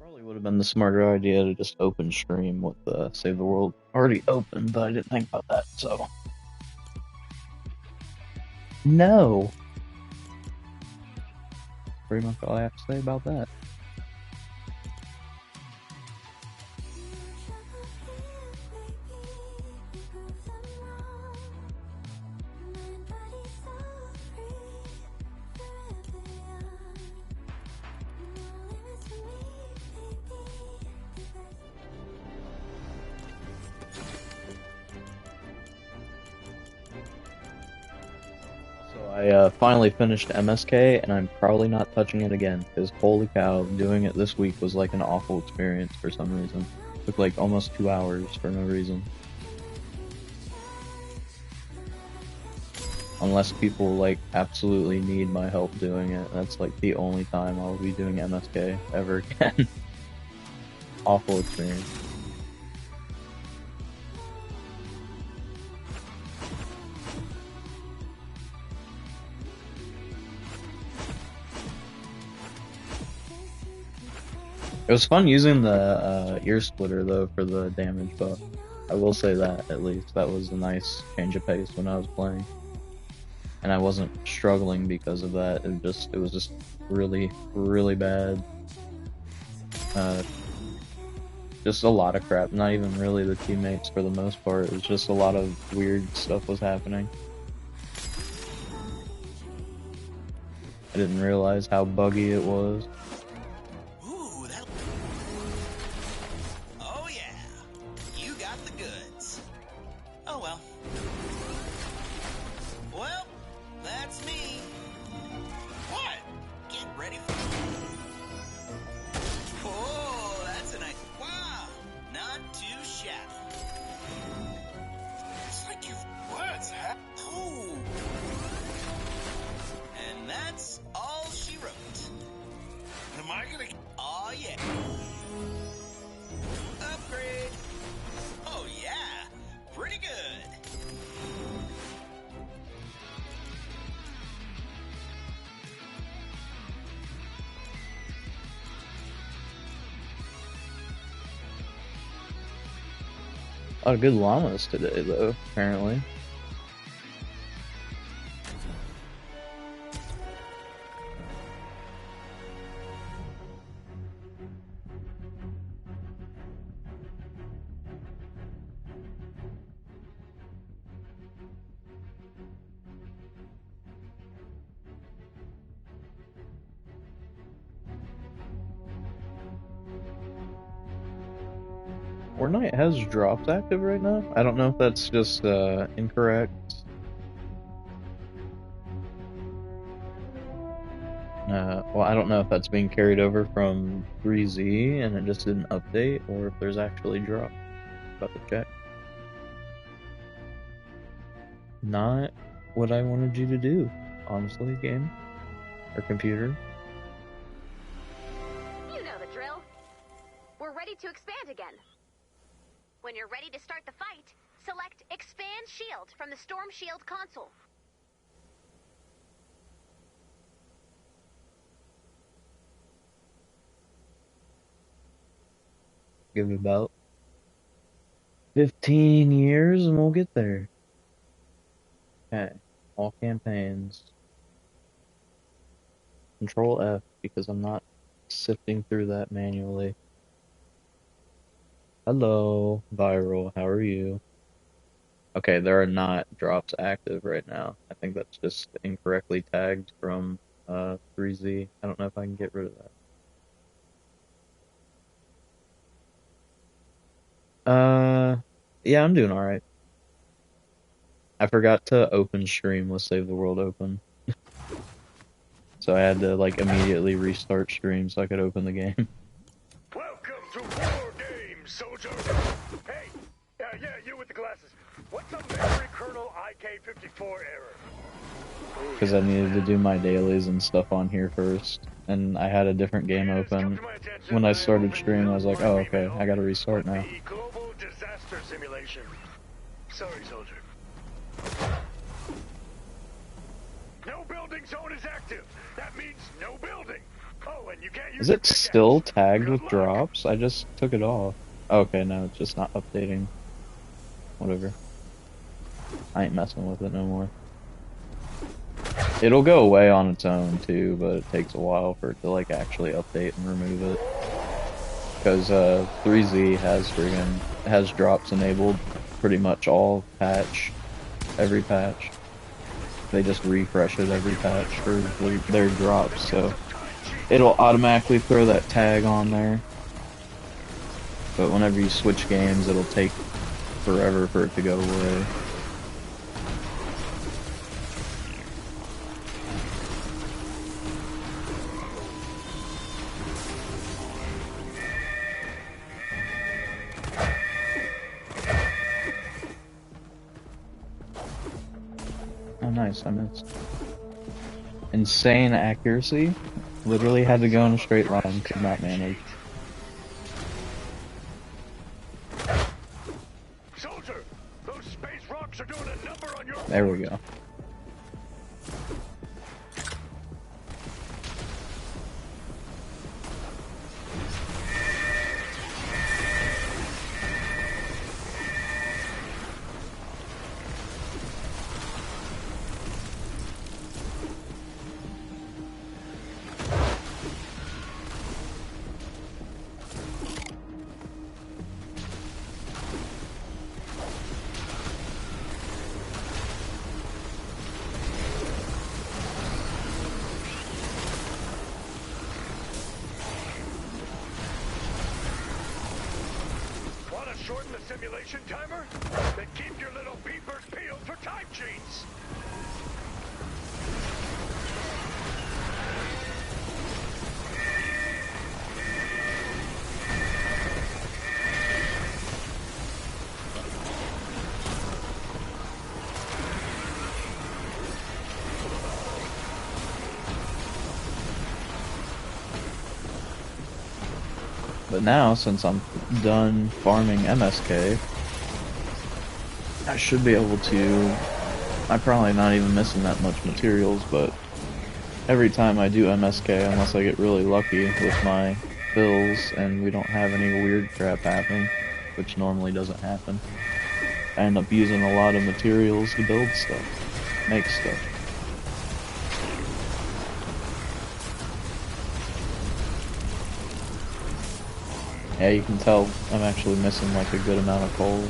Probably would have been the smarter idea to just open stream with Save the World already open, but I didn't think about that, so. No! Pretty much all I have to say about that. So I finally finished MSK, and I'm probably not touching it again, because holy cow, doing it this week was like an awful experience for some reason. It took like almost 2 hours for no reason. Unless people like absolutely need my help doing it, that's like the only time I'll be doing MSK ever again. Awful experience. It was fun using the ear splitter though for the damage buff. I will say that at least that was a nice change of pace when I was playing, and I wasn't struggling because of that. It was just really bad. Just a lot of crap. Not even really the teammates for the most part. It was just a lot of weird stuff was happening. I didn't realize how buggy it was. Oh yeah, you got the goods. Oh well. Well, that's me. What? Get ready for... Oh, that's a nice... Wow, not too shabby. It's like you've... What's happening? Oh. And that's all she wrote. Am I gonna... Oh yeah. Upgrade. Oh yeah, pretty good. A lot of good llamas today though, apparently. Fortnite has drops active right now. I don't know if that's just incorrect. Well, I don't know if that's being carried over from 3Z and it just didn't update, or if there's actually drops. About to check. Not what I wanted you to do, honestly, game or computer. You know the drill. We're ready to expand again. When you're ready to start the fight, select Expand Shield from the Storm Shield console. Give it about 15 years and we'll get there. Okay, all campaigns. Control F because I'm not sifting through that manually. Hello, Viral, how are you? Okay, there are not drops active right now. I think that's just incorrectly tagged from 3Z. I don't know if I can get rid of that. Yeah, I'm doing alright. I forgot to open stream with Save the World open. So I had to like immediately restart stream so I could open the game. Welcome to War Games, soldier! Hey, yeah, you with the glasses. What's a memory kernel IK54 error? Because I needed to do my dailies and stuff on here first. And I had a different game open. When I started streaming, I was like, oh, okay, I gotta restart now. Global disaster simulation. Sorry, soldier. No building zone is active. That means no building. Oh, and you can't use Is your it still pickaxe. tagged Good with luck. drops? I just took it off. Okay, no, it's just not updating. Whatever. I ain't messing with it no more. It'll go away on its own too, but it takes a while for it to like actually update and remove it. Because 3Z has drops enabled pretty much every patch. They just refresh it every patch for their drops, so it'll automatically throw that tag on there. But whenever you switch games, it'll take forever for it to go away. Oh nice, I missed. Insane accuracy. Literally had to go in a straight line, could not manage. Soldier, those space rocks are doing a number on your. There we go. Want to shorten the simulation timer? Then keep your little peepers peeled for time cheats. But now, since I'm done farming MSK, I should be able to... I'm probably not even missing that much materials, but every time I do MSK, unless I get really lucky with my fills and we don't have any weird crap happening, which normally doesn't happen, I end up using a lot of materials to build stuff, make stuff. Yeah, you can tell I'm actually missing like a good amount of coal.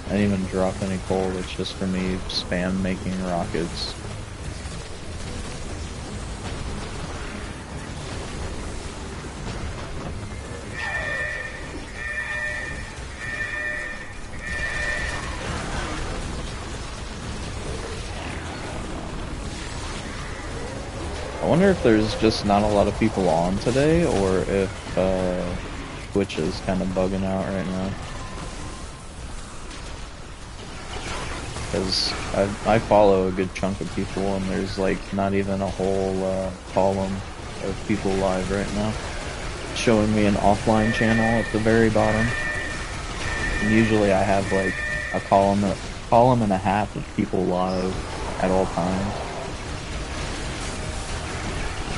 I didn't even drop any coal, it's just for me spam making rockets. I wonder if there's just not a lot of people on today, or if Twitch is kind of bugging out right now. Because I follow a good chunk of people, and there's like not even a whole column of people live right now, showing me an offline channel at the very bottom. And usually I have like a column and a half of people live at all times.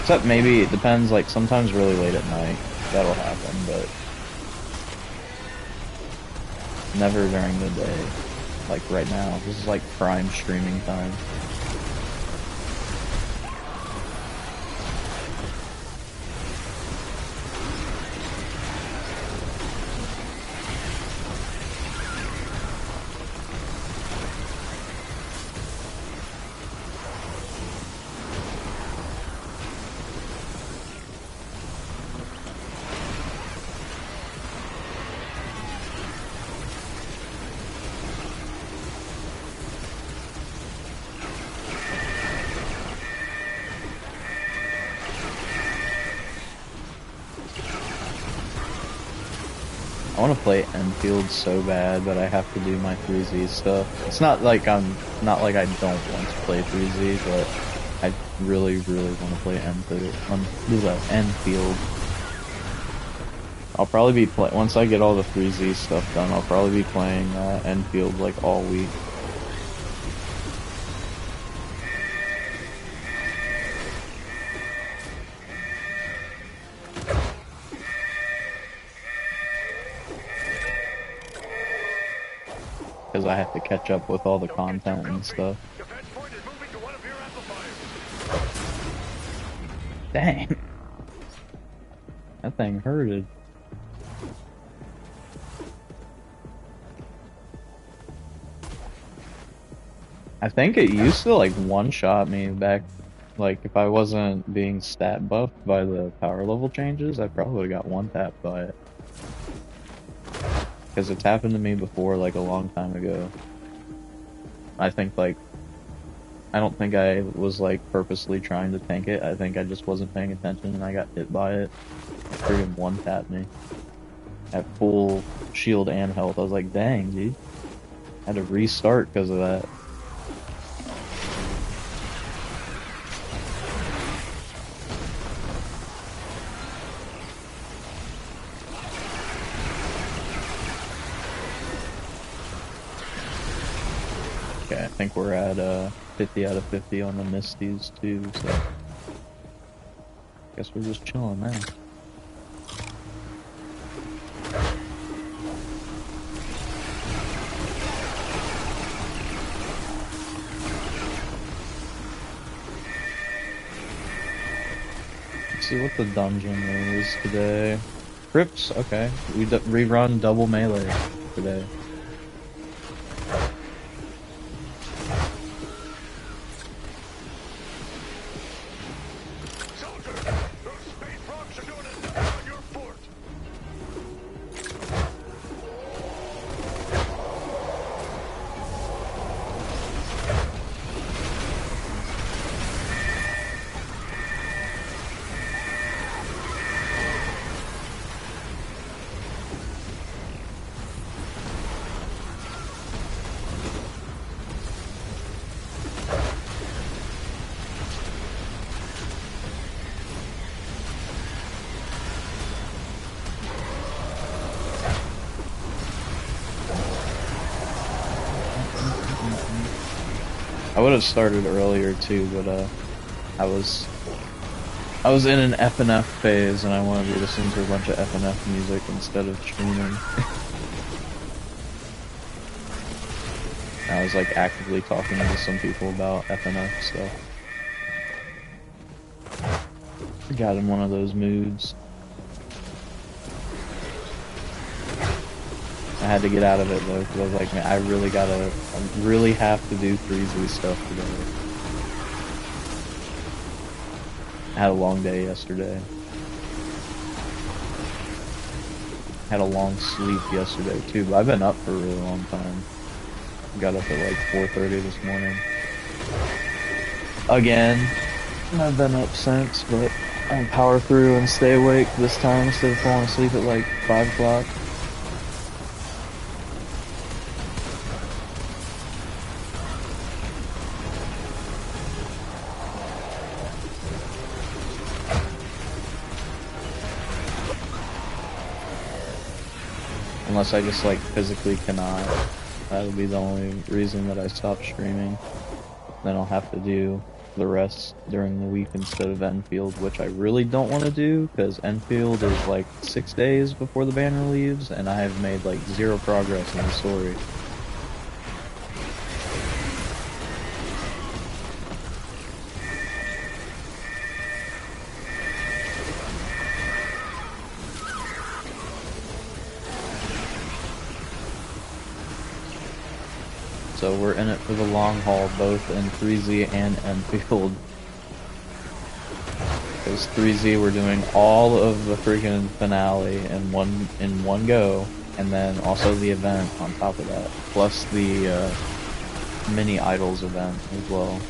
Except maybe it depends, like sometimes really late at night that'll happen, but never during the day. Like right now, this is like prime streaming time. I want to play Enfield so bad, but I have to do my 3Z stuff. It's not like I don't want to play 3Z, but I really, really want to play Enfield. I'll probably be once I get all the 3Z stuff done, I'll probably be playing Enfield like all week. because I have to catch up with all the content and stuff. Defense point is moving to one of your amplifiers. Dang. That thing hurted. I think it used to like one-shot me back, like if I wasn't being stat buffed by the power level changes, I probably would've got one-tapped by it. Because it's happened to me before, like a long time ago. I think like, I don't think I was like purposely trying to tank it, I think I just wasn't paying attention and I got hit by it. It friggin' one-tapped me. At full shield and health, I was like, dang dude. I had to restart because of that. Okay, I think we're at 50 out of 50 on the Misties too, so guess we're just chilling now. Let's see what the dungeon is today. Crypts, okay. We rerun double melee today. I would have started earlier too, but I was in an FNF phase and I wanted to listen to a bunch of FNF music instead of streaming. I was like actively talking to some people about FNF stuff. I got in one of those moods. I had to get out of it though, because I was like, man, I really have to do 3Z stuff today. I had a long day yesterday. Had a long sleep yesterday too, but I've been up for a really long time. Got up at like 4:30 this morning. Again, I've been up since, but I'll power through and stay awake this time instead of falling asleep at like 5 o'clock. Unless I just like physically cannot. That'll be the only reason that I stop streaming. Then I'll have to do the rest during the week instead of Enfield, which I really don't want to do, because Enfield is like 6 days before the banner leaves, and I have made like 0 progress in the story. So we're in it for the long haul, both in 3Z and Enfield. Because 3Z we're doing all of the freaking finale in one go, and then also the event on top of that, plus the mini idols event as well.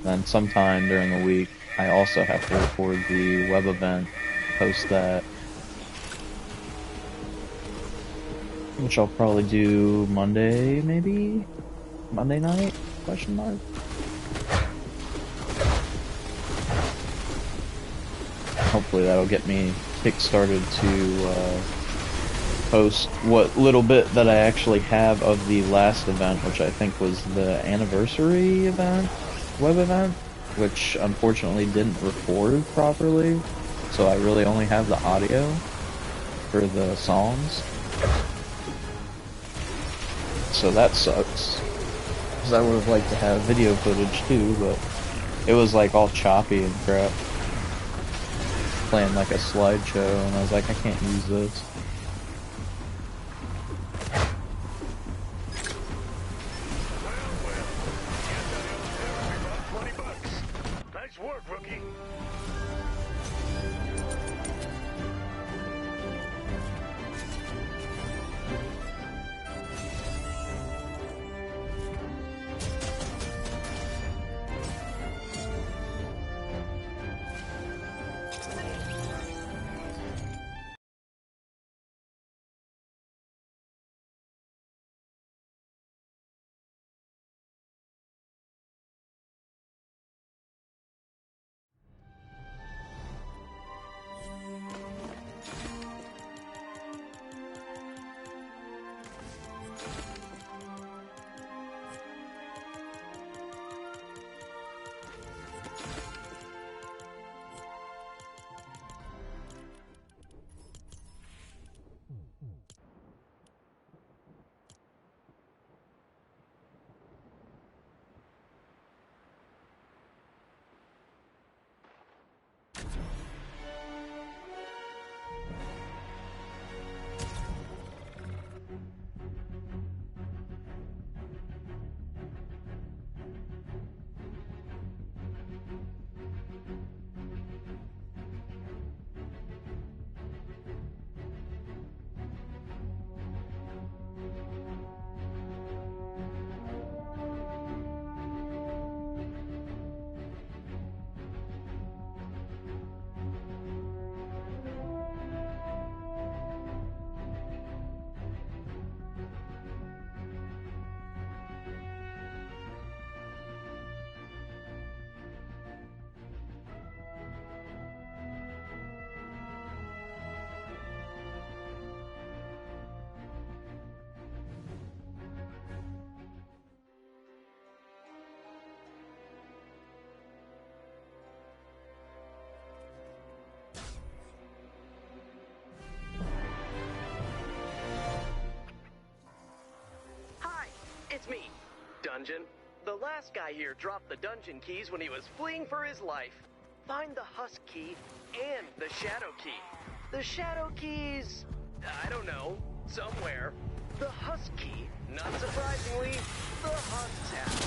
Then sometime during the week, I also have to record the web event, post that, which I'll probably do Monday, maybe? Monday night? Question mark? Hopefully that'll get me kick-started to post what little bit that I actually have of the last event, which I think was the anniversary event, web event, which unfortunately didn't record properly, so I really only have the audio for the songs. So that sucks. Because I would have liked to have video footage too, but it was like all choppy and crap. Playing like a slideshow, and I was like, I can't use this. $20. Nice work, rookie. It's me, Dungeon. The last guy here dropped the dungeon keys when he was fleeing for his life. Find the Husk key and the Shadow key. The Shadow key's, I don't know, somewhere. The Husk key, not surprisingly, the Husk's hat.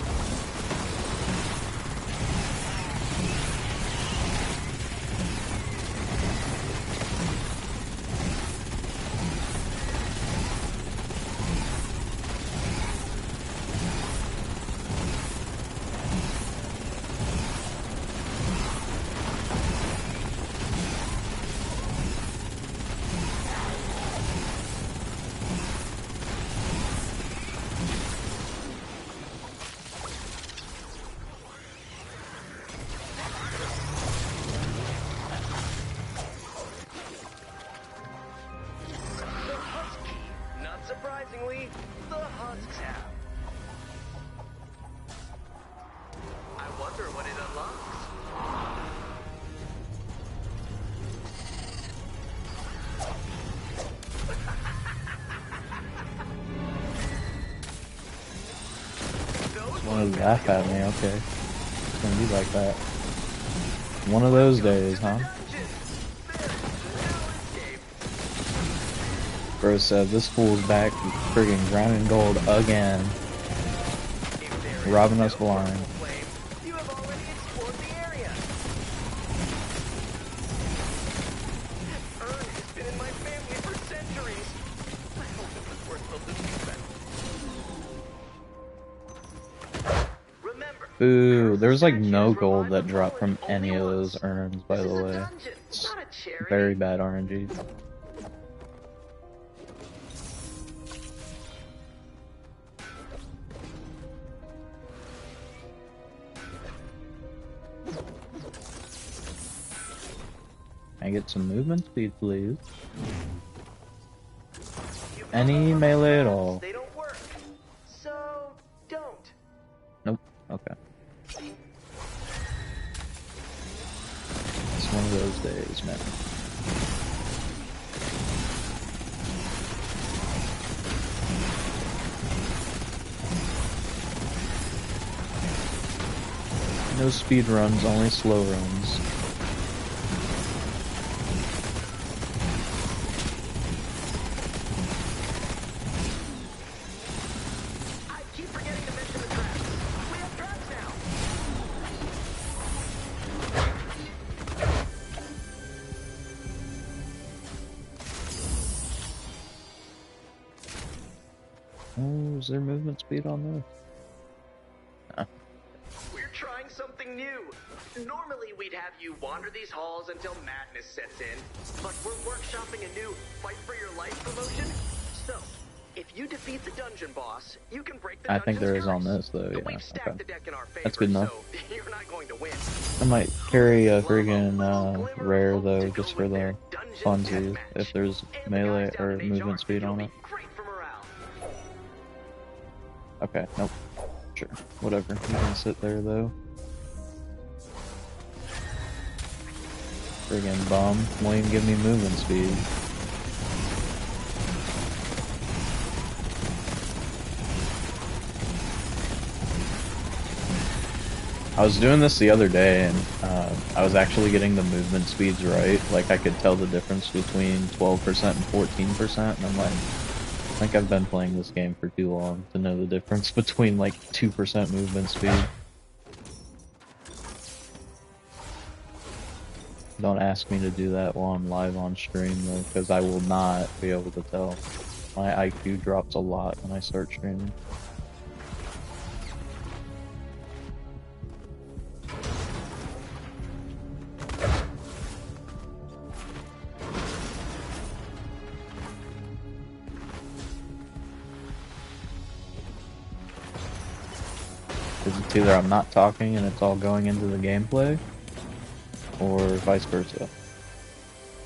Surprisingly, the Husks have. I wonder what it unlocks. Want to laugh at me, okay. It's gonna be like that. One of those days, huh? Bro said, this fool's back friggin' grinding gold again. Robbing us blind. You have already explored the area. Ern has been in my family for centuries. I hope it was worth the loot. Remember, Ooh, there's like no gold that dropped from any of those urns, by the way. It's very bad RNG. Can I get some movement speed, please? Any melee at all? They don't work. So don't. Nope. Okay. It's one of those days, man. No speed runs, only slow runs. I keep forgetting to mention the traps. We have traps now. Oh, is there movement speed on this? We're trying something new. Normally we'd have you wander these halls until madness sets in, but we're workshopping a new fight for your life promotion. So, if you defeat the dungeon boss, you can break the I think there is on curse. this though, yeah. We've stacked Okay. the deck in our favor, That's good enough. so you're not going to win. I might carry a friggin' rare though, just for the funsies, if there's melee or movement speed on it. Great for morale. Okay, nope. Sure, whatever. You can sit there though. Friggin' bum. Won't even give me movement speed. I was doing this the other day, and I was actually getting the movement speeds right. Like, I could tell the difference between 12% and 14%, and I'm like, I think I've been playing this game for too long to know the difference between, like, 2% movement speed. Don't ask me to do that while I'm live on stream, though, because I will not be able to tell. My IQ drops a lot when I start streaming. Because it's either I'm not talking and it's all going into the gameplay, or vice versa.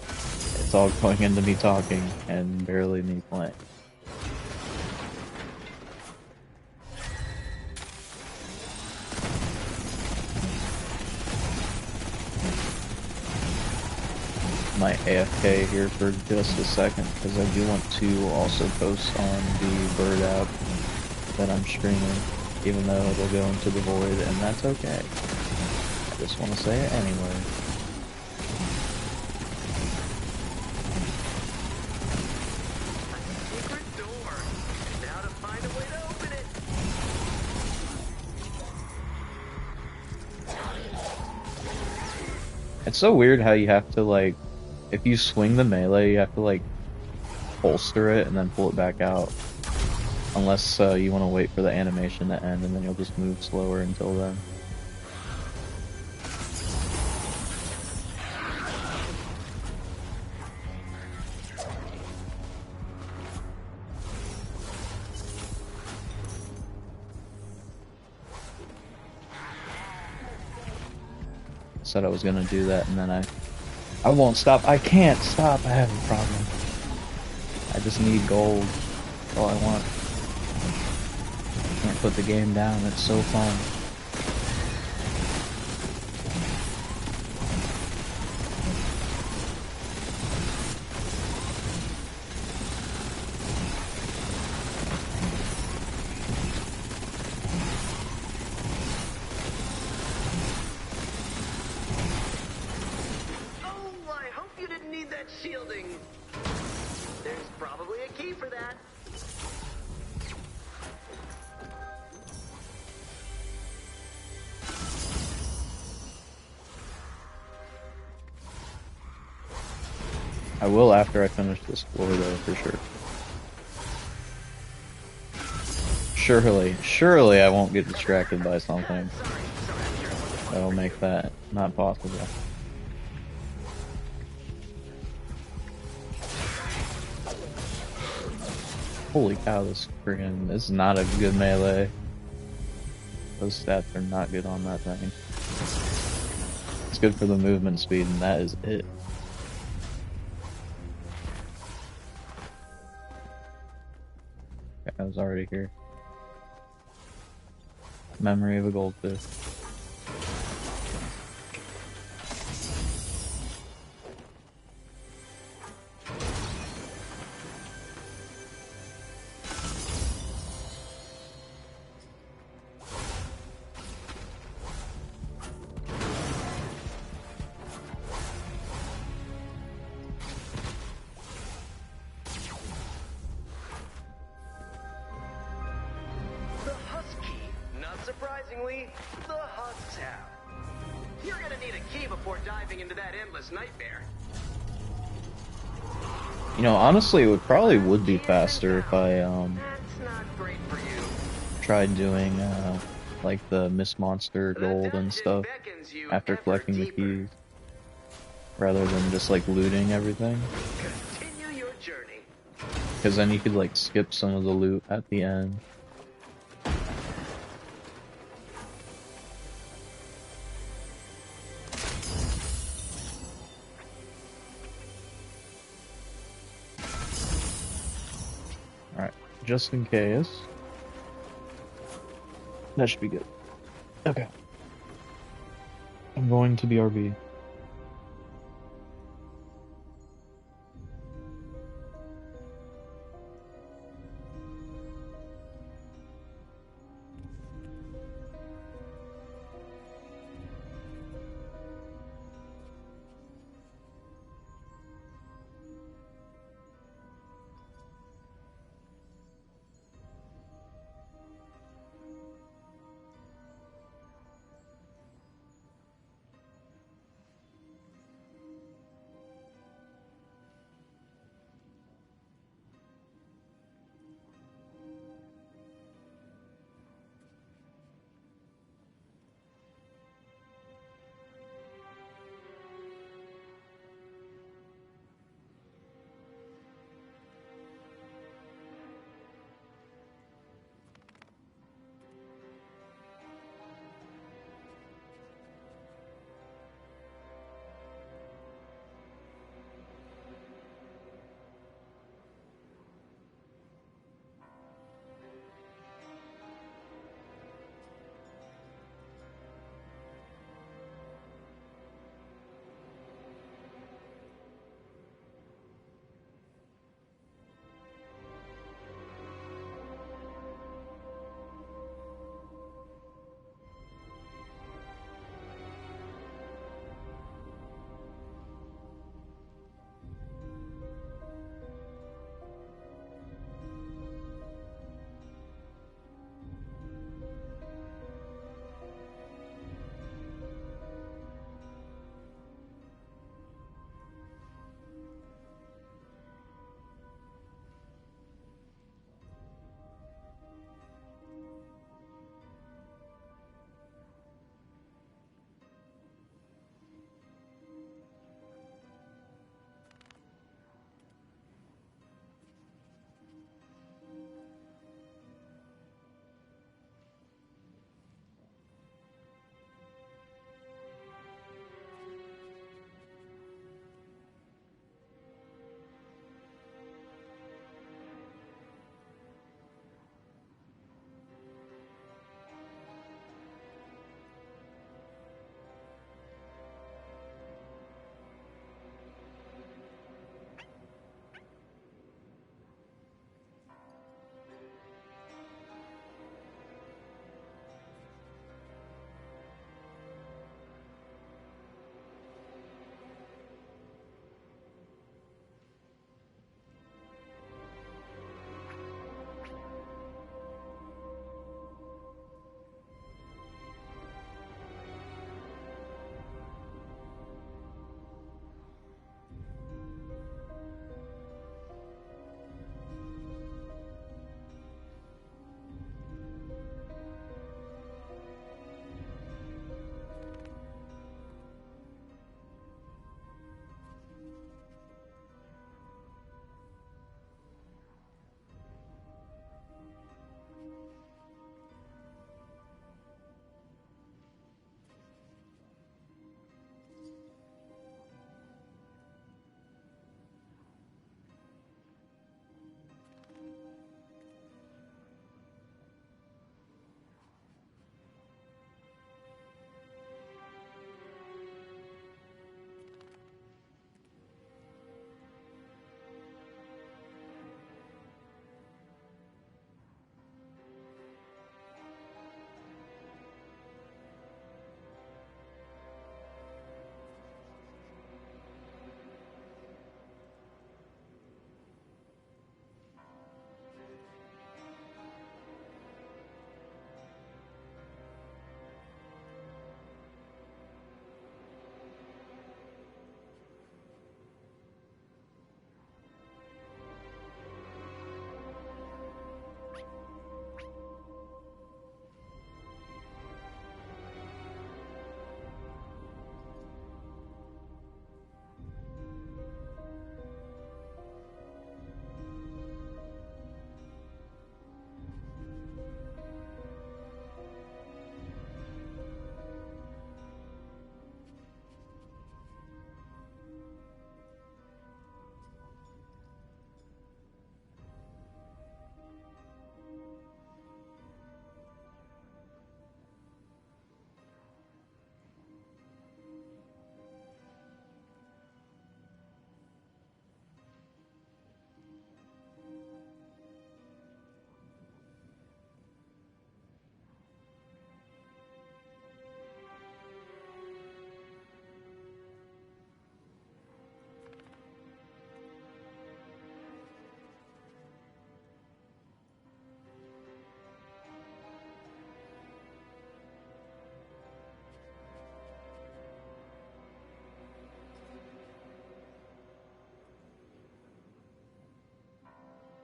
It's all going into me talking and barely me playing. Might AFK here for just a second, because I do want to also post on the Bird app that I'm streaming, even though it'll go into the void, and that's okay. I just want to say it anyway. Secret door. Now to find a way to open it. It's so weird how you have to, like, if you swing the melee, you have to, like, holster it and then pull it back out. Unless you want to wait for the animation to end, and then you'll just move slower until then. Said I was gonna do that, and then I won't stop. I can't stop. I have a problem. I just need gold. That's all I want. Can't put the game down. It's so fun. Oh, I hope you didn't need that shielding. There's probably a key for that. I will after I finish this floor, though, for sure. Surely I won't get distracted by something that'll make that not possible. Holy cow, this is not a good melee. Those stats are not good on that thing. It's good for the movement speed, and that is it. Okay, I was already here. Memory of a goldfish. Surprisingly, the husks have. You're gonna need a key before diving into that endless nightmare. You know, honestly, it probably would be faster if I That's not great for you. tried doing like the Miss Monster The gold and dungeon stuff beckons you after ever collecting the deeper. keys, rather than just like looting everything. Continue your journey. Because then you could like skip some of the loot at the end. Alright, just in case. That should be good. Okay. I'm going to BRB.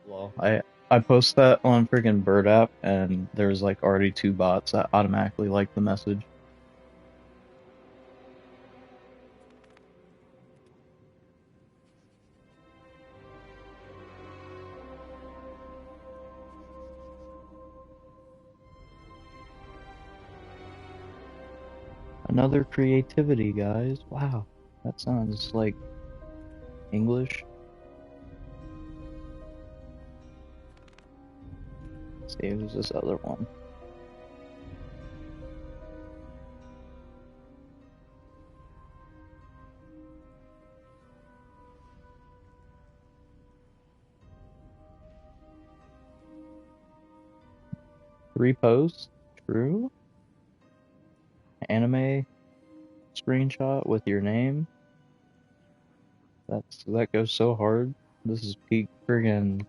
Well, I post that on freaking Bird app, and there's like already 2 bots that automatically like the message. Another creativity, guys. Wow, that sounds like English. Let's see, who's this other one? Repost? True? Anime screenshot with your name? That goes so hard. This is peak friggin'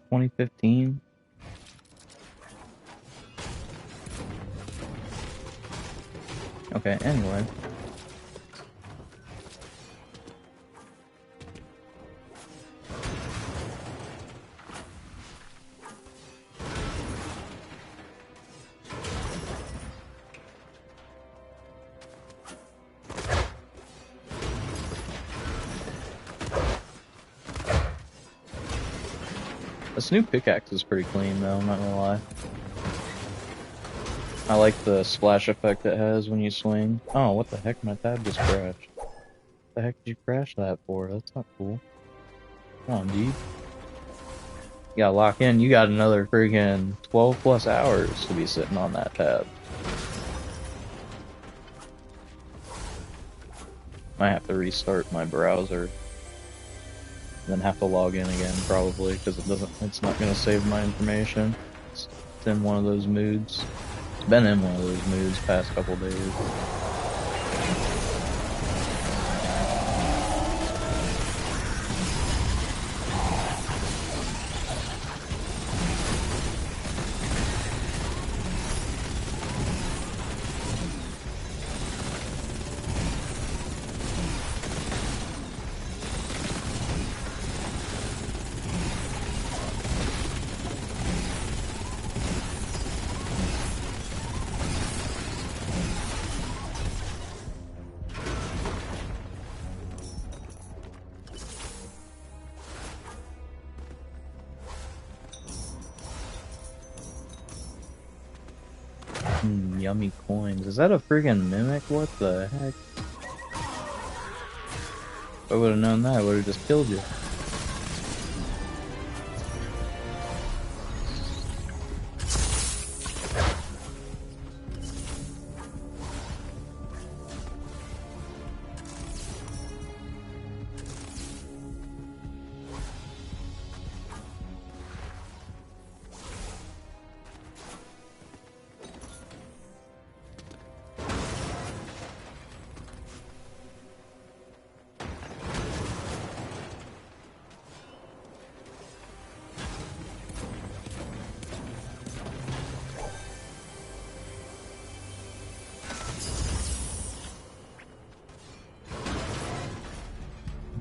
2015. Okay, anyway. This new pickaxe is pretty clean though, I'm not gonna lie. I like the splash effect it has when you swing. Oh, what the heck, my tab just crashed. What the heck did you crash that for? That's not cool. Come on, dude. You gotta lock in, you got another friggin' 12 plus hours to be sitting on that tab. Might have to restart my browser. Then have to log in again probably because it's not gonna save my information. It's in one of those moods. It's been in one of those moods past couple days. Yummy coins. Is that a friggin' mimic? What the heck? If I would've known that, I would've just killed you.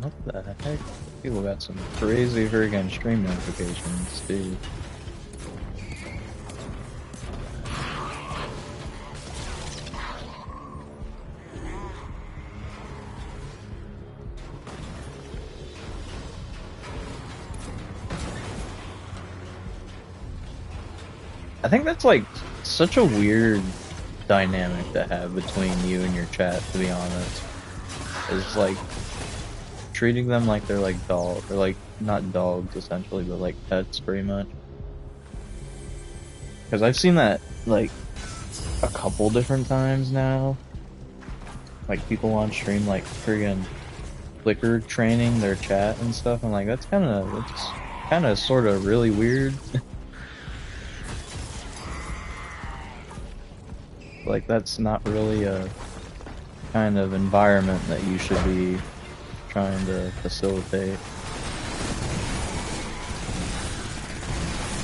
What the heck? People got some crazy friggin' stream notifications, dude. I think that's like such a weird dynamic to have between you and your chat, to be honest. It's like treating them like they're like dogs, or like not dogs essentially, but like pets pretty much. Because I've seen that like a couple different times now. Like people on stream like friggin' Flickr training their chat and stuff. I'm like, that's kind of sort of really weird. Like that's not really a kind of environment that you should be trying to facilitate.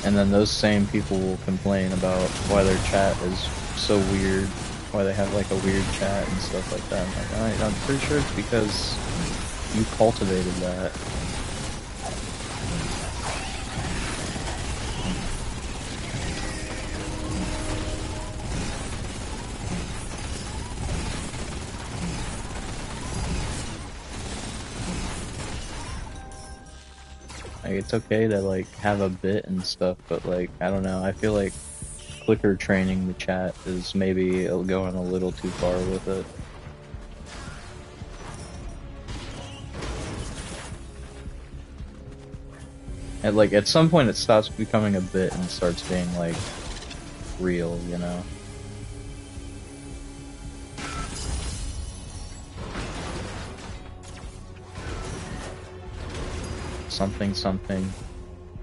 And then those same people will complain about why their chat is so weird, why they have like a weird chat and stuff like that. I'm like, alright, I'm pretty sure it's because you cultivated that. Like, it's okay to, like, have a bit and stuff, but, like, I don't know, I feel like clicker training the chat is maybe going a little too far with it. And, like, at some point it stops becoming a bit and starts being, like, real, you know? Something, something.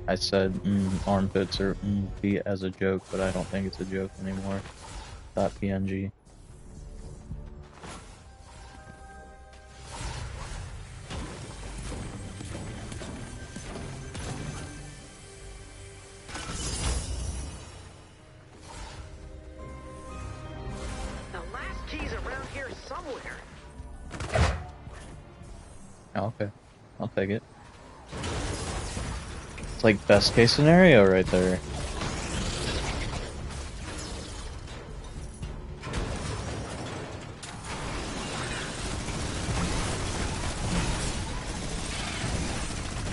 I said, armpits or feet as a joke, but I don't think it's a joke anymore. .png. The last key's around here somewhere. Oh, okay. I'll take it. It's like best case scenario right there.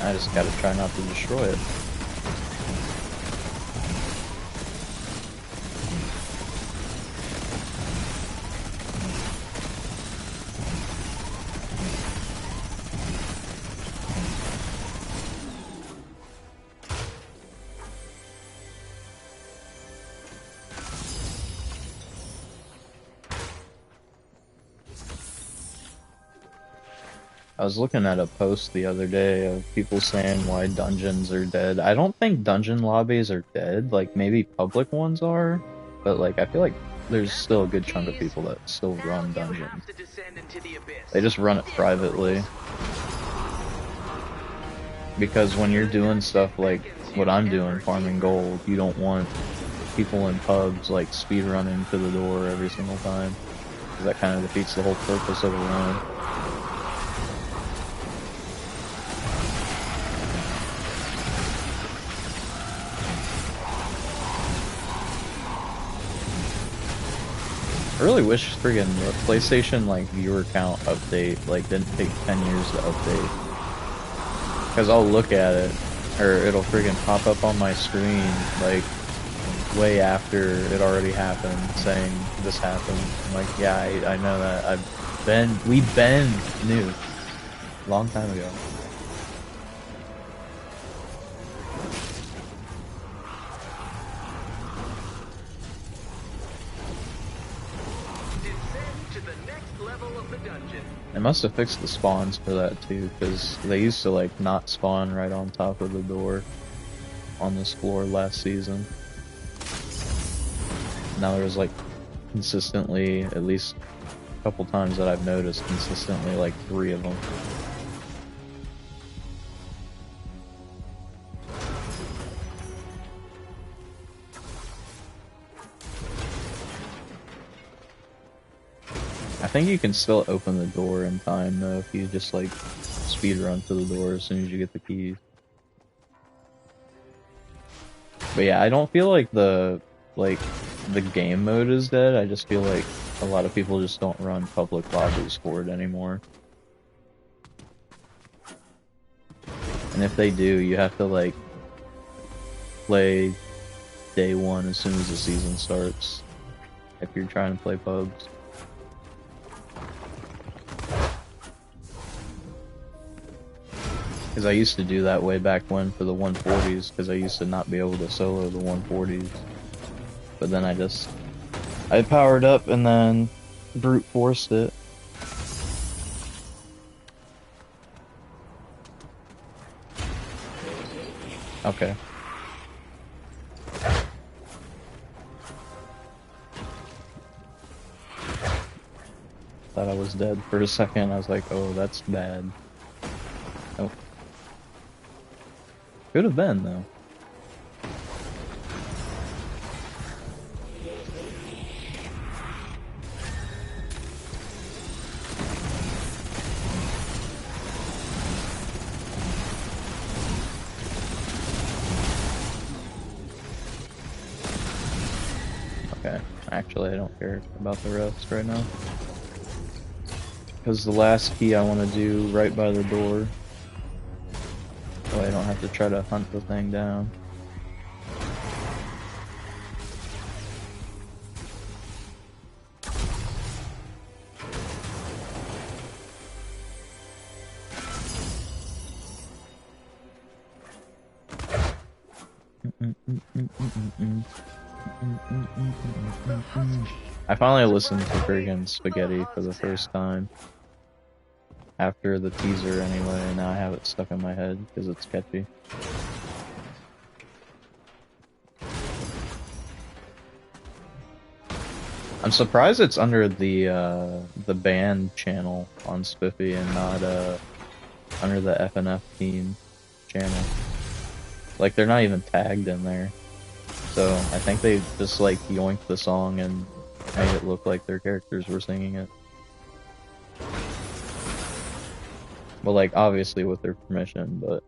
I just gotta try not to destroy it. I was looking at a post the other day of people saying why dungeons are dead. I don't think dungeon lobbies are dead, like maybe public ones are, but like I feel like there's still a good chunk of people that still run dungeons. They just run it privately. Because when you're doing stuff like what I'm doing, farming gold, you don't want people in pubs like speed running to the door every single time. 'Cause that kind of defeats the whole purpose of a run. I really wish friggin' the PlayStation like viewer count update like didn't take 10 years to update. Cause I'll look at it, or it'll friggin' pop up on my screen like way after it already happened, saying this happened. I'm like, yeah, I know that. We've been new, long time ago. They must have fixed the spawns for that too, because they used to like not spawn right on top of the door on this floor last season. Now there's like consistently, at least a couple times that I've noticed, consistently like 3 of them. I think you can still open the door in time though if you just like speed run to the door as soon as you get the keys. But yeah, I don't feel like the game mode is dead. I just feel like a lot of people just don't run public lobbies for it anymore. And if they do, you have to like play day 1 as soon as the season starts if you're trying to play pubs. Because I used to do that way back when for the 140s, because I used to not be able to solo the 140s. But then I powered up and then brute forced it. Okay. Thought I was dead for a second. I was like, oh, that's bad. Oh. Could have been, though. Okay, actually I don't care about the rest right now. Because the last key I want to do right by the door. way I don't have to try to hunt the thing down. I finally listened to friggin' Spaghetti for the first time. After the teaser anyway, and now I have it stuck in my head because it's catchy. I'm surprised it's under the band channel on Spiffy and not under the FNF team channel. Like, they're not even tagged in there. So I think they just like yoinked the song and made it look like their characters were singing it. Well, like, obviously with their permission, but...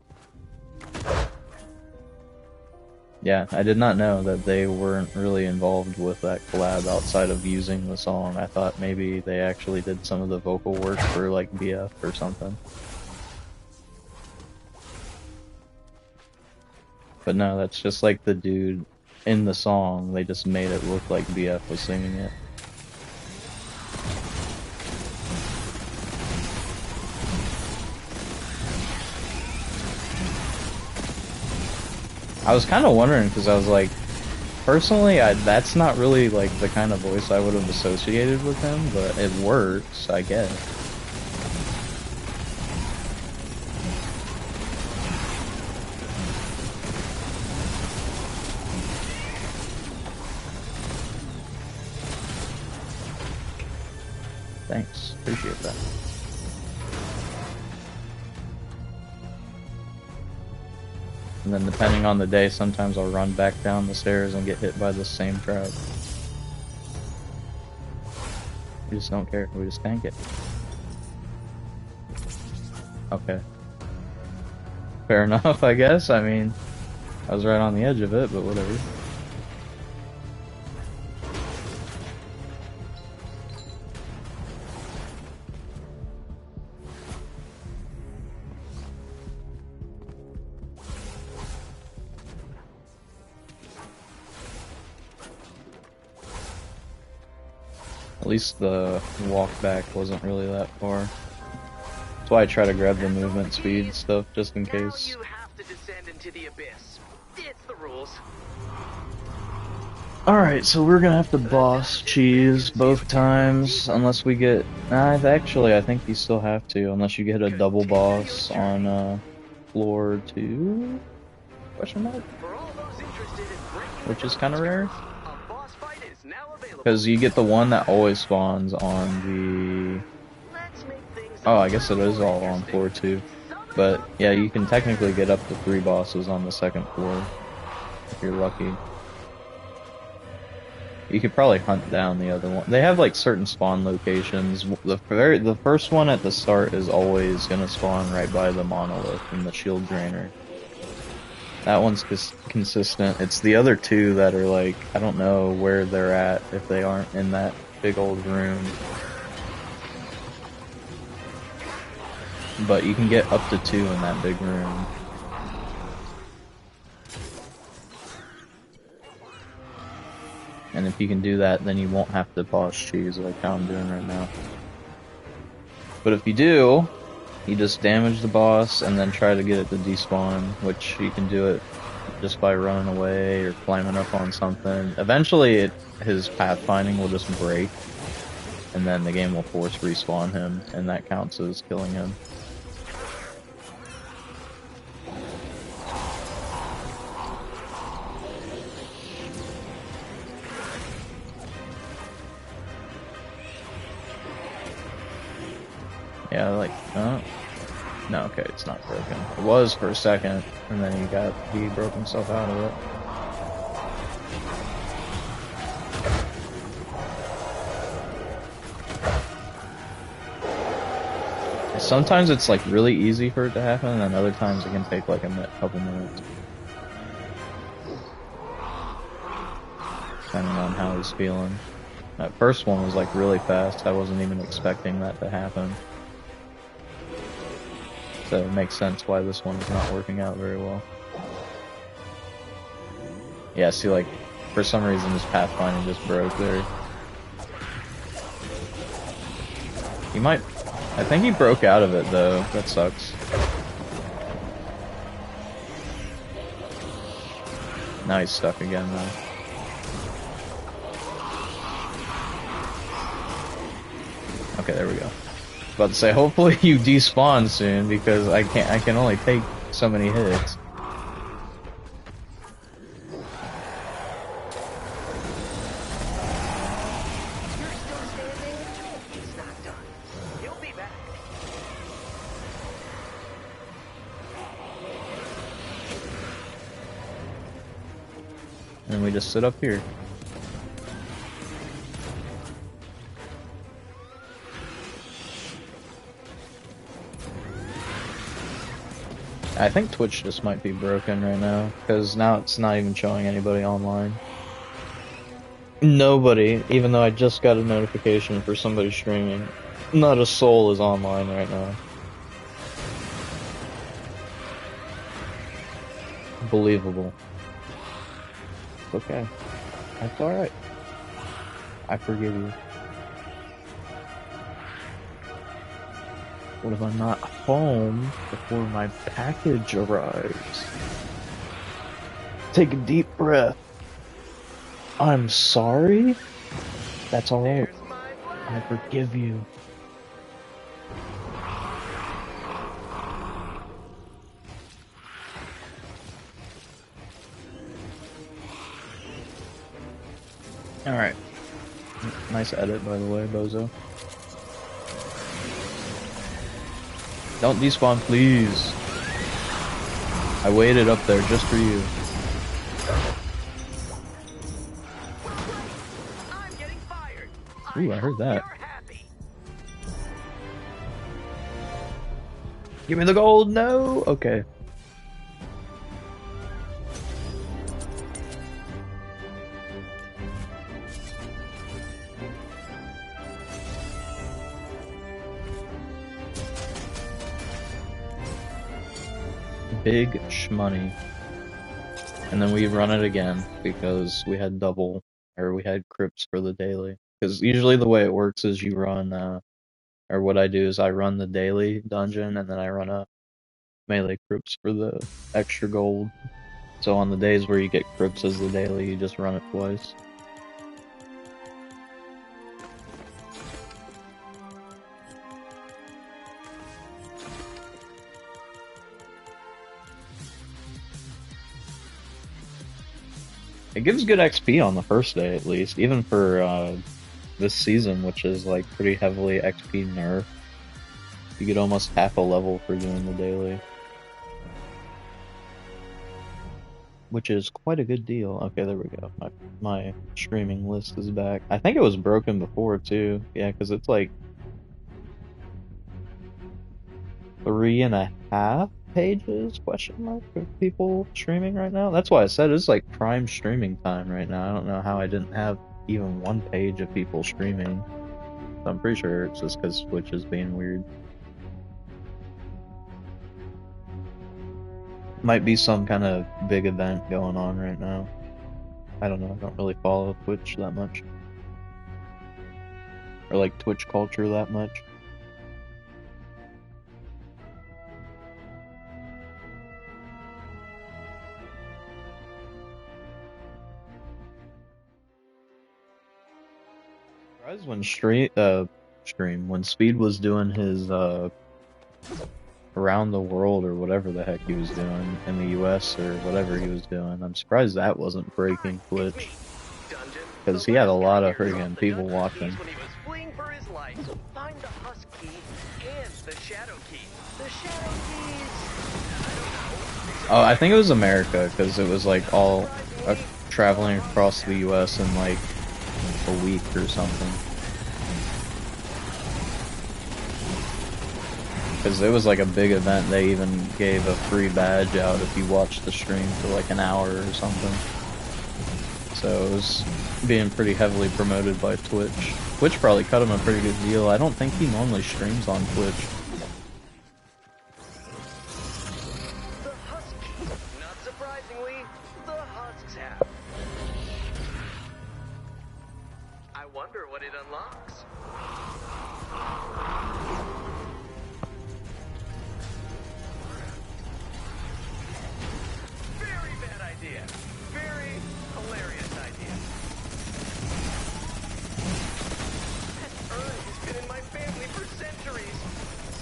Yeah, I did not know that they weren't really involved with that collab outside of using the song. I thought maybe they actually did some of the vocal work for, like, BF or something. But no, that's just like the dude in the song. They just made it look like BF was singing it. I was kind of wondering, because I was like, personally, that's not really like the kind of voice I would have associated with him, but it works, I guess. Thanks, appreciate that. And then depending on the day, sometimes I'll run back down the stairs and get hit by the same trap. We just don't care, we just tank it. Okay. Fair enough, I guess. I mean, I was right on the edge of it, but whatever. At least the walk back wasn't really that far. That's why I try to grab the movement speed stuff, just in case. Now you have to descend into the abyss. It's the rules. Alright, so we're gonna have to boss cheese both times, unless we get... actually, I think you still have to, unless you get a double boss on floor 2? Question mark? Which is kind of rare. Because you get the one that always spawns on the... Oh, I guess it is all on floor 2. But, yeah, you can technically get up to 3 bosses on the second floor, if you're lucky. You could probably hunt down the other one. They have, like, certain spawn locations. The first one at the start is always gonna spawn right by the monolith and the shield drainer. That one's just consistent. It's the other two that are like, I don't know where they're at if they aren't in that big old room. But you can get up to 2 in that big room. And if you can do that, then you won't have to boss cheese like how I'm doing right now. But if you do, you just damage the boss and then try to get it to despawn, which you can do it just by running away or climbing up on something. Eventually his pathfinding will just break, and then the game will force respawn him, and that counts as killing him. Yeah, like, no, okay, it's not broken. It was for a second, and then he broke himself out of it. Sometimes it's like really easy for it to happen, and then other times it can take like a couple minutes. Depending on how he's feeling. That first one was like really fast, I wasn't even expecting that to happen. So it makes sense why this one is not working out very well. Yeah, see, like, for some reason his pathfinding just broke there. He might... I think he broke out of it, though. That sucks. Now he's stuck again, though. Okay, there we go. About to say, hopefully you despawn soon, because I can only take so many hits. You're still standing? It's not done. You'll be back. And we just sit up here. I think Twitch just might be broken right now, because now it's not even showing anybody online. Nobody, even though I just got a notification for somebody streaming. Not a soul is online right now. Believable. Okay. That's alright. I forgive you. What if I'm not home before my package arrives? Take a deep breath. I'm sorry? That's alright. Here's my flag. I forgive you. Alright. Nice edit, by the way, Bozo. Don't despawn, please. I waited up there just for you. I'm getting fired. Ooh, I heard hope that. You're happy. Give me the gold, no! Okay. Big shmoney. And then we run it again because we had double, or we had crypts for the daily. Because usually the way it works is you run, or what I do is I run the daily dungeon and then I run a melee crypts for the extra gold. So on the days where you get crypts as the daily, you just run it twice. It gives good XP on the first day, at least, even for this season, which is like pretty heavily XP nerf. You get almost half a level for doing the daily, which is quite a good deal. Okay, there we go. My streaming list is back. I think it was broken before too. Yeah, because it's like 3.5 pages, question mark, of people streaming right now. That's why I said it's like prime streaming time right now. I don't know how I didn't have even 1 page of people streaming. So I'm pretty sure it's just because Twitch is being weird. Might be some kind of big event going on right now. I don't know, I don't really follow Twitch that much. Or like Twitch culture that much. When when Speed was doing his around the world or whatever the heck he was doing in the US or whatever he was doing, I'm surprised that wasn't breaking Twitch, because he had a lot of friggin' people watching. When he was fleeing for his life, find the Husk key and the Shadow key. The Shadow keys. Oh, I think it was America, because it was like all traveling across the US in like a week or something. Because it was like a big event. They even gave a free badge out if you watched the stream for like an hour or something. So it was being pretty heavily promoted by Twitch. Twitch probably cut him a pretty good deal. I don't think he normally streams on Twitch. Very bad idea. Very hilarious idea. That urn has been in my family for centuries.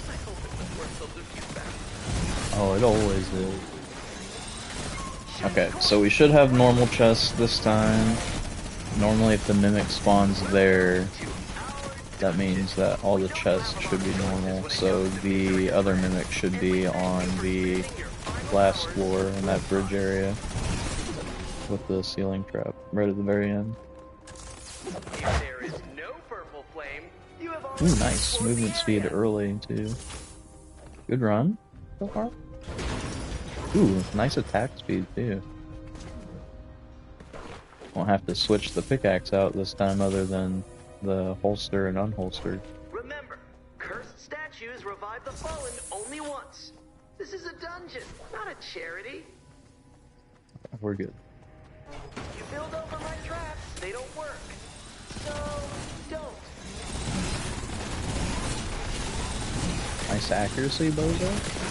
I hope it was worth the loot you found. Oh, it always is. Okay, so we should have normal chests this time. Normally if the mimic spawns there, that means that all the chests should be normal, so the other mimic should be on the last floor in that bridge area with the ceiling trap right at the very end. If there is no purple flame, you have all Ooh, nice. Movement speed early, too. Good run so far. Ooh, nice attack speed, too. Won't have to switch the pickaxe out this time other than the holster and unholstered. Remember, cursed statues revive the fallen only once. This is a dungeon, not a charity. We're good. You build over my traps, they don't work. So, don't. Nice accuracy, Bozo.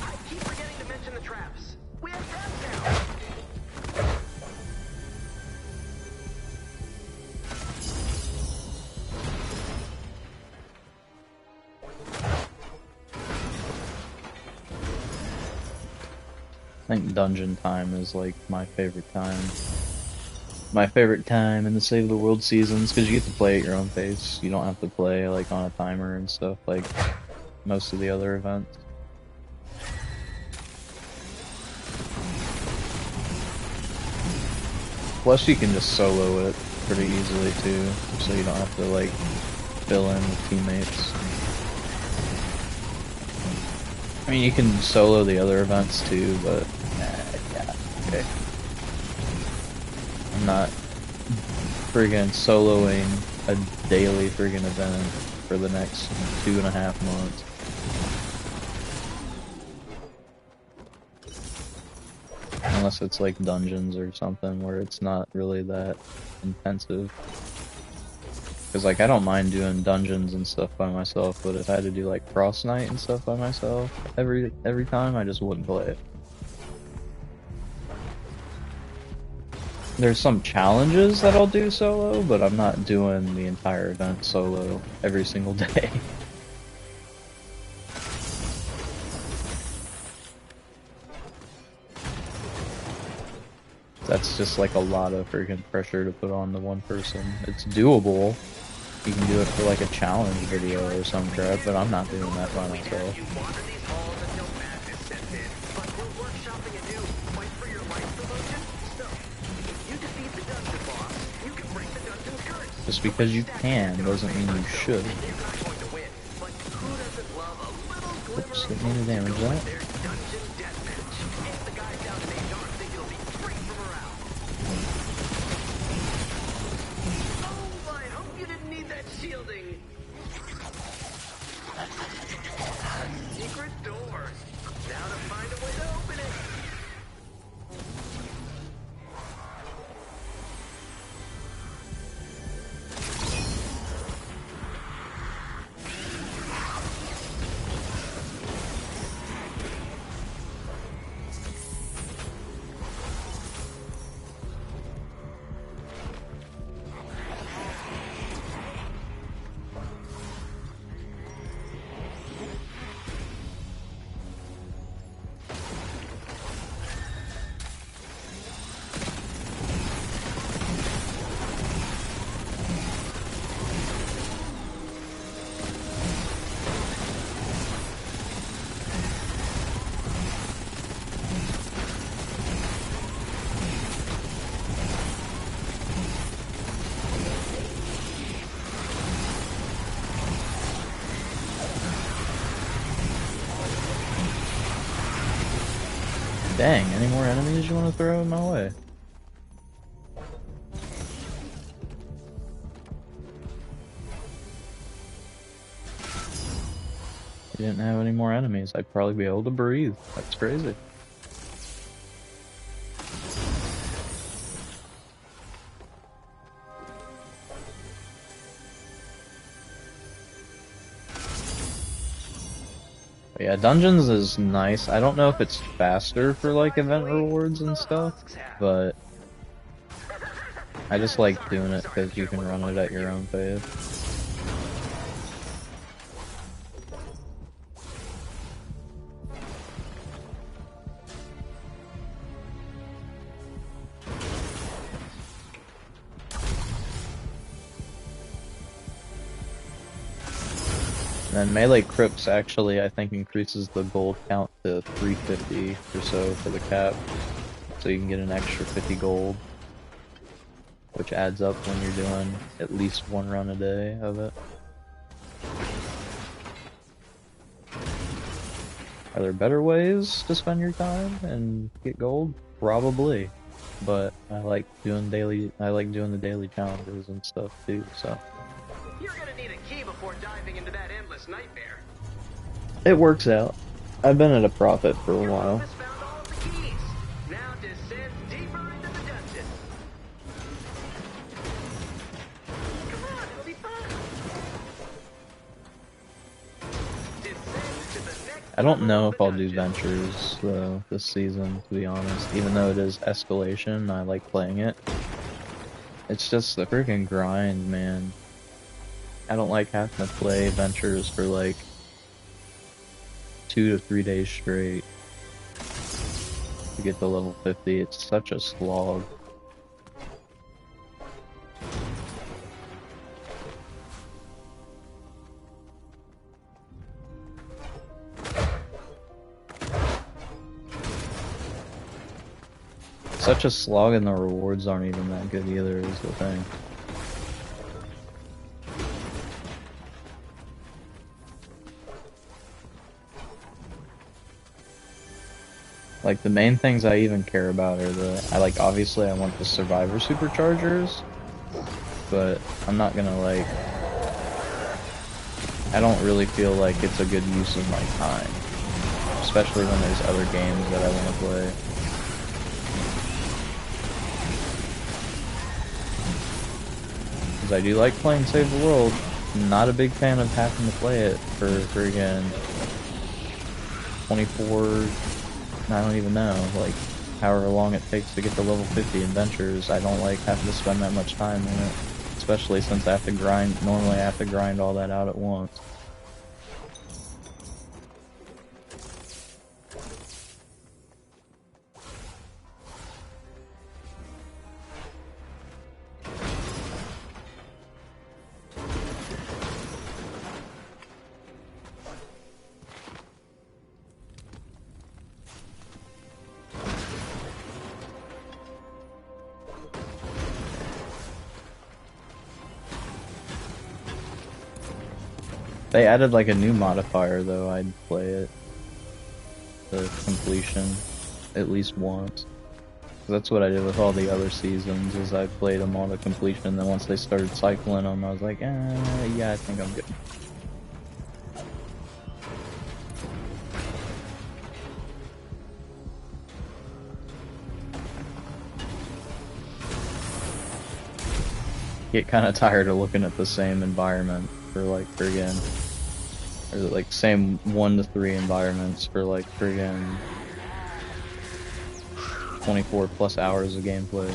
I keep forgetting to mention the traps. We have traps now. I think dungeon time is like my favorite time. My favorite time in the Save the World seasons, because you get to play at your own pace. You don't have to play like on a timer and stuff like most of the other events. Plus you can just solo it pretty easily too, so you don't have to like fill in with teammates. I mean, you can solo the other events too, but yeah, okay. I'm not friggin' soloing a daily friggin' event for the next 2.5 months. Unless it's like dungeons or something where it's not really that intensive. Cause like I don't mind doing dungeons and stuff by myself, but if I had to do like Cross Night and stuff by myself every time, I just wouldn't play it. There's some challenges that I'll do solo, but I'm not doing the entire event solo every single day. That's just like a lot of freaking pressure to put on the one person. It's doable. You can do it for like a challenge video or some crap, but I'm not doing that by myself. You wander these halls until madness sets in, but we're workshopping a new fight for your life promotion. So, if you defeat the dungeon boss, you can break the dungeon's curse. Just because you can doesn't mean you should. You're not going to win, but who doesn't love a little glimmer Oops, of didn't mean to damage that. there's dungeon deathmatch? And the guys down in HR think it'll be great for morale. Oh, I hope you didn't need that shielding. Secret door. Now to find a way to open it. Dang, any more enemies you want to throw in my way? you didn't have any more enemies, I'd probably be able to breathe. That's crazy. But yeah, Dungeons is nice. I don't know if it's faster for like event rewards and stuff, but I just like doing it because you can run it at your own pace. And then Melee Crypts actually, I think, increases the gold count to 350 or so for the cap. So you can get an extra 50 gold, which adds up when you're doing at least one run a day of it. Are there better ways to spend your time and get gold? Probably. But I like doing the daily challenges and stuff too, so. You're gonna need a key before diving into that endless nightmare. It works out. I've been at a profit for a Your while. office found all of the keys. Now descend deeper into the dungeon. Come on, it'll be fun. Descend to the next I don't know level if of the I'll do dungeon. Ventures though this season, to be honest. Even though it is escalation, I like playing it. It's just the freaking grind, man. I don't like having to play Ventures for like 2 to 3 days straight to get to level 50. It's such a slog. Such a slog, and the rewards aren't even that good either, is the thing. Like, the main things I even care about are obviously I want the Survivor Superchargers, but I'm not gonna, like, I don't really feel like it's a good use of my time. Especially when there's other games that I want to play. Because I do like playing Save the World. Not a big fan of having to play it for again 24, I don't even know, like however long it takes to get to level 50 in Ventures. I don't like having to spend that much time in it. Especially since I have to grind, normally I have to grind all that out at once. They added like a new modifier though, I'd play it. The completion. At least once. That's what I did with all the other seasons, is I played them all to completion, and then once they started cycling them, I was like, yeah, I think I'm good. Get kind of tired of looking at the same environment for like friggin', or like same 1 to 3 environments for like friggin' 24 plus hours of gameplay.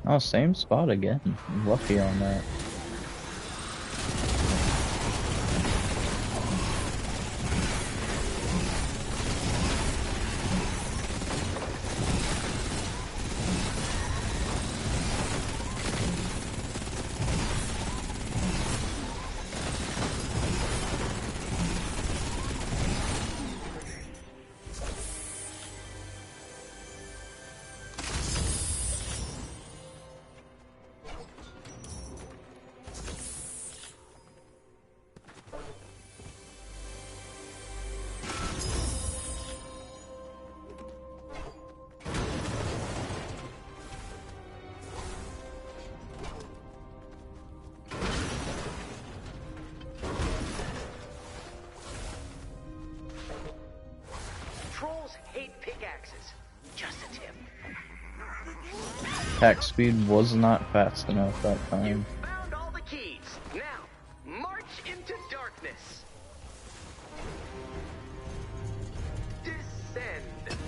Oh, same spot again. I'm lucky on that. Trolls hate pickaxes. Just a tip. Attack speed was not fast enough that You time. found all the keys. Now, march into darkness. Descend.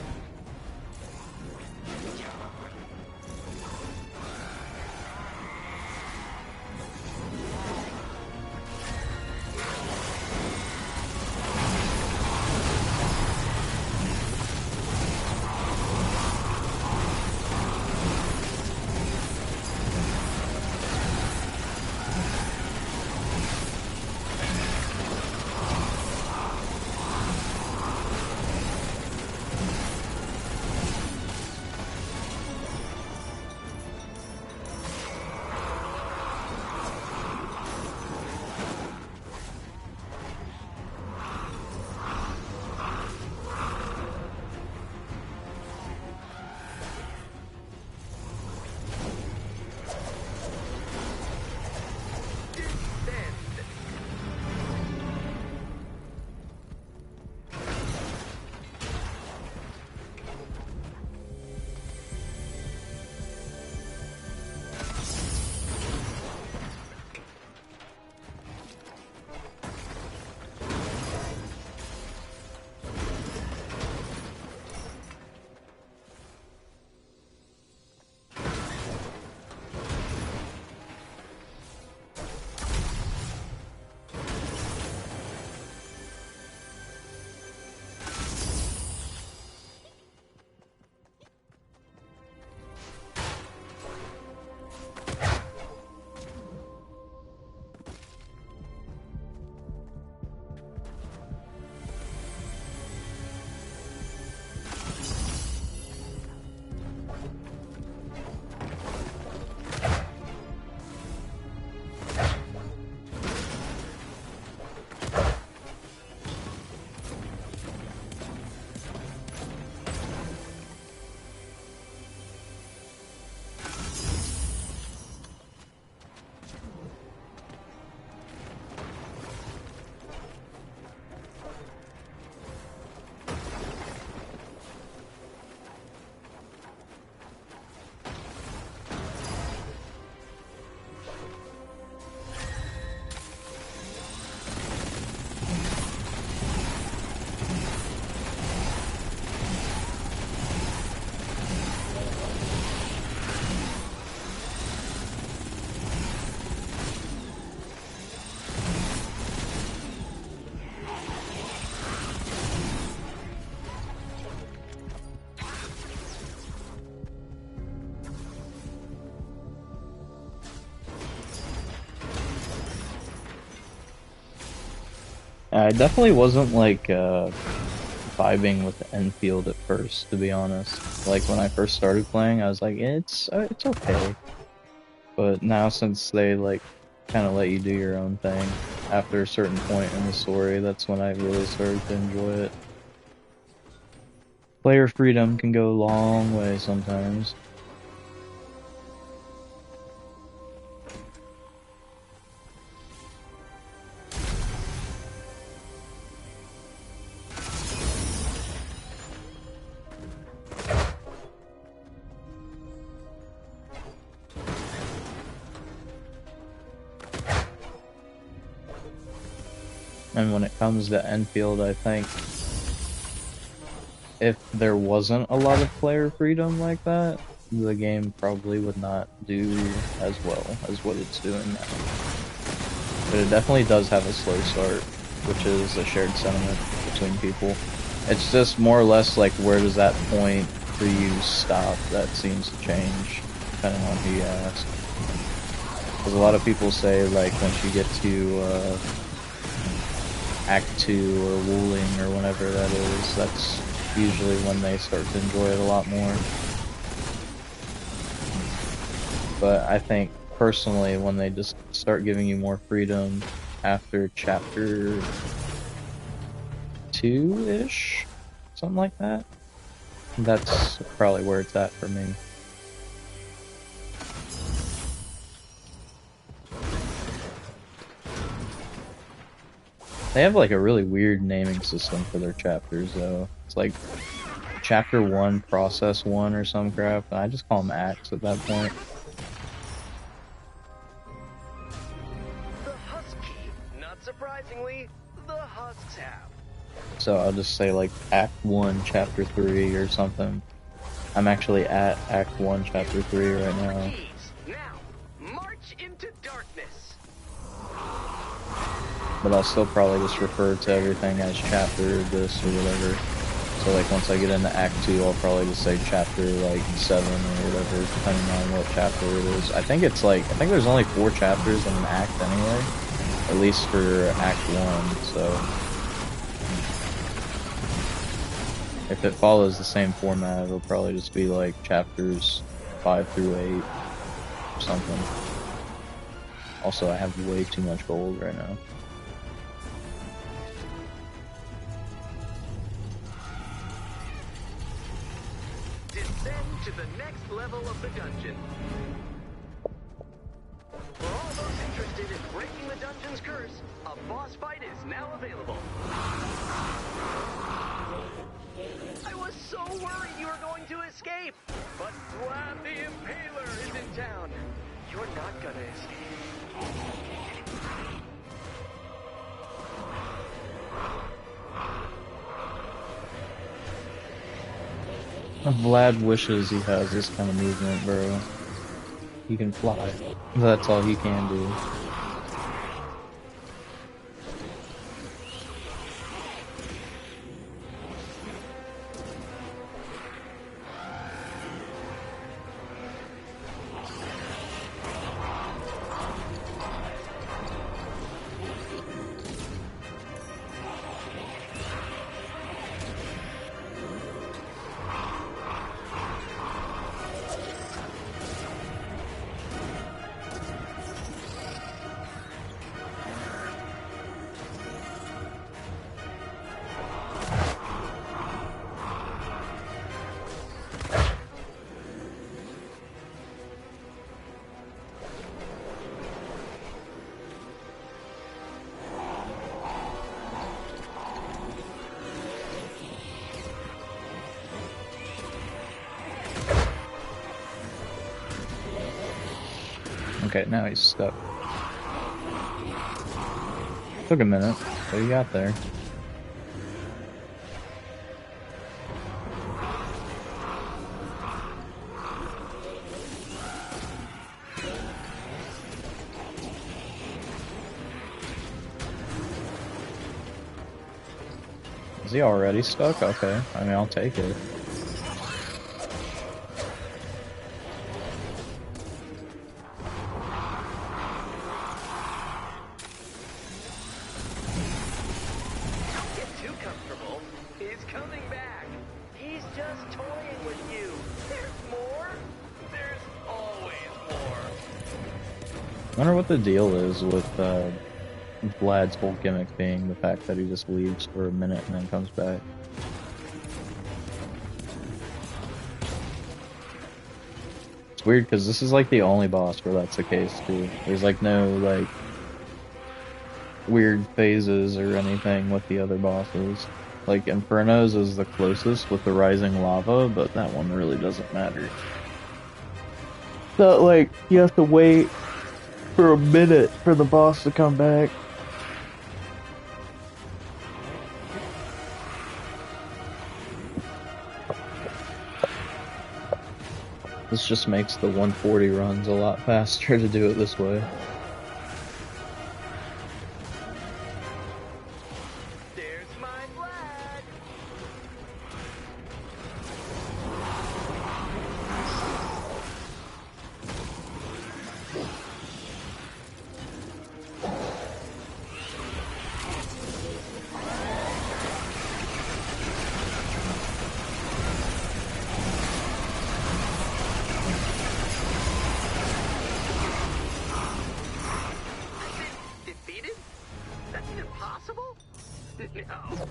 I definitely wasn't like vibing with Enfield at first, to be honest. Like when I first started playing, I was like, it's okay. But now since they like kind of let you do your own thing after a certain point in the story, that's when I really started to enjoy it. Player freedom can go a long way sometimes. And when it comes to Enfield, I think if there wasn't a lot of player freedom like that, the game probably would not do as well as what it's doing now. But it definitely does have a slow start, which is a shared sentiment between people. It's just more or less like, where does that point for you stop? That seems to change depending on who you ask. Because a lot of people say, like, once you get to Act 2 or Wuling or whatever that is, that's usually when they start to enjoy it a lot more. But I think, personally, when they just start giving you more freedom after Chapter 2-ish? Something like that? That's probably where it's at for me. They have like a really weird naming system for their chapters though. It's like Chapter 1, Process 1 or some crap, and I just call them acts at that point. The Husky, not surprisingly, the Husks have. So I'll just say like Act 1, Chapter 3 or something. I'm actually at Act 1, Chapter 3 right now. Now, march into darkness. But I'll still probably just refer to everything as chapter this or whatever. So like once I get into Act 2, I'll probably just say chapter like 7 or whatever, depending on what chapter it is. I think there's only 4 chapters in an act anyway. At least for Act 1, so if it follows the same format, it'll probably just be like chapters 5 through 8 or something. Also, I have way too much gold right now. Descend to the next level of the dungeon. For all those interested in breaking the dungeon's curse, a boss fight is now available. I was so worried you were going to escape, but Vlad the Impaler is in town. You're not gonna escape. Vlad wishes he has this kind of movement, bro. He can fly. That's all he can do. Okay, now he's stuck. Took a minute, but he got there. Is he already stuck? Okay, I mean, I'll take it. I wonder what the deal is with Vlad's whole gimmick being the fact that he just leaves for a minute and then comes back. It's weird because this is like the only boss where that's the case too. There's like no like weird phases or anything with the other bosses. Like Inferno's is the closest with the rising lava, but that one really doesn't matter. So like you have to wait for a minute for the boss to come back. This just makes the 140 runs a lot faster to do it this way. There's my flag. Defeated? That's even possible? No.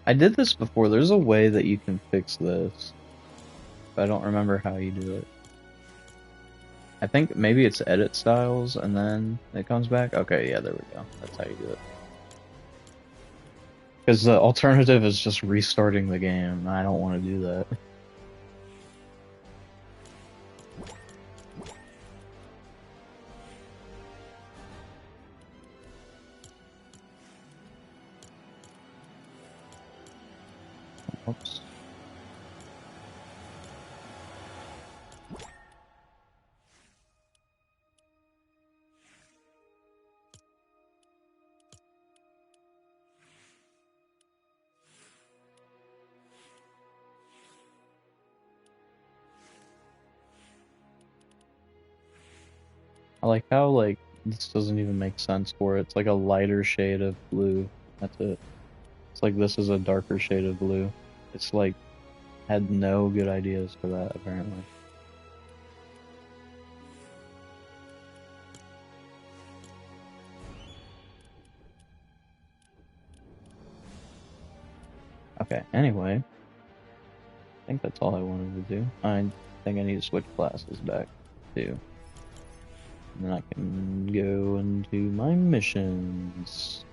I did this before. There's a way that you can fix this, but I don't remember how you do it. I think maybe it's edit styles and then it comes back. Okay, yeah, there we go. That's how you do it. Because the alternative is just restarting the game. I don't want to do that. Oops. I like how, like, this doesn't even make sense for it. It's like a lighter shade of blue. That's it. It's like this is a darker shade of blue. It's like, had no good ideas for that, apparently. Okay, anyway. I think that's all I wanted to do. I think I need to switch classes back, too. And then I can go into my missions.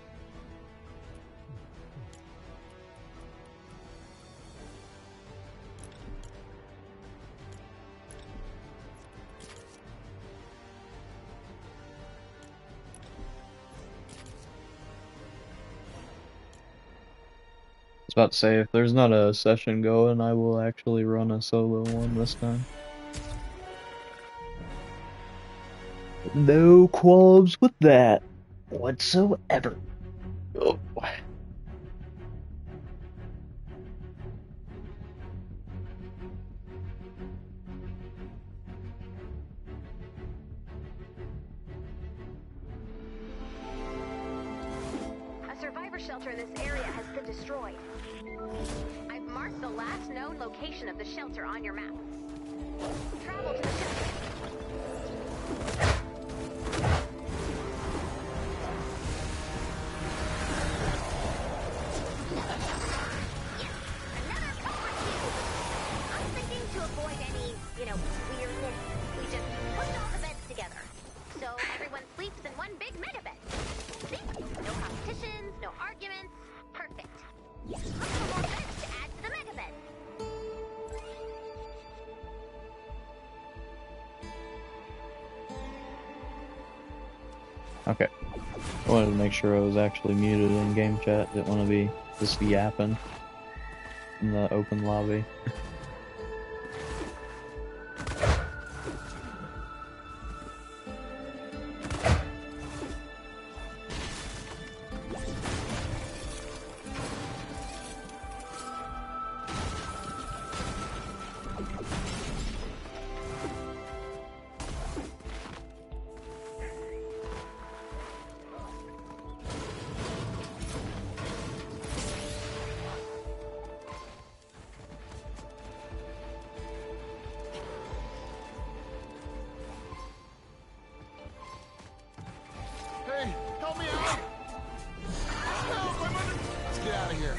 I was about to say, if there's not a session going, I will actually run a solo one this time. No qualms with that whatsoever. Oh. A survivor shelter in this area has been destroyed. I've marked the last known location of the shelter on your map. Travel to the shelter. Another copper cube! I'm thinking to avoid any, weirdness, we just Okay. I wanted to make sure I was actually muted in game chat. Didn't want to be just yapping in the open lobby. Hey, help me out! Help, I'm under... Let's get out of here.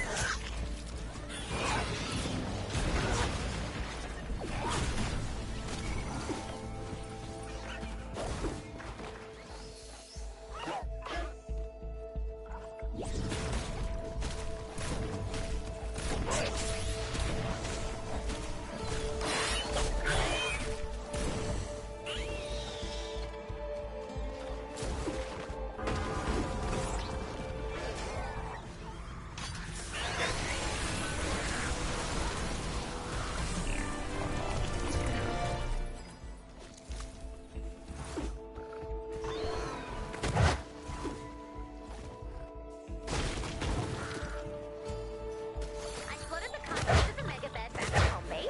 I flooded the contents of the mega bed back at home base.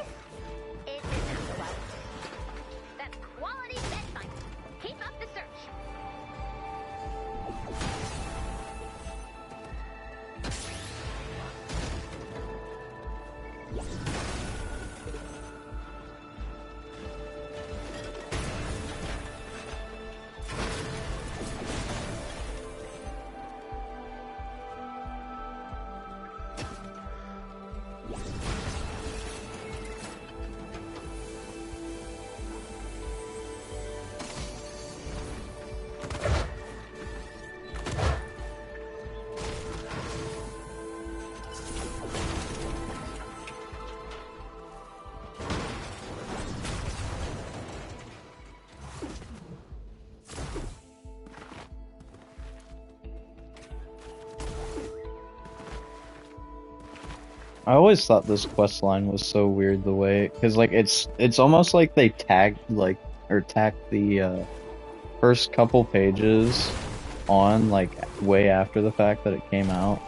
It didn't float. That's quality bed science. Keep up the search. I always thought this quest line was so weird the way, because like it's almost like they tacked the first couple pages on like way after the fact that it came out,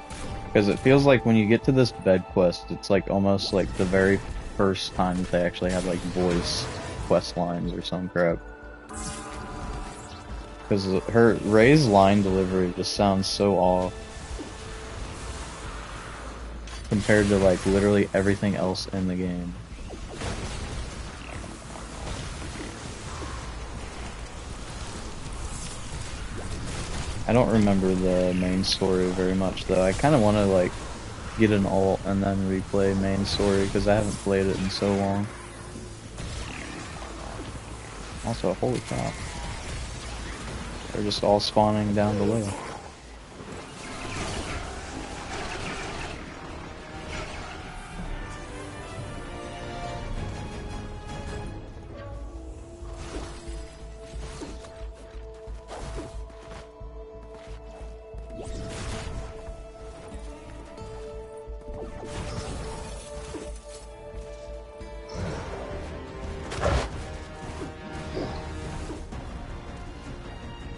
because it feels like when you get to this bed quest, it's like almost like the very first time that they actually have like voice quest lines or some crap. Because Ray's line delivery just sounds so off compared to like literally everything else in the game. I don't remember the main story very much though. I kind of want to like get an alt and then replay main story because I haven't played it in so long. Also, holy cow. They're just all spawning down below.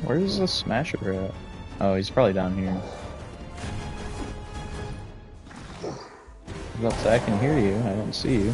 Where's the Smasher at? Oh, he's probably down here. I was about to say, I can hear you, I don't see you.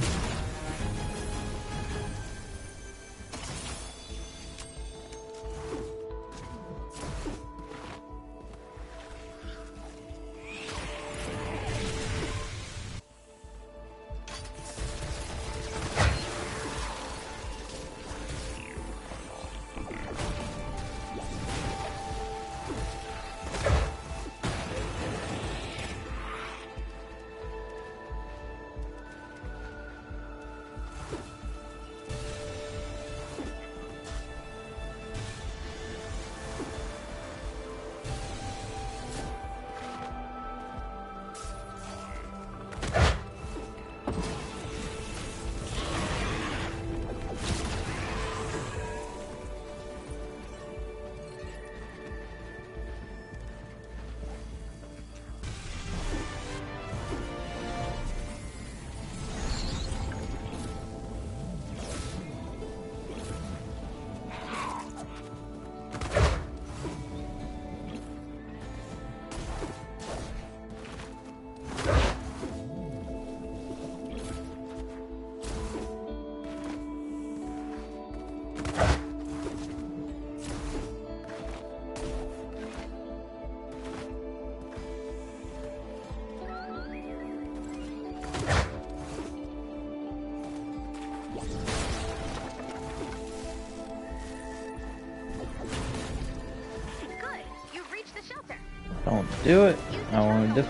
Don't do it. I want to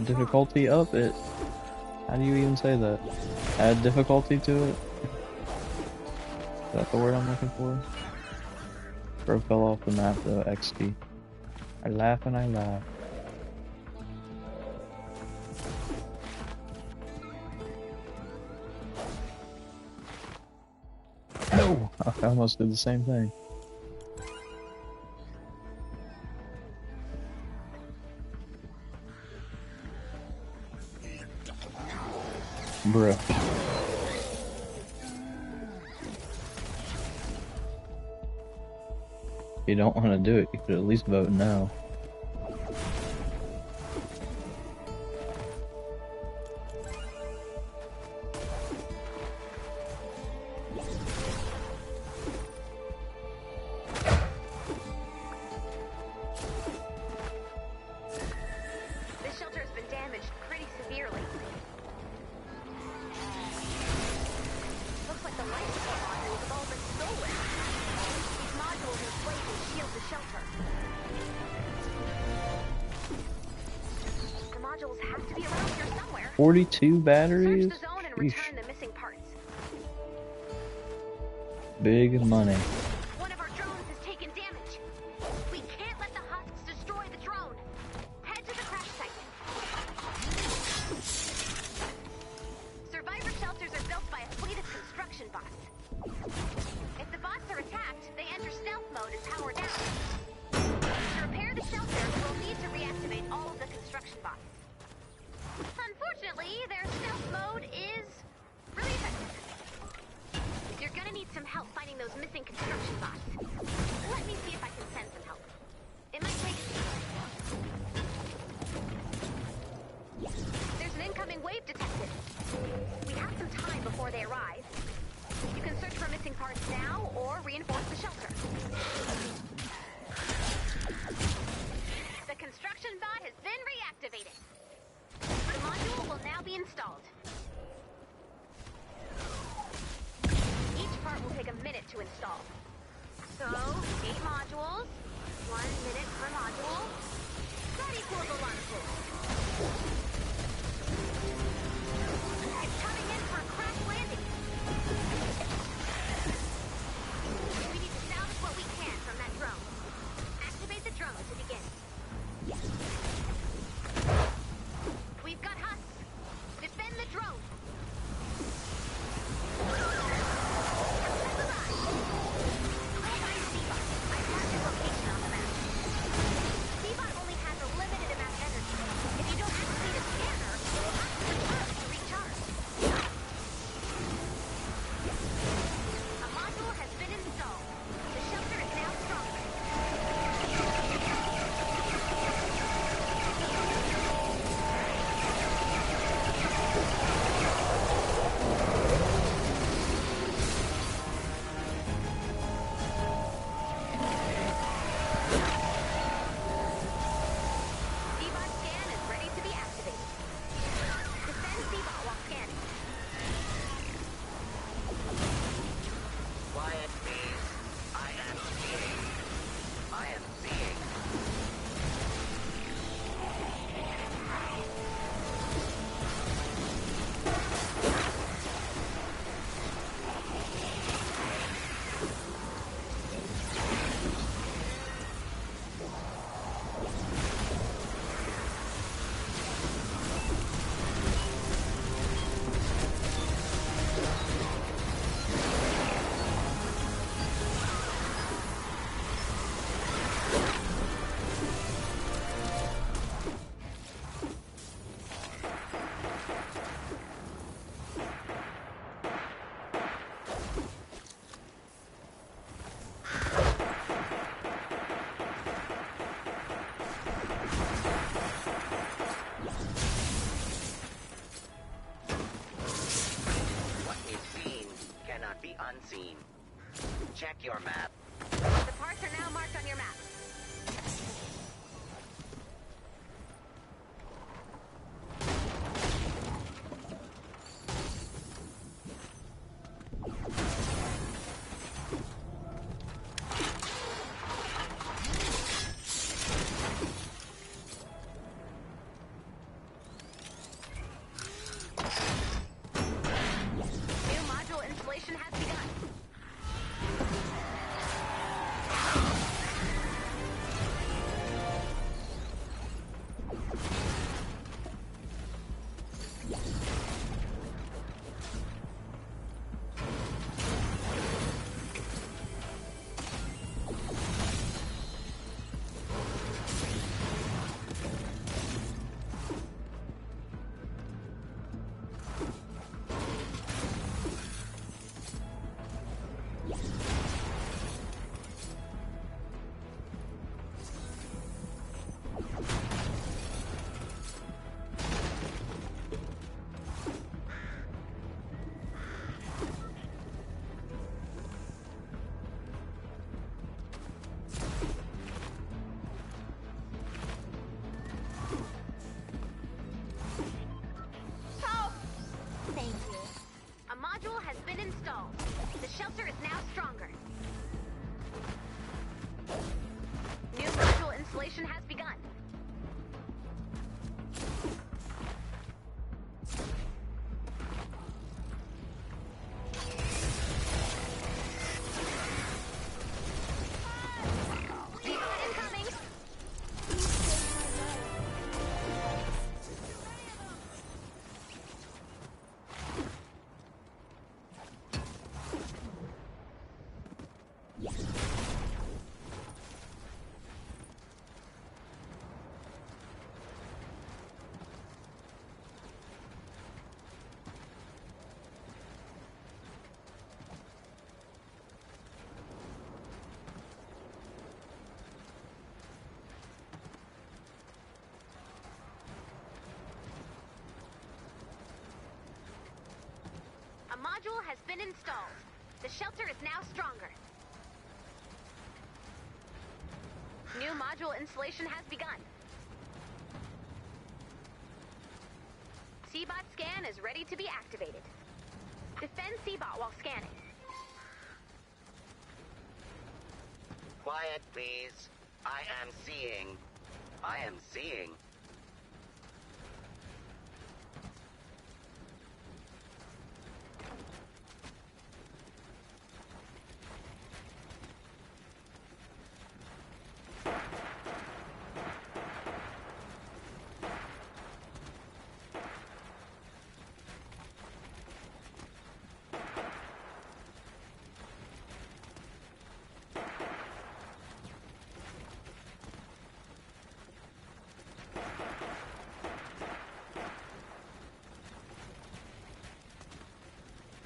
difficulty up it. How do you even say that? Add difficulty to it? Is that the word I'm looking for? Bro fell off the map though, XD. I laugh and I laugh. No! I almost did the same thing. Bruh. If you don't want to do it, you could at least vote no. This shelter has been damaged pretty severely. Looks like the life support modules have all been stolen. These modules inflate and shield the shelter. The modules have to be around here somewhere. 42 batteries? Search the zone and Sheesh. return the missing parts. Big money. One of our drones has taken damage. We can't let the husks destroy the drone. Head to the crash site. Survivor shelters are built by a fleet of construction bots. If the bots are attacked, they enter stealth mode and power down. To repair the shelter, we'll need to reactivate all of the construction bots. Unfortunately, their stealth mode is really effective. You're gonna need some help finding those missing construction bots. Let me see if I can send some help. It might take... There's an incoming wave detected. We have some time before they arrive. You can search for missing parts now or reinforce the shelter. The construction bot has been reactivated. The module will now be installed. Each part will take a minute to install. So, 8 modules, 1 minute per module. That equals a lot of food. It's coming in for a crash landing. We need to salvage what we can from that drone. Activate the drone to begin. We've got husks. Defend the drone. Seabot only has a limited amount of energy. If you don't activate a scanner, you'll have to return to recharge. A module has been installed. The shelter is now stronger. Seabot scan is ready to be activated. Defend Seabot while scanning. Quiet, please. I am seeing. I am seeing. What is seen cannot be unseen. Check your map. The parts are now marked on your map. New module installation has begun. Thank you. A module has been installed. The shelter is now stronger. New module installation has begun. Depot incoming. A module has been installed. The shelter is now stronger. New module installation has begun. Seabot scan is ready to be activated. Defend Seabot while scanning. Quiet, please. I am seeing. I am seeing.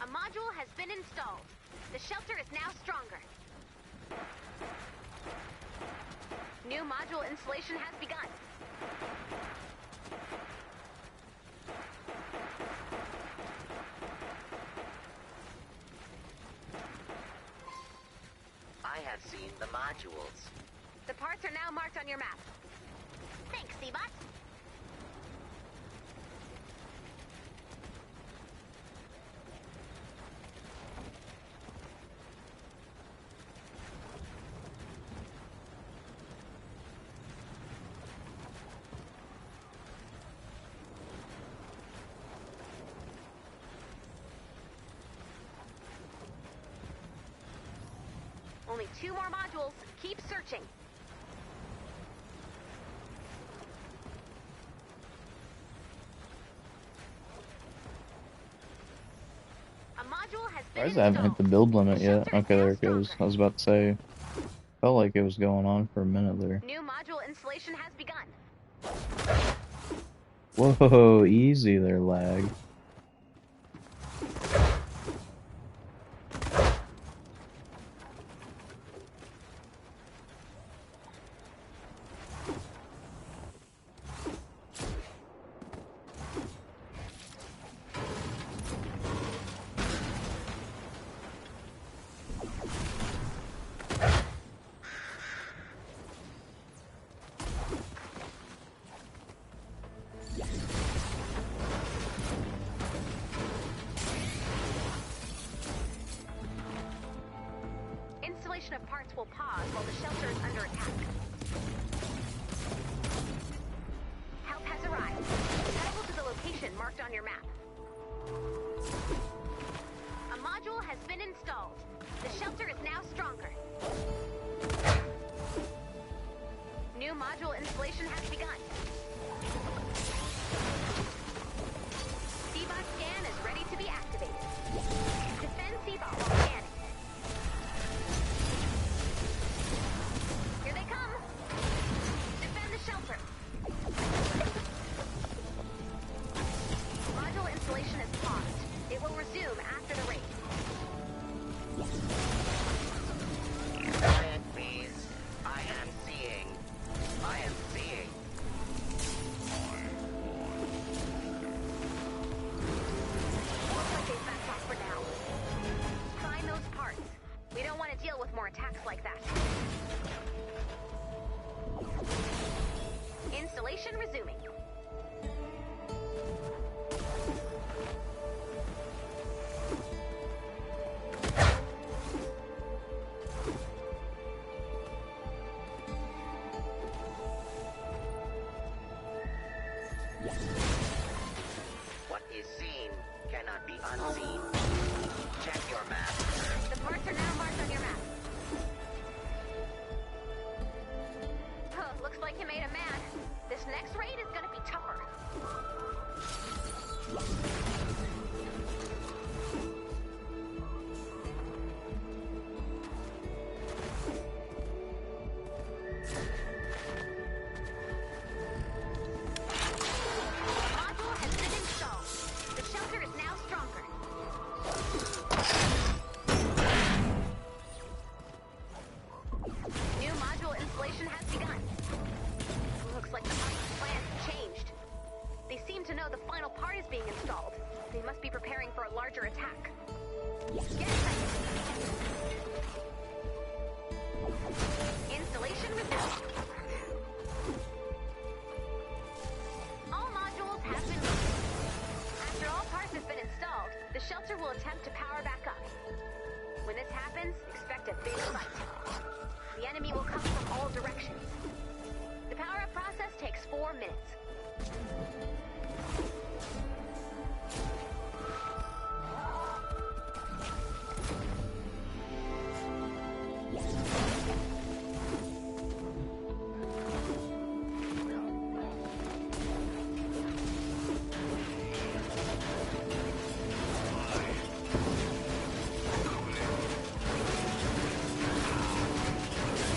A module has been installed. The shelter is now stronger. New module installation has begun. I have seen the modules. The parts are now marked on your map. Thanks, Seabot. Only 2 more modules. Keep searching. A module has Why been does it haven't hit the build limit yet? Okay, there it goes. I was about to say, felt like it was going on for a minute there. New module installation has begun. Whoa, easy there, lag. Installation of parts will pause while the shelter is under attack. installed. The shelter is now stronger. New module installation has begun. C-Bot scan is ready to be activated. Defend C-Bot while scanning. Here they come. Defend the shelter. Module installation is paused. It will resume after the raid. Quiet, please. I am seeing. I am seeing. Looks like they've backed off for now. Find those parts. We don't want to deal with more attacks like that. Installation resuming. What is seen cannot be unseen. Check your map. The parts are now marked on your map. Oh, looks like you made a man. This next raid is gonna be tougher. Module has been installed. The shelter is now stronger. New module installation has begun. Looks like the Husk's plans have changed. They seem to know the final part is being installed. They must be preparing for a larger attack. Get ready. Installation resumed. All modules have been loaded. After all parts have been installed, the shelter will attempt to power back up. When this happens, expect a big fight. The enemy will come from all directions. The power-up process takes 4 minutes.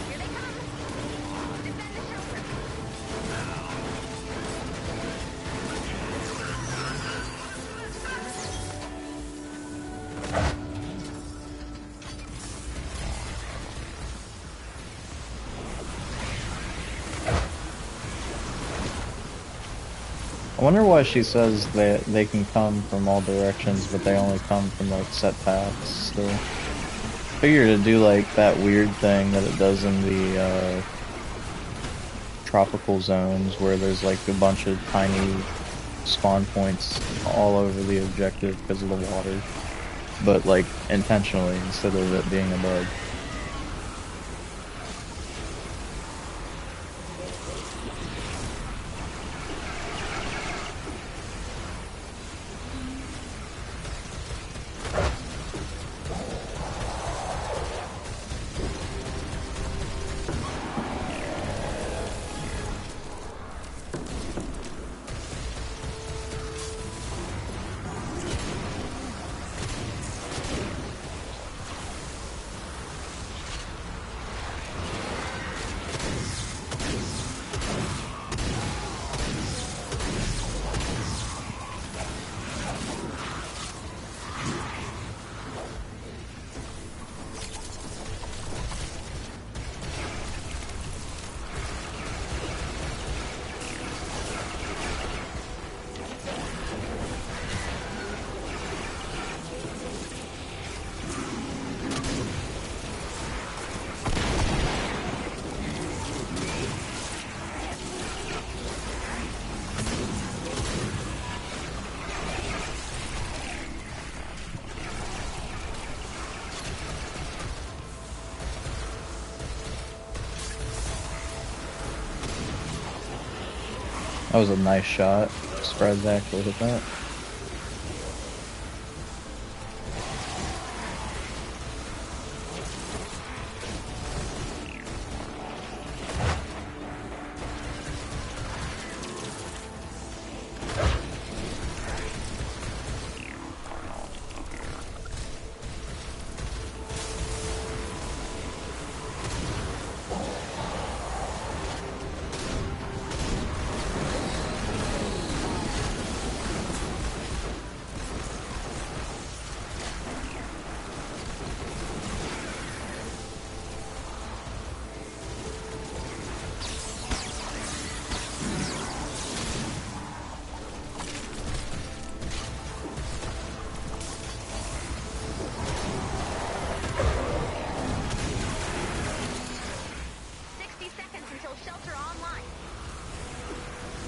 Here they come. Defend the shelter. I wonder why she says that they can come from all directions, but they only come from like set paths still. Figure to do like that weird thing that it does in the tropical zones where there's like a bunch of tiny spawn points all over the objective because of the water, but like intentionally instead of it being a bug. That was a nice shot. Surprised they actually hit that.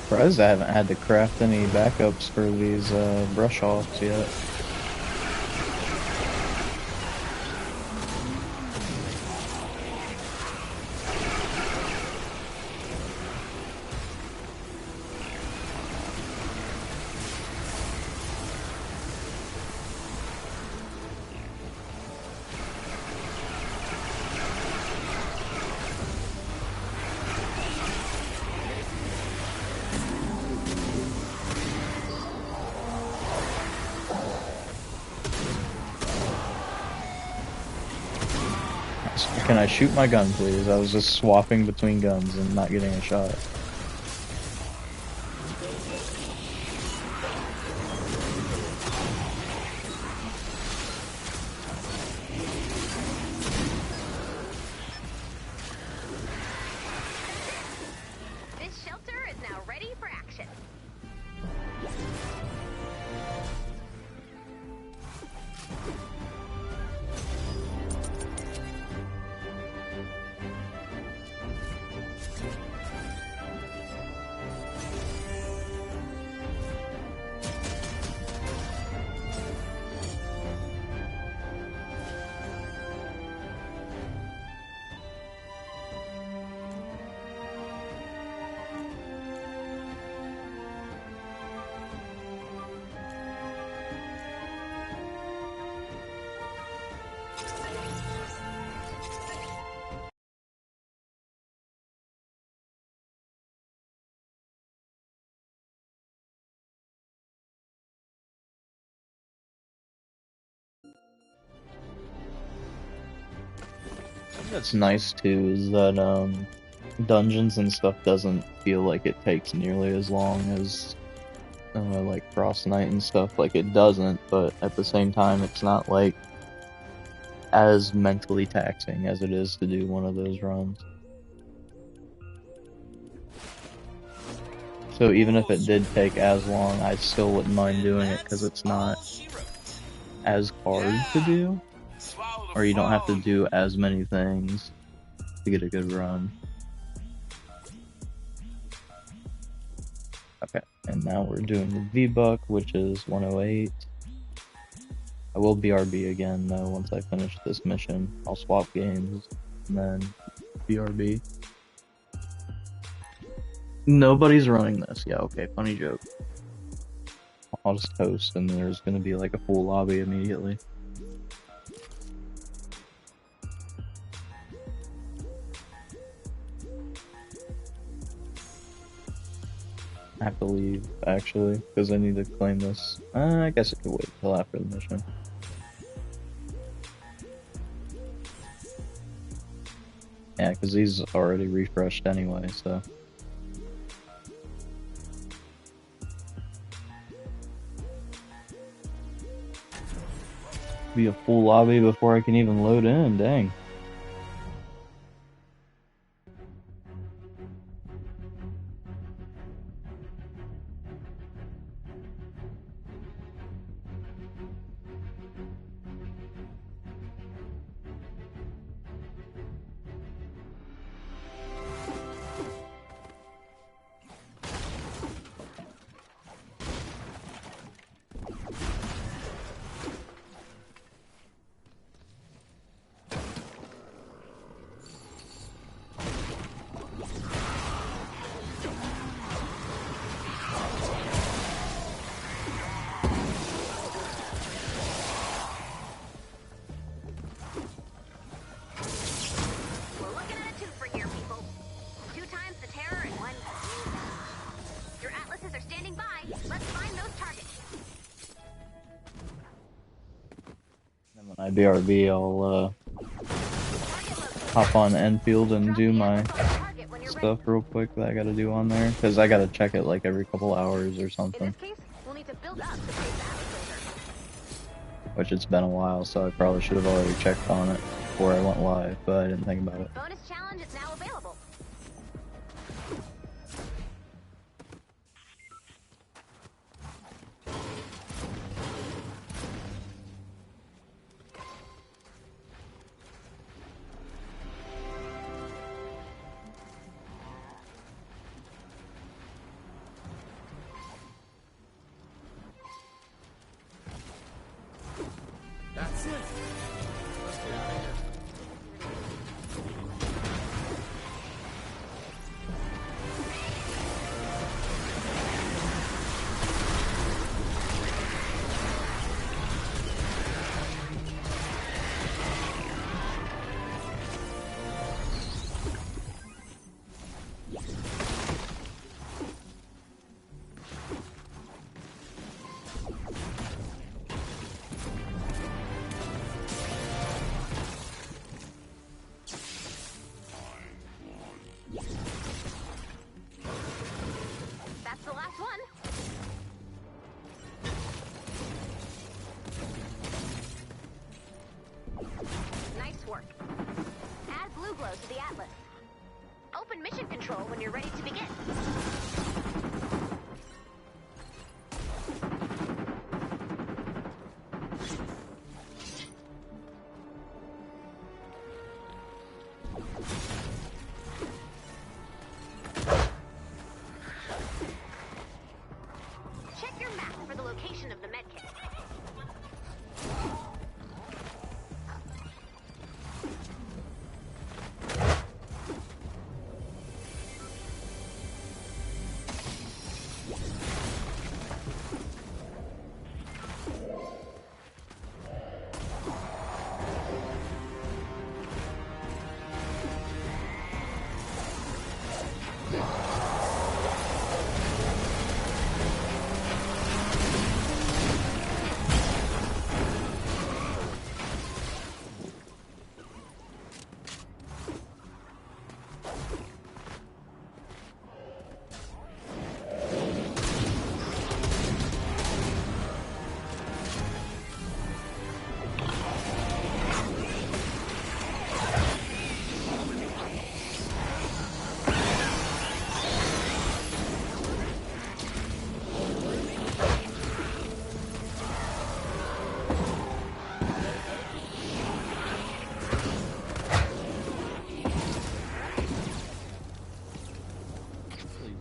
Surprised I haven't had to craft any backups for these brush offs yet. Can I shoot my gun, please? I was just swapping between guns and not getting a shot. This shelter is now ready for action. What's nice too is that dungeons and stuff doesn't feel like it takes nearly as long as like Frost Knight and stuff. Like it doesn't, but at the same time, it's not like as mentally taxing as it is to do one of those runs. So even if it did take as long, I still wouldn't mind doing it because it's not as hard to do, or you don't have to do as many things to get a good run. Okay, and now we're doing the V-Buck, which is 108. I will BRB again though once I finish this mission. I'll swap games and then BRB. Nobody's running this. Yeah, okay, funny joke. I'll just host and there's gonna be like a full lobby immediately. I have to leave, actually, because I need to claim this. I guess I could wait till after the mission. Yeah, because these already refreshed anyway, so. Be a full lobby before I can even load in, dang. We're looking at a twofer here, people. 2 times the terror and 1 huge. Your atlases are standing by. Let's find those targets. And when I BRB, I'll hop on Enfield and do my stuff real quick that I gotta do on there, because I gotta check it like every couple hours or In something. this case, we'll need to build up to place the atlas laser. Which it's been a while, so I probably should have already checked on it before I went live, but I didn't think about it. Bonus challenge is now available. you're ready to begin. Check your map for the location of the medkit.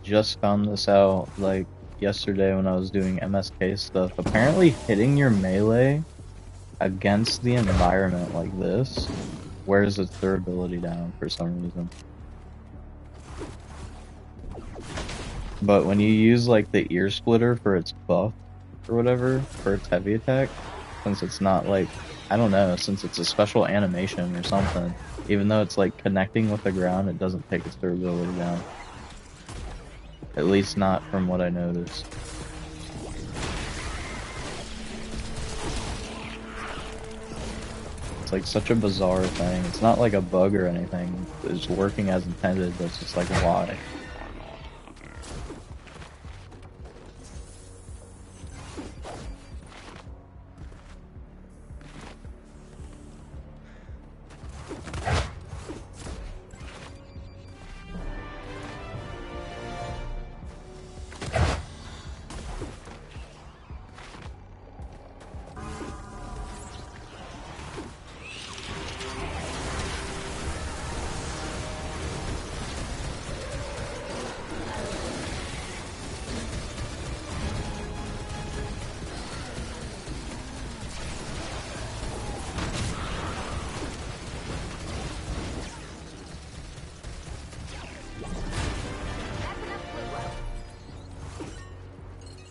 Just found this out like yesterday when I was doing MSK stuff. Apparently hitting your melee against the environment like this wears its durability down for some reason. But when you use like the ear splitter for its buff or whatever, for its heavy attack, since it's not like, I don't know, since it's a special animation or something, even though it's like connecting with the ground, it doesn't take its durability down. At least not from what I noticed. It's like such a bizarre thing. It's not like a bug or anything. It's working as intended, but it's just like, why? That's enough blue glow.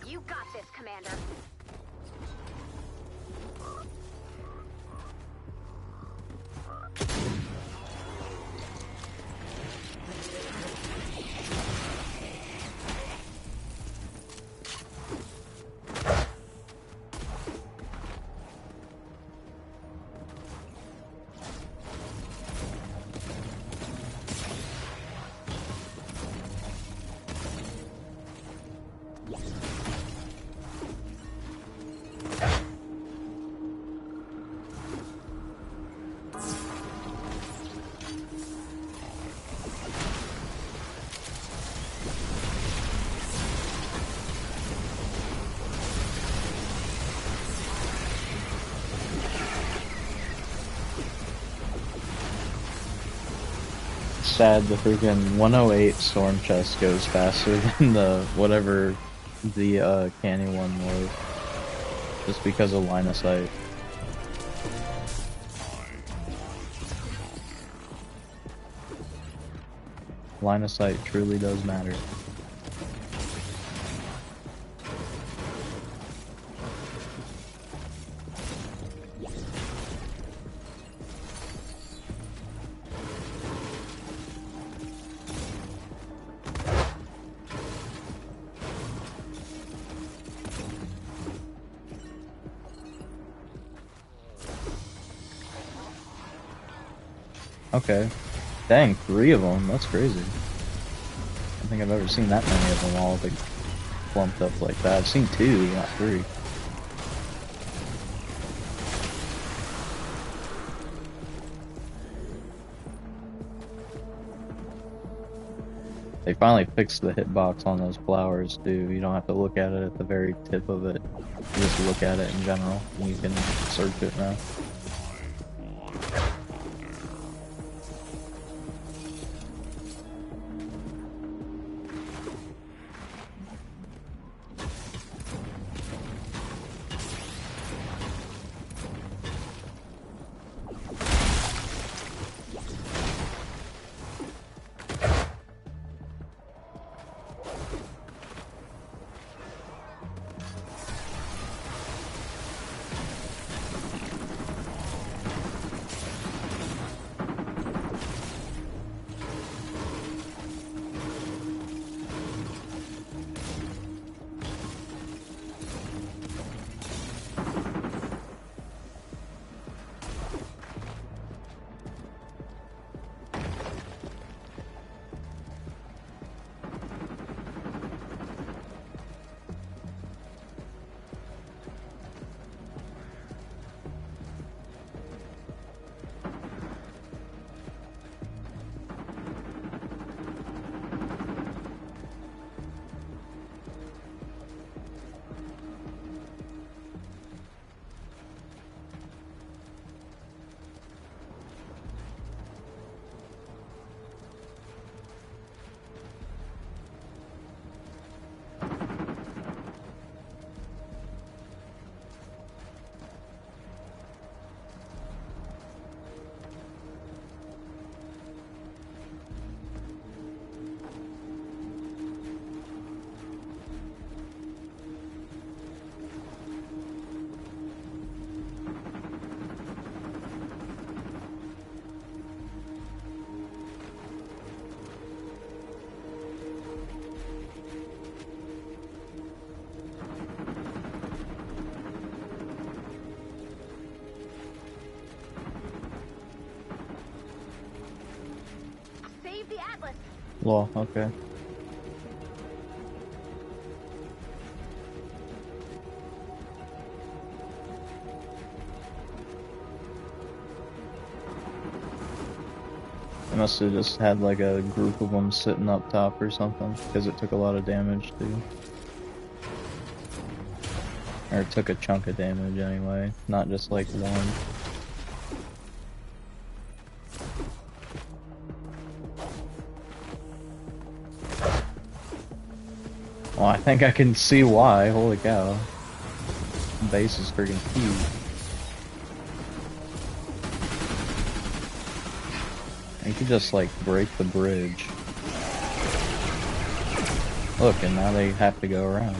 You got this, Commander. Sad the freaking 108 storm chest goes faster than the whatever the canny one was, just because of line of sight. Line of sight truly does matter. Okay. Dang, 3 of them. That's crazy. I don't think I've ever seen that many of them all like clumped up like that. I've seen 2, not 3. They finally fixed the hitbox on those flowers too. You don't have to look at it at the very tip of it. You just look at it in general, and you can search it now. Save the Atlas. Well, okay. They must have just had like a group of them sitting up top or something, because it took a lot of damage too. Or it took a chunk of damage anyway, not just like one. Well, I think I can see why. Holy cow. The base is freaking huge. You could just like break the bridge. Look, and now they have to go around.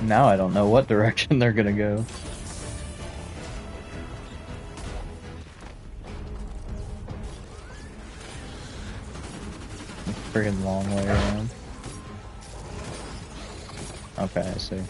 Now I don't know what direction they're gonna go. It's a friggin' long way around. Okay, I see.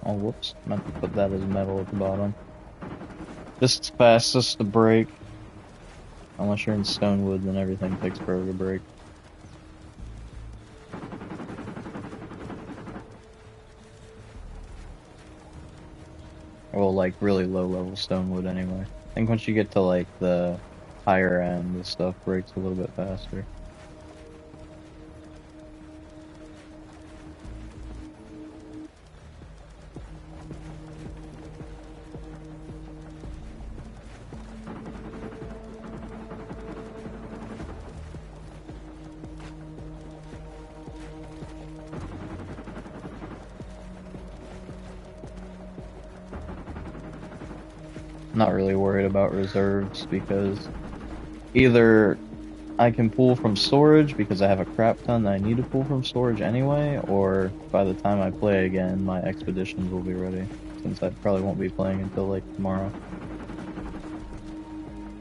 Oh, whoops. Meant to put that as metal at the bottom. This is fastest to break. Unless you're in Stonewood, then everything takes forever to break. Well, like, really low level Stonewood anyway. I think once you get to, like, the higher end, the stuff breaks a little bit faster. not really worried about reserves because either I can pull from storage because I have a crap ton that I need to pull from storage anyway, or by the time I play again, my expeditions will be ready, since I probably won't be playing until like tomorrow.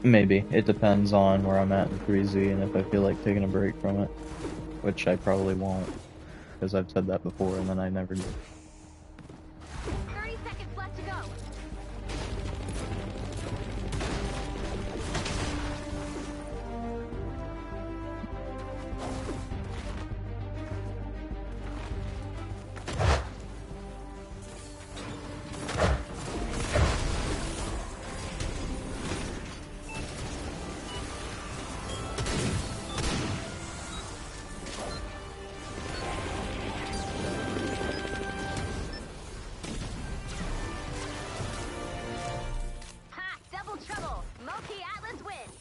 Maybe. It depends on where I'm at in 3Z and if I feel like taking a break from it, which I probably won't, because I've said that before and then I never do. 30 seconds left to go. Ha! Double trouble! Moki Atlas wins!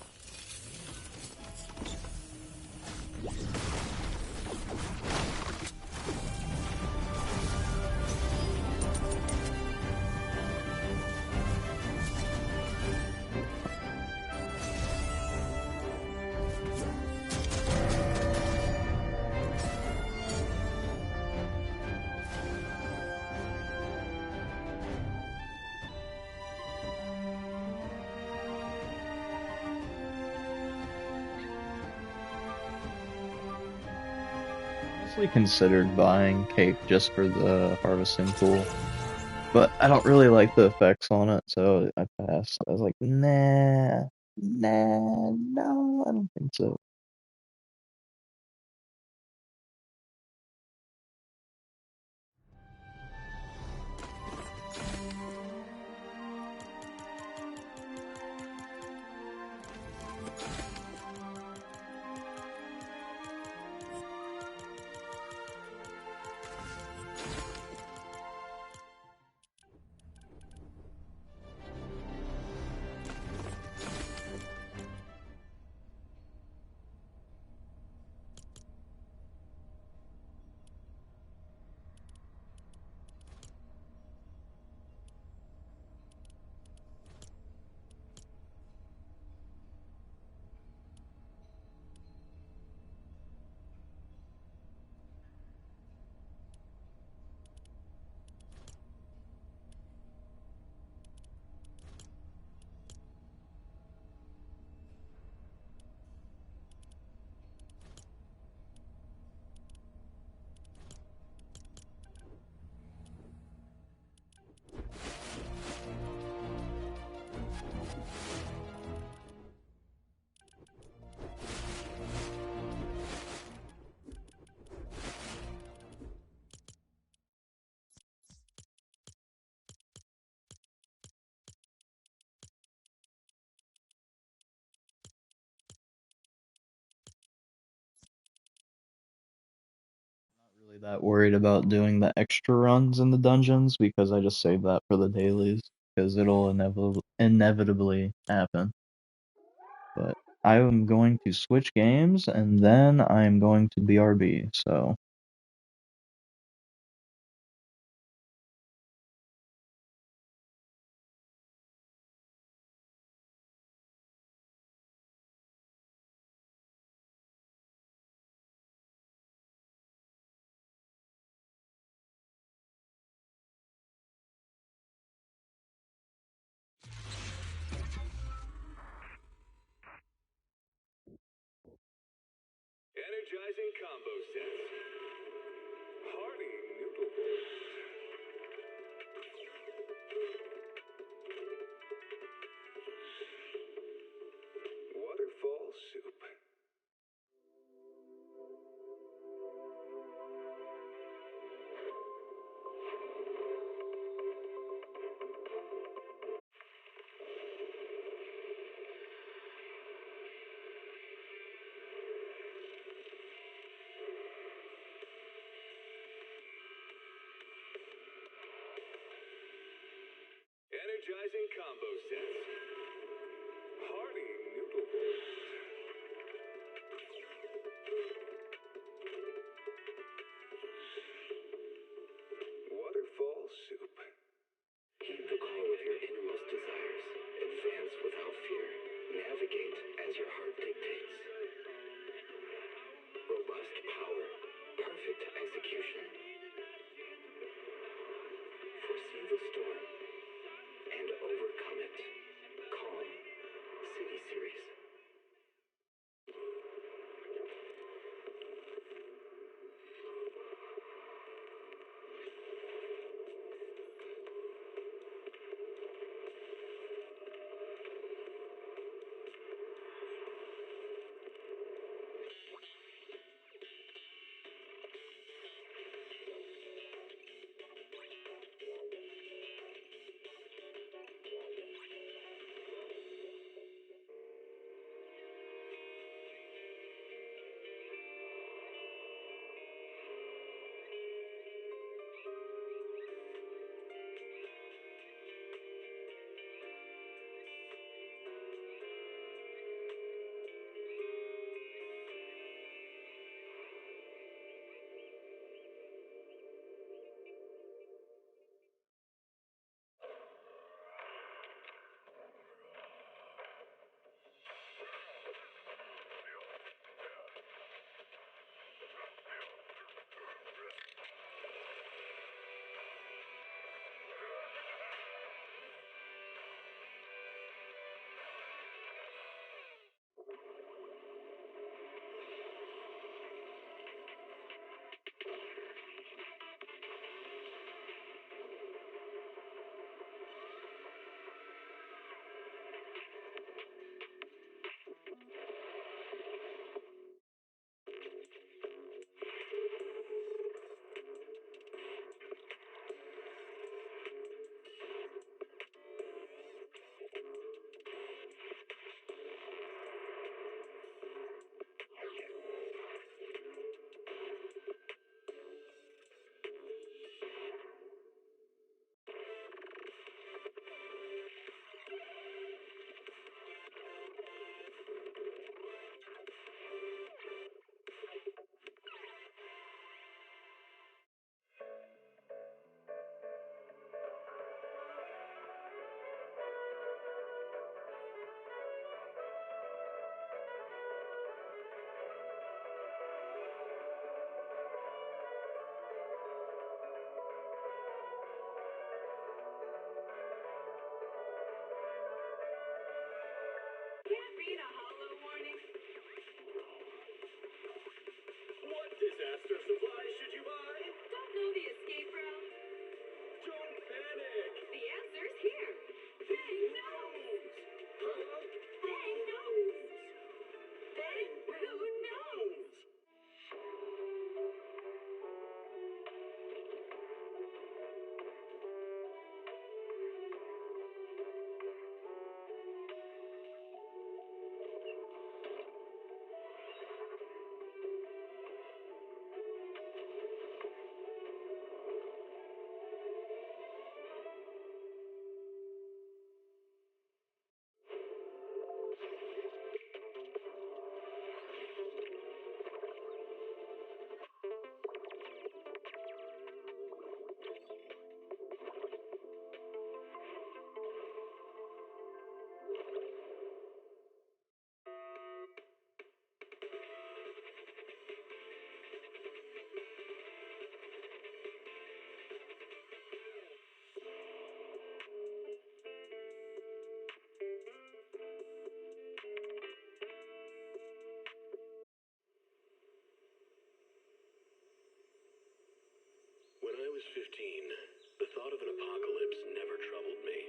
Honestly considered buying Cake just for the harvesting tool, but I don't really like the effects on it, so I passed. I was like, no, I don't think so. Really that worried about doing the extra runs in the dungeons because I just save that for the dailies because it'll inevitably happen. But I am going to switch games and then I am going to BRB, so Energizing combo sets. Hearty noodle bowls. Waterfall soup. Energizing combo sets. Hearty noodle bowls. Waterfall soup. Keep the call with your innermost desires and foresee the storm and overcome it. Calm City Series. What disaster supplies should you buy? Don't know the escape route? Don't panic! The answer's here. Bang knows. Huh? Bang knows. Bang who knows? When I was 15, the thought of an apocalypse never troubled me.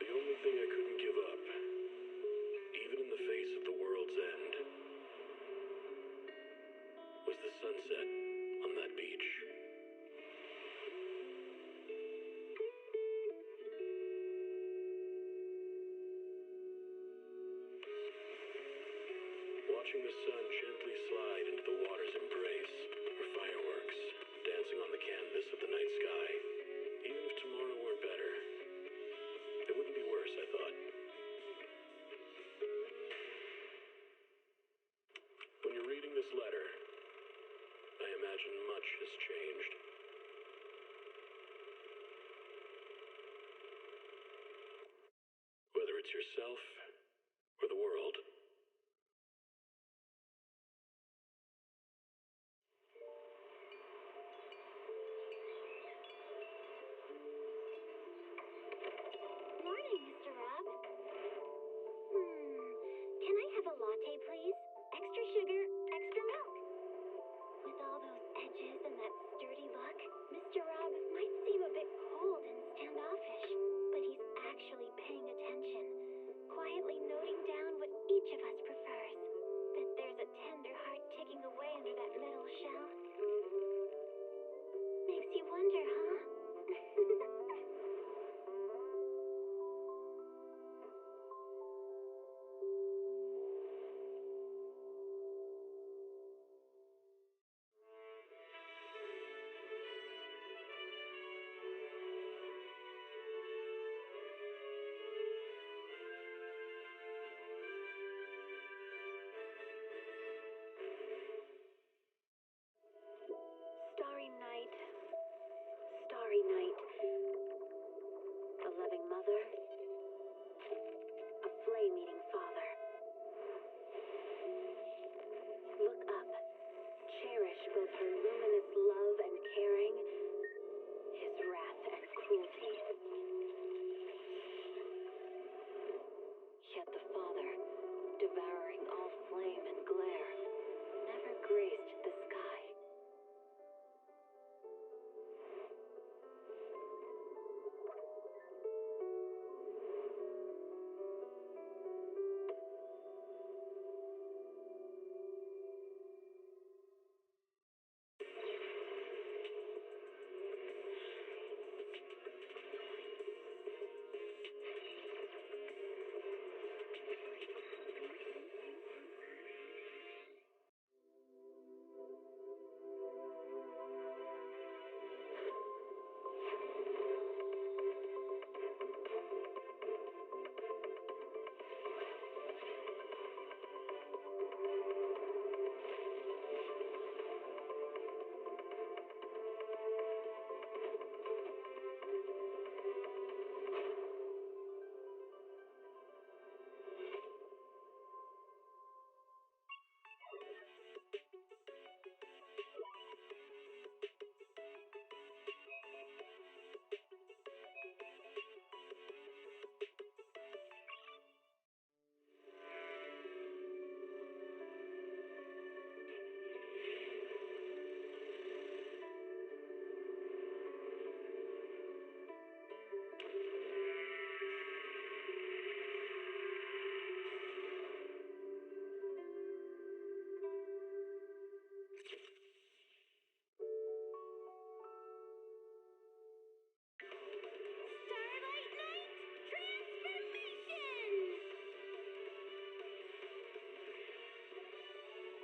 The only thing I couldn't give up, even in the face of the world's end, was the sunset on that beach. Watching the sun gently slide into the water's embrace, or fireworks dancing on the canvas of the night sky. Even if tomorrow weren't better, it wouldn't be worse, I thought. When you're reading this letter, I imagine much has changed. it's yourself or the world. Morning, Mr. Rob. Can I have a latte, please? Extra sugar, extra milk. With all those edges and that sturdy look, Mr. Rob might seem a bit cold and standoffish, but he's actually paying attention, quietly noting down what each of us prefers. Bet there's a tender heart ticking away under that metal shell. Makes you wonder, huh? Starry night, starry night. A loving mother, a flame-eating father. Look up, cherish both her luminous love and caring, his wrath and cruelty. Yet the father, devouring all flame and glare, never graced the sky. Starlight Night Transformation!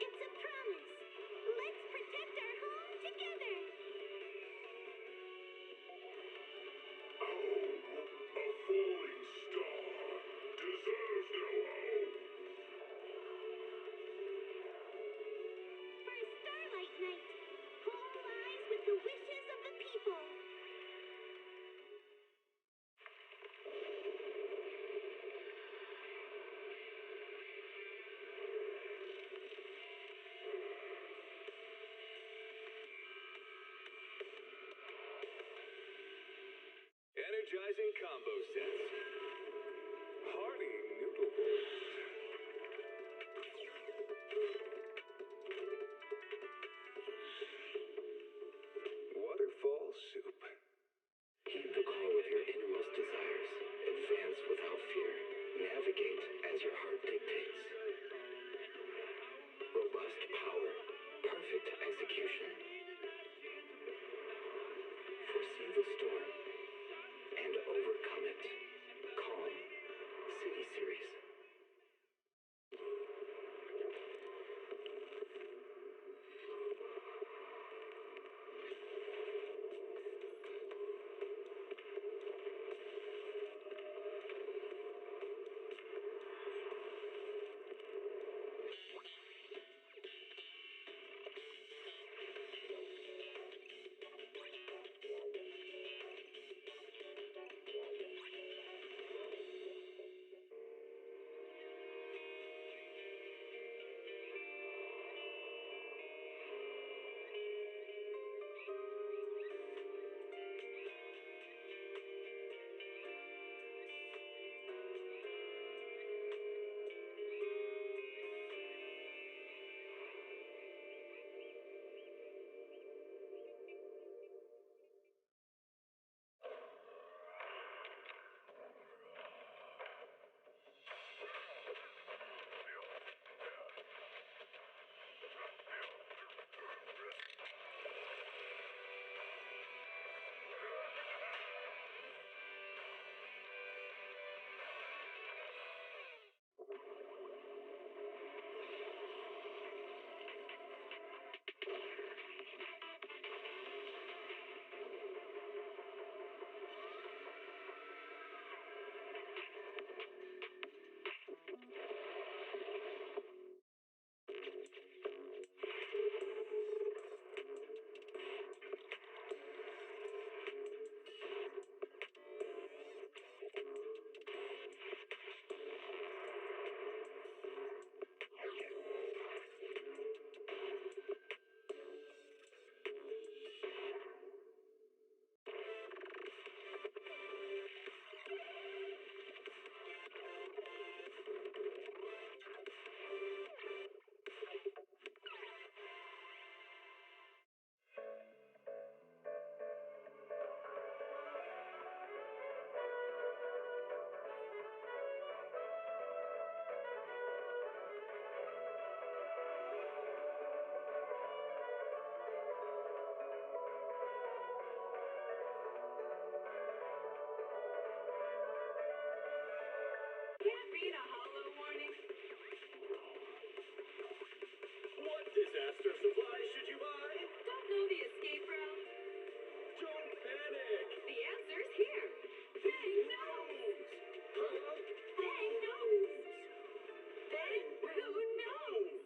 It's a promise. Let's protect our home together. A falling star deserves no home. For Starlight Night, home lies with the wishes of the people. Energizing combo sets. Hearty noodle bowls. Waterfall soup. Heed the call of your innermost desires. Advance without fear. Navigate as your heart dictates. Robust power. Perfect execution. Foresee the storm and overcome it. Calm City Series. Can't beat a hollow warning. What disaster supplies should you buy? Don't know the escape route. Don't panic! The answer's here. Bang knows. Huh? Bang knows. Bang who knows.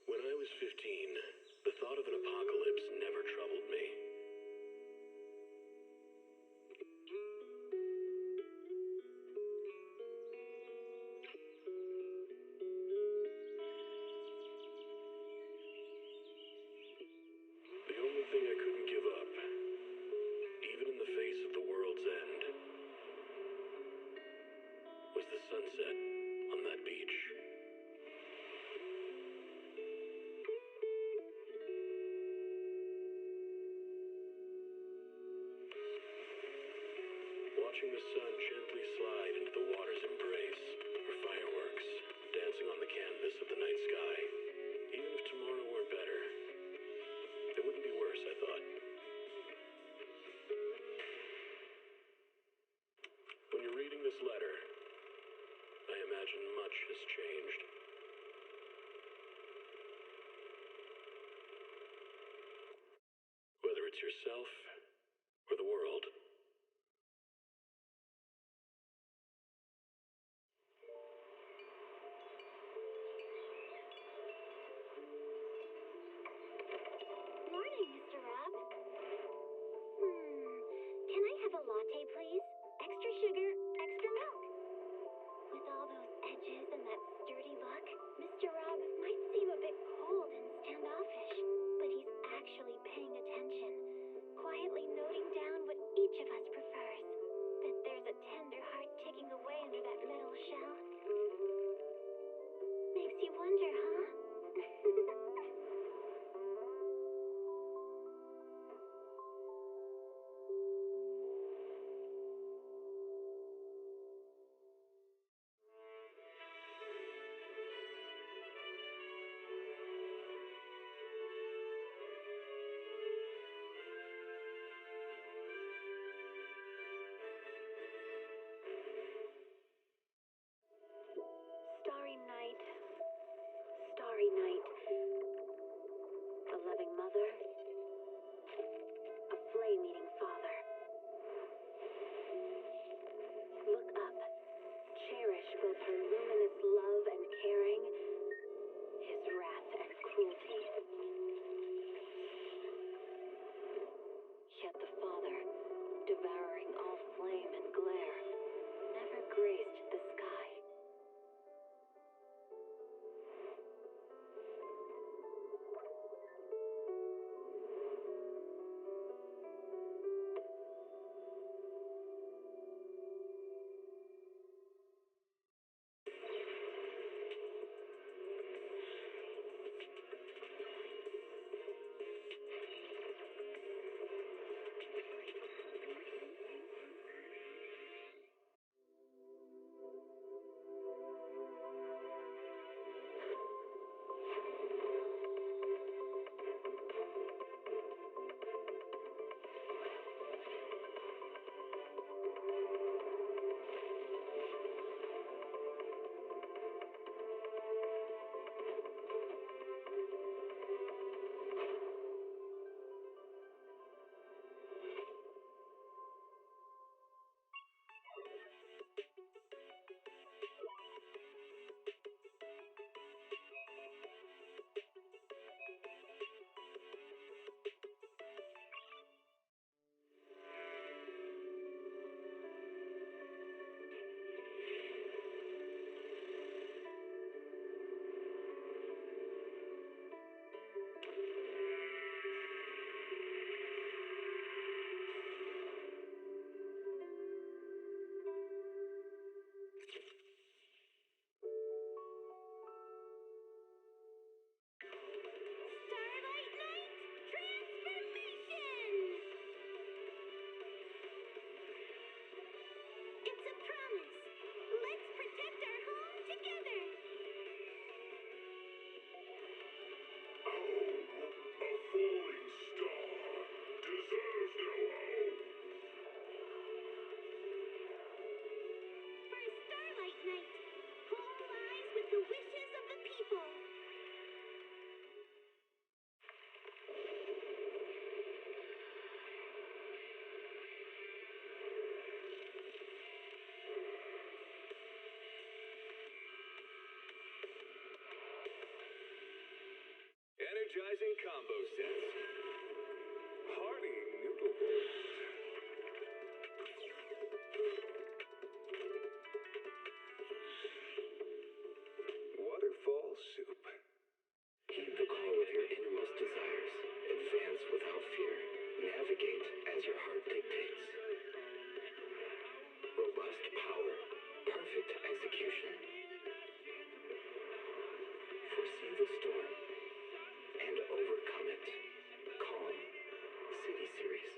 When I was 15, the thought of an apocalypse never troubled me. The only thing I couldn't give up, even in the face of the world's end, was the sunset on that beach. Watching the sun gently slide into the water's embrace, or fireworks dancing on the canvas of the night sky. Even if tomorrow weren't better, it wouldn't be worse, I thought. When you're reading this letter, I imagine much has changed. Whether it's yourself or the world. Morning, Mr. Rob. Can I have a latte, please? Extra sugar, extra milk. With all those edges and that sturdy look, Mr. Rob might seem a bit cold and standoffish, but he's actually paying attention, quietly noting down what each of us prefers. That there's a tender heart ticking away under that metal shell. Makes you wonder, huh? energizing combo sets. Hearty noodle bowls. Waterfall soup. Heed the call of your innermost desires. Advance without fear. Navigate as your heart dictates. Robust power. Perfect execution. Foresee the storm and overcome it. Calm. City Series.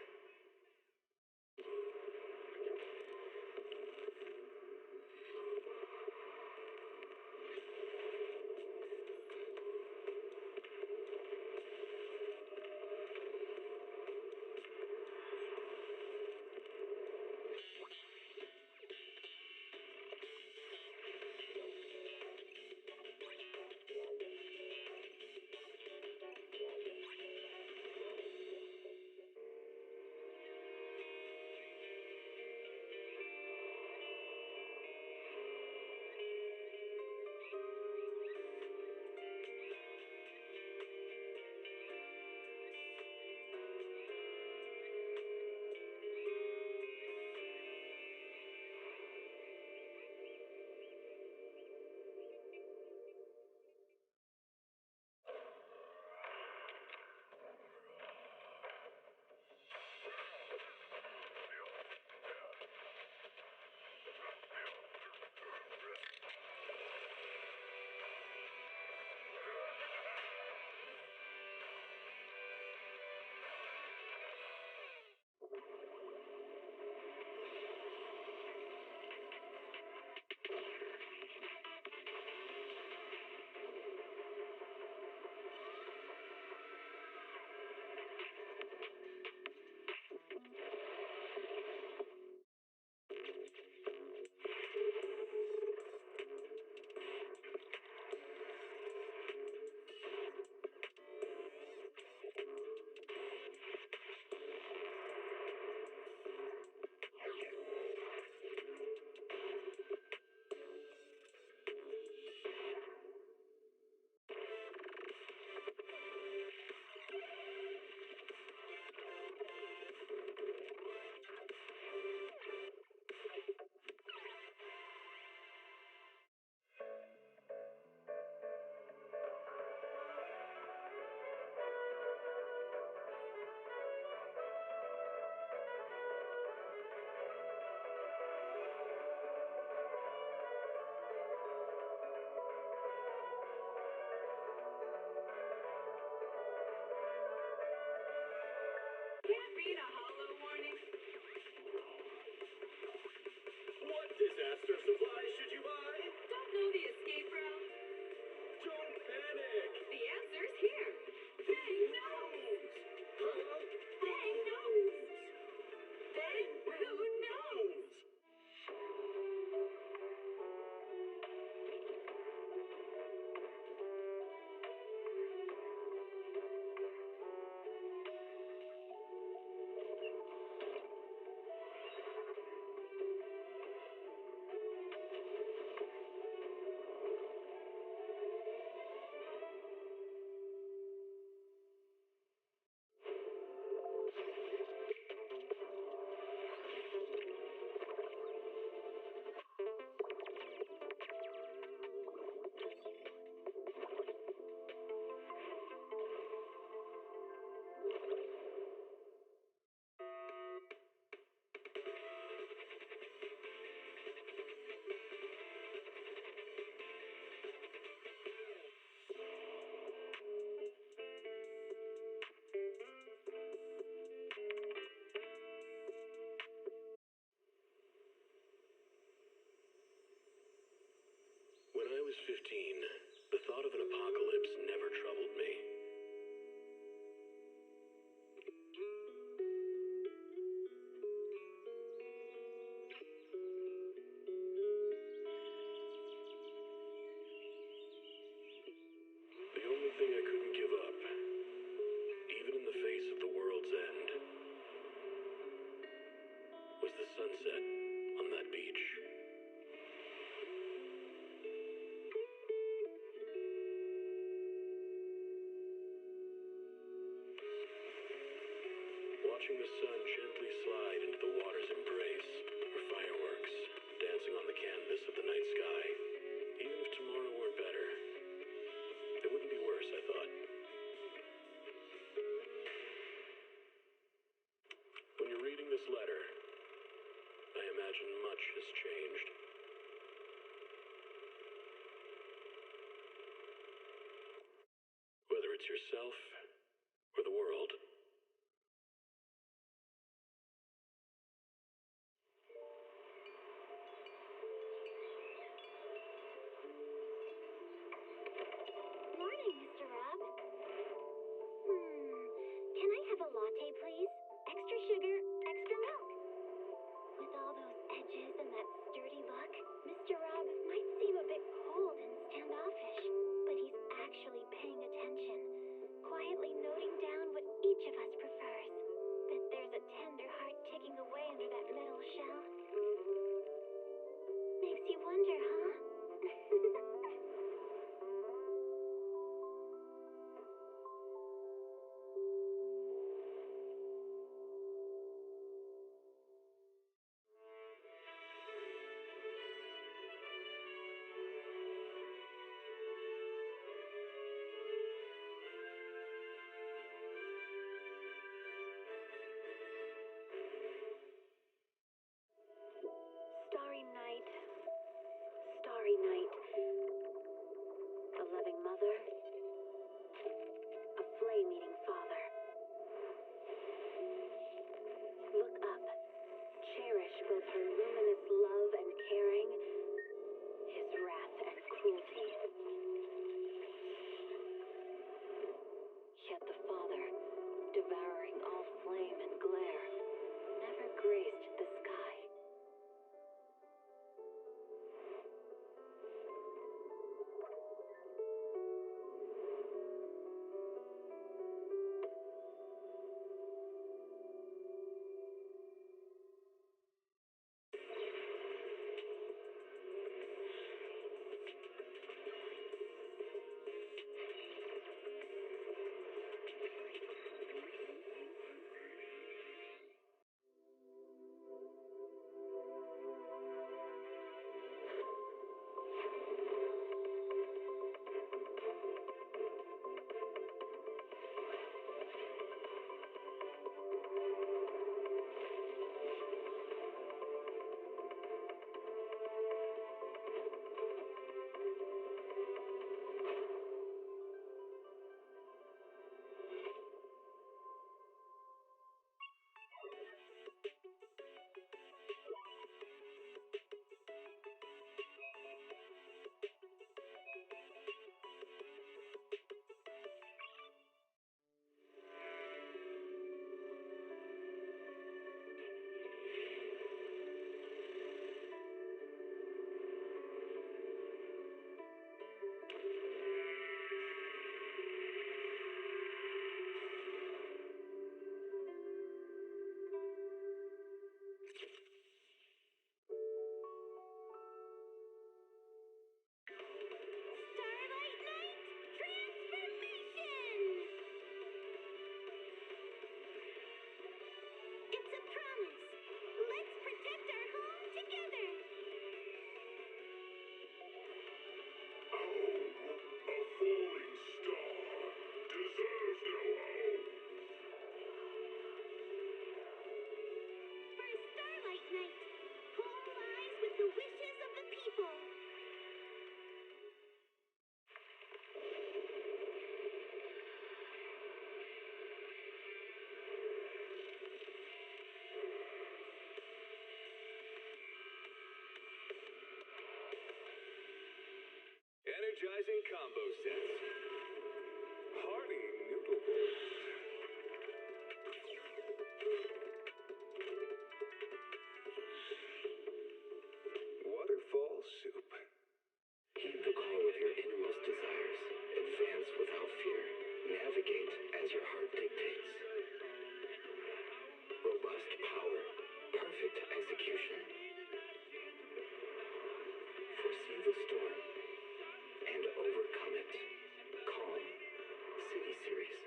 Can't beat a hollow warning. What disaster supplies should you buy? Don't know the escape route? Don't panic. The answer's here. Bang knows. Huh? Bang knows. Bang who knows. When I was 15, the thought of an apocalypse never troubled me. The only thing I couldn't give up, even in the face of the world's end, was the sunset on that beach. canvas of the night sky. Even if tomorrow weren't better, it wouldn't be worse, I thought. When you're reading this letter, I imagine much has changed. Whether it's yourself or the world. Morning, Mr. Rob. Can I have a latte, please? Extra sugar, extra milk. With all those edges and that sturdy look, Mr. Rob might seem a bit cold and standoffish, but he's actually paying attention, quietly noting down what each of us prefers. Bet there's a tender heart ticking away under that metal shell. Makes you wonder, huh? Starry night, starry night. A loving mother, a flame-eating father. Look up, cherish both her luminous love and caring, his wrath and cruelty. Yet the Father, devouring all flame and glare, never graced the sky. Starlight Night Transformation! It's a promise. Let's protect our home together. A falling star deserves no home. For Starlight Night, home lies with the wishes of the people. Energizing combo sets. Hearty noodle bowls. Waterfall soup. Heed the call of your innermost desires. Advance without fear. Navigate as your heart dictates. Robust power. Perfect execution. Foresee the storm and overcome it. Calm. City Series.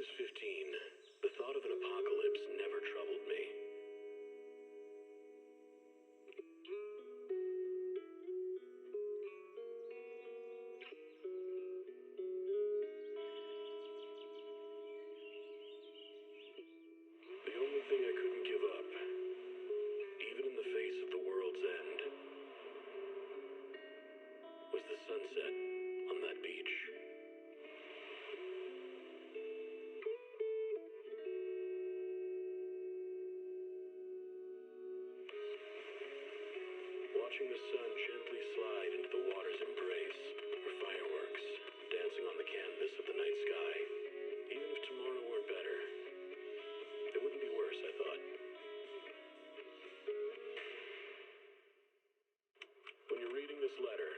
was 15, the thought of an apocalypse never troubled me. The only thing I couldn't give up, even in the face of the world's end, was the sunset on that beach. Watching the sun gently slide into the water's embrace, or fireworks dancing on the canvas of the night sky. Even if tomorrow weren't better, it wouldn't be worse, I thought. When you're reading this letter,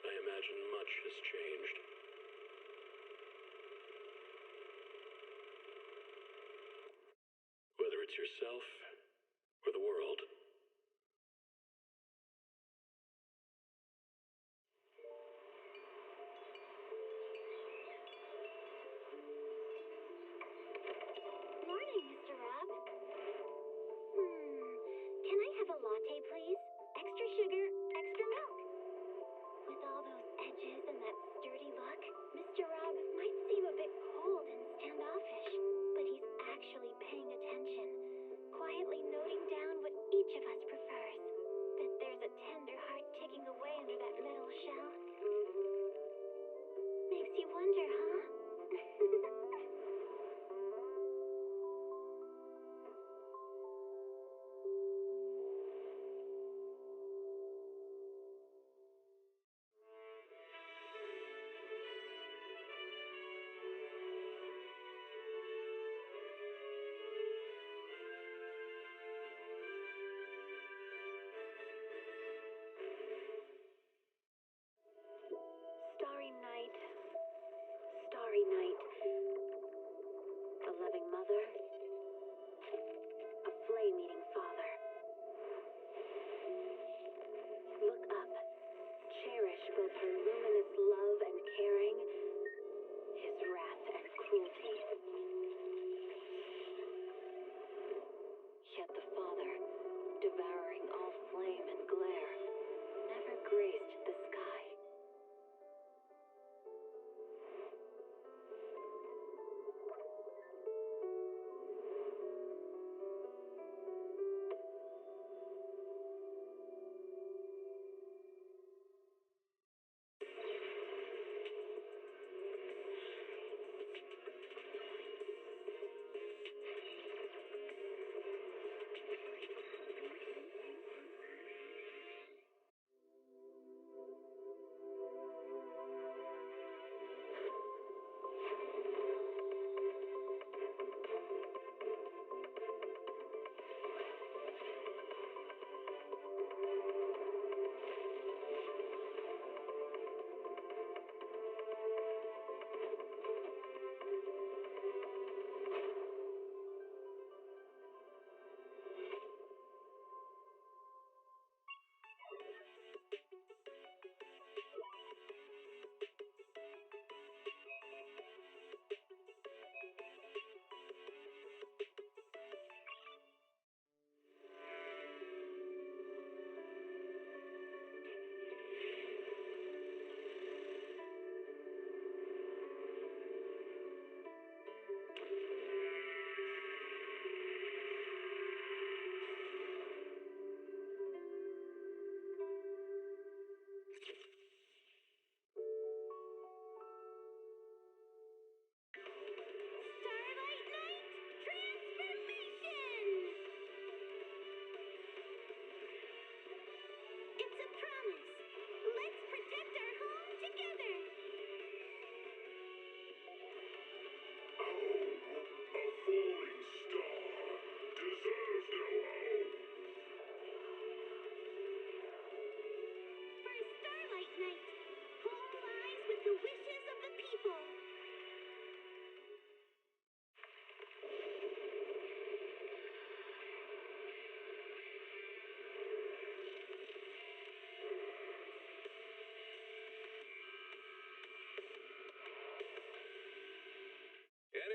I imagine much has changed. Whether it's yourself or the world. Morning, Mr. Rob. Can I have a latte, please? Extra sugar, extra milk. With all those edges and that sturdy look, Mr. Rob might seem a bit cold and standoffish, but he's actually paying attention, quietly noting down what each of us prefers. That there's a tender heart ticking away under that metal shell. Makes you wonder, huh? Starry night, starry night. A loving mother, a flame-eating father. Look up, cherish both her luminous love and caring, his wrath and cruelty. Yet the father, devouring all flame and glare, never graced the sky.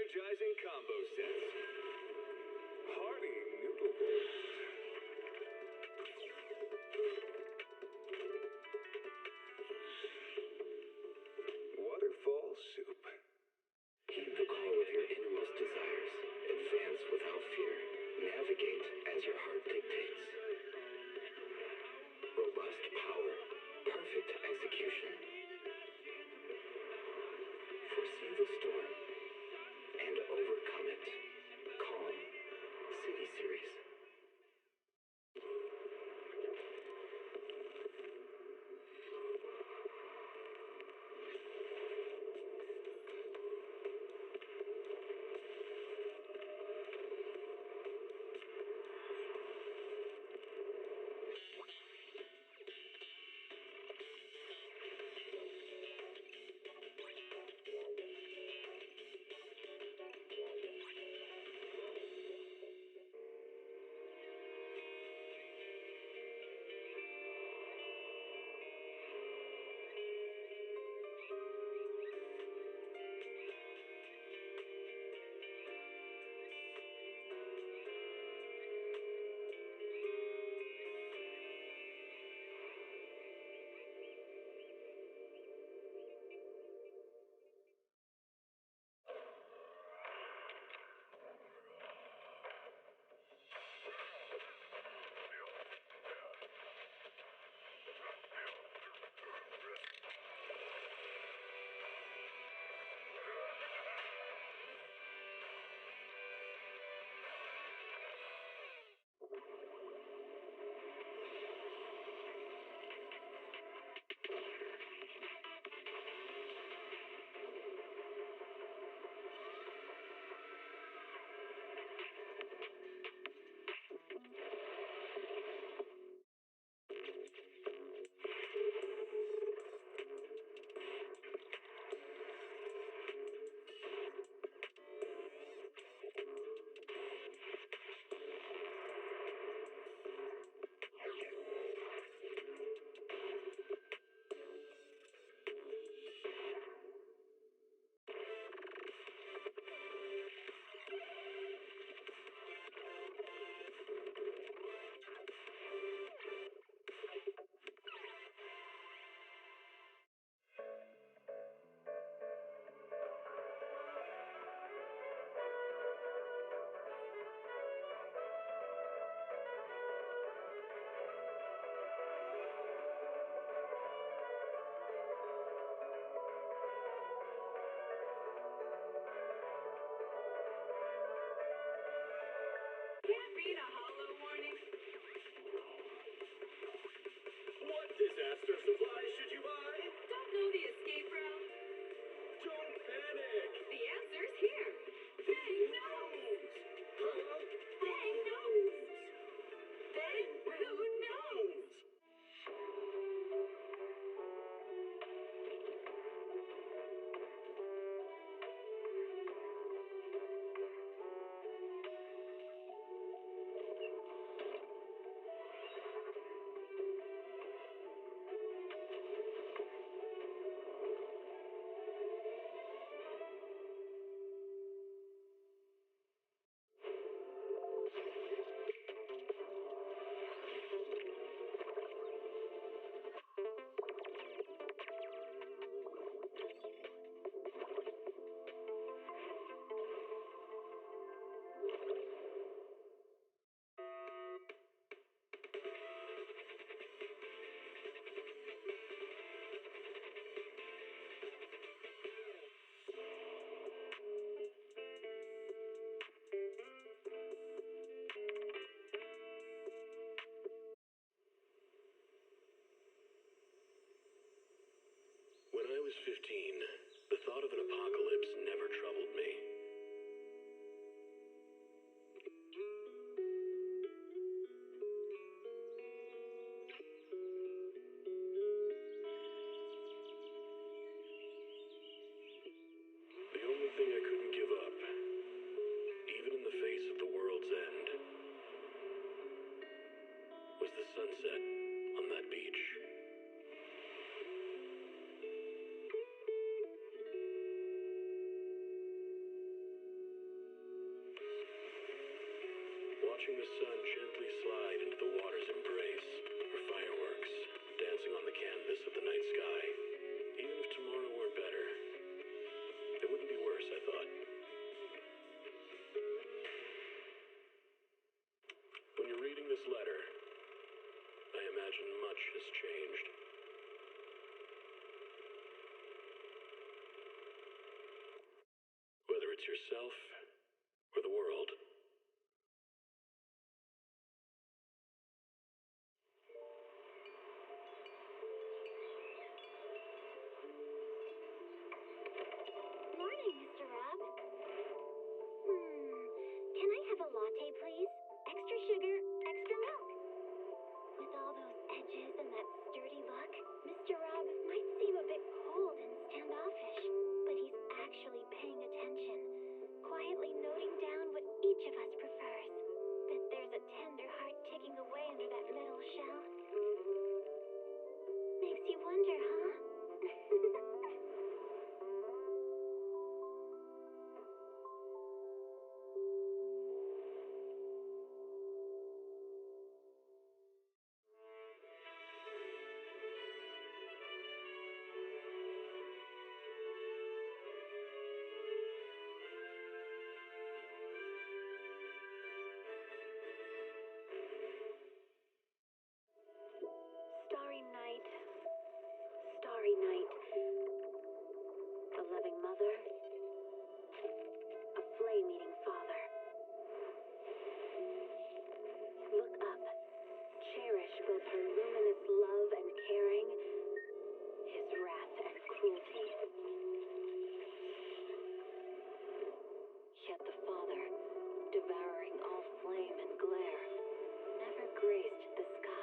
energizing combo sets. Hearty noodle bowls. Waterfall soup. Heed the call of your innermost desires. Advance without fear. Navigate as your heart dictates. Robust power. Perfect execution. Foresee the storm and overcome it. Calm. City Series. Can't beat a hollow warning. What disaster supplies should you buy? Don't know the escape route? Don't panic. The answer's here. Bang knows. Huh? Bang knows. Bang who knows? When I was 15, the thought of an apocalypse never troubled me. The only thing I couldn't give up, even in the face of the world's end, was the sunset on that beach. watching the sun gently slide into the water's embrace, or fireworks dancing on the canvas of the night sky. Even if tomorrow weren't better, it wouldn't be worse, I thought. When you're reading this letter, I imagine much has changed. Whether it's yourself or the world. Morning, Mr. Rob. Can I have a latte, please? Extra sugar, extra milk. With all those edges and that sturdy look, Mr. Rob might seem a bit cold and standoffish, but he's actually paying attention, quietly noting down what each of us prefers. Bet there's a tender heart ticking away under that metal shell. Makes you wonder, huh? Starry night, starry night. A loving mother, a flame-eating father. Look up, cherish both her luminous love and caring, his wrath and cruelty. Yet the Father, devouring all flame and glare, never graced the sky.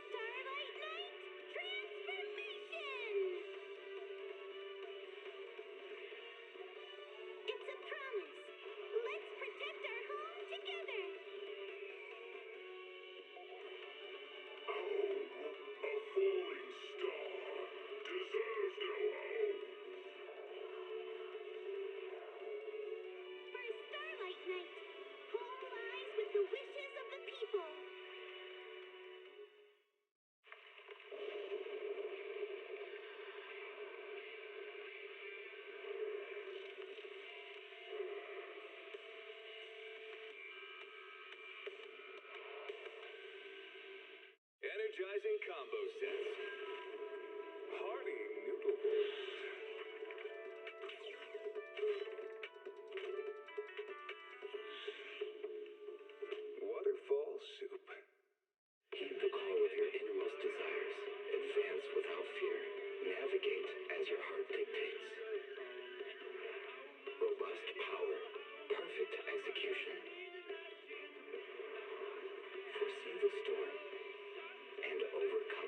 Starlight Night Transformation! It's a promise. Let's protect our home together. A falling star deserves no home. For Starlight Night, home lies with the wishes of the people. Energizing combo sets. Hearty noodle bowls. Waterfall soup. Heed the call of your innermost desires. Advance without fear. Navigate as your heart dictates. Robust power. Perfect execution. Foresee the storm and overcome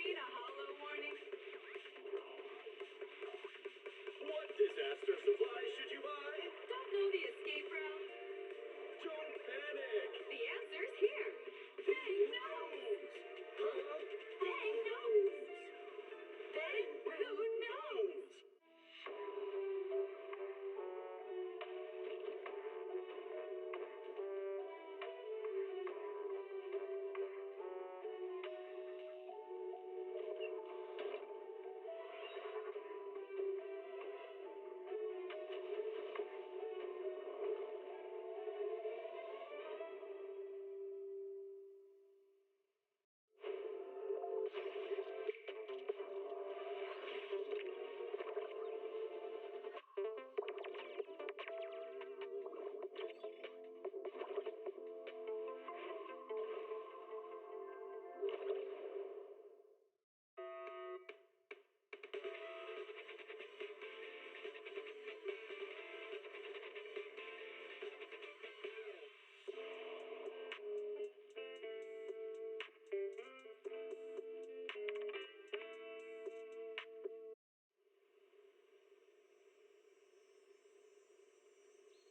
need a hollow warning? What disaster supplies should you buy? Don't know the escape route? Don't panic! The answer's here. Bang knows. Huh? Bang knows. Bang who knows?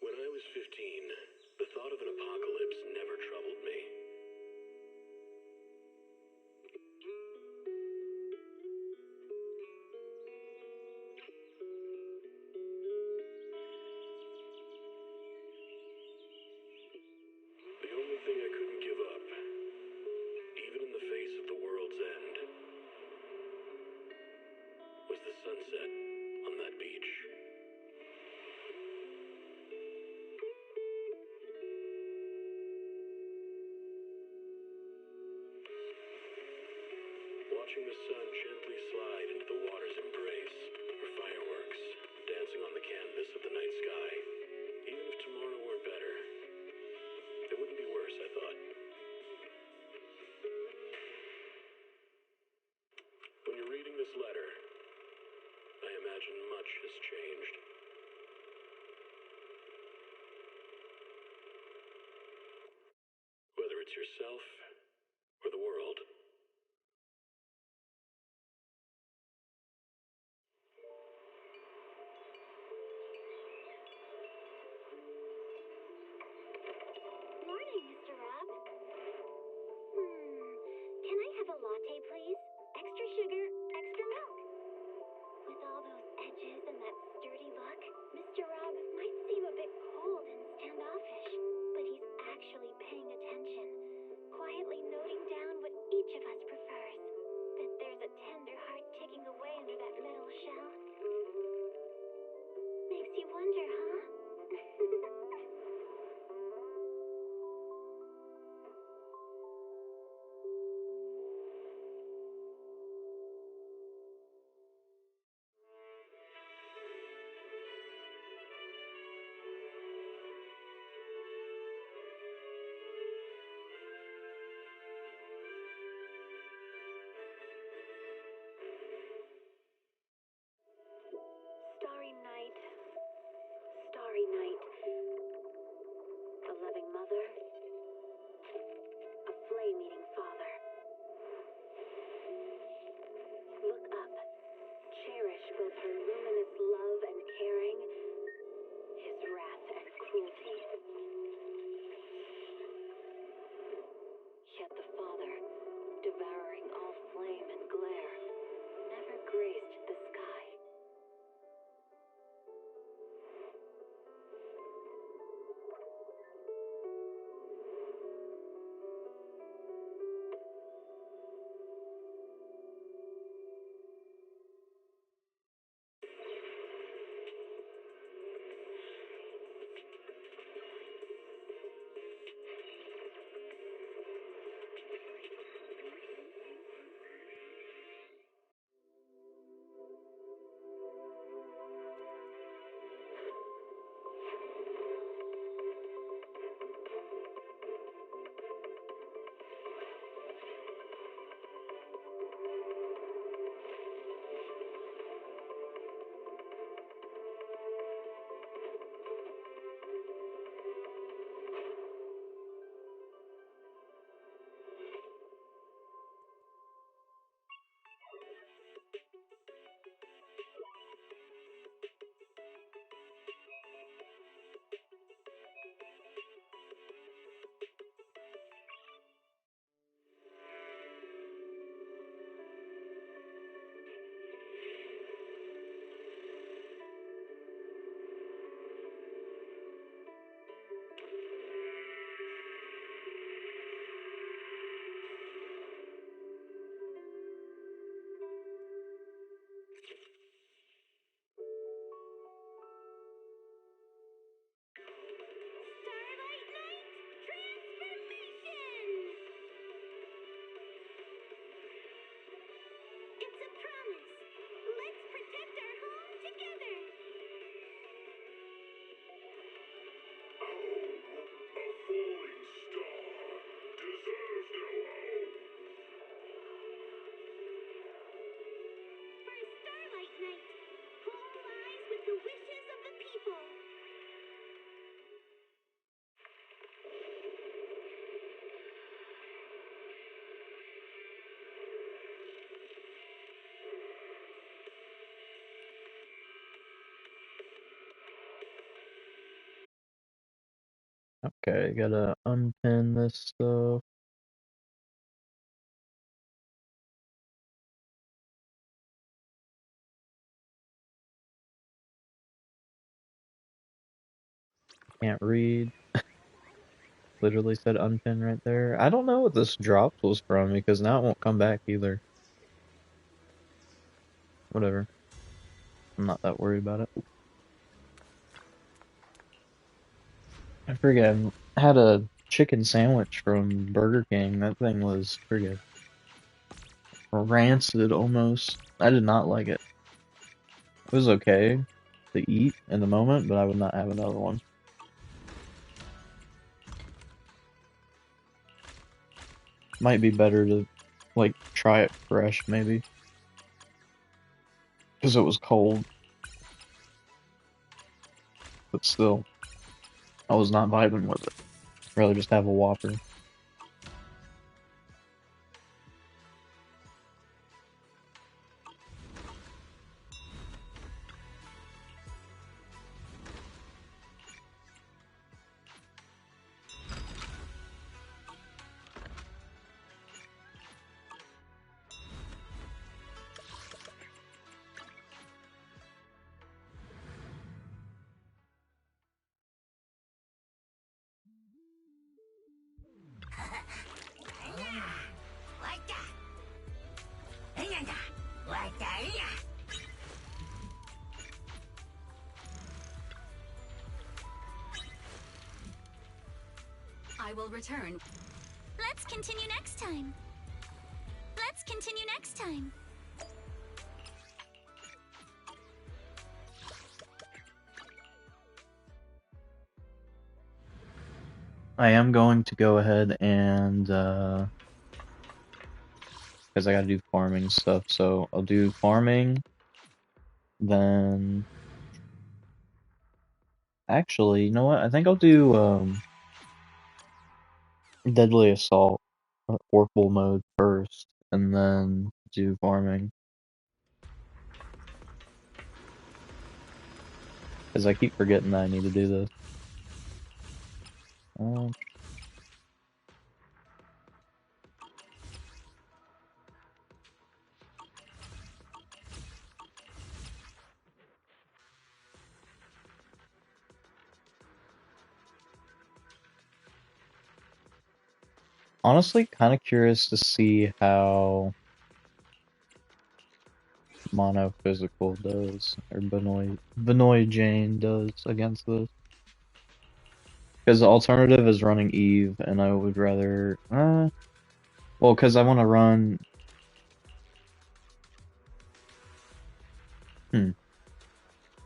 When I was 15, the thought of an apocalypse never troubled me. The only thing I couldn't give up, even in the face of the world's end, was the sunset on that beach. Watching the sun gently slide into the water's embrace, or fireworks dancing on the canvas of the night sky. Even if tomorrow weren't better, it wouldn't be worse, I thought. When you're reading this letter, I imagine much has changed. Whether it's yourself or the world. Morning, Mr. Rob. Can I have a latte, please? Extra sugar, extra milk. With all those edges and that sturdy look, Mr. Rob might seem a bit cold and standoffish, but he's actually paying attention, quietly noting down what each of us prefers. Bet there's a tender heart ticking away under that metal shell. Makes you wonder, huh? Starry night, starry night. A loving mother, a flame-eating father. Look up, cherish both her luminous love and caring, his wrath and cruelty. Yet the Father, devouring all flame and glare, never graced the sky. Okay, gotta unpin this stuff. Can't read. Literally said unpin right there. I don't know what this drops was from because now it won't come back either. Whatever. I'm not that worried about it. I forget. I had a chicken sandwich from Burger King. That thing was pretty rancid almost. I did not like it. It was okay to eat in the moment, but I would not have another one. Might be better to, like, try it fresh, maybe. Because it was cold. But still, I was not vibing with it. I'd rather just have a Whopper. I will return. Let's continue next time. Let's continue next time. I am going to go ahead and, because I gotta do farming stuff, so I'll do farming, then, actually, you know what, I think I'll do, Deadly Assault, or full mode first, and then do farming. Because I keep forgetting that I need to do this. Honestly, kind of curious to see how Monophysical does, or Benoit Jane does against this. Because the alternative is running Eve, and I would rather, well, because I want to run, oh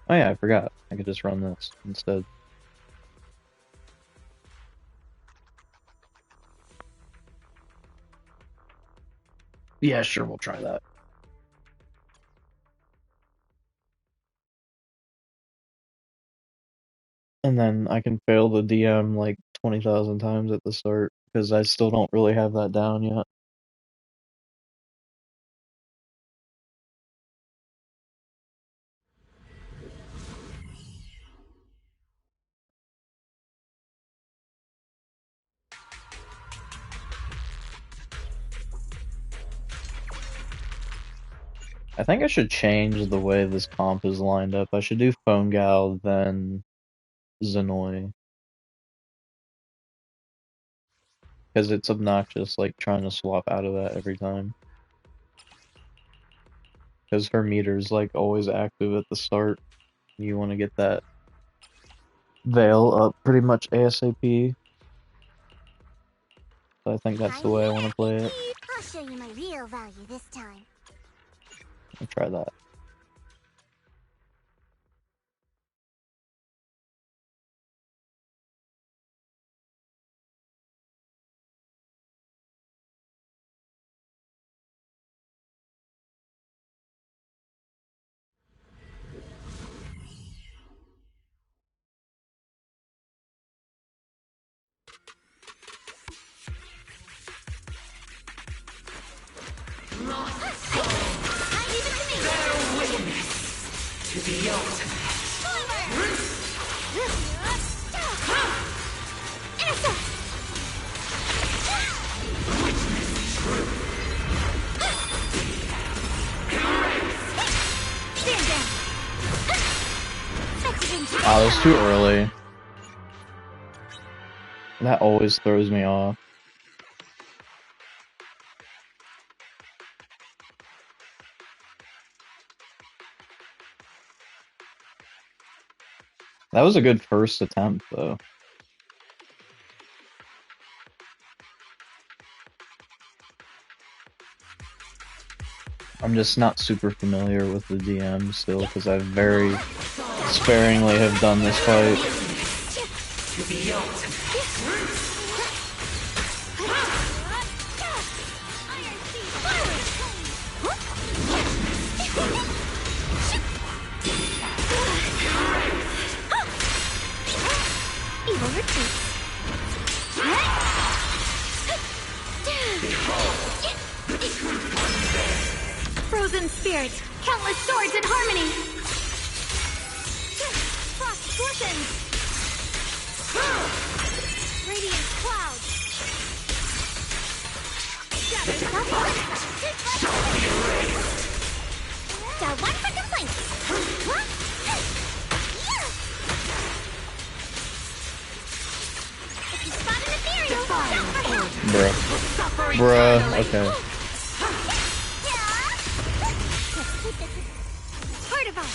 yeah, I forgot, I could just run this instead. Yeah, sure, we'll try that. And then I can fail the DM like 20,000 times at the start, because I still don't really have that down yet. I think I should change the way this comp is lined up. I should do Phone Gal, then Zenoi. Because it's obnoxious, like, trying to swap out of that every time. Because her meter's, like, always active at the start. You want to get that veil up pretty much ASAP. So I think that's the way I want to play it. I'll show you my real value this time. I'll try that. To the ultimate. Oh, it was too early. That always throws me off. That was a good first attempt, though. I'm just not super familiar with the DM still, because I very sparingly have done this fight. Evil retreats. Frozen spirit, countless swords in harmony. Frost portions. Radiant clouds. Got one for complaints. If you spot an ethereal, Bruh. Bruh, okay. Heart of us.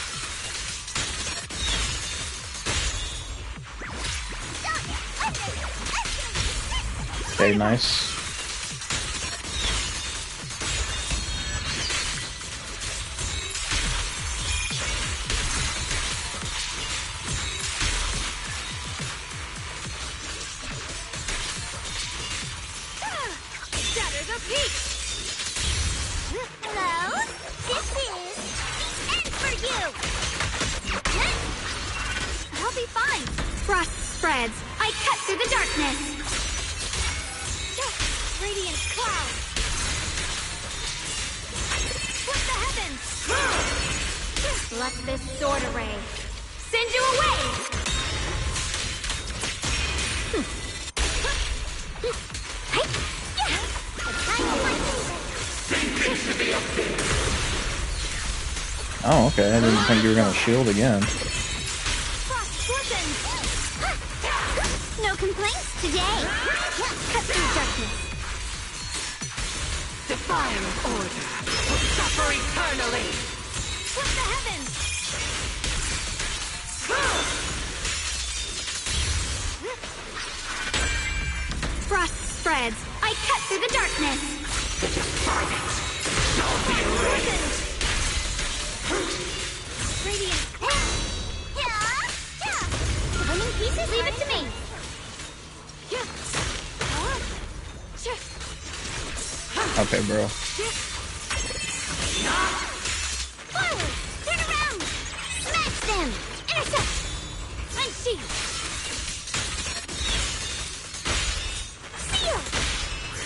Okay, nice. Shatter the peak. Hello? This is the end for you. I'll be fine. Frost spreads. I cut through the darkness. Radiant cloud. Split the heavens. Let this sword array send you away. Oh, okay. I didn't think you were gonna shield again. No complaints today. Cut through darkness. Defying order will suffer eternally. Split the heavens. Frost spreads. I cut through the darkness. The defiant shall be erased. Radiant. The winning pieces, leave it to me. Okay, bro. Forward! Turn around! Smash them! Intercept! Unshield! Seal!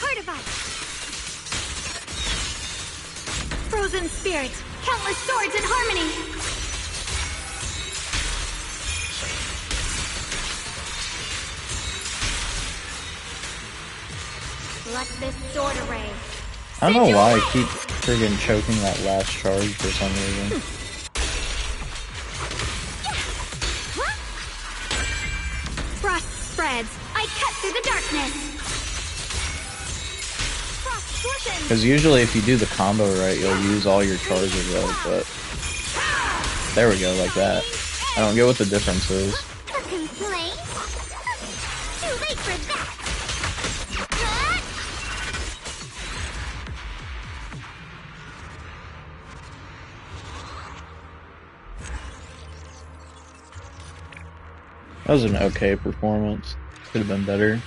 Heart of ice! Frozen spirit! Countless swords in harmony! Let this sword array. I don't know why I keep friggin' choking that last charge for some reason. Frost spreads. I cut through the darkness. Frost portions. Because usually if you do the combo right, you'll use all your charges right, but... There we go, like that. I don't get what the difference is. A complaint? Too late for that. That was an okay performance. Could have been better.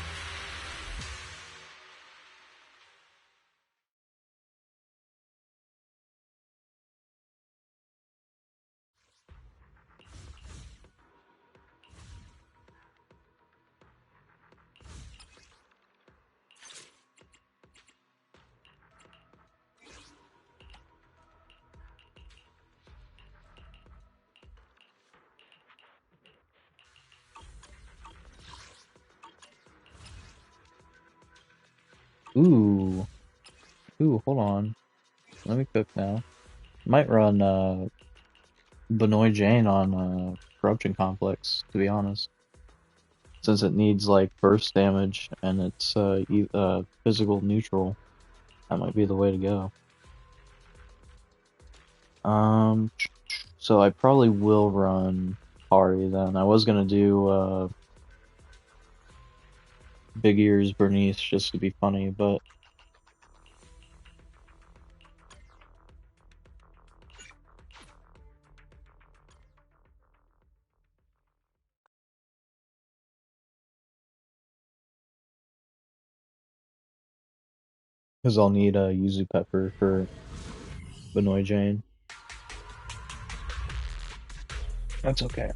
Ooh. Ooh, hold on. Let me cook now. Might run Benoit Jane on Corruption Complex, to be honest. Since it needs like burst damage and it's physical neutral, that might be the way to go. So I probably will run Hari then. I was gonna do Big Ears Bernice just to be funny, but because I'll need a Yuzu Pepper for Benoit Jane. That's okay.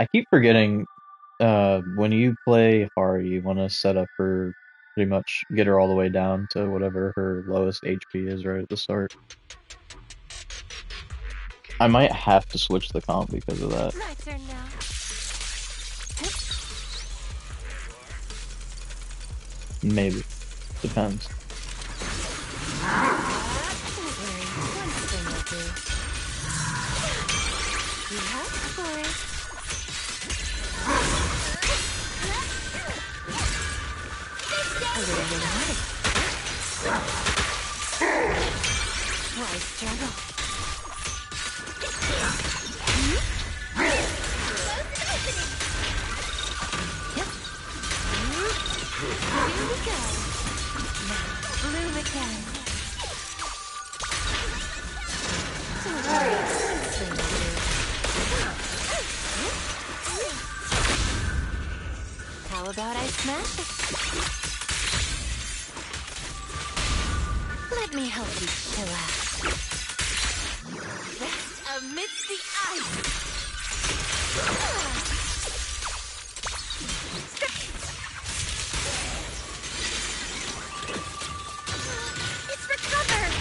I keep forgetting, when you play Hari, you want to set up her, pretty much get her all the way down to whatever her lowest HP is right at the start. I might have to switch the comp because of that. My turn now. Maybe. Depends. Don't worry, one thing will do. You helped for it. A little dramatic. Why struggle? Here we go. Now, bloom again. Don't worry, one thing will do. How about I smash it? Let me help you chill out. Rest amidst the ice. It's recovered.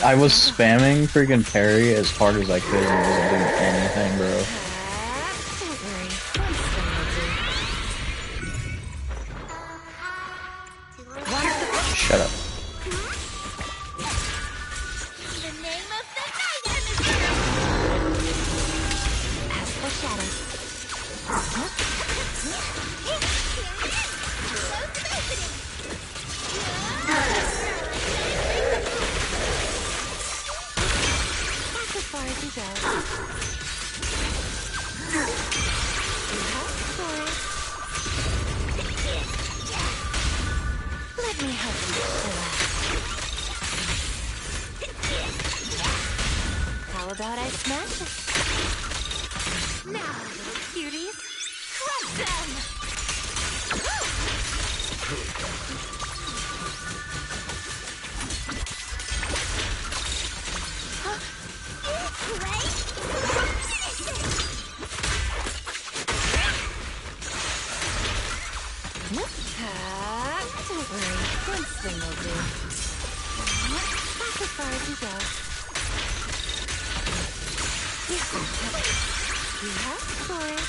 I was spamming freaking parry as hard as I could and it wasn't doing anything, bro. Don't worry, one thing will do. Shut up. The name of the night, Emissary! As for shadows. That's as far as you go. You helped for it. Let me help you chill out. How about I smash it? Now, little cuties, crush them! Don't worry, one thing will do. That's as far as you go. You helped for it.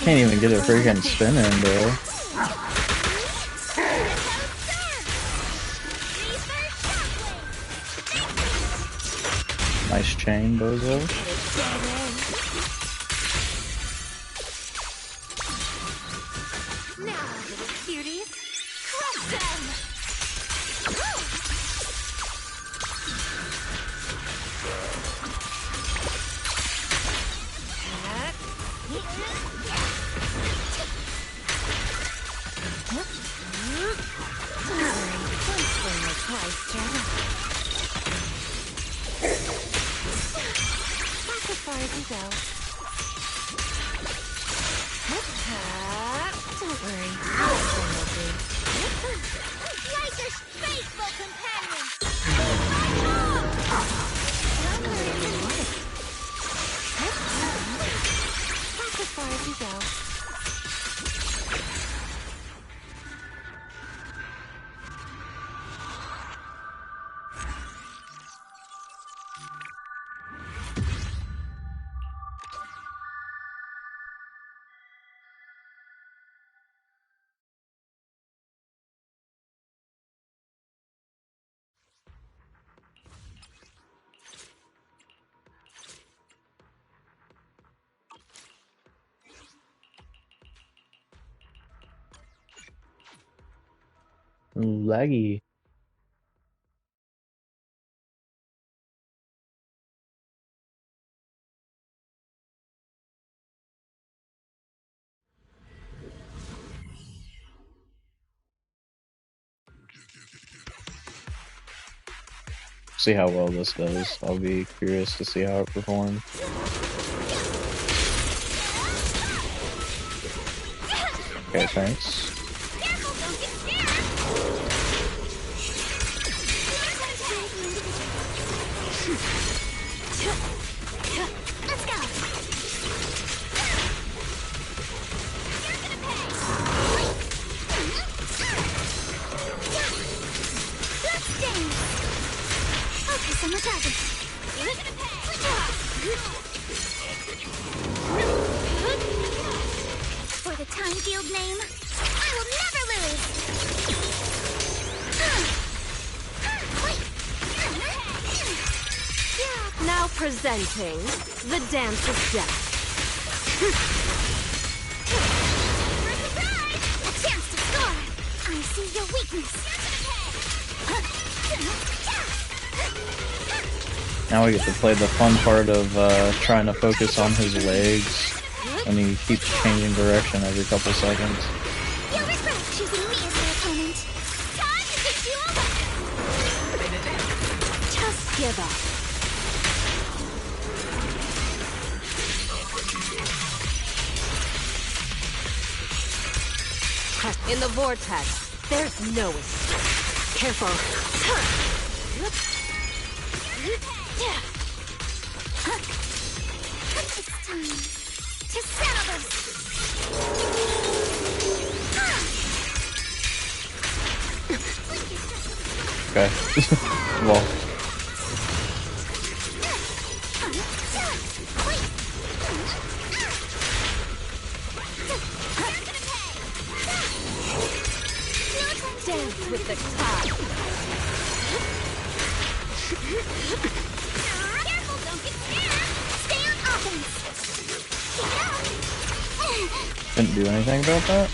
Can't even get a freaking spin in, bro. Nice chain, bozo. Now, little cuties, crush them! Don't worry, one swing will twice struggle. That's as far as you go. Don't worry, one swing will do. Like your faithful companions! That's as far as you go. Laggy. See how well this does. I'll be curious to see how it performs. Okay, thanks. Let's go. Let's dance. Focus on the target. For the Time Field name, I will never lose. Now presenting the Dance of Death. A chance to score. I see your weakness. Now we get to play the fun part of trying to focus on his legs when he keeps changing direction every couple seconds. You'll regret choosing me as your opponent. Time to take you over. Just give up. In the vortex, there's no escape. Careful. It's time to settle this. Okay. Well. Dance with the tide. Careful, don't get scared. Stay on offense. Keep it up. Didn't do anything about that?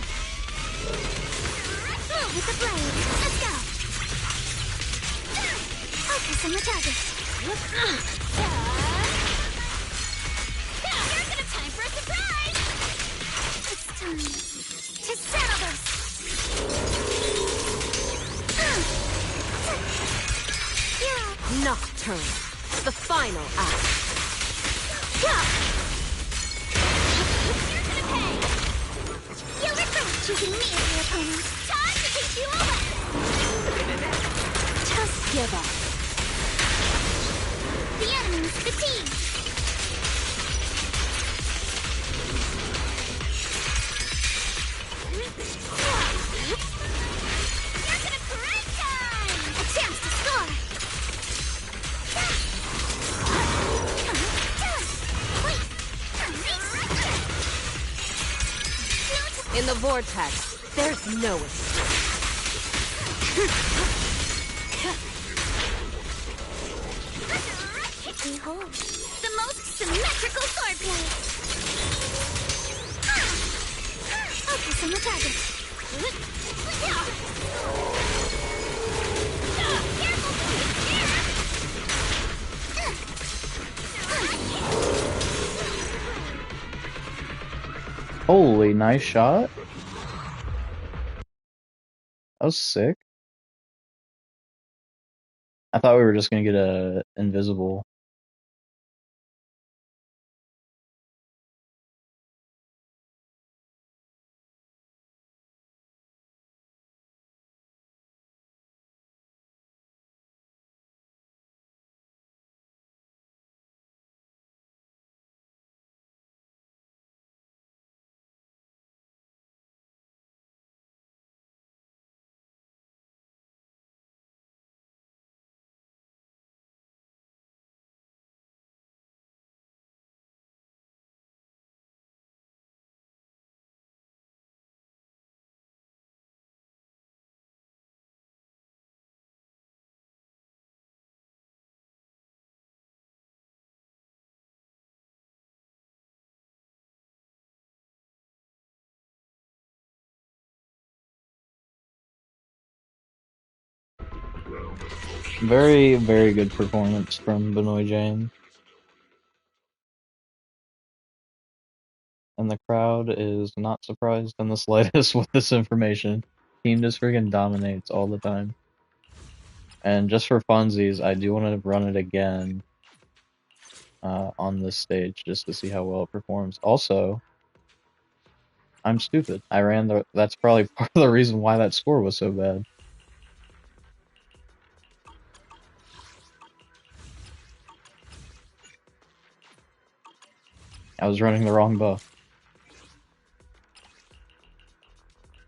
Move with the blade. Let's go. Focus on the target. Here's gonna time for a surprise. It's time to settle this. Nocturne. The final act. You'll regret choosing me as your opponent. Time to take you over. Just give up. The enemy's fatigued. Here's an great time. A chance to score. In the vortex, there's no escape. Behold, the most symmetrical swordplay. Focus on the target. Holy, nice shot. That was sick. I thought we were just gonna get a invisible. Very, very good performance from Benoit James. And the crowd is not surprised in the slightest with this information. Team just freaking dominates all the time. And just for funsies, I do want to run it again on this stage just to see how well it performs. Also, I'm stupid. That's probably part of the reason why that score was so bad. I was running the wrong buff.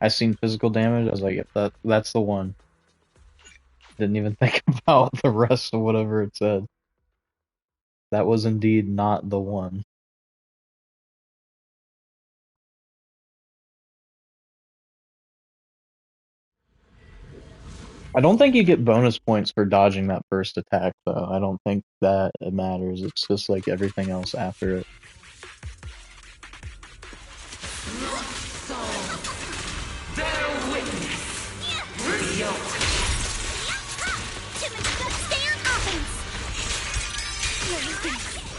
I seen physical damage, I was like, that's the one. Didn't even think about the rest of whatever it said. That was indeed not the one. I don't think you get bonus points for dodging that first attack, though. I don't think that it matters. It's just like everything else after it.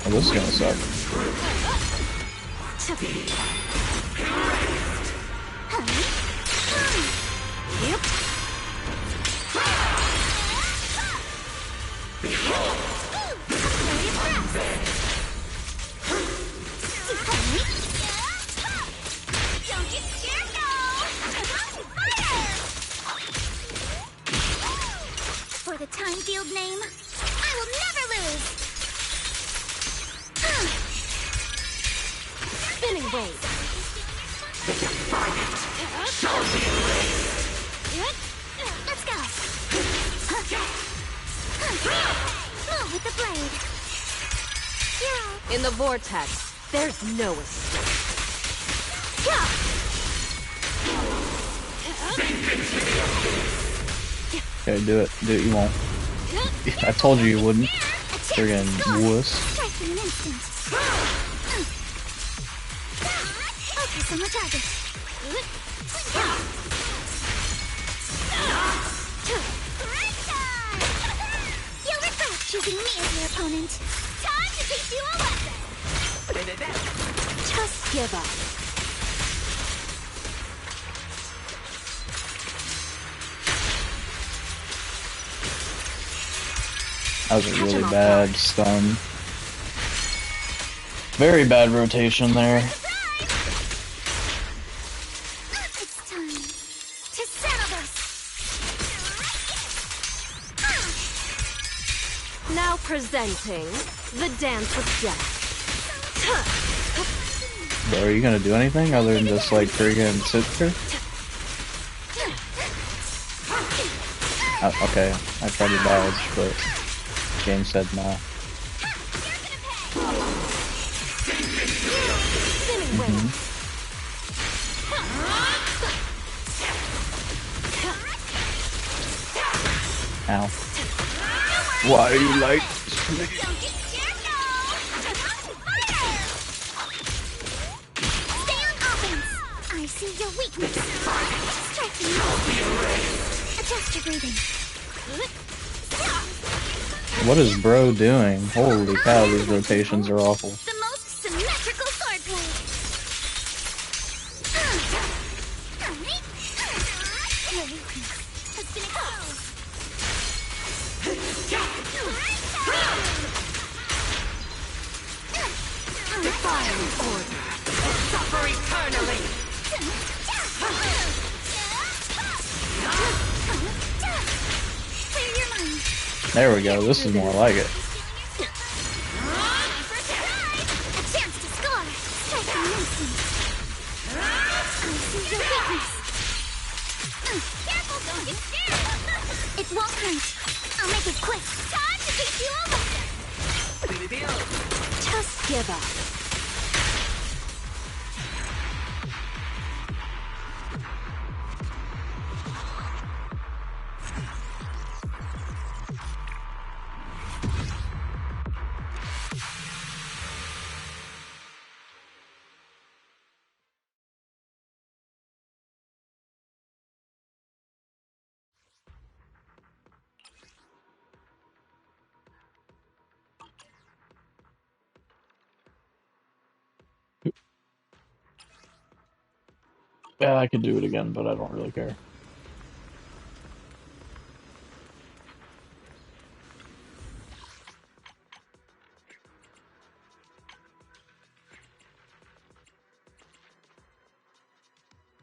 Oh, this is gonna suck. For the time field name, I will never lose! Spinning wave! Let's go! Move with the blade! In the vortex, there's no escape. Okay, do it. Do it, you won't. I told you you wouldn't. Friggin' wuss. Okay, so much target. You'll regret choosing me as your opponent. Time to teach you a lesson! Just give up. That was a really bad stun. Very bad rotation there. It's time to settle this! Now presenting the Dance with Death. Bro, are you gonna do anything other than just like friggin' sit there? Okay, I tried to dodge, but game said no. Ow. Why are you like... I see your weakness. Strike me. Adjust your breathing. What is bro doing? Holy cow, these rotations are awful. The most symmetrical swordplay. Your weakness has been exposed. Defying order. Suffer eternally. Clear your mind. There we go, this is more like it. A chance to score. Strike an instant. I see your weakness. Careful, don't get scared. It won't hurt. I'll make it quick. Time to teach you a lesson. Just give up. Yeah, I could do it again, but I don't really care.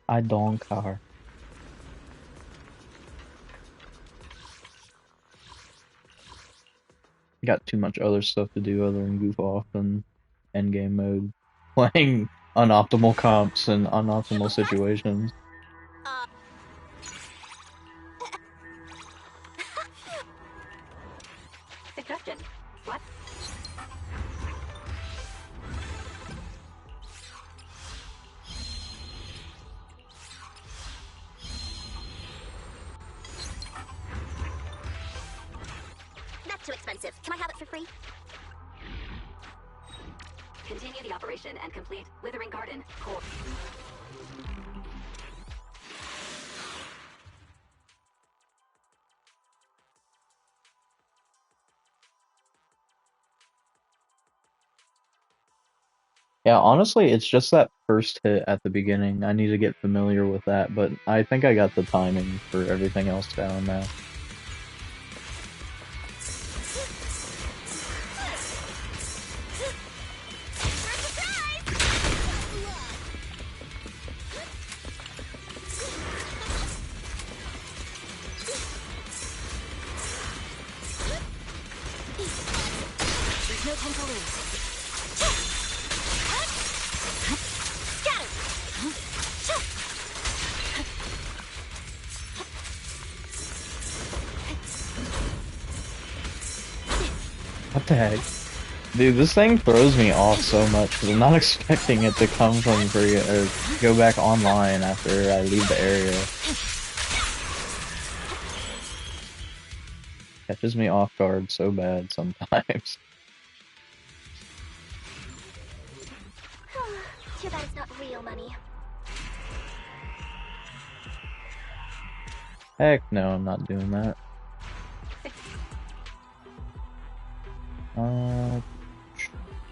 I don't care. Got too much other stuff to do other than goof off and endgame mode. Playing unoptimal comps and unoptimal situations. Suggestion. What? Not too expensive. Can I have it for free? Continue the operation and complete Withering Garden core. Yeah, honestly, it's just that first hit at the beginning. I need to get familiar with that, but I think I got the timing for everything else down now. There's no time to lose. What the heck? Dude, this thing throws me off so much because I'm not expecting it to come from free or go back online after I leave the area. Catches me off guard so bad sometimes. Too bad it's not real money. Heck no, I'm not doing that.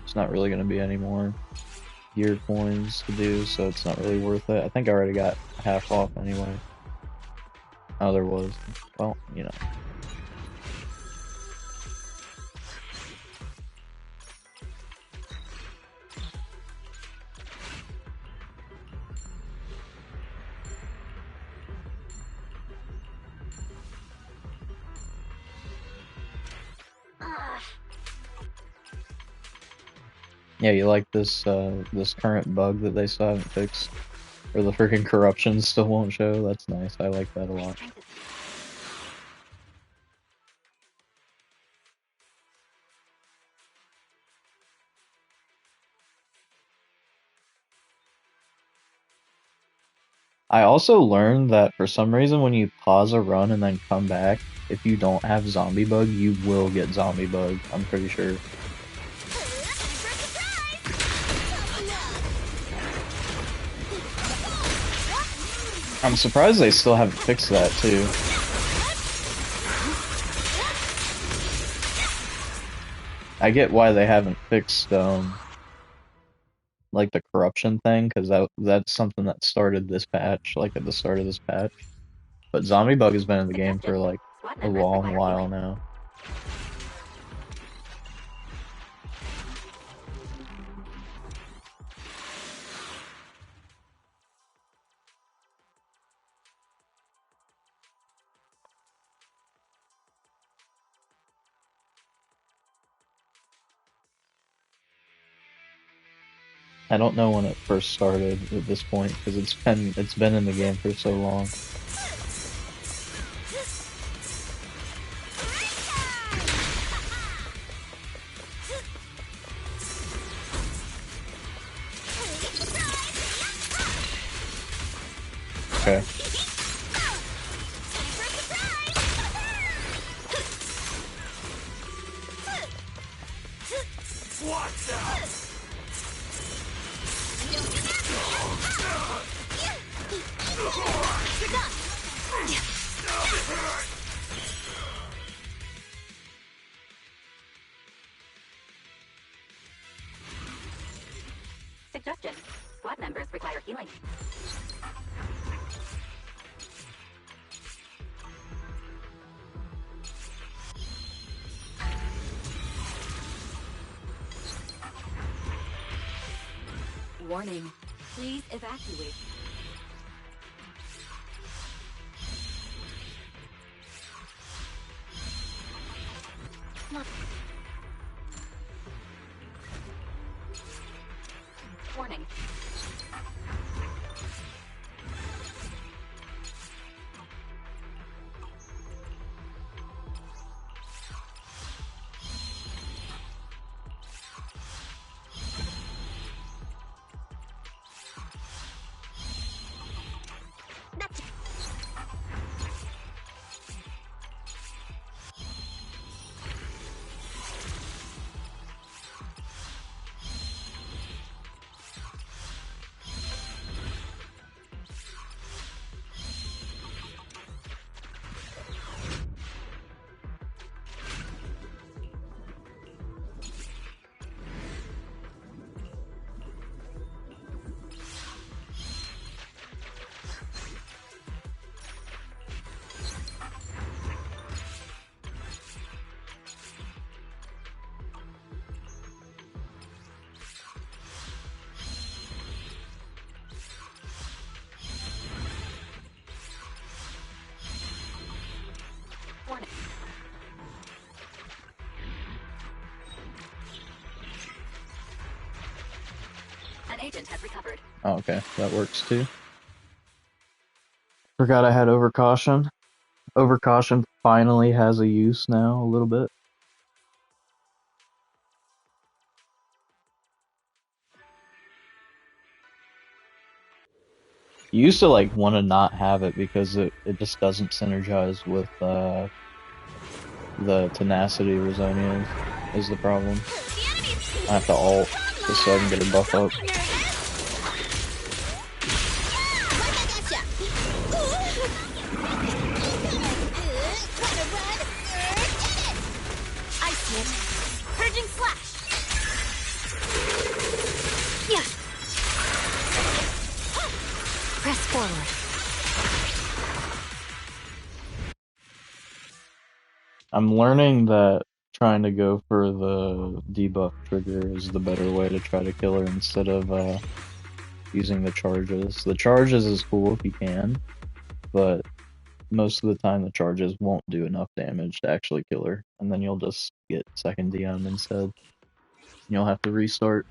It's not really going to be any more gear coins to do, so it's not really worth it. I think I already got half off anyway. Oh, there was. Well, you know. Yeah, you like this this current bug that they still haven't fixed? Where the freaking corruption still won't show? That's nice. I like that a lot. I also learned that for some reason when you pause a run and then come back, if you don't have zombie bug, you will get zombie bug. I'm pretty sure. I'm surprised they still haven't fixed that too. I get why they haven't fixed like the corruption thing, because that's something that started this patch, like at the start of this patch. But zombie bug has been in the game for like a long while now. I don't know when it first started at this point, because it's been in the game for so long. Okay. What's up? Suggestion. Squad members require healing. Warning. Please evacuate. Warning. Warning. An agent has recovered. Oh, okay, that works too. Forgot I had overcaution. Overcaution finally has a use now, a little bit. You used to like want to not have it because it just doesn't synergize with the tenacity Rosonias is the problem. I have to ult just so I can get a buff up. I see it. Purging slash. Yeah. Press forward. I'm learning that trying to go for the debuff trigger is the better way to try to kill her instead of using the charges. The charges is cool if you can, but most of the time the charges won't do enough damage to actually kill her, and then you'll just get second DM instead. You'll have to restart.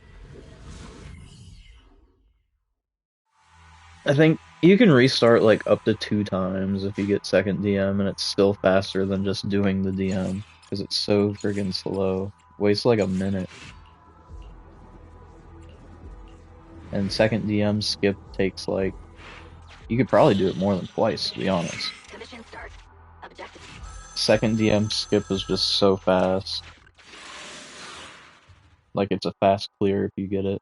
I think you can restart like up to 2 times if you get second DM, and it's still faster than just doing the DM, because it's so friggin' slow. Wastes like a minute. And second DM skip takes like... You could probably do it more than twice, to be honest. Commission start. Objective. Second DM skip is just so fast. Like, it's a fast clear if you get it.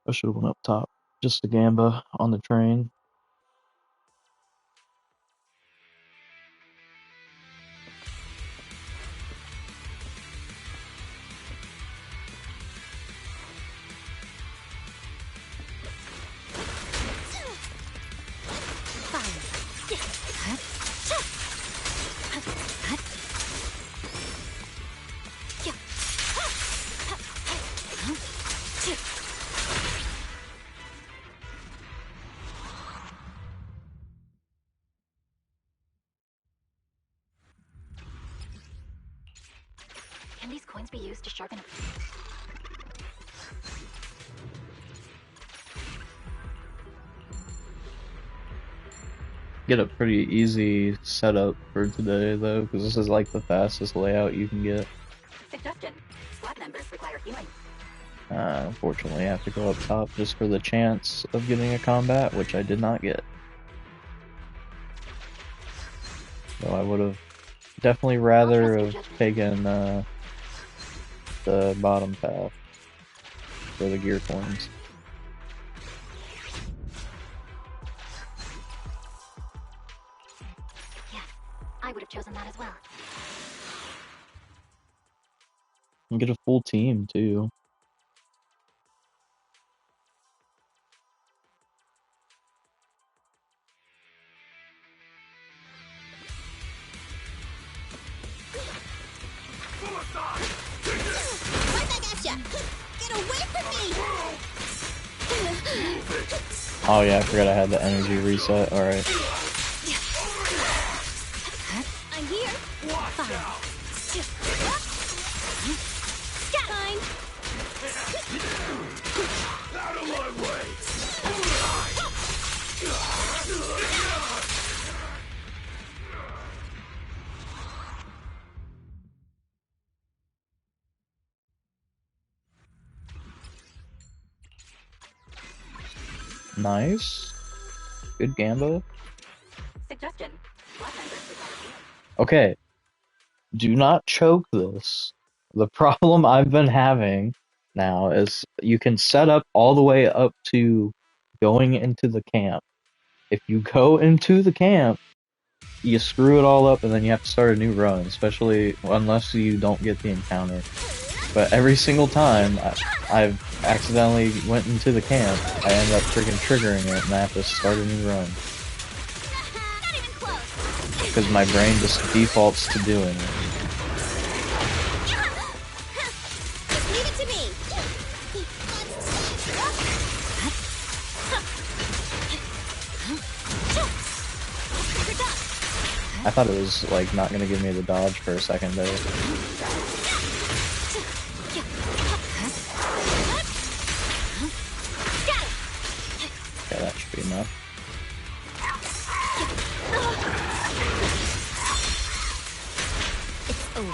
I should've went up top. Just a Gamba on the train. Can these coins be used to sharpen? Get a pretty easy setup for today, though, because this is like the fastest layout you can get. Suggestion. Squad members require healing. Unfortunately, I have to go up top just for the chance of getting a combat, which I did not get. So I would have definitely rather have taken the bottom path for the gear coins. Yeah, I would have chosen that as well. And get a full team, too. Right back at ya! Get away from me! Oh yeah, I forgot I had the energy reset. Alright. I'm here. Fine. Fine. Out of my way! Nice. Good Gamba. Suggestion. Okay. Do not choke this. The problem I've been having now is you can set up all the way up to going into the camp. If you go into the camp, you screw it all up and then you have to start a new run, especially unless you don't get the encounter. But every single time I've accidentally went into the camp, I end up freaking triggering it and I have to start a new run. Because my brain just defaults to doing it. Leave it to me. I thought it was like not gonna give me the dodge for a second there. Yeah, that should be enough. It's over.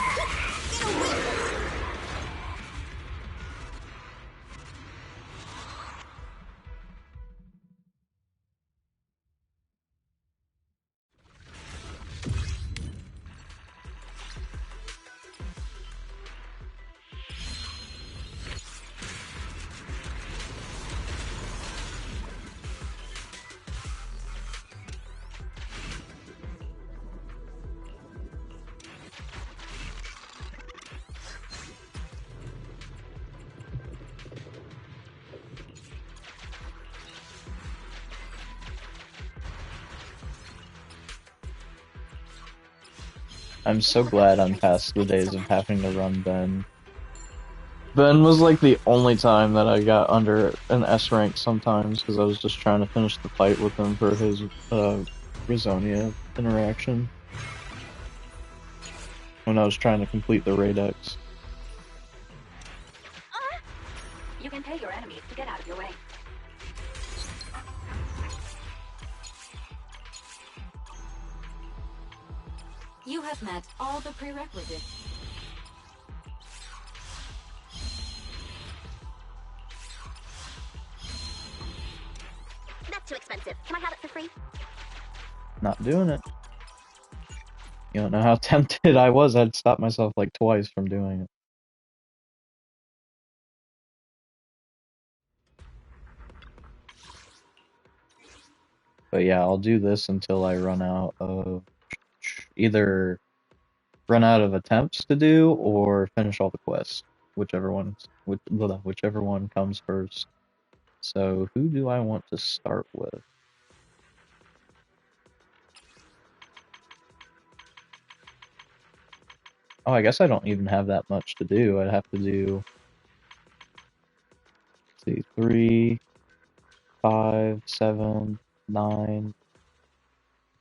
I'm so glad I'm past the days of having to run Ben. Ben was like the only time that I got under an S rank sometimes because I was just trying to finish the fight with him for his Rizonia interaction. When I was trying to complete the Raidex. You can pay your enemies to get out of your way. You have met all the prerequisites. That's too expensive. Can I have it for free? Not doing it. You don't know how tempted I was. I'd stop myself like twice from doing it. But yeah, I'll do this until I run out of either run out of attempts to do or finish all the quests, whichever one comes first. So who do I want to start with? Oh, I guess I don't even have that much to do. I'd have to do, let's see, 3, 5, 7, 9,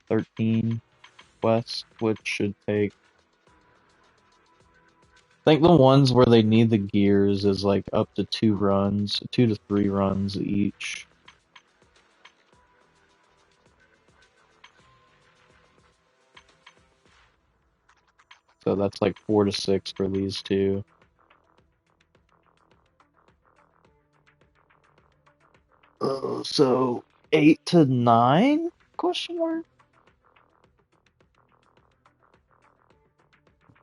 13 quests, which should take, I think the ones where they need the gears is like up to 2 to 3 runs each. So that's like 4 to 6 for these two. So 8 to 9? Question mark?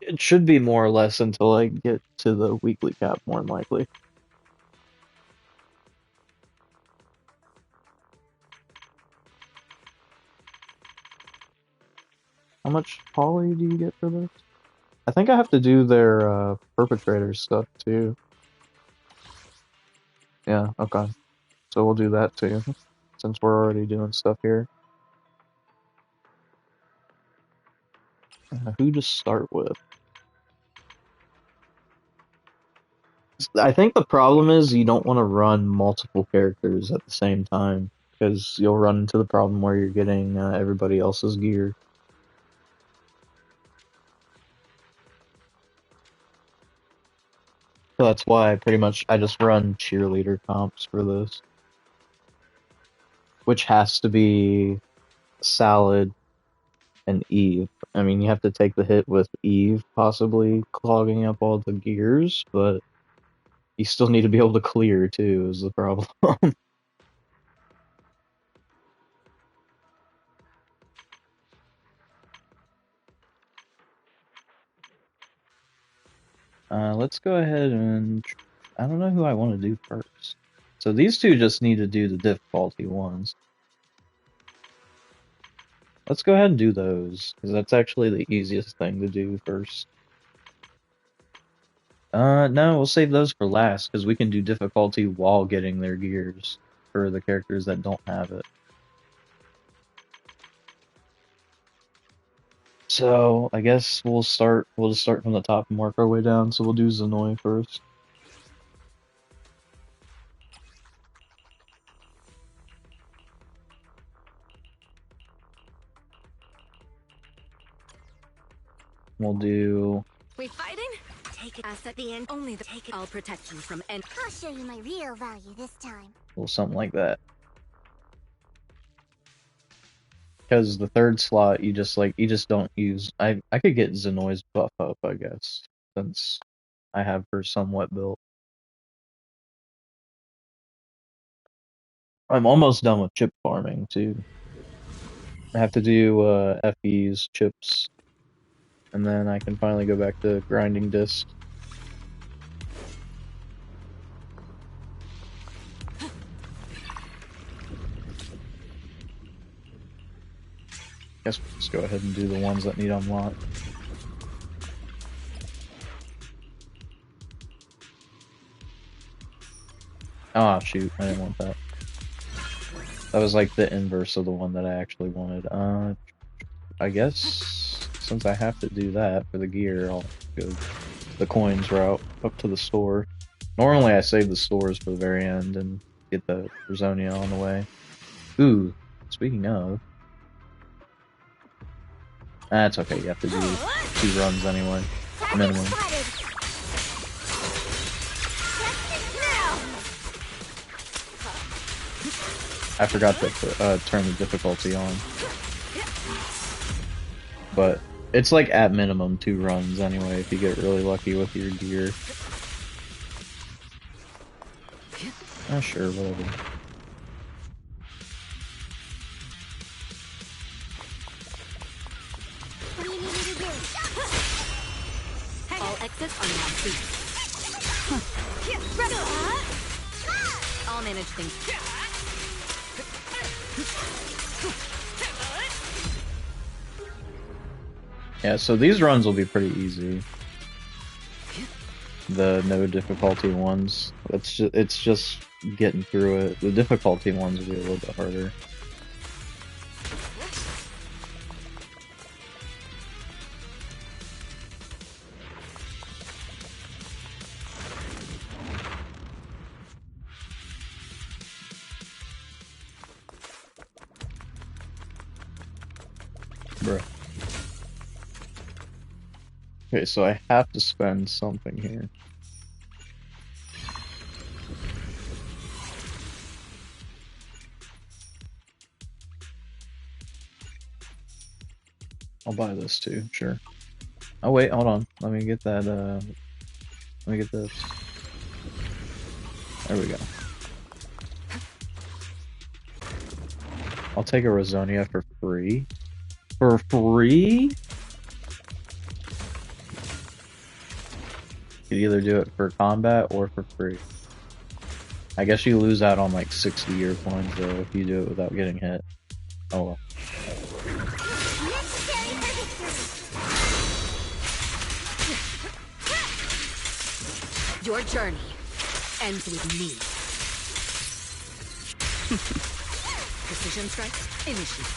It should be more or less until I get to the weekly cap, more than likely. How much poly do you get for this? I think I have to do their perpetrator stuff too. Yeah, okay. So we'll do that too, since we're already doing stuff here. Who to start with? I think the problem is you don't want to run multiple characters at the same time. because you'll run into the problem where you're getting everybody else's gear. So that's why I just run cheerleader comps for this. Which has to be Salad and Eve. I mean, you have to take the hit with Eve possibly clogging up all the gears, but you still need to be able to clear too, is the problem. Let's go ahead and... I don't know who I want to do first. So these two just need to do the difficulty ones. Let's go ahead and do those, because that's actually the easiest thing to do first. No, we'll save those for last, because we can do difficulty while getting their gears for the characters that don't have it. So, I guess we'll just start from the top and work our way down, so we'll do Zenoi first. We'll do... We fighting? Take it us at the end. Only the take it all protection from end. I'll show you my real value this time. Well, something like that. Because the third slot, you just don't use... I could get Zenoi's buff up, I guess, since I have her somewhat built. I'm almost done with chip farming, too. I have to do FE's chips, and then I can finally go back to grinding disc. Guess we'll just go ahead and do the ones that need unlocked. Ah, shoot, I didn't want that. That was like the inverse of the one that I actually wanted. I guess since I have to do that for the gear, I'll go the coins route up to the store. Normally I save the stores for the very end and get the Bersonia on the way. Ooh, speaking of... That's okay, you have to do 2 runs anyway, minimum. I forgot to turn the difficulty on. But it's like at minimum 2 runs anyway if you get really lucky with your gear. Sure, whatever. What do you need me to do? All exits are now free. I'll manage things. Yeah, so these runs will be pretty easy. The no difficulty ones. It's just getting through it. The difficulty ones will be a little bit harder. Bruh. Okay, so I have to spend something here. I'll buy this too, sure. Oh wait, hold on. Let me get that, let me get this. There we go. I'll take a Bersonia for free. For free? You could either do it for combat or for free. I guess you lose out on like 60 year points though if you do it without getting hit. Oh well. Your journey ends with me. Precision strike, initiate.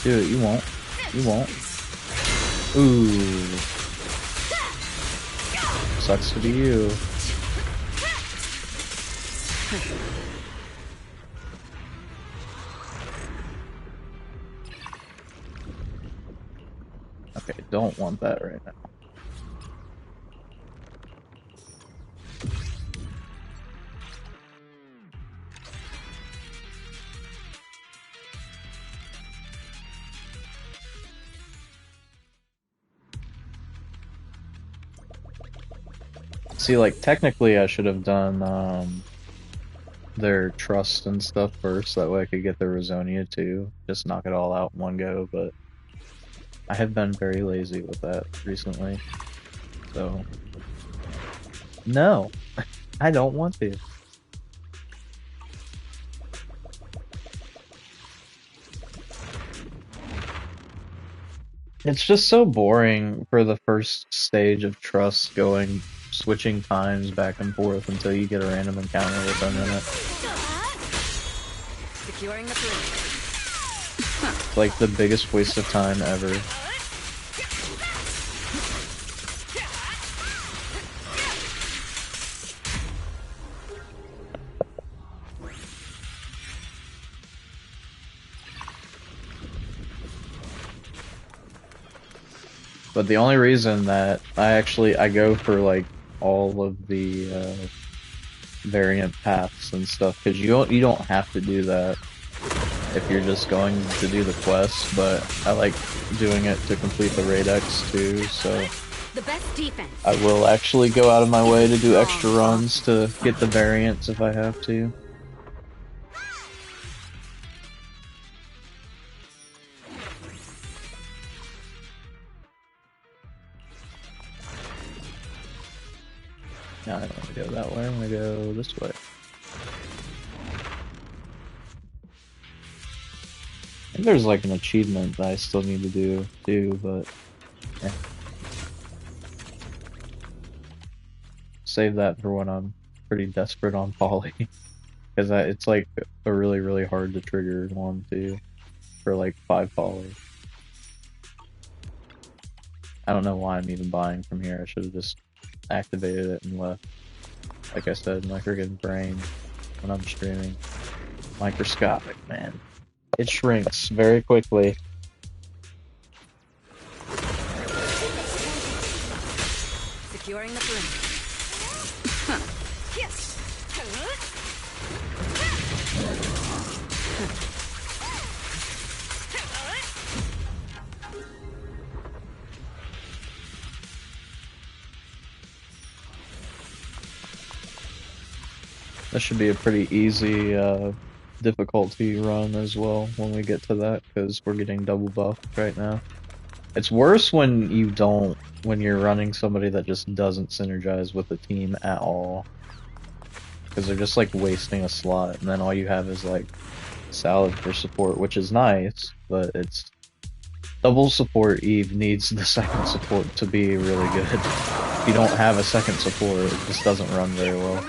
Do it, you won't. You won't. Ooh. Sucks to be you. Okay, don't want that right now. See, like, technically I should have done, their trust and stuff first, that way I could get the Rosonia too. Just knock it all out in one go, but I have been very lazy with that recently. So, no, I don't want to. It's just so boring for the first stage of trust going, switching times back and forth until you get a random encounter within a minute. Securing the perimeter. It's like the biggest waste of time ever. But the only reason that I go for like all of the variant paths and stuff, because you don't have to do that if you're just going to do the quest, but I like doing it to complete the raid X too, so The best defense. I will actually go out of my way to do extra runs to get the variants if I have to. No, I don't want to go that way, I'm going to go this way. I think there's like an achievement that I still need to do too, but yeah. Save that for when I'm pretty desperate on poly. Because it's like a really hard to trigger one too, for like 5 poly. I don't know why I'm even buying from here, I should have just activated it and left. Like I said, my friggin' brain when I'm streaming. Microscopic, man. It shrinks very quickly. Securing the perimeter. This should be a pretty easy difficulty run as well when we get to that, because we're getting double buffed right now. It's worse when you're running somebody that just doesn't synergize with the team at all. Because they're just like wasting a slot, and then all you have is like Salad for support, which is nice, but it's double support. Eve needs the second support to be really good. If you don't have a second support, it just doesn't run very well.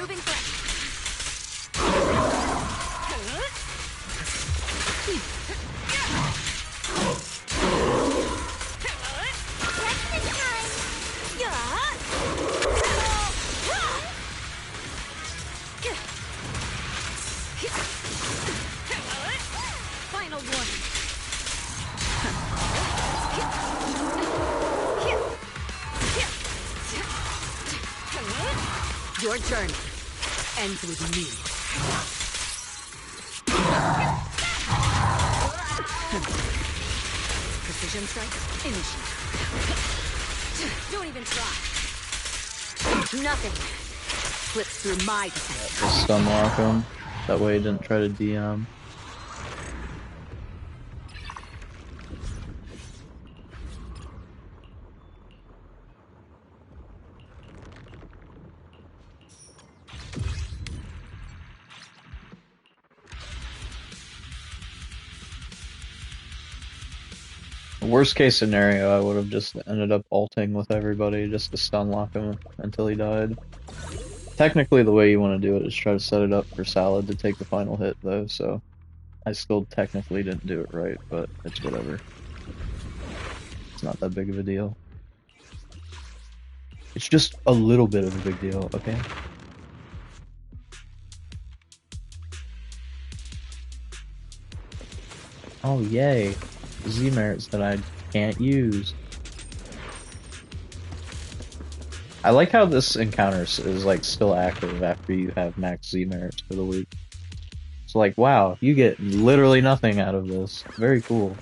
Final warning. Your journey ends with me. Precision strike, initiate. Don't even try. Nothing slips through my defense. Just stun lock him. That way he didn't try to DM. Worst case scenario, I would have just ended up ulting with everybody just to stun lock him until he died. Technically, the way you want to do it is try to set it up for Salad to take the final hit, though, so I still technically didn't do it right, but it's whatever. It's not that big of a deal. It's just a little bit of a big deal, okay? Oh yay, Z-merits that I can't use. I like how this encounter is like still active after you have max Z-merits for the week. It's like, wow, you get literally nothing out of this. Very cool.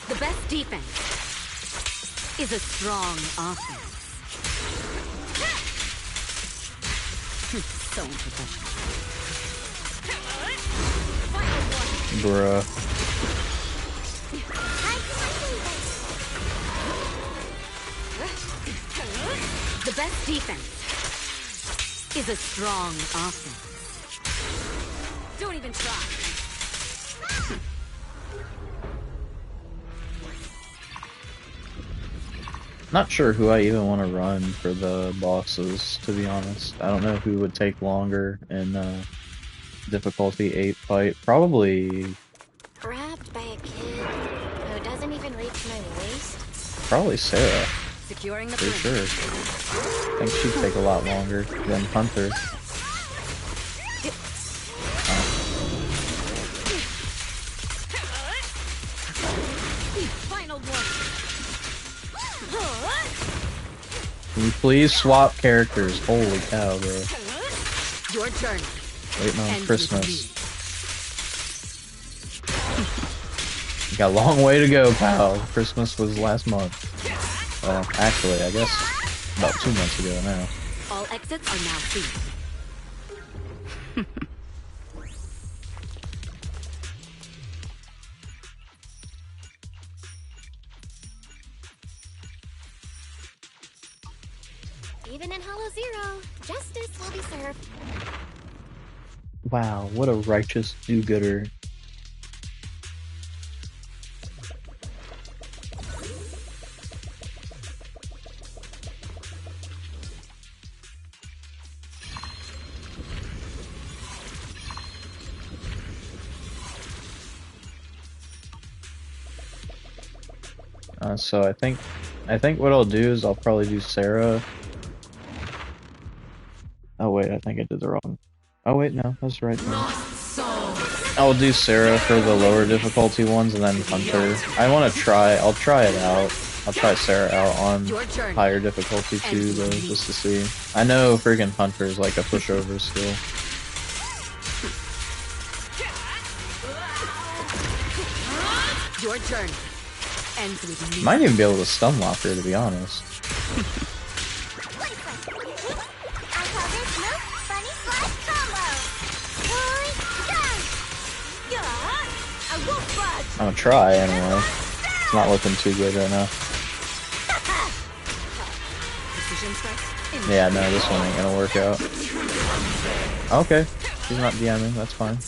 The best defense is a strong offense. So unprofessional. Bruh. The best defense is a strong offense. Don't even try. Not sure who I even want to run for the bosses, to be honest. I don't know who would take longer in difficulty 8 fight. Probably Grabbed by a kid who doesn't even reach my waist. Probably Sarah, Securing the for perimeter. sure. I think she'd take a lot longer than Hunter. Final one. Can you please swap characters? Holy cow, bro. Your journey. Waiting on ends Christmas. with You got a long way to go, pal. Christmas was last month. Well, actually, I guess about 2 months ago now. me. All exits are now sealed. Even in Hollow Zero, justice will be served. Wow, what a righteous do-gooder. So I think what I'll do is I'll probably do Sarah. Oh wait, I think I did the wrong. Oh wait, no, that's right. I'll do Sarah for the lower difficulty ones and then Hunter. I'll try it out. I'll try Sarah out on higher difficulty too, though, just to see. I know friggin' Hunter is like a pushover skill. Your journey ends with me. Might even be able to stun lock her, to be honest. I'm gonna try anyway. It's not looking too good right now. Yeah, no, this one ain't gonna work out. Okay, she's not DMing, that's fine.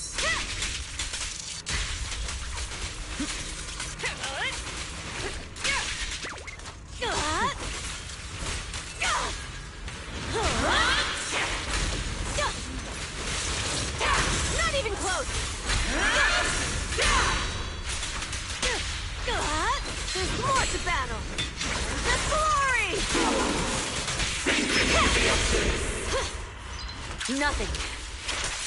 Not even close. There's more to battle. The glory. Nothing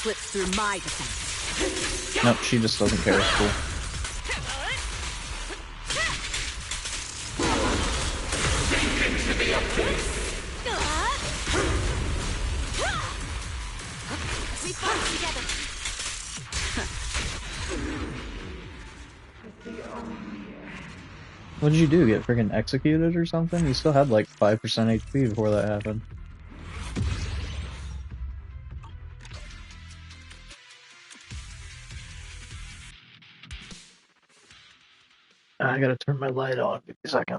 slips through my defense. Nope, she just doesn't care. It's cool. We fight together. What did you do? Get freaking executed or something? You still had like 5% HP before that happened. I gotta turn my light on. Give me a second.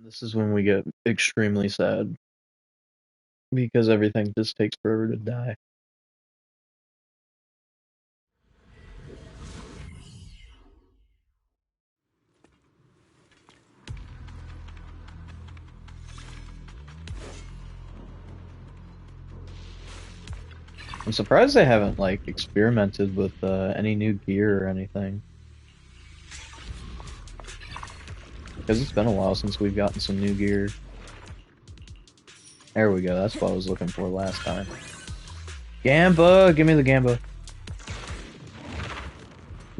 This is when we get extremely sad because everything just takes forever to die. I'm surprised they haven't like experimented with any new gear or anything. Because it's been a while since we've gotten some new gear. There we go, that's what I was looking for last time. Gamba! Give me the Gamba.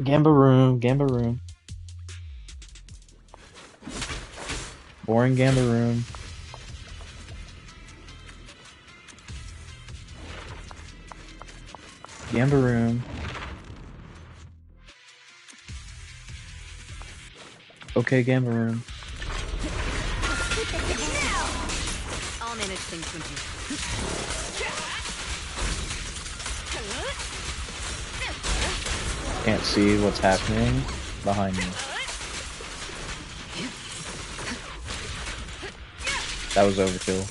Gamba room, Gamba room. Boring Gamba room. Gamba room. Okay, Gamba room. I'll manage things from here. Can't see what's happening behind me. That was overkill.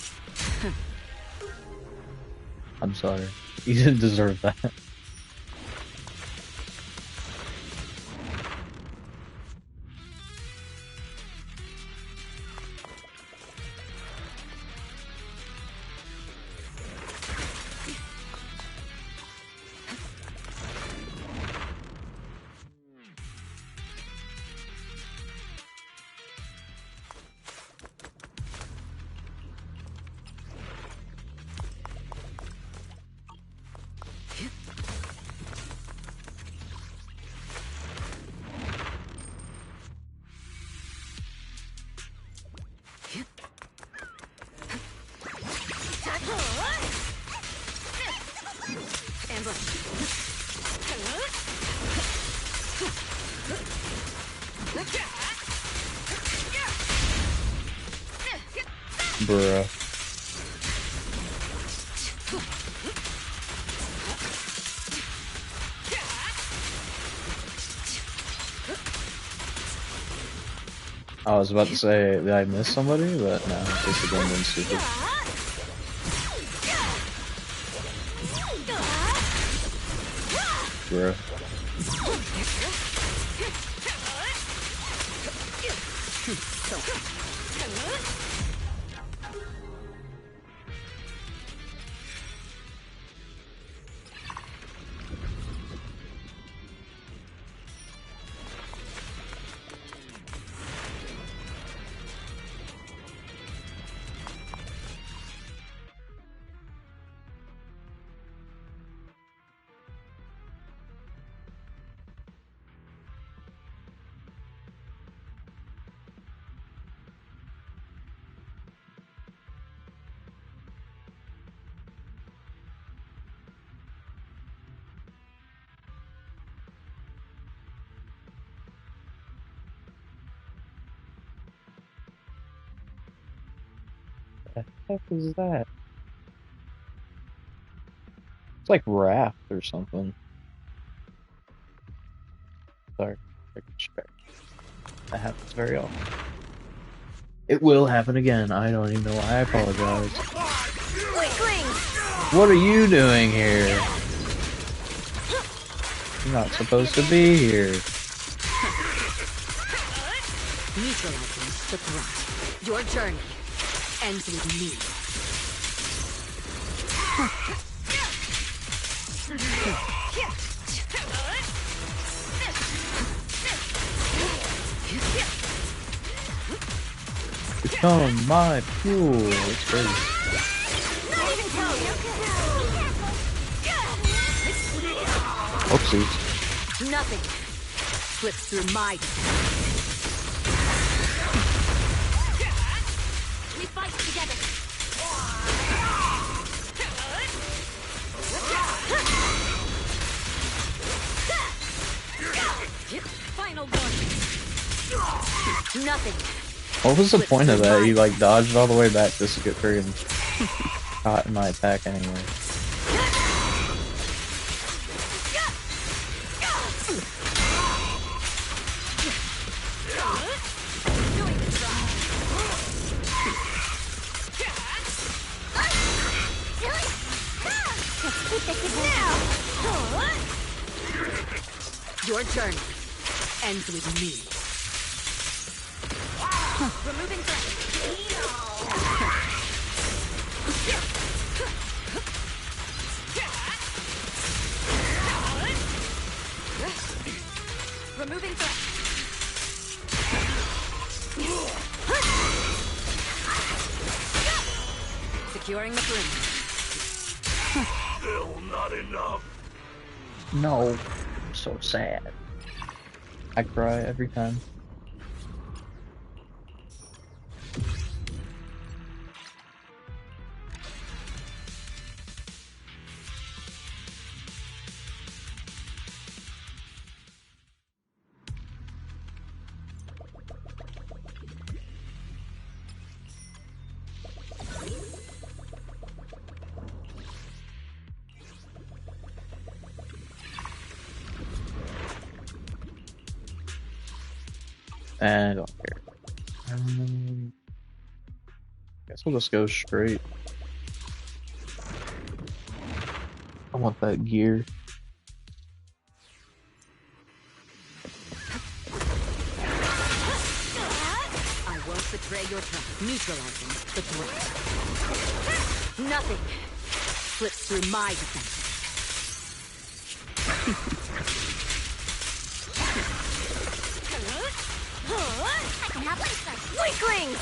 I'm sorry. You didn't deserve that. Bruh. I was about to say, did I miss somebody? But no, just a game stupid. Bruh. What the heck is that? It's like Raft or something. Sorry. That happens very often. It will happen again. I don't even know why. I apologize. What are you doing here? You're not supposed to be here. Neutralizing the threat. Your journey ends with me. Become my fuel. It's crazy. Not even close. Oopsies. Nothing slips through my defense. We fight together. Final warning. Nothing. What was the point of that? You like dodged all the way back just to get friggin' caught in my attack anyway. Your journey ends with me. Removing threat. Removing threat. Securing the perimeter. Still not enough. No. I'm so sad. I cry every time. I don't care. Guess we'll just go straight. I want that gear. I won't betray your trust. Neutralizing the threat. Nothing slips through my defense. I can have weaklings!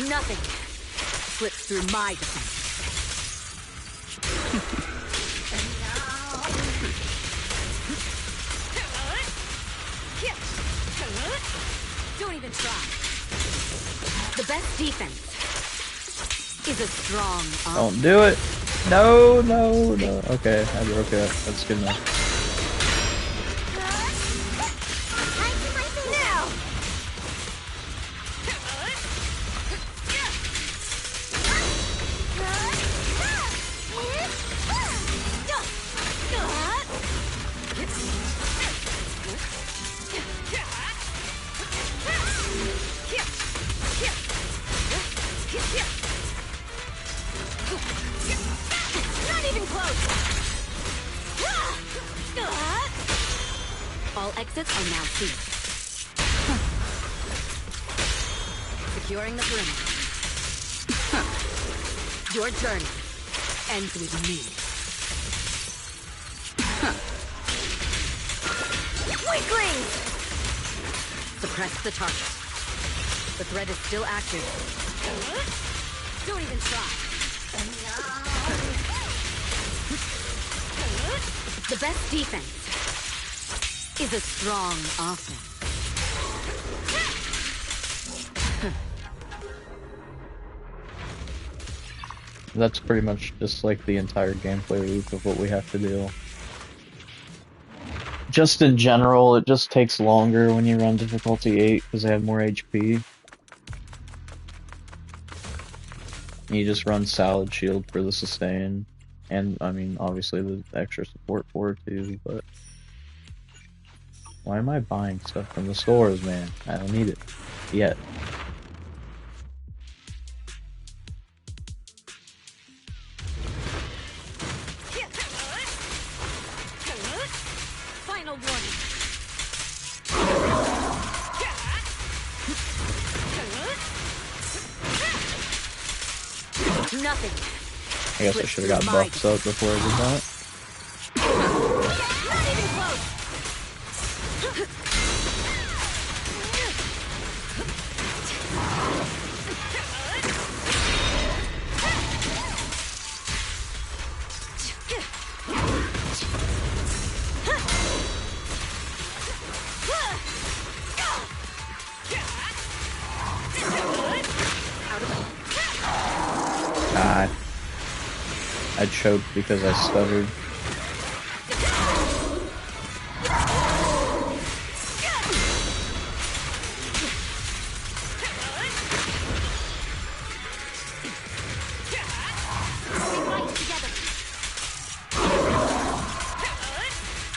Nothing slips through my defense. Don't even try. The best defense is a strong arm. Don't do it. No, no, no. Okay, I broke it. That's good enough. All exits are now sealed. Securing the perimeter. Your journey ends with me. Weaklings! Suppress the target. The threat is still active. Don't even try. The best defense is a strong offense. That's pretty much just like the entire gameplay loop of what we have to do. Just in general, it just takes longer when you run difficulty 8 because they have more HP. You just run Salad Shield for the sustain, and I mean, obviously the extra support for it too, but... Why am I buying stuff from the stores, man? I don't need it. Yet. Final warning. Nothing. I guess I should have got buffs up before I did that. Not even close. God. I choked because I stuttered.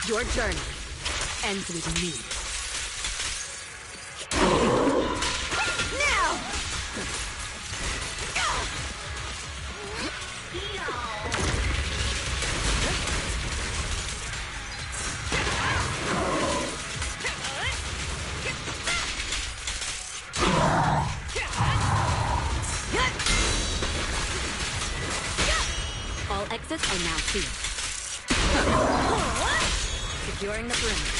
Your journey ends with me. Now! All exits are now sealed. Securing the perimeter.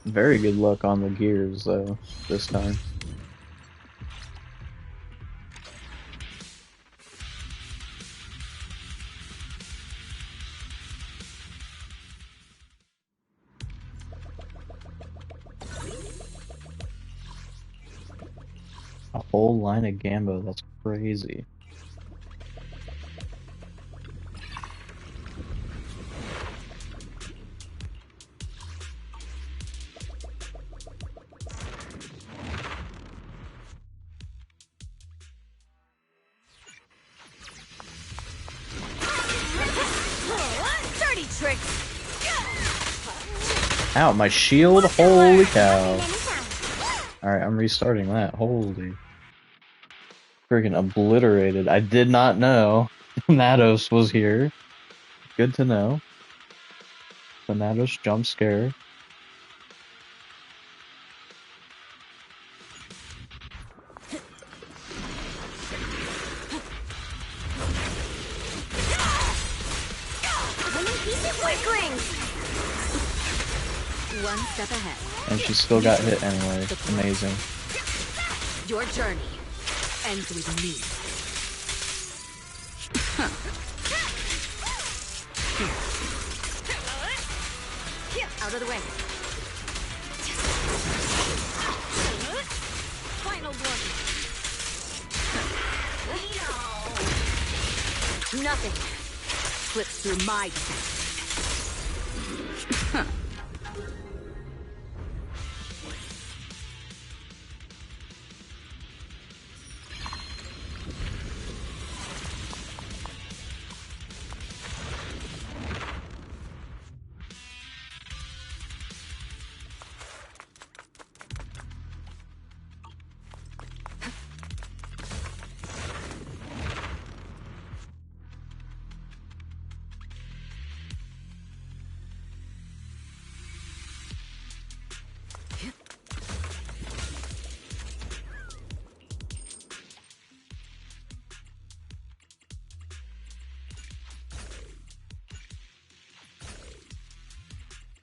Very good luck on the gears, though, this time. A whole line of Gambo, that's crazy. Dirty tricks! Ow, my shield? Holy cow. Alright, I'm restarting that. Holy. Freaking obliterated. I did not know Thanatos was here. Good to know. Thanatos jump scare. One step ahead. And she still got hit anyway. Amazing. Your journey ends with me. Out of the way. Final warning. Nothing slips through my defense.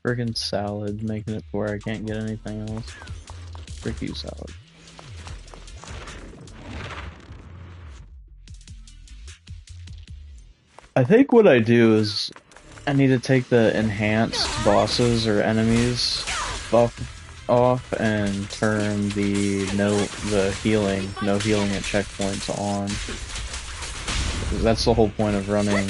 Friggin' salad, making it to where I can't get anything else. Frick you, salad. I think what I do is I need to take the enhanced bosses or enemies buff off and turn the no healing at checkpoints on. That's the whole point of running.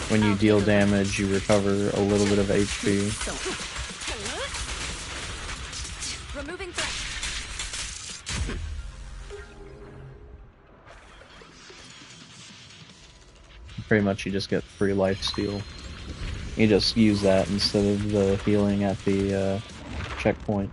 When you deal damage, you recover a little bit of HP. Removing threat. Pretty much you just get free life steal. You just use that instead of the healing at the checkpoint.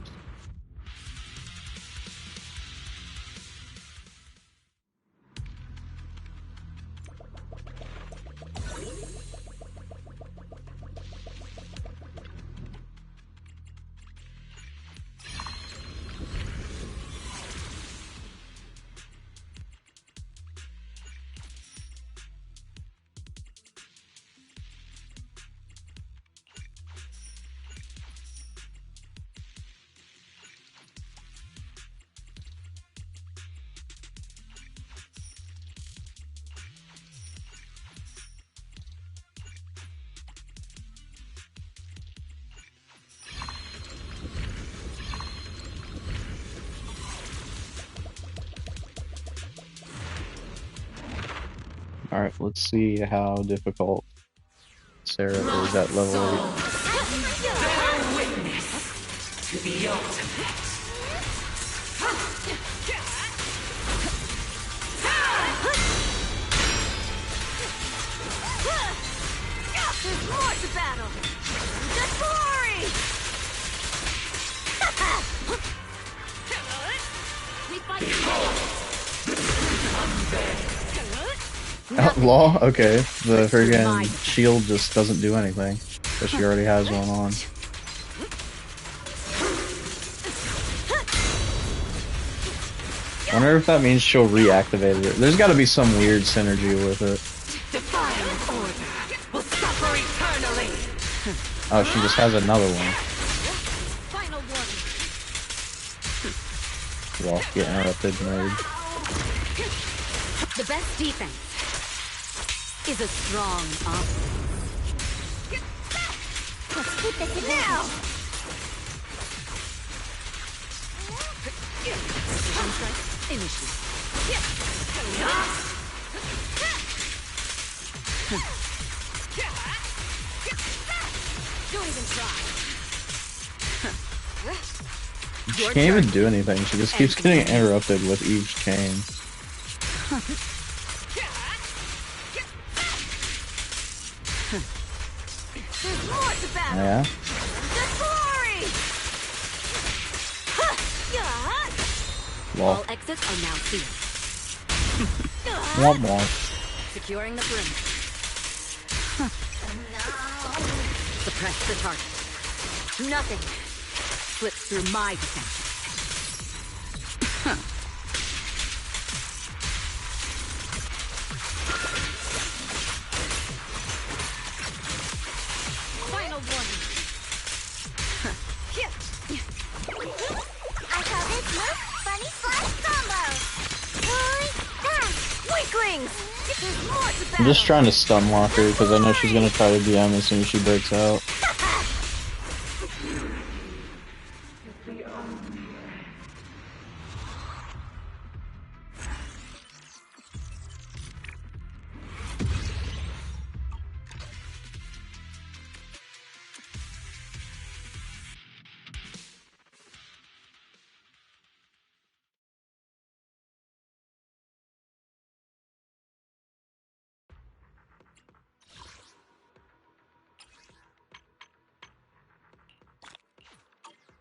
Alright, let's see how difficult Sarah is at level 8. Bear witness to the ultimate. There's more to battle! The glory! We fight. Outlaw? Okay. The friggin' shield just doesn't do anything. But she already has one on. I wonder if that means she'll reactivate it. There's gotta be some weird synergy with it. Defiant order will suffer eternally. Oh, she just has another one. Final one. Well, get interrupted, nerd. The best defense is a strong offense. Let's keep this in now. Initiate. Don't even try. She can't even do anything. She just keeps getting interrupted with each chain. There's more to battle. Yeah? The glory! Well. All exits are now sealed. Womp womp. Securing the perimeter. Suppress the target. Nothing slips through my defenses. Final warning. I call this move Funny Flash Combo. Weaklings! There's more to I'm battle. just trying to stun lock her because I know she's gonna try to DM as soon as she breaks out.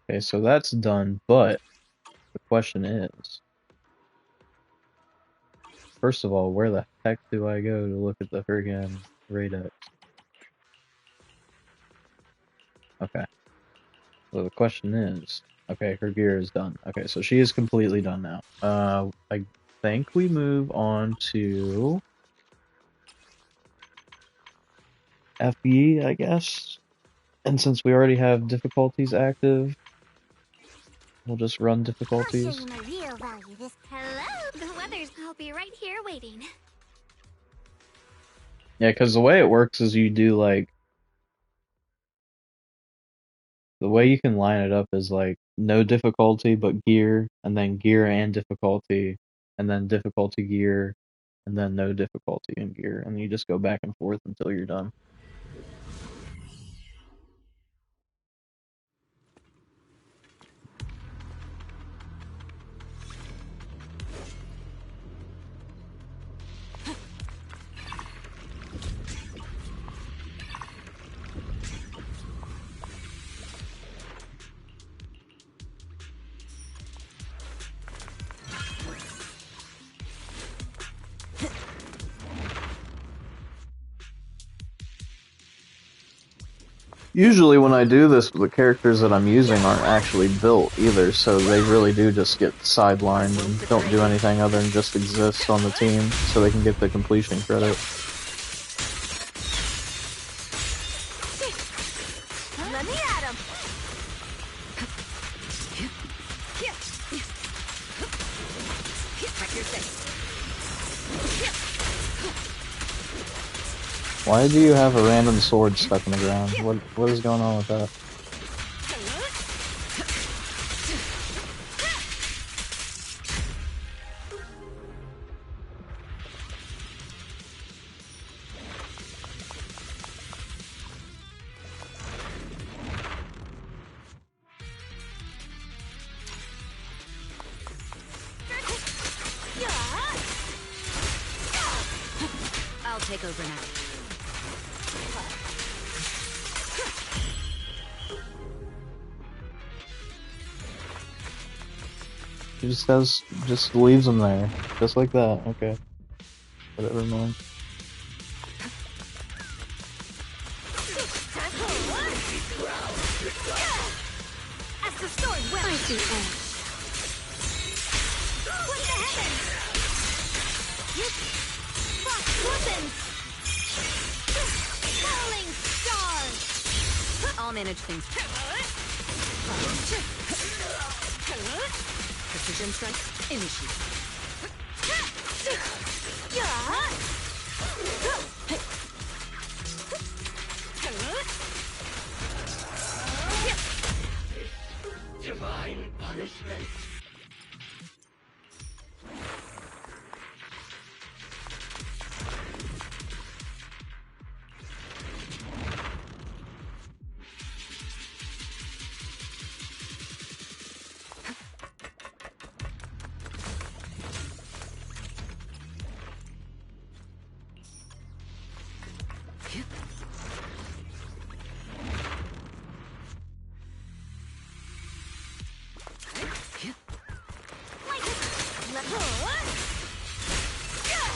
Okay, so that's done, but the question is, first of all, where the heck do I go to look at the friggin' Radex? Okay. So the question is, okay, her gear is done. Okay, so she is completely done now. I think we move on to FE, I guess. And since we already have difficulties active, we'll just run I'll show difficulties. you my real value this. Hello, the weather's. I'll be right here waiting. Yeah, because the way it works is you do like, the way you can line it up is like no difficulty but gear, and then gear and difficulty, and then difficulty gear, and then no difficulty and gear, and you just go back and forth until you're done. Usually when I do this, the characters that I'm using aren't actually built either, so they really do just get sidelined and don't do anything other than just exist on the team, so they can get the completion credit. Let me at him. Check your face. Why do you have a random sword stuck in the ground? What is going on with that? I'll take over now. He just leaves him there, just like that. Okay, whatever, man. As the sword will. I see ash. What the heavens? Frost weapons. Falling stars. I'll manage things. Precision strike, initiate. Divine punishment.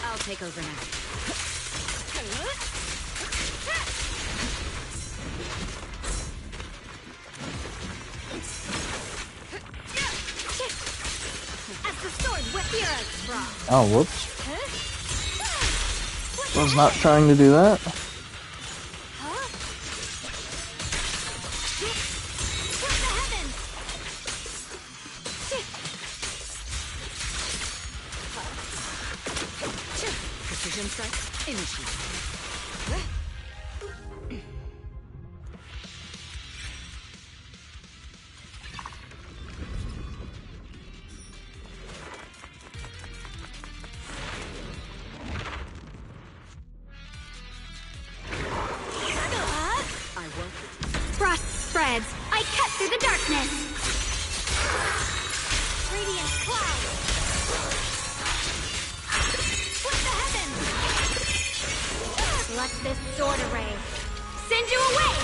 I'll take over now. As the sword with heroes from. Oh, whoops. Was not trying to do that. Precision strike, initiate. Frost spreads. I cut through the darkness. Radiant cloud. Split the heavens. Let this sword array send you away.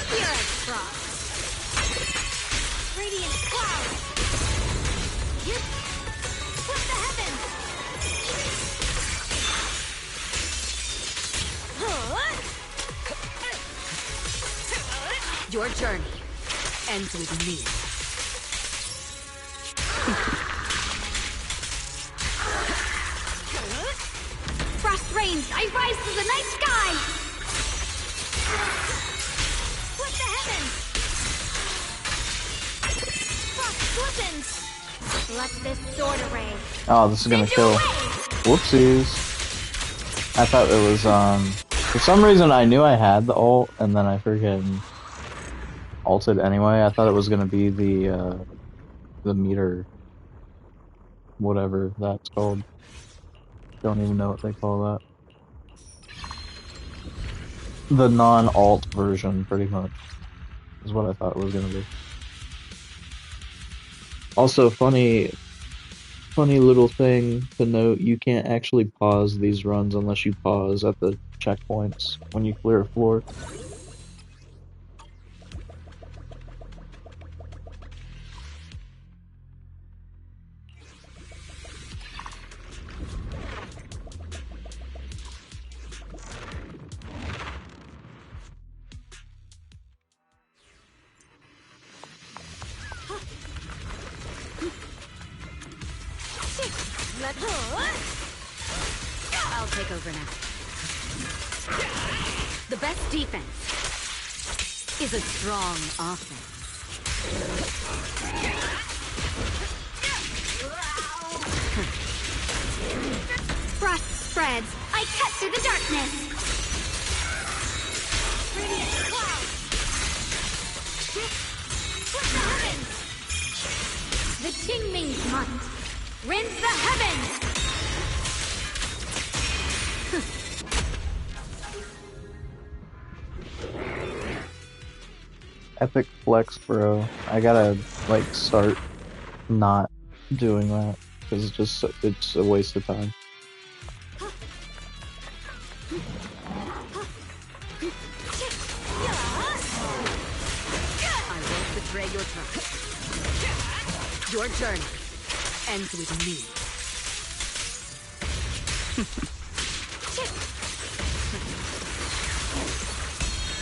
Spirit frost. Radiant cloud. Split the heavens. Your journey ends with me. Frost rains, I rise to the night sky! Split the heavens! Frost glistens! Let this sword array. Oh, this is gonna kill. Whoopsies. I thought it was, for some reason I knew I had the ult, and then I freaking ulted anyway. I thought it was gonna be the meter, whatever that's called. Don't even know what they call that. The non-alt version, pretty much, is what I thought it was gonna be. Also, funny little thing to note, you can't actually pause these runs unless you pause at the checkpoints when you clear a floor. I'll take over now. The best defense is a strong offense. Frost spreads, I cut through the darkness! Radiant clouds! Split the heavens! The Qingming's might rends the heavens! Epic flex, bro. I gotta, like, start not doing that, because it's a waste of time. I won't betray your trust. Your journey ends with me.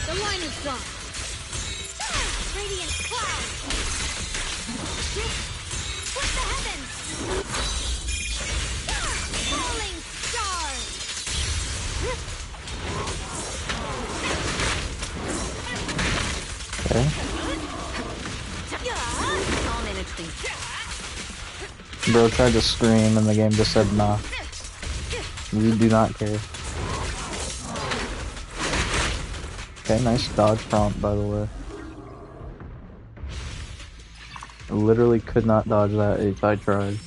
The line is drawn. Radiant cloud. Split the heavens. Falling stars. Okay. I'll manage things. Bro tried to scream and the game just said nah. We do not care. Okay, nice dodge prompt, by the way. I literally could not dodge that if I tried.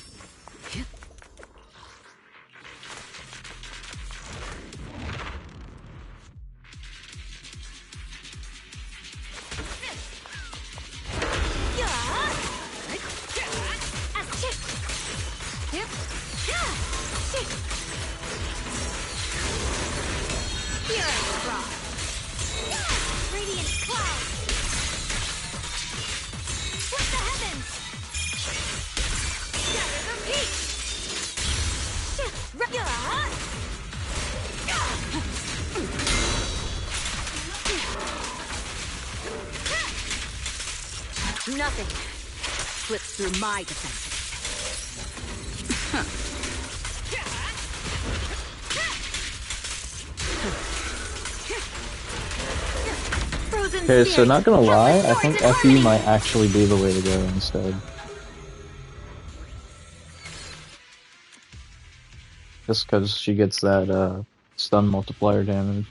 Radiant cloud. Split the heavens. Shatter the peak. Nothing slips through my defenses. Okay, so not gonna lie, I think FE might actually be the way to go instead. Just because she gets that stun multiplier damage.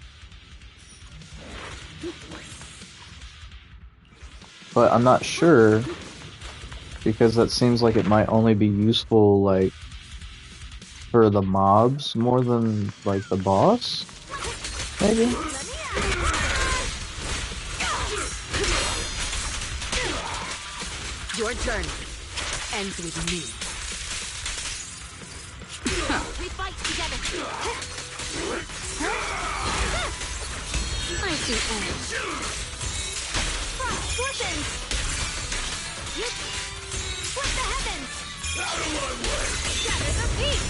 But I'm not sure, because that seems like it might only be useful, like, for the mobs more than, like, the boss? Maybe? Your journey ends with me. We fight together. I see end. Frost glistens. Split the heavens. Out of my way! Shatter the peak.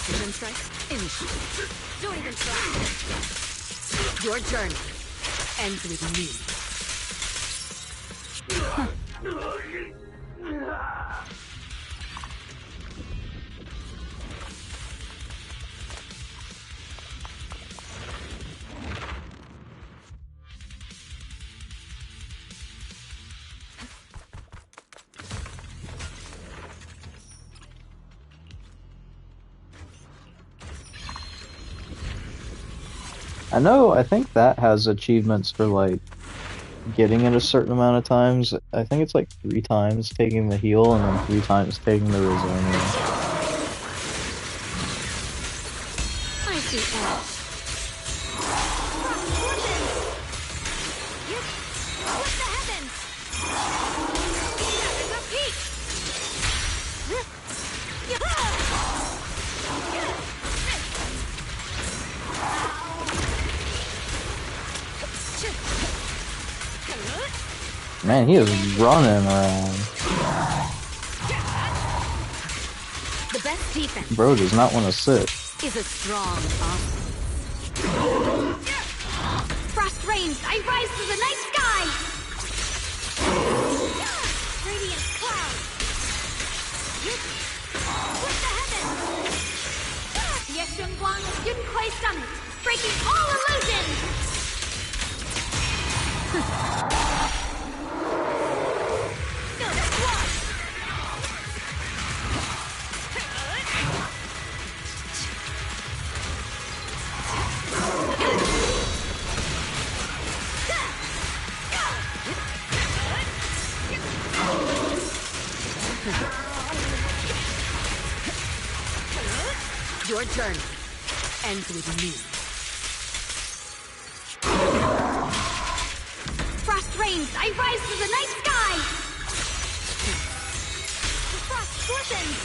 Precision strike, initiate. Don't even try. Your journey ends with me. I think that has achievements for, like, getting it a certain amount of times. I think it's like 3 times taking the heal and then 3 times taking the Rosonia. I see edge. What the heavens? That is a peak! Man, he is running around. The best defense Bro does not want to sit. is a strong offense. Frost rains, I rise to the night sky! Radiant cloud! With the heavens! Yeshun Guang Yun Kuei Summit, breaking all illusions! Your journey ends with me. Frost rains, I rise to the night sky! The frost glistens!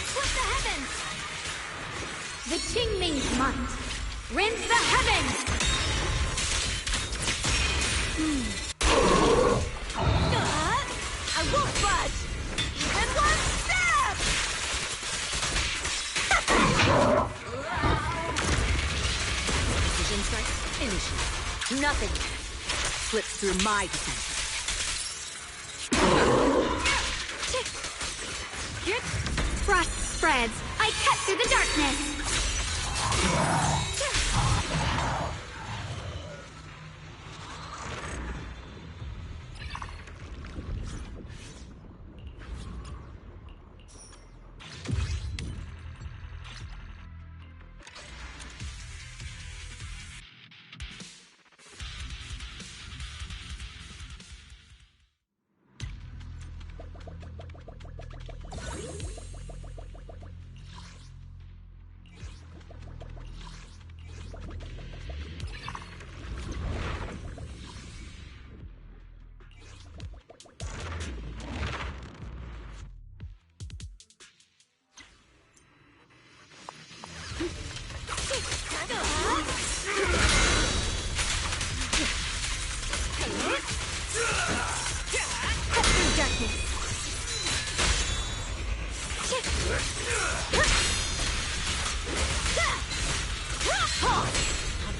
Split the heavens! The Qingming's might rends the heavens! I won't budge! Even one step! Precision strike, initiate. Nothing slips through my defense. Frost spreads. I cut through the darkness.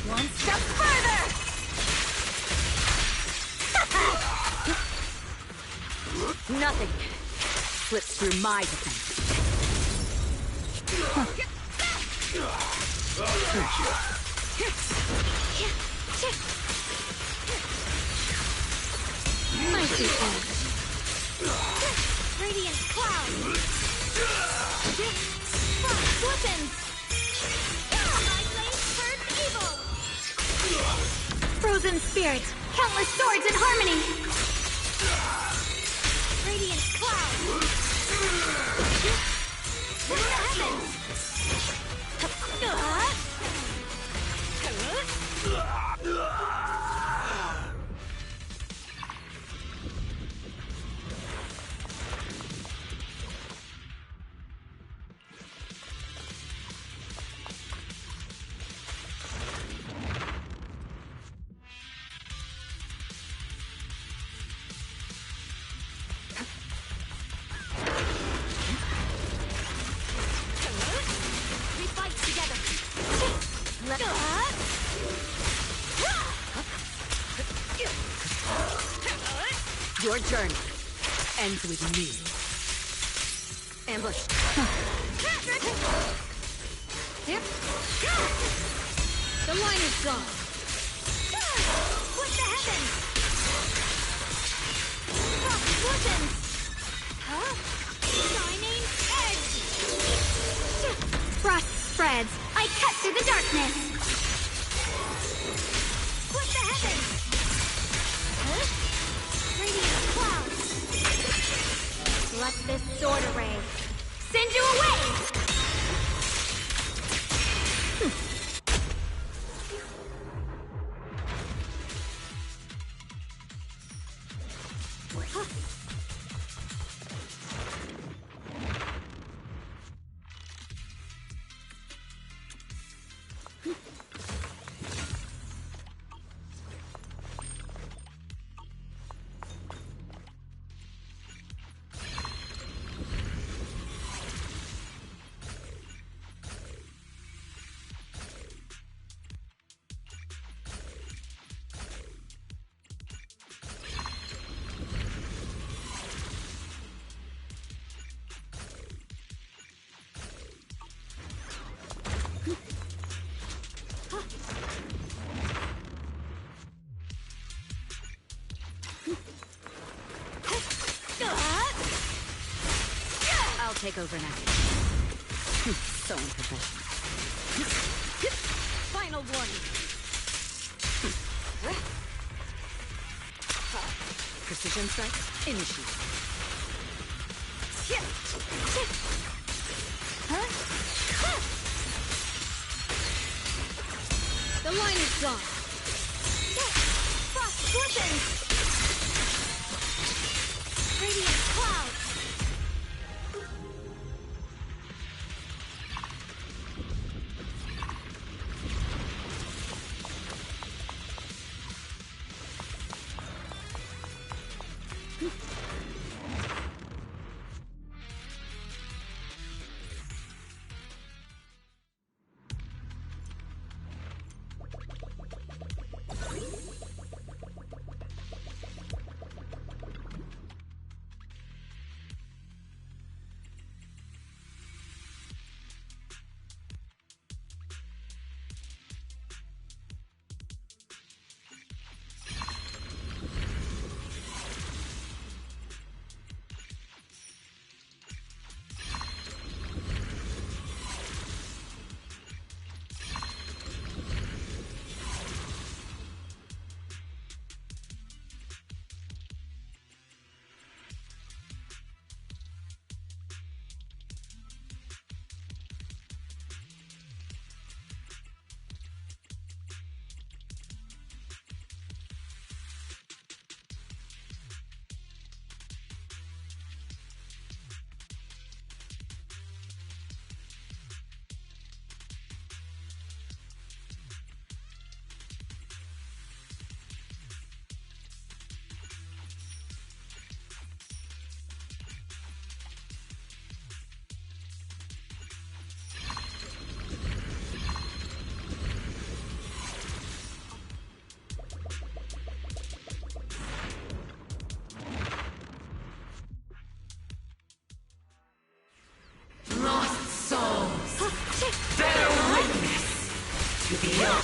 One step further! Nothing slips through my defense. Mighty edge. Radiant cloud. Frost glistens. My blade burns evil. Frozen spirit. Countless swords in harmony. Radiant cloud. With the heavens. Your journey ends with me. Ambush. Yep. The line is gone. What the heavens? Explosions! Huh? Shining edge! Frost spreads. I cut through the darkness. What the heavens? Huh? Radiant clouds. Let this sword array send you away! I'll take over now. So unprofessional. Final warning. Precision strike, initiate. The line is gone. Frost glistens! Radiant clouds!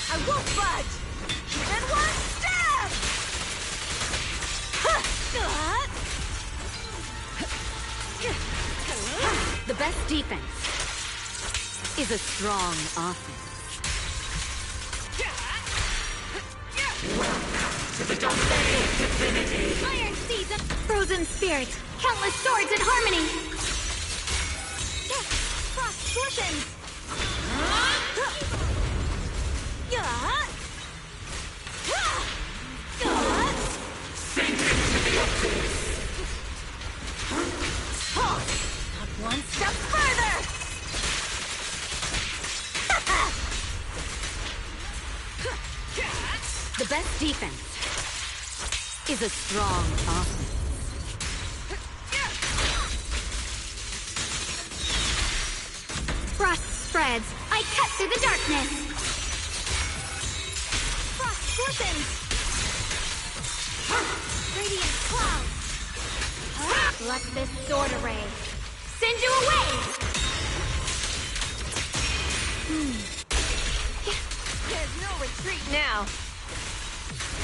I won't budge! Even one step! The best defense is a strong offense. Welcome to the domain of divinity! Iron seeds of frozen spirits! Countless swords in harmony! Frost glistens! Sink into the abyss! Not one step further! The best defense is a strong offense. Frost spreads. I cut through the darkness. Frost glistens. Radiant clouds. Let this sword array send you away! There's no retreat now.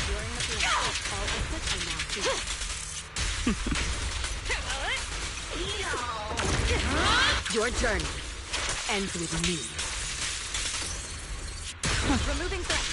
You're in the blink. All equipped are now free. Your journey ends with me. Removing threat.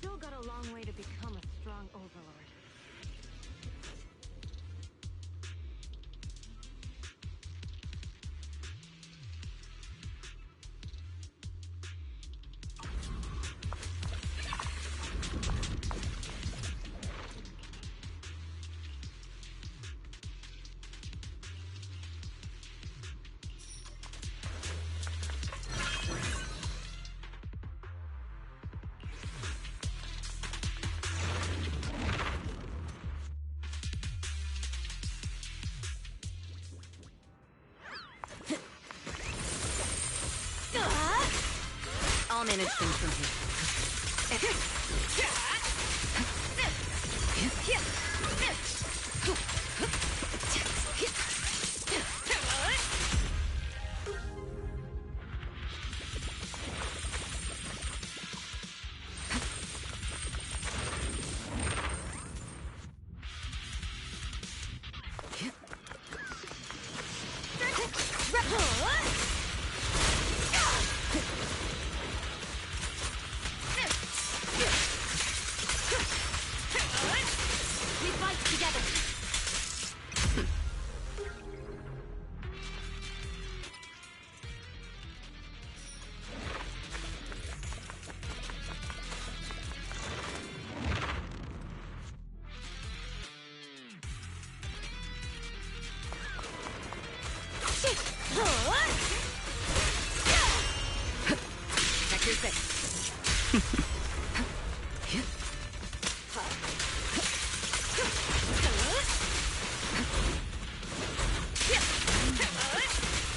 Still got a long way to become a strong overlord. I'll manage things from We fight together! Check your face.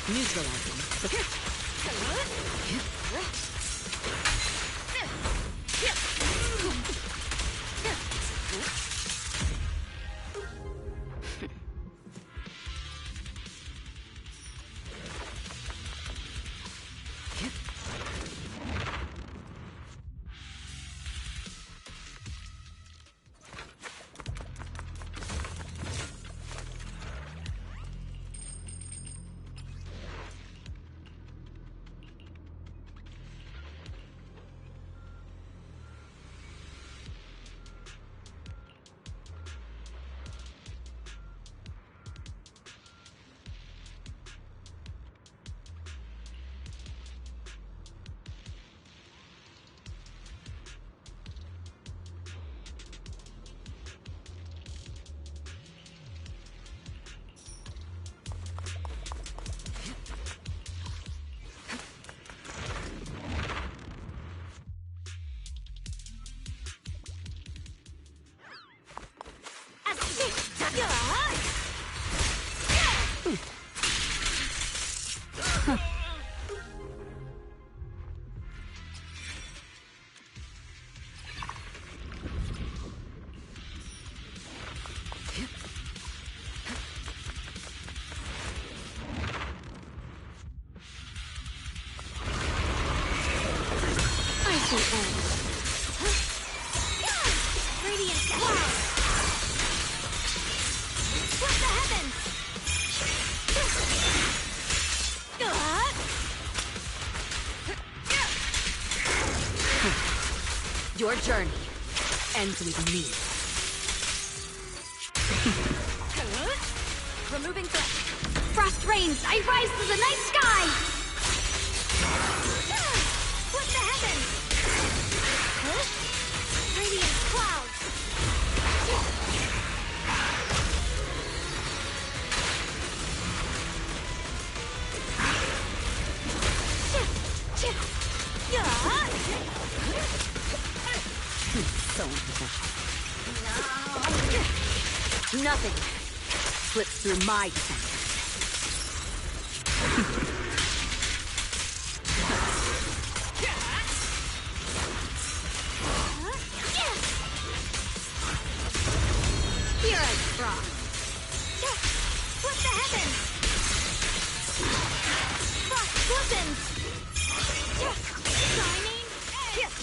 Neutralizing. Radiant cloud! Split the heavens! Your journey ends with me. Removing threat. Frost rains! I rise to the night sky! Split the heavens! Radiant cloud! So unprofessional. Nothing slips through my defense. Here I frost! Split the heavens! Frost glistens! Shining edge!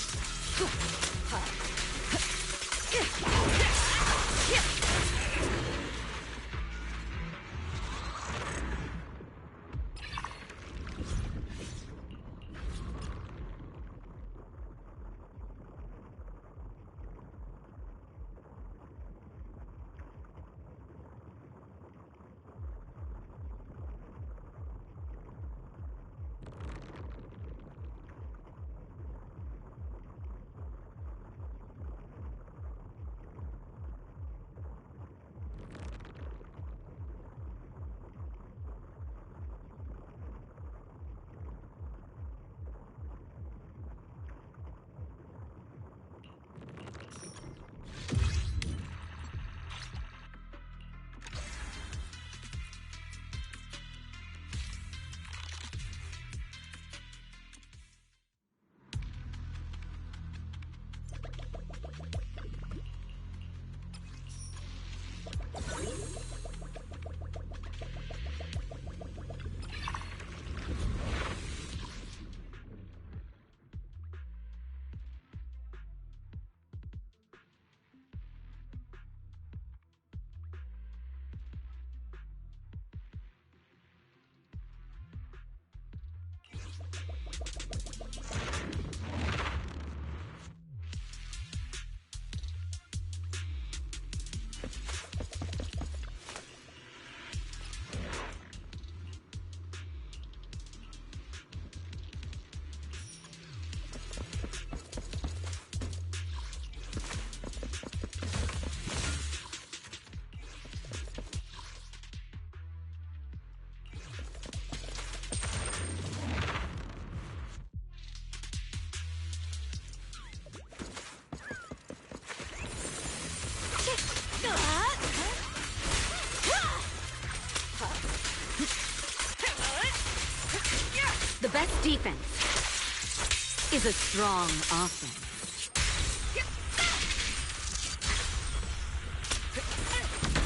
The best defense is a strong offense.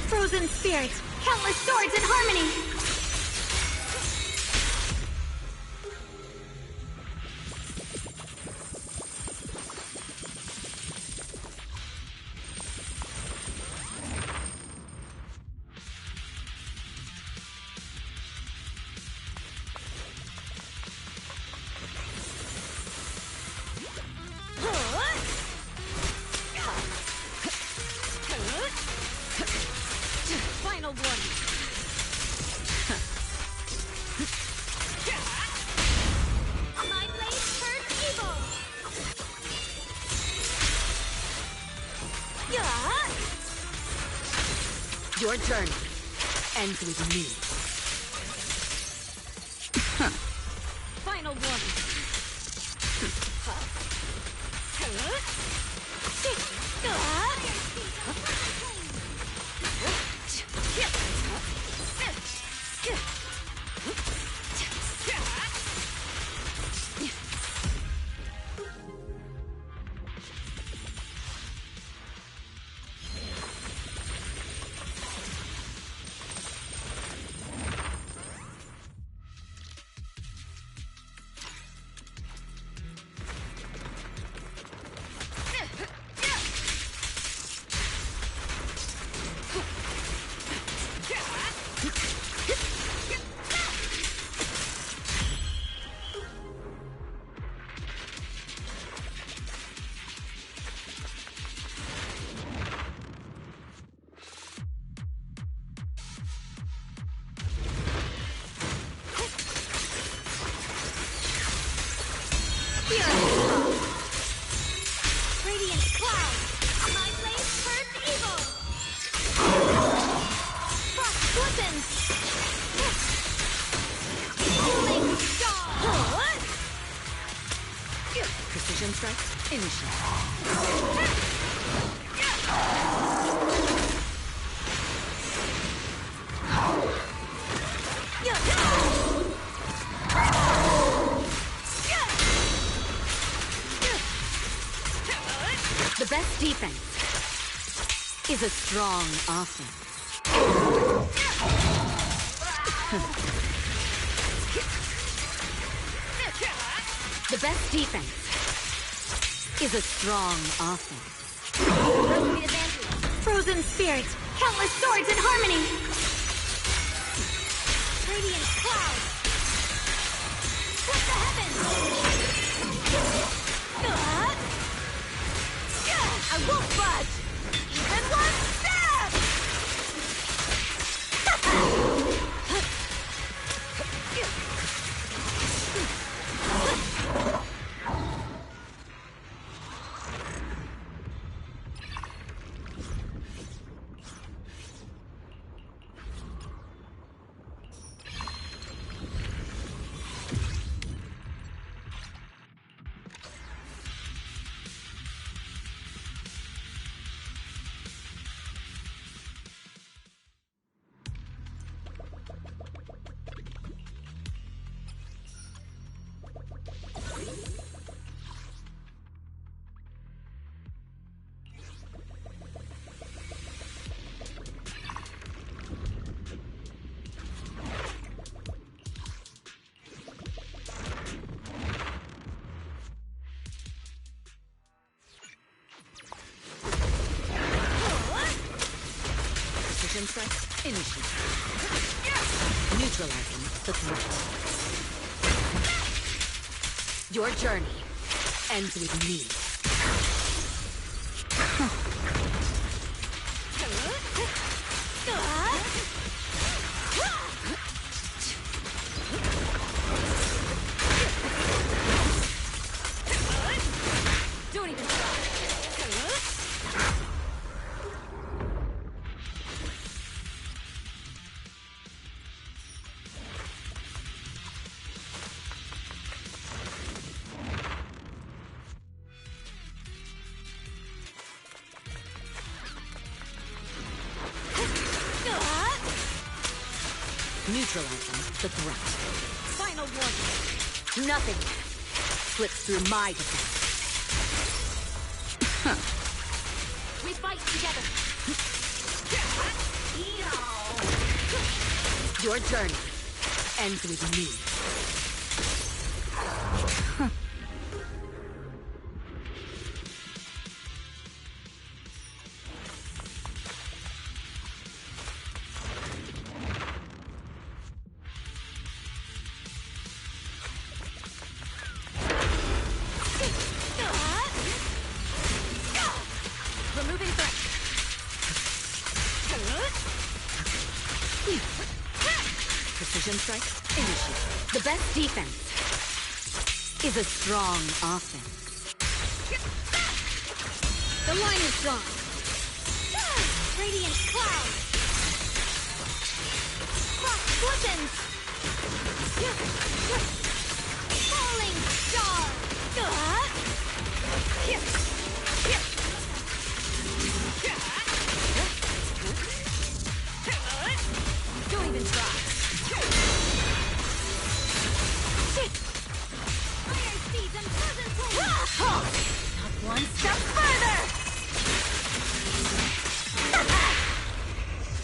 Frozen spirits, countless swords in harmony! Final warning. My blade turns evil! Your journey ends with me. Final warning. Precision strike. Initiate. The best defense is a strong offense. The best defense is a strong offense. Frozen spirit, countless swords in harmony. Radiant cloud. Split the heavens. I won't budge. Even one step. Precision strike. Initiate. Neutralizing the threat. Your journey ends with me. Don't even try. Neutralizing the threat. Final warning. Nothing slips through my defense. We fight together. Your journey ends with me. Removing threat. Precision strike. Initiate. The best defense is a strong offense. The line is drawn. Radiant cloud. Cross glistens. Falling star. Don't even try. Iron seeds and frozen flame. Not one step further.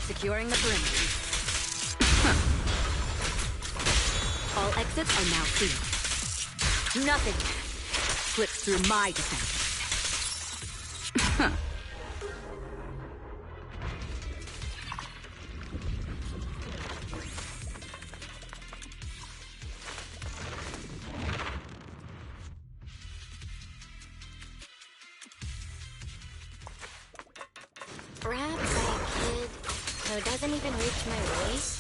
Securing the perimeter. All exits are now sealed. Nothing slips through my defense. Grab by a kid who doesn't even reach my waist.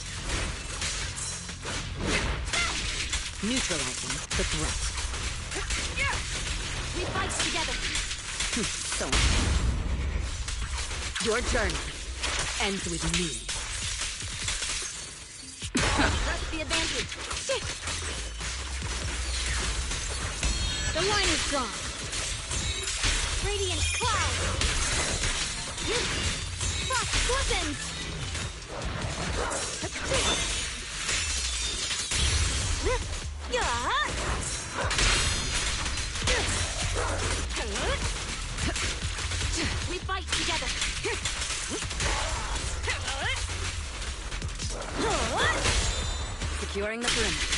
Neutralizing the threat. We fight together. So your journey ends with me. Press the advantage. The line is drawn. cloud! Frost flippins! We fight together! Securing the perimeter.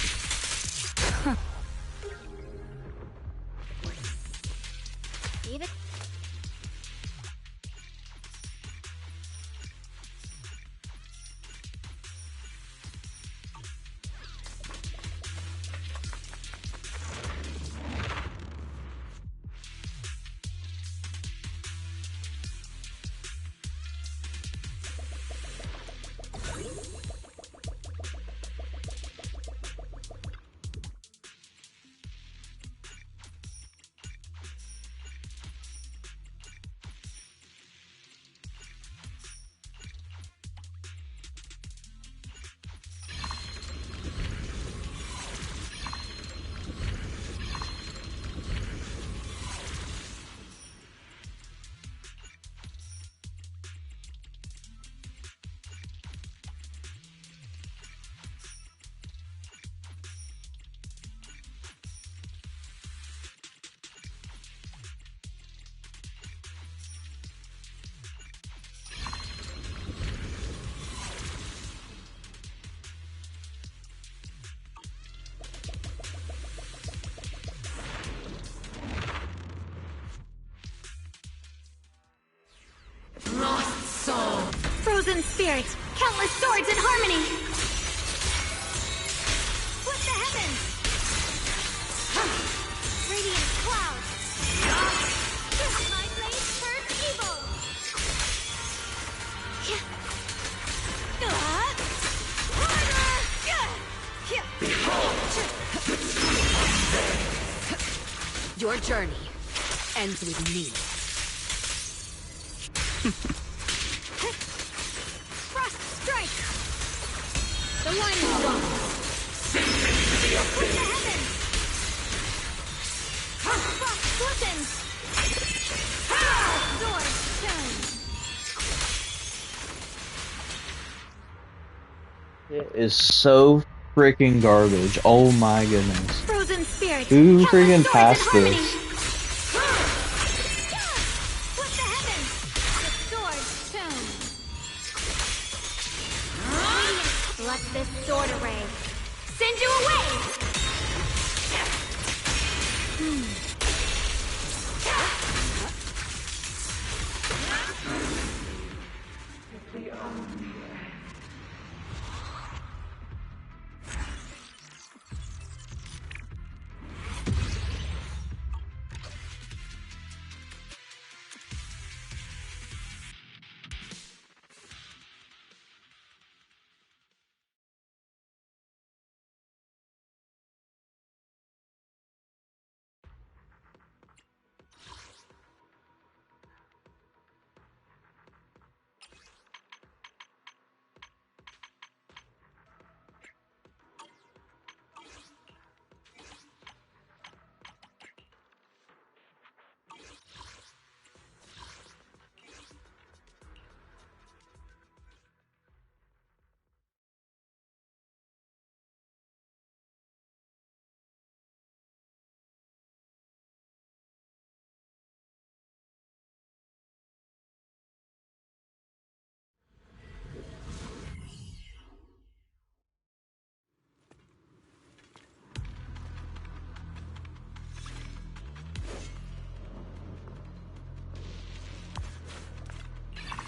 Even Lost soul. frozen spirit, countless swords in harmony! Split the heavens! Radiant cloud! My blade turns evil! Your journey ends with me. Frost strike! The lightning storm! Split the heavens! Frost flippins! Sword stone! It is so freaking garbage. Oh my goodness. Frozen spirit! Who countless freaking swords in passed harmony! this? Split the heavens! The sword stone! Let this sword array send you away!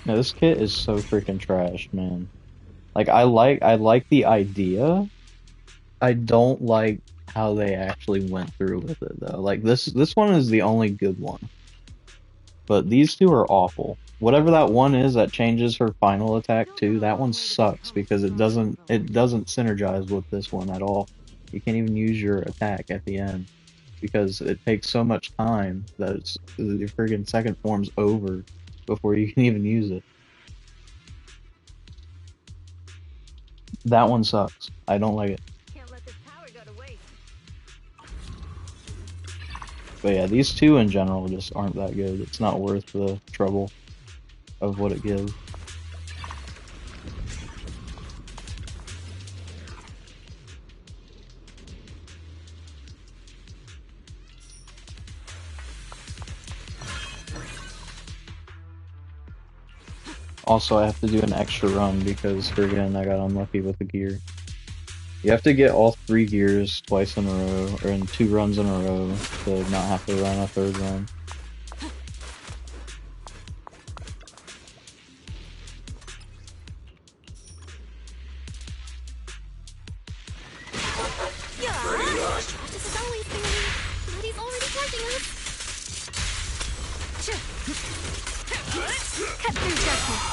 No, this kit is so freaking trash, man. Like I like the idea. I don't like how they actually went through with it though. Like this one is the only good one. But these two are awful. Whatever that one is that changes her final attack too, that one sucks because it doesn't synergize with this one at all. You can't even use your attack at the end because it takes so much time that it's your friggin' second form's over before you can even use it. That one sucks. I don't like it. Can't let this power go to waste. But yeah, these two in general just aren't that good. It's not worth the trouble of what it gives. Also, I have to do an extra run because, again, I got unlucky with the gear. You have to get all 3 gears twice in a row, or in 2 runs in a row, to not have to run a 3rd run. This is always failing, but he's already charging us. Cut through darkness.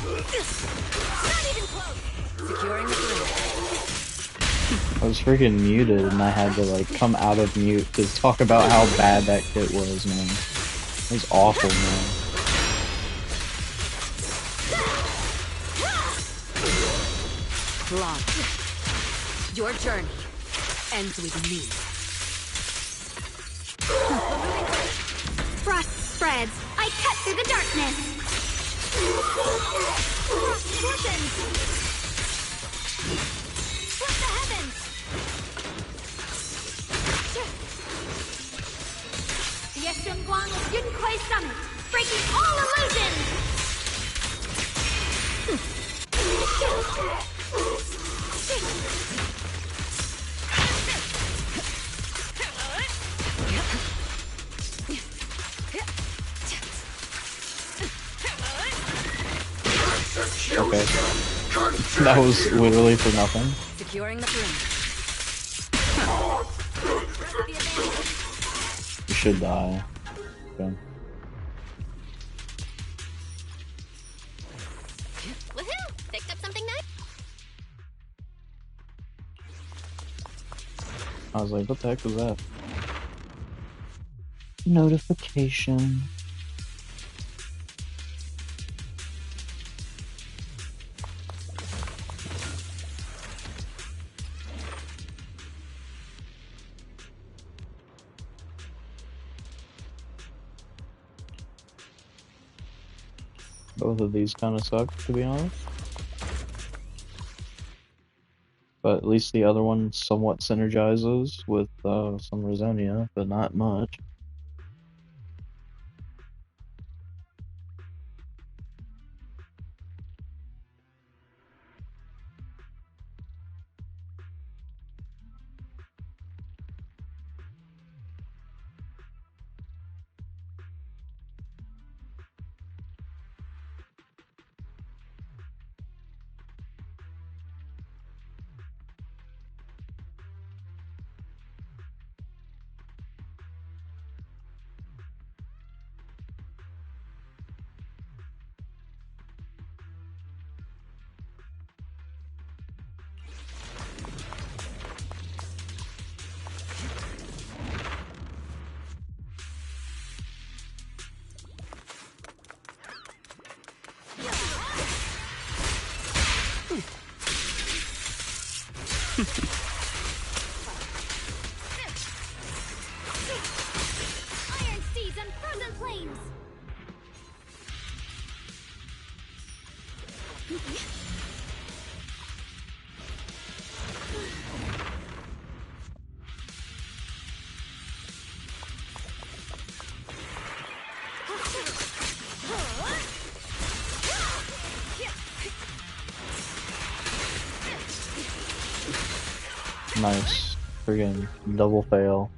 What's this? Not even close. Securing the perimeter. I was freaking muted and I had to like come out of mute to talk about how bad that kit was, man. It was awful, man. Long. Your journey ends with me. Frost spreads. I cut through the darkness. Frost portions. Split the heavens. Yeshun Guang of Yunkai Summit, breaking all illusions. Okay. That was literally for nothing. Securing the perimeter. You should die. Okay. Woohoo! Picked up something nice. I was like, what the heck was that? Notification. Both of these kind of suck, to be honest. But at least the other one somewhat synergizes with some Rosonia, but not much. Iron seas and frozen plains. Nice. Friggin' double fail.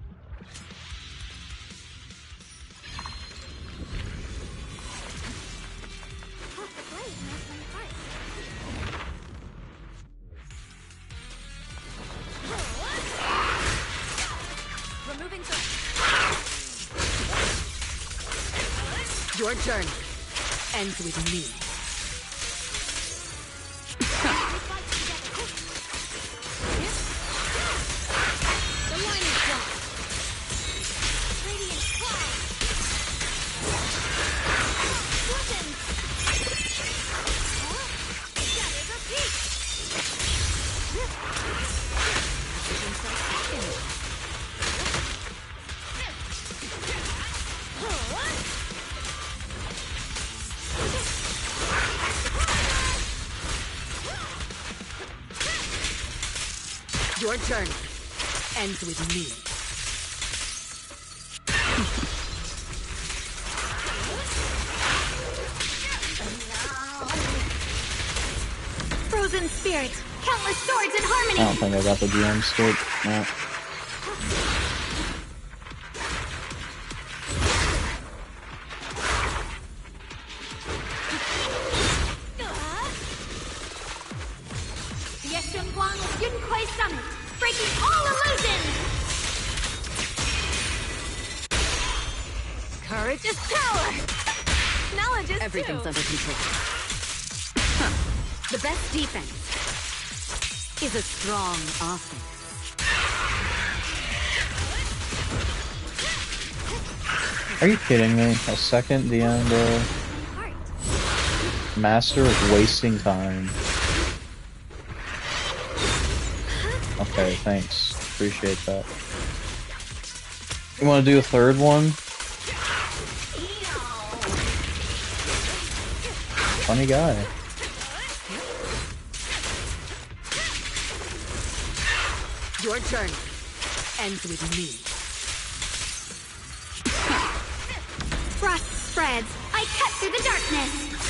Removing Your journey ends with me. the line is drawn. Radiant cloud. Weapons. Your journey ends with me. Frozen spirits, countless swords in harmony. I don't think I got the GM stick. No. Summit, breaking all illusions! Courage is Power! Knowledge is everything's too. under control. The best defense is a strong offense. Are you kidding me? A second DM, bro? Master of wasting time. Okay, thanks. Appreciate that. You want to do a third one? Funny guy. Your journey ends with me. Frost spreads. I cut through the darkness.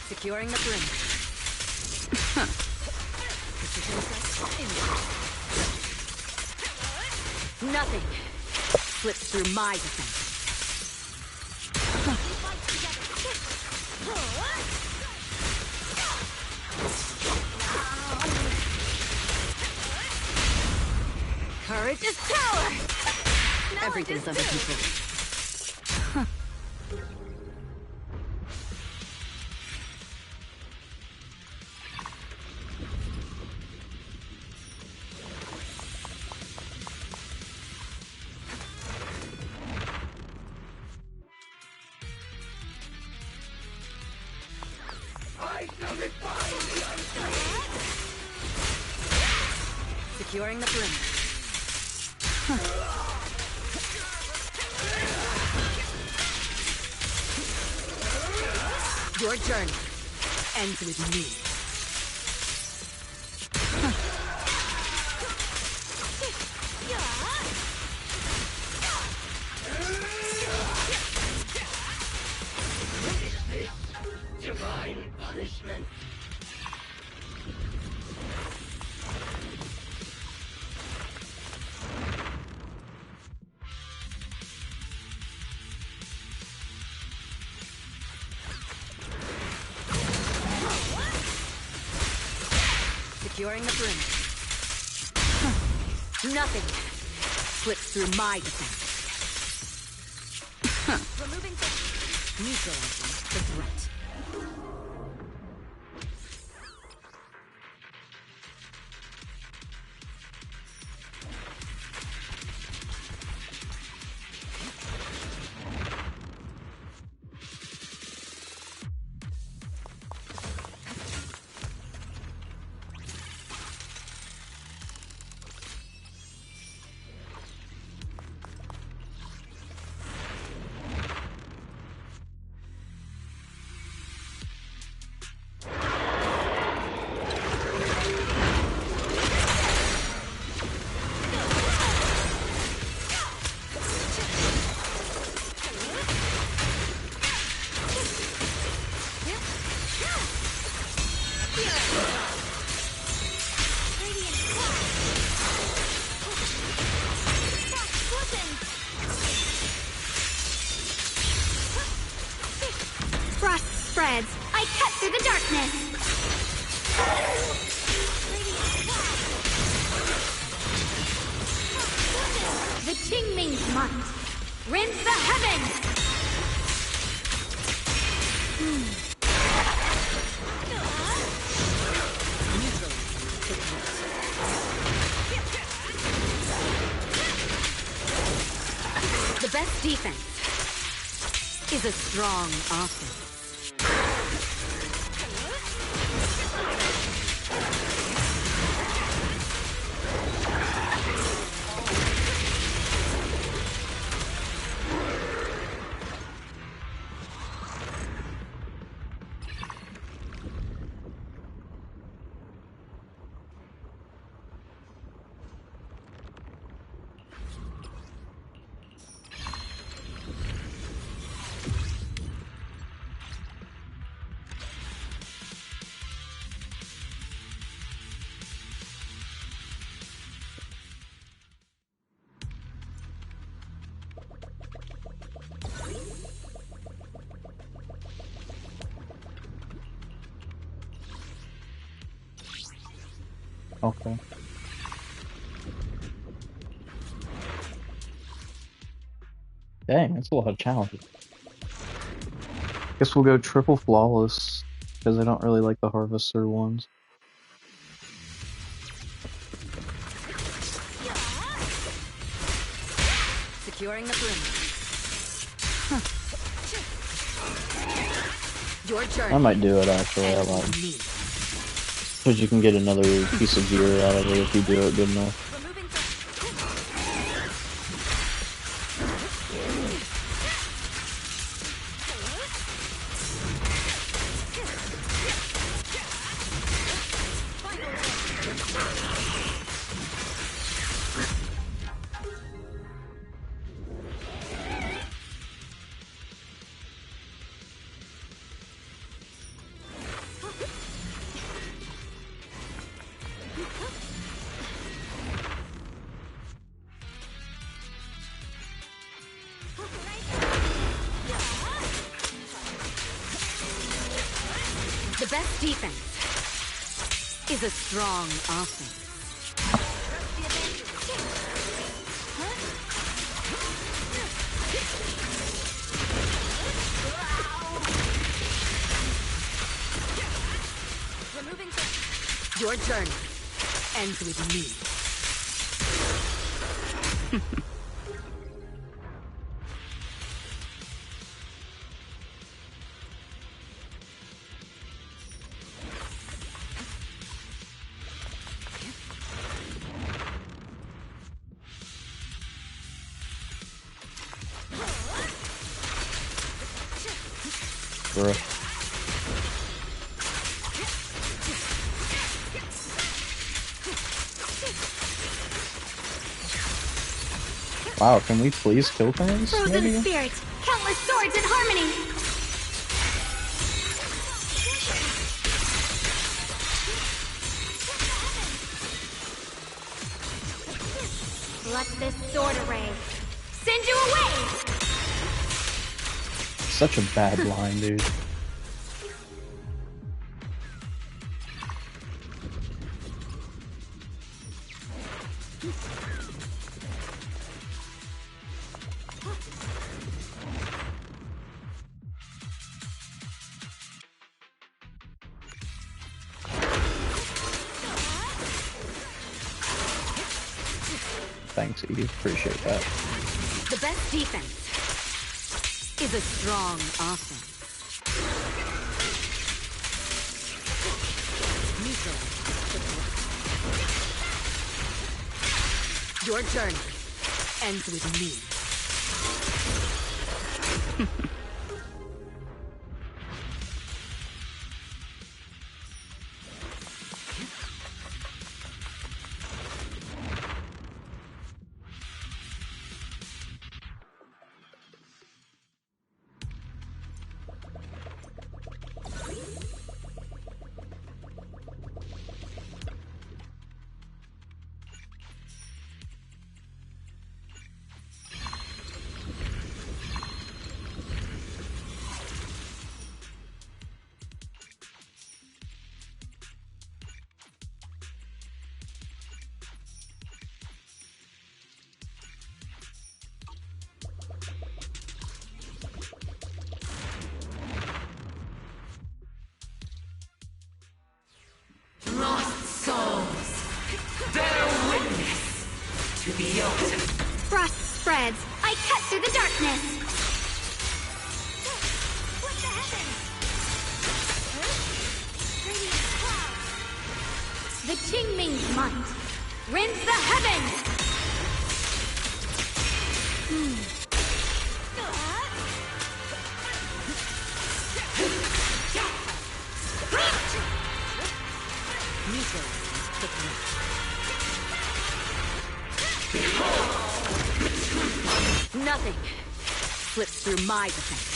Securing the perimeter. Nothing slips through my defense. Courage is power! Everything's under control. Securing the perimeter. Your journey ends with me. Divine punishment. Securing the perimeter. Nothing slips through my defense. Removing the... Neutralizing the threat. Frost spreads. I cut through the darkness. The Qingming's might. Rends the heavens. The best defense is a strong offense. Okay. Dang, that's a lot of challenges. Guess we'll go triple flawless, because I don't really like the harvester ones. Securing the perimeter. Your journey. I might do it actually, I lied. Because you can get another piece of gear out of it if you do it good enough. The best defense is a strong offense. Your journey ends with me. Wow, can we please kill things? Frozen Maybe? spirit, countless swords in harmony. Let this sword array send you away. Such a bad line, dude. Thanks, Edie. Appreciate that. The best defense is a strong offense. Your journey ends with me. Lost souls, bear witness to the ultimate. Frost spreads. I cut through the darkness. What the heavens? Radiant clouds. The Qingming's might. Rends the heavens. Nothing slips through my defense.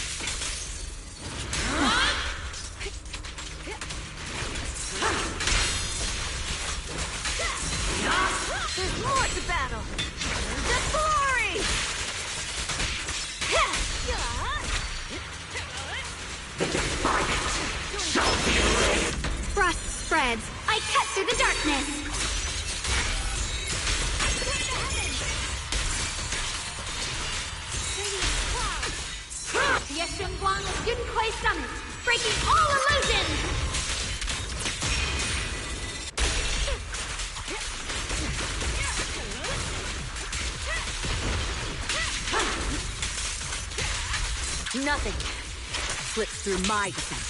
There's more to battle. The glory! Frost spreads. I cut through the darkness. The Guang of Yunquai Summit, breaking all illusions! Nothing slips through my defense.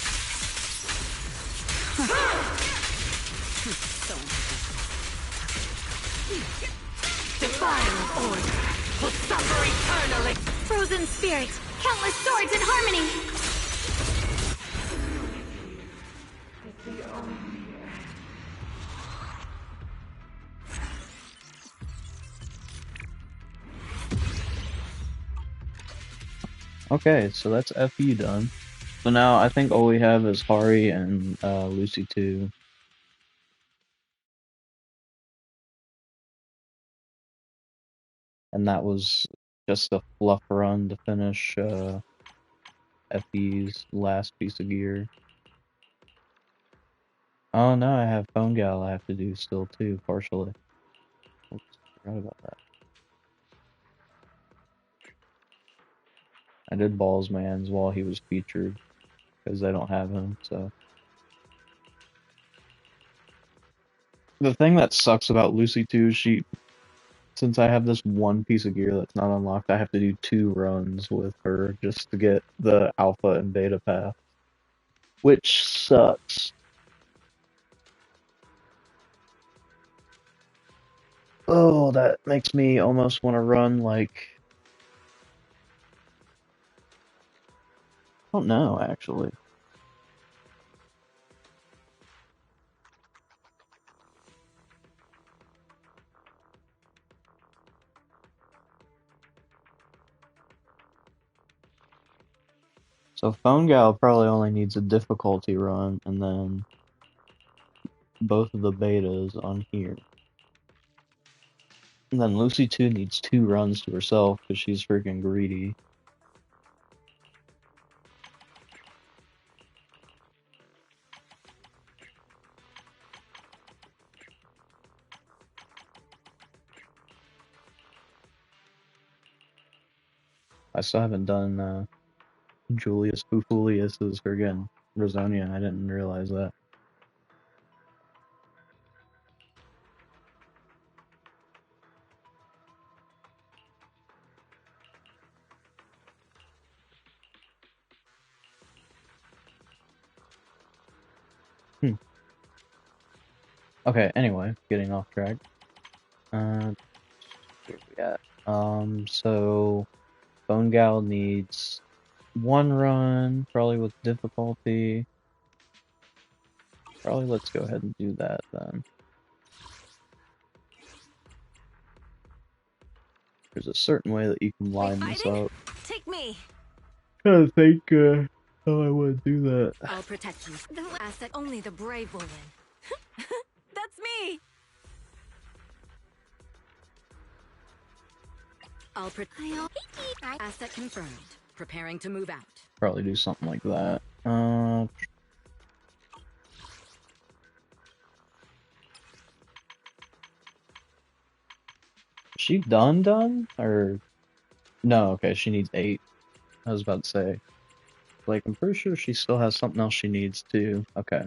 So Divine order will suffer eternally. Frozen spirit, countless swords in harmony! Okay, so that's FE done. So now I think all we have is Hari and Lucy 2. And that was just a fluff run to finish FE's last piece of gear. Oh no, I have Phone Gal I have to do still too, partially. Oops, forgot about that. I did Balls Man's while he was featured, because I don't have him, so. The thing that sucks about Lucy 2 is since I have this one piece of gear that's not unlocked, I have to do 2 runs with her just to get the alpha and beta path. Which sucks. Oh, that makes me almost want to run like... I don't know, actually. So Phone Gal probably only needs a difficulty run, and then both of the betas on here. And then Lucy 2 needs 2 runs to herself, because she's freaking greedy. I still haven't done Julius Fufulius's friggin' Rosonia. I didn't realize that. Okay, anyway, getting off track. Where we at? So Phone Gal needs 1 run, probably with difficulty. Probably let's go ahead and do that then. There's a certain way that you can line this up. Take me. I think how I would do that. I'll protect you. The asset only the brave will win. That's me. I'll protect. Asset confirmed. Preparing to move out. Probably do something like that. Is she done? Or no? Okay, she needs 8. I was about to say, like, I'm pretty sure she still has something else she needs too. Okay,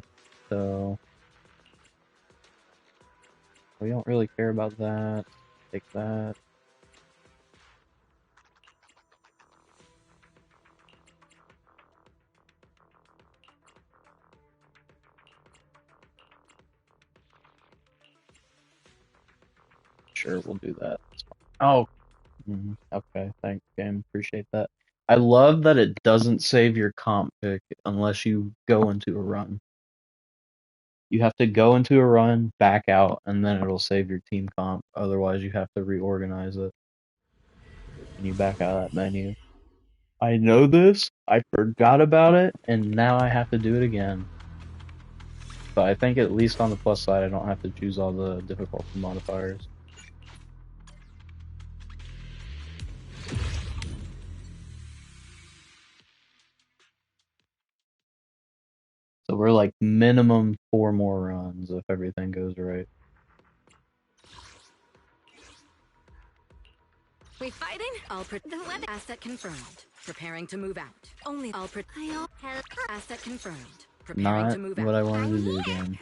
so We don't really care about that. Take that. Sure, we'll do that. Oh, okay. Thanks, game. Appreciate that. I love that it doesn't save your comp pick unless you go into a run. You have to go into a run, back out, and then it'll save your team comp. Otherwise, you have to reorganize it. And you back out of that menu. I know this. I forgot about it, and now I have to do it again. But I think at least on the plus side, I don't have to choose all the difficulty modifiers. So we're like minimum 4 more runs if everything goes right. We fighting? The weather asset confirmed. Preparing to move out. Only asset confirmed. Preparing Not to move what out. I wanted to do again.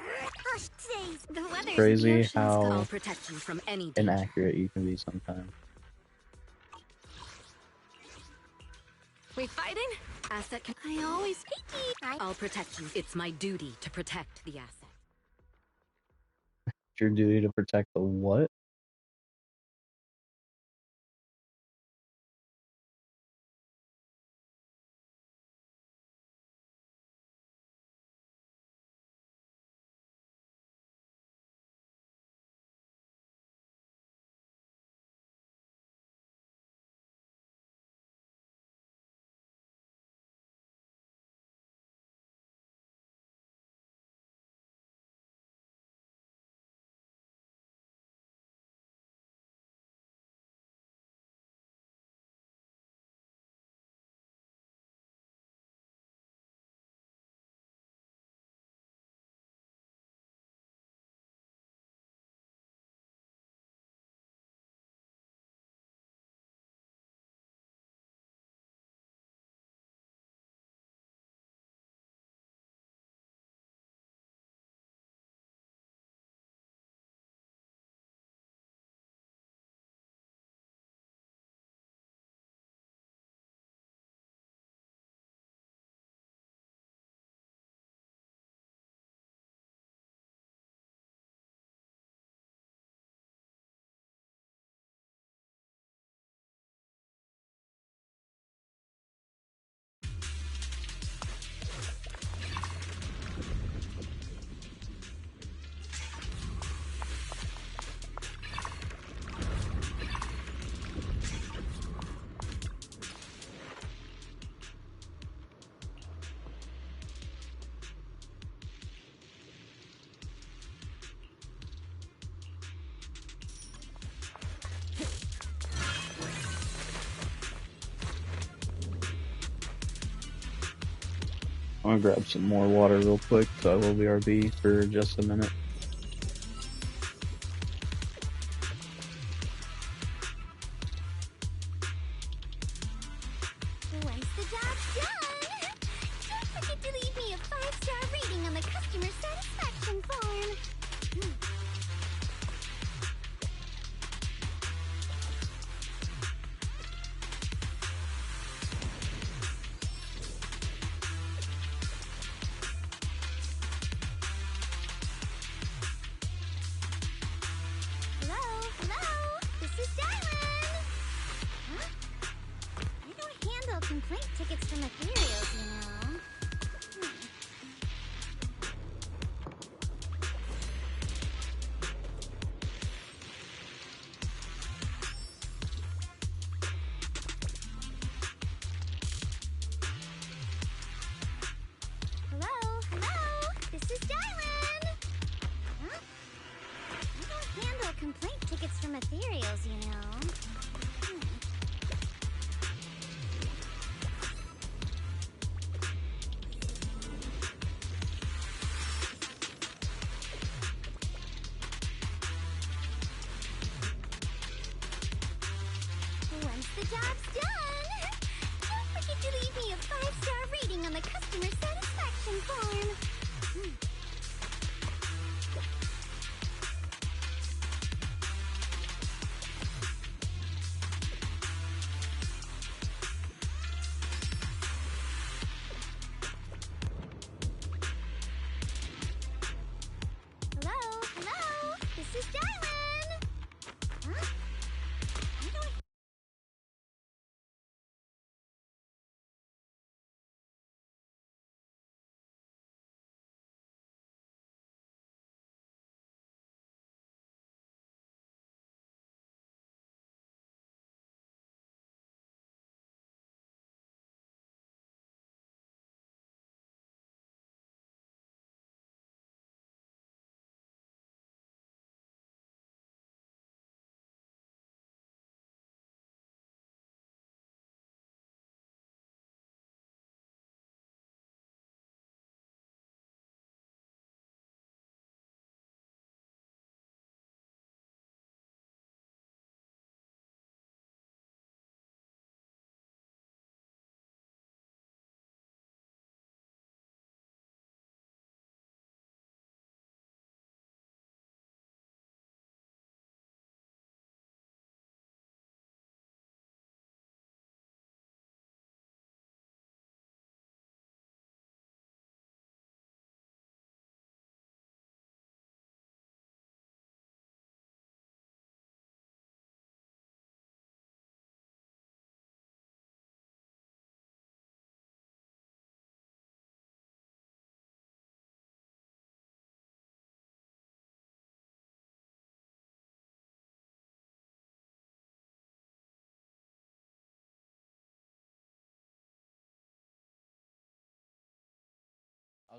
The weather's Crazy how I'll protect you from any danger. inaccurate you can be sometimes. We fighting? Asset I always I'll protect you. It's my duty to protect the asset. It's your duty to protect the what? I'm gonna grab some more water real quick, so I will BRB for just a minute. Once the job's done, don't forget to leave me a 5-star rating on the customer satisfaction form. Hello? This is Dylan! Huh? I don't handle complaint tickets from ethereals, you know. Hello? This is Dylan! Huh? I don't handle complaint tickets from ethereals, you know.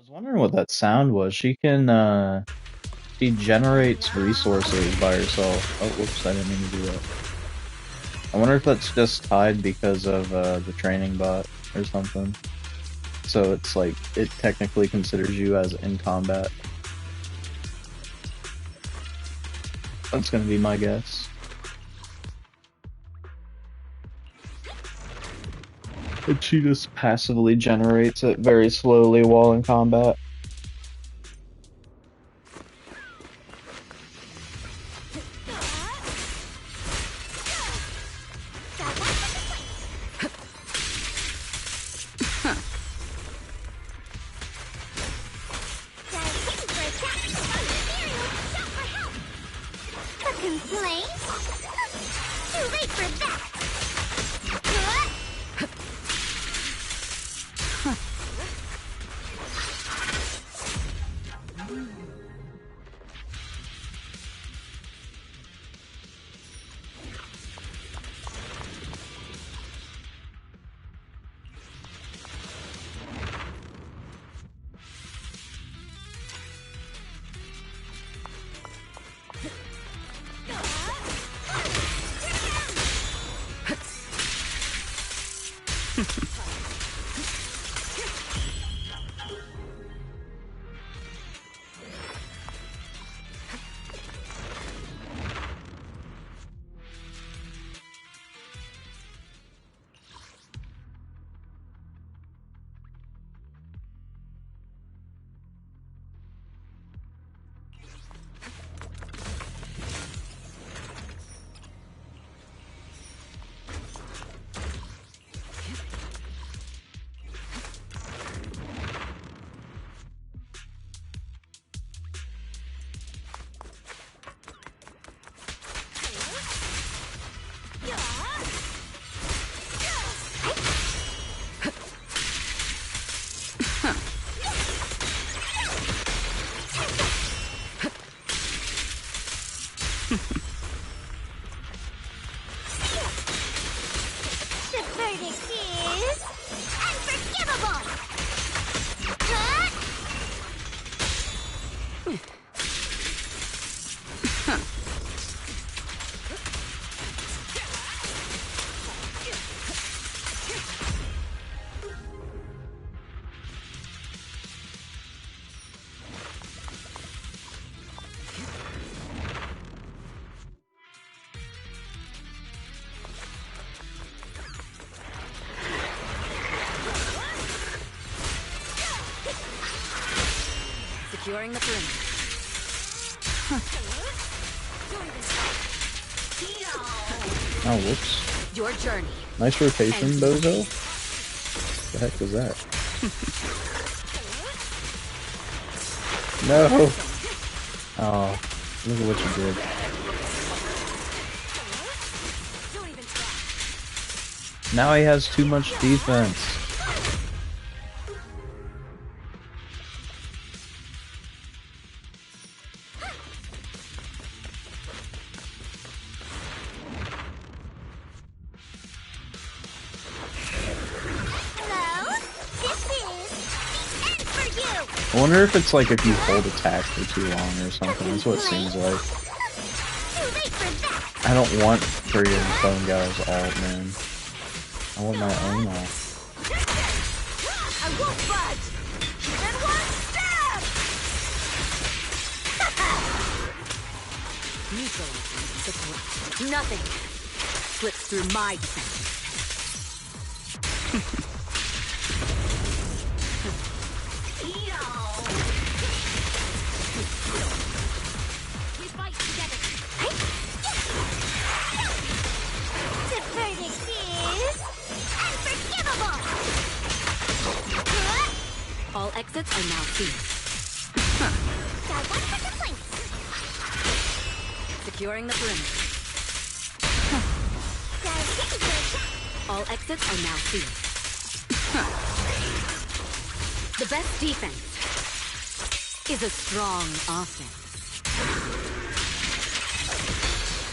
was wondering what that sound was. She generates resources by herself. Oh, whoops, I didn't mean to do that. I wonder if that's just tied because of the training bot or something. So it's like, it technically considers you as in combat. That's gonna be my guess. And she just passively generates it very slowly while in combat. The verdict is unforgivable! Securing the perimeter. Oh, whoops. Your journey. Nice rotation, Bozo. The heck was that? No! Oh, look at what you did. Now he has too much defense. I wonder if it's like if you hold attack for too long or something. That's what it seems like. I don't want friggin' phone guys alt, man. I want my own alt. I won't budge! And one stab! Neutralizing the threat. Nothing slips through my defense. We fight together. The verdict is unforgivable! All exits are now sealed. Got one for complaints. Securing the perimeter. All exits are now sealed. The best defense is a strong offense.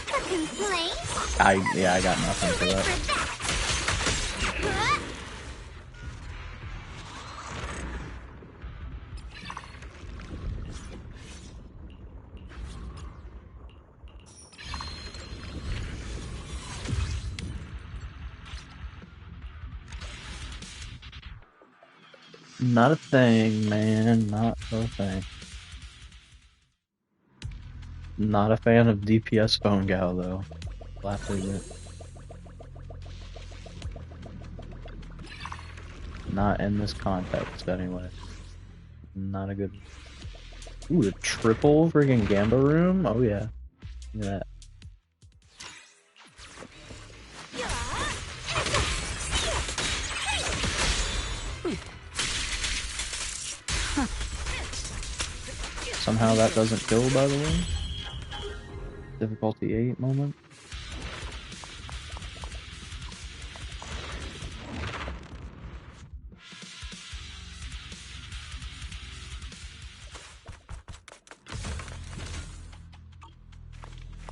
A complaint? Yeah, I got nothing for that. Not a thing, man. Not a thing. Not a fan of DPS Bone Gal, though. I'll have to admit. Not in this context, anyway. Not a good... Ooh, a triple friggin' Gamba room? Oh, yeah. Look at that. Somehow that doesn't kill, by the way. Difficulty 8 moment.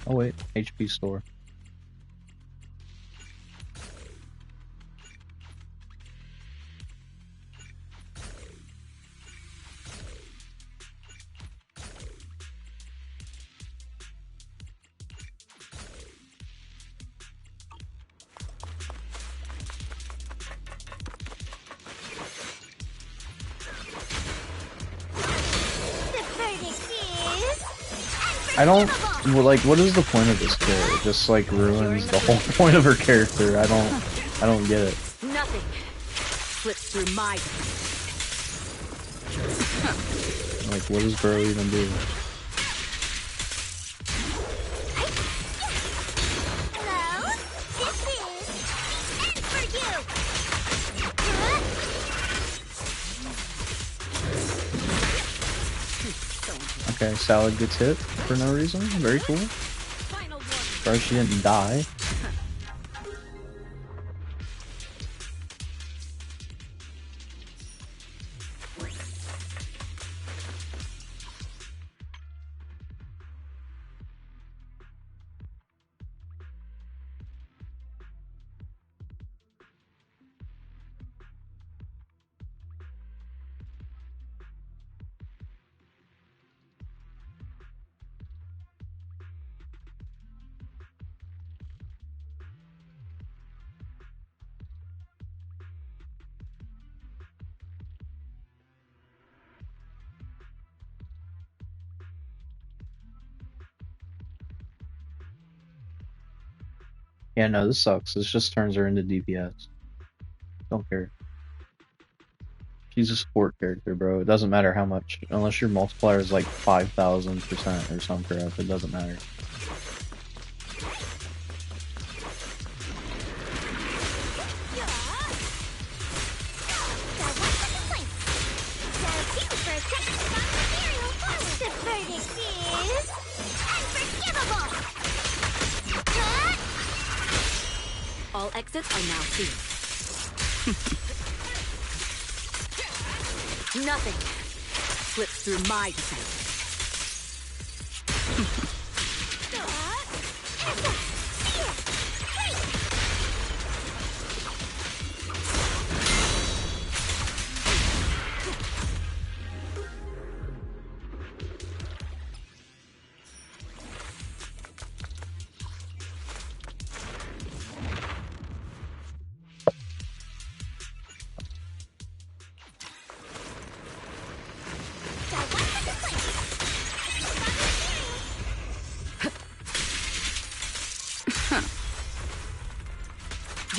Oh wait, HP store. I don't, well, like, what is the point of this kid? It just, like, ruins the whole point of her character. I don't get it. Nothing slips through my... Like, what does Bro even do? Hello? This is... And for you! Okay, Salad gets hit for no reason. Very cool. Sorry she didn't die. Yeah, no, this sucks. This just turns her into DPS. Don't care. She's a support character, bro. It doesn't matter how much. Unless your multiplier is like 5,000% or some crap, it doesn't matter. All exits are now sealed. Nothing slips through my defense.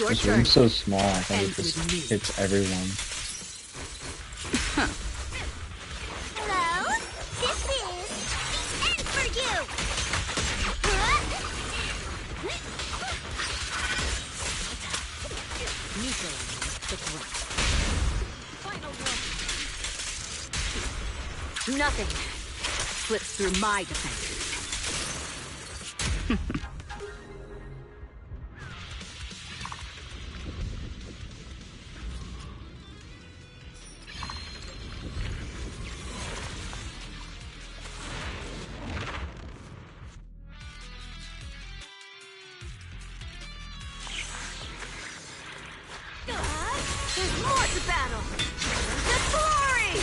This room's so small, I think it just hits everyone. Hello? This is... And for you! Neutralizing the threat. Nothing slips through my defenses. There's more to battle! The glory!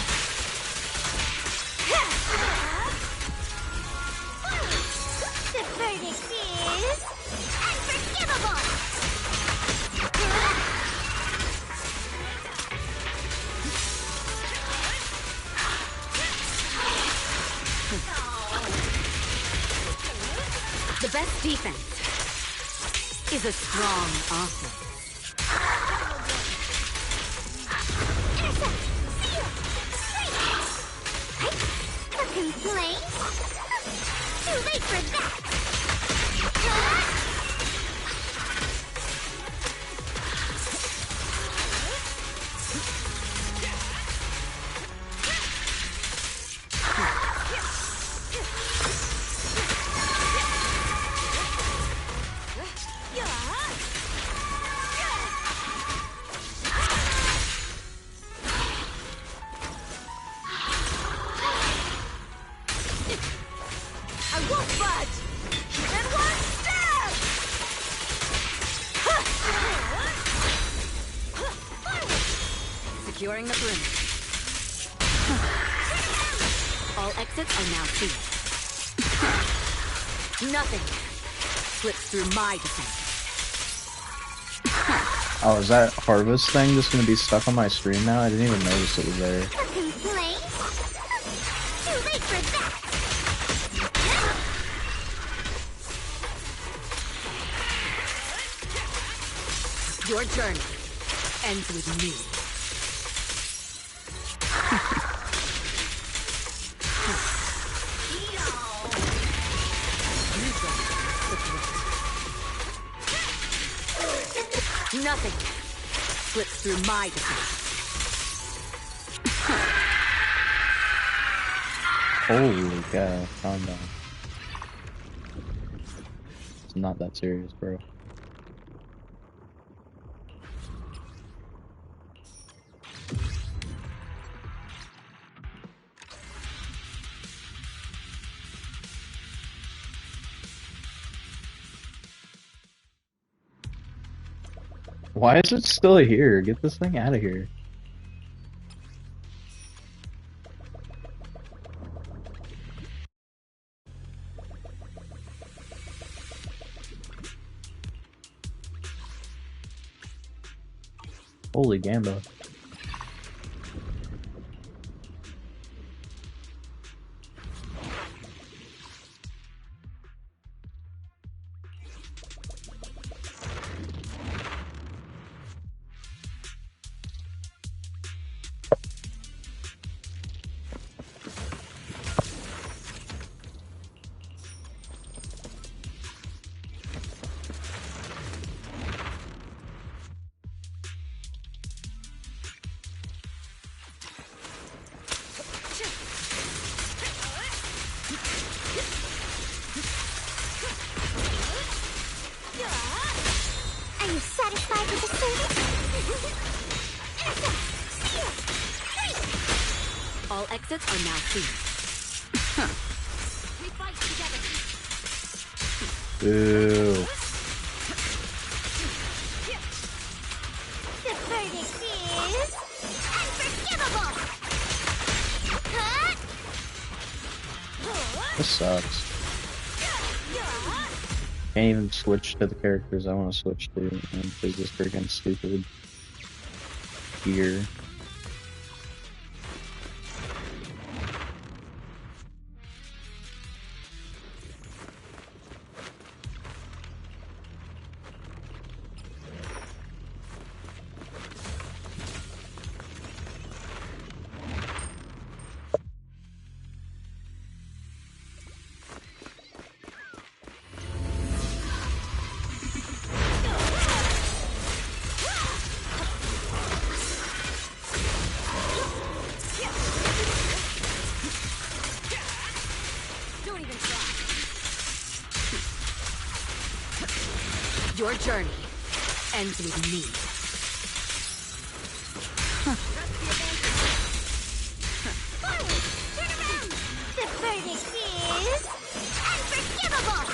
The verdict is... The best defense is a strong offense. Complaint? Too late for that! Securing the perimeter. All exits are now sealed. Nothing slips through my defense. Oh, is that harvest thing just gonna be stuck on my screen now? I didn't even notice it was there. Complaint? Too late for that! Your journey ends with me. Nothing slips through my defense. Holy cow, calm down. It's not that serious, bro. Why is it still here? Get this thing out of here. Holy gamba. Are you satisfied with the service? All exits are now sealed. We fight together. Boo. The verdict is unforgivable. This sucks. Can't even switch to the characters I want to switch to, and there's this freaking stupid gear. Your journey ends with me. Forward! Turn around! The verdict is unforgivable!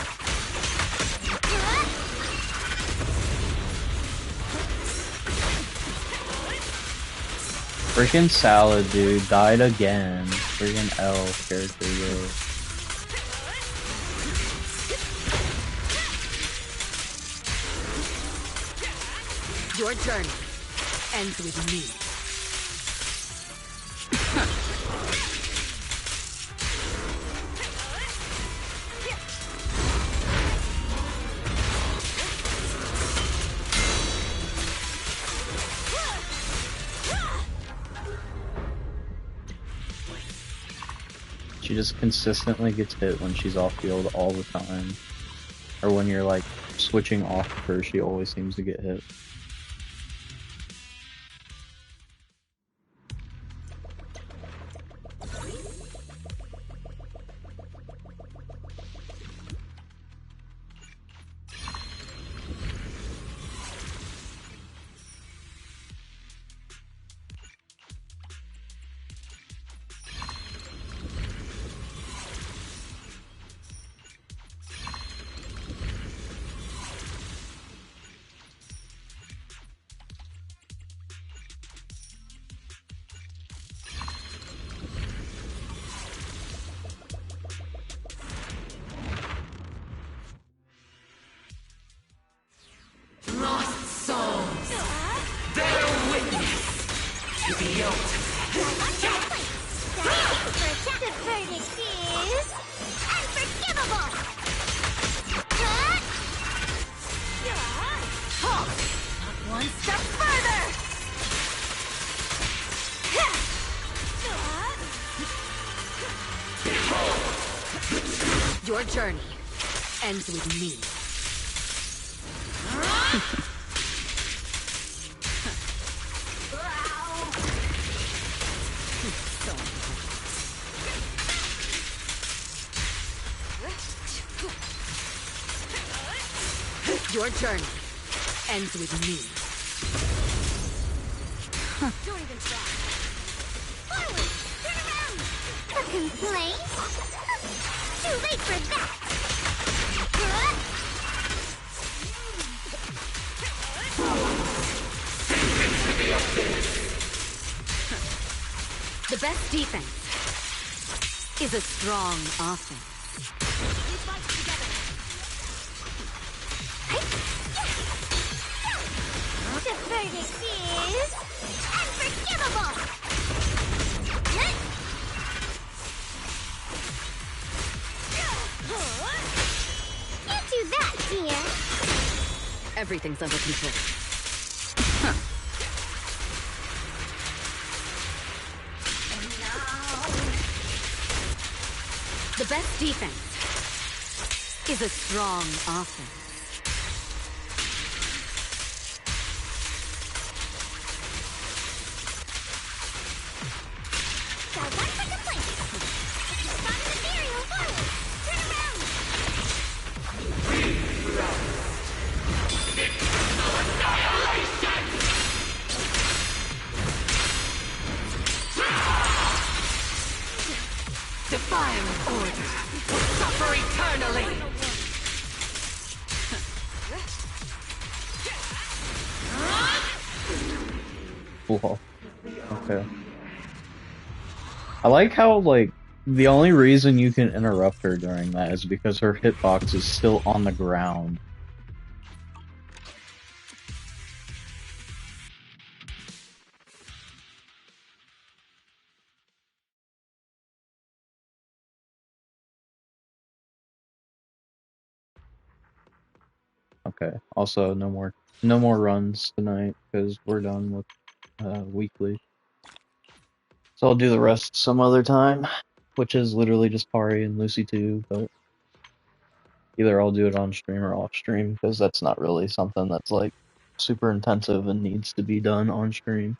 Freaking Salad, dude, died again. Freaking L character, yo. Your journey ends with me. She just consistently gets hit when she's off field all the time. Or when you're like switching off of her, she always seems to get hit. Lost souls. Bear witness to the ultimate. The verdict is unforgivable. Not one step further. Your journey ends with me. Your journey ends with me. Don't even try. Forward! Turn around! A complaint? Too late for that! The best defense is a strong offense. We fight together. The verdict is unforgivable. Can't do that, dear. Everything's under control. The best defense is a strong offense. Got one for complaint. Spot an ethereal forward. Turn around. Defiant order will suffer eternally. Cool. Okay. I like how, like, the only reason you can interrupt her during that is because her hitbox is still on the ground. Okay. Also, no more runs tonight because we're done with weekly. So I'll do the rest some other time, which is literally just Pari and Lucy 2, but either I'll do it on stream or off stream because that's not really something that's like super intensive and needs to be done on stream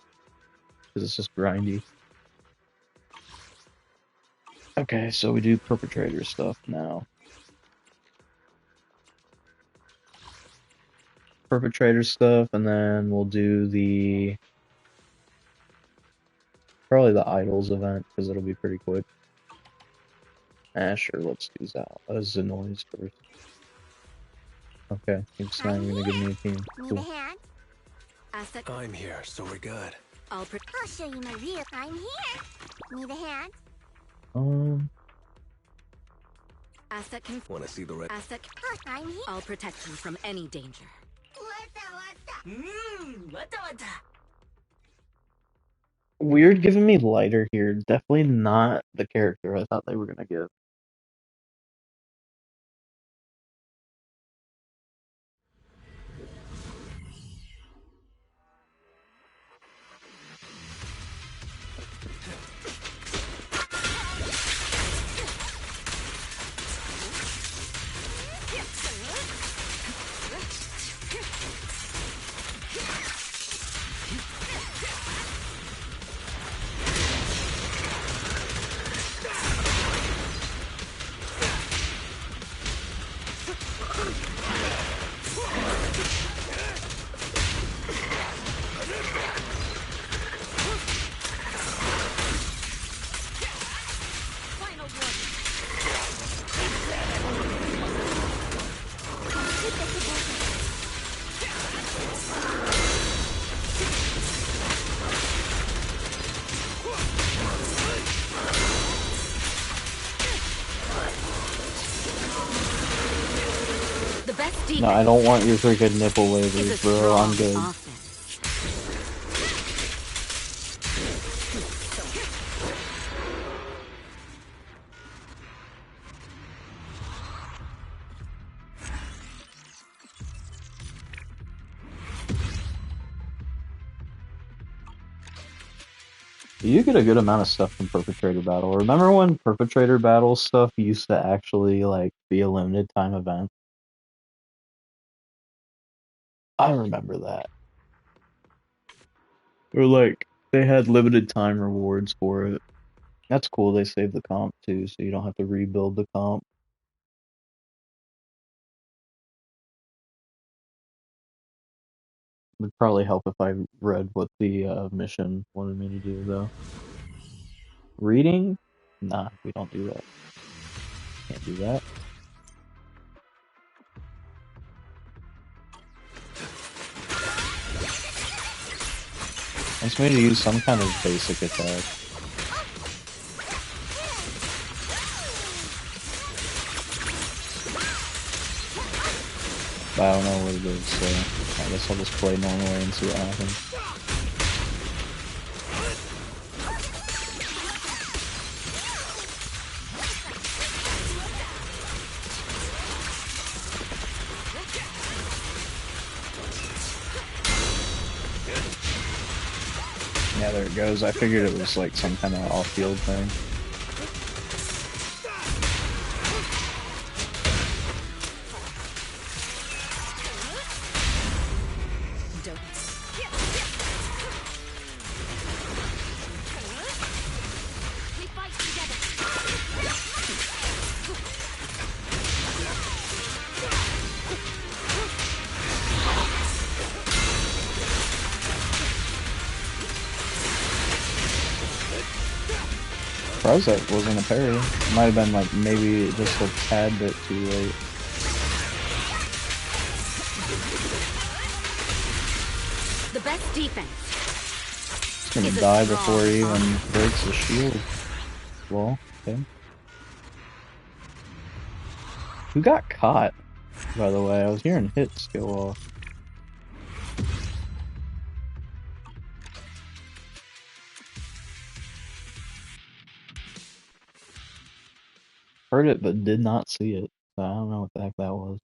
because it's just grindy. Okay, so we do perpetrator stuff now. Perpetrator stuff, and then we'll do probably the idols event because it'll be pretty quick. Sure, let's do Zenoise first. Okay, he's not even gonna give me a team. Need Cool. a hand? Aztec, I'm here, so we're good. I'll show you my real. I'm here. Need a hand? Aztec can. Wanna see the red? Aztec, I'm here. I'll protect you from any danger. Weird giving me lighter here. Definitely not the character I thought they were gonna give. Final warning. The best defense. No, I don't want your freaking nipple waivers, is a bro. I'm strong good. offense. You get a good amount of stuff from Perpetrator Battle. Remember when Perpetrator Battle stuff used to actually like be a limited time event? I remember that. Or like they had limited time rewards for it. That's cool. They saved the comp too, so you don't have to rebuild the comp. Would probably help if I read what the mission wanted me to do, though. Reading? Nah, we don't do that. Can't do that. Wants me to use some kind of basic attack. But I don't know what it is, so I guess I'll just play normally and see what happens. Yeah, there it goes. I figured it was like some kind of off-field thing. Surprised that wasn't a parry. It might have been like maybe just a tad bit too late. The best defense. He's gonna die before he even breaks the shield. Well, okay. Who got caught, by the way? I was hearing hits go off. Heard it, but did not see it. So I don't know what the heck that was.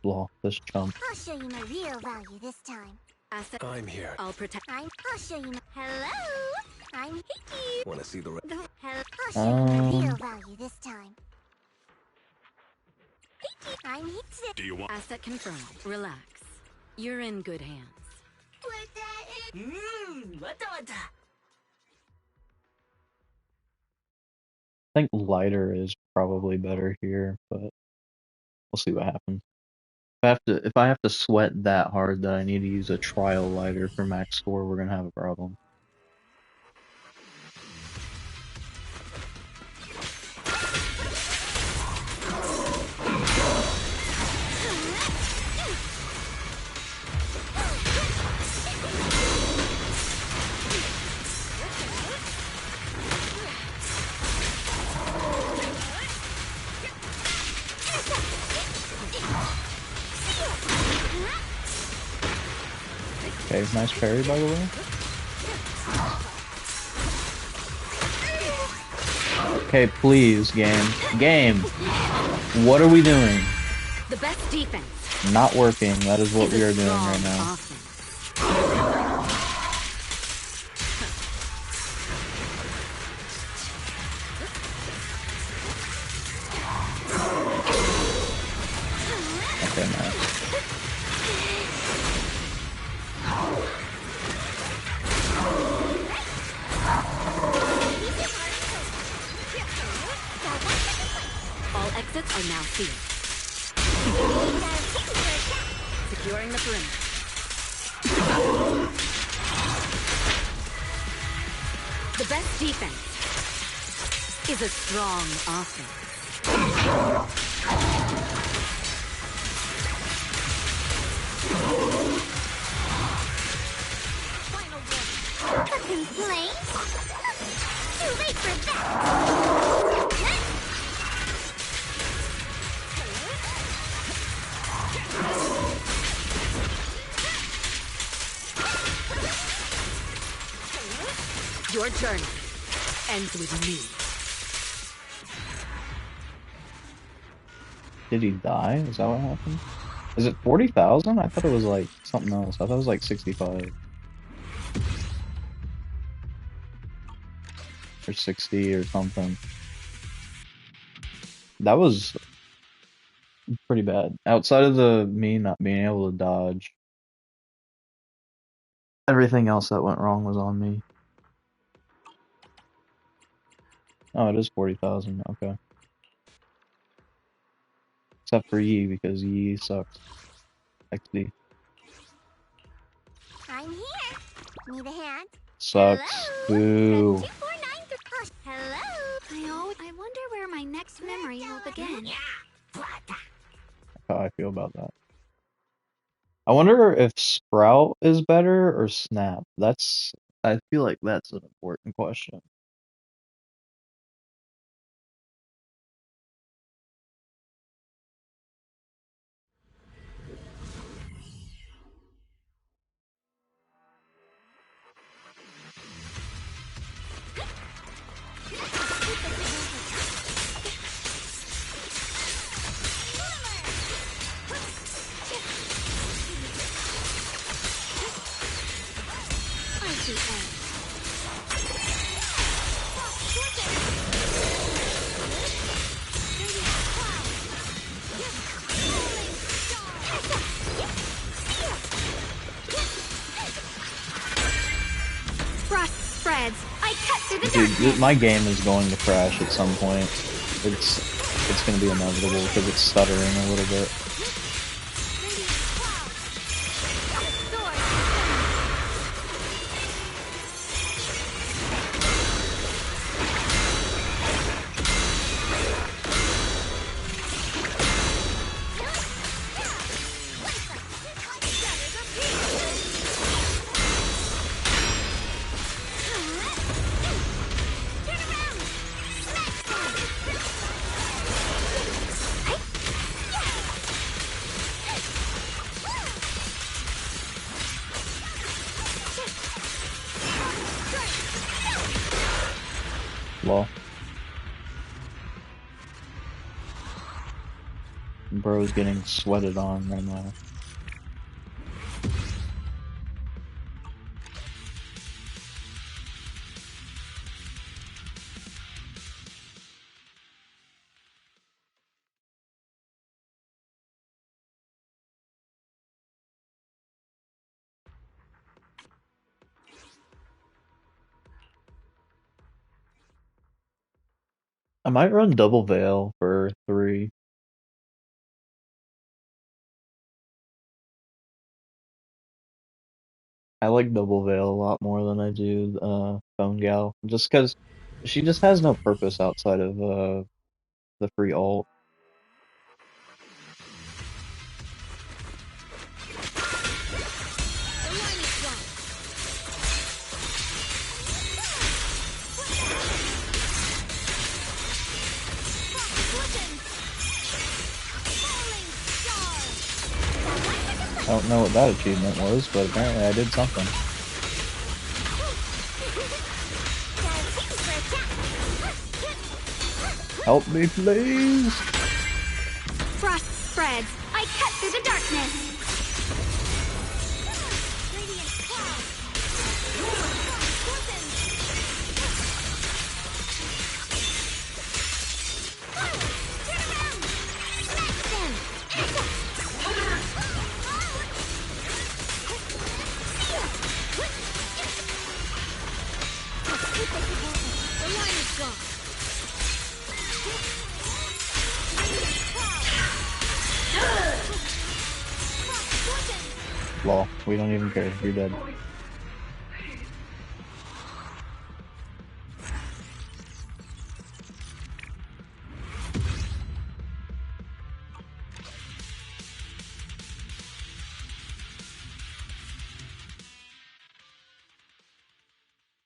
Block this chump. I'll show you my real value this time. I'm here. I'll protect. I'll show you my... Hello? I'm Hickey. Want to see the... I'll show you my real value this time. Hickey. I'm Hickey. Do you want... Asset confirmed. Relax. You're in good hands. I think lighter is probably better here, but we'll see what happens. If I have to sweat that hard that I need to use a trial lighter for max score, we're gonna have a problem. Okay, nice parry by the way. Okay, please, game. Game! What are we doing? The best defense. Not working. That is what we are doing right now. Okay, nice. can now see it. Securing the perimeter. The best defense is a strong offense. Final warning. A complaint? Too late for that! Your journey ends with me. Did he die? Is that what happened? Is it 40,000? I thought it was like something else. I thought it was like 65. Or 60 or something. That was pretty bad. Outside of me not being able to dodge, everything else that went wrong was on me. Oh, it is 40,000. Okay. Except for Yi, because Yi sucks. XD. I'm here. Need a hand? Sucks. Hello? Boo. 249 to push. Hello? I wonder where my next memory will begin. How I feel about that. I wonder if Sprout is better or Snap. I feel like that's an important question. Frost spreads. I cut through the Dude, darkness. my game is going to crash at some point. It's going to be inevitable because it's stuttering a little bit. Lol. Bro's getting sweated on right now. I might run Double Veil for 3. I like Double Veil a lot more than I do Phone Gal, just because she just has no purpose outside of the free ult. I don't know what that achievement was, but apparently I did something. Help me, please! Frost spreads. I cut through the darkness. Lol, we don't even care. You're dead.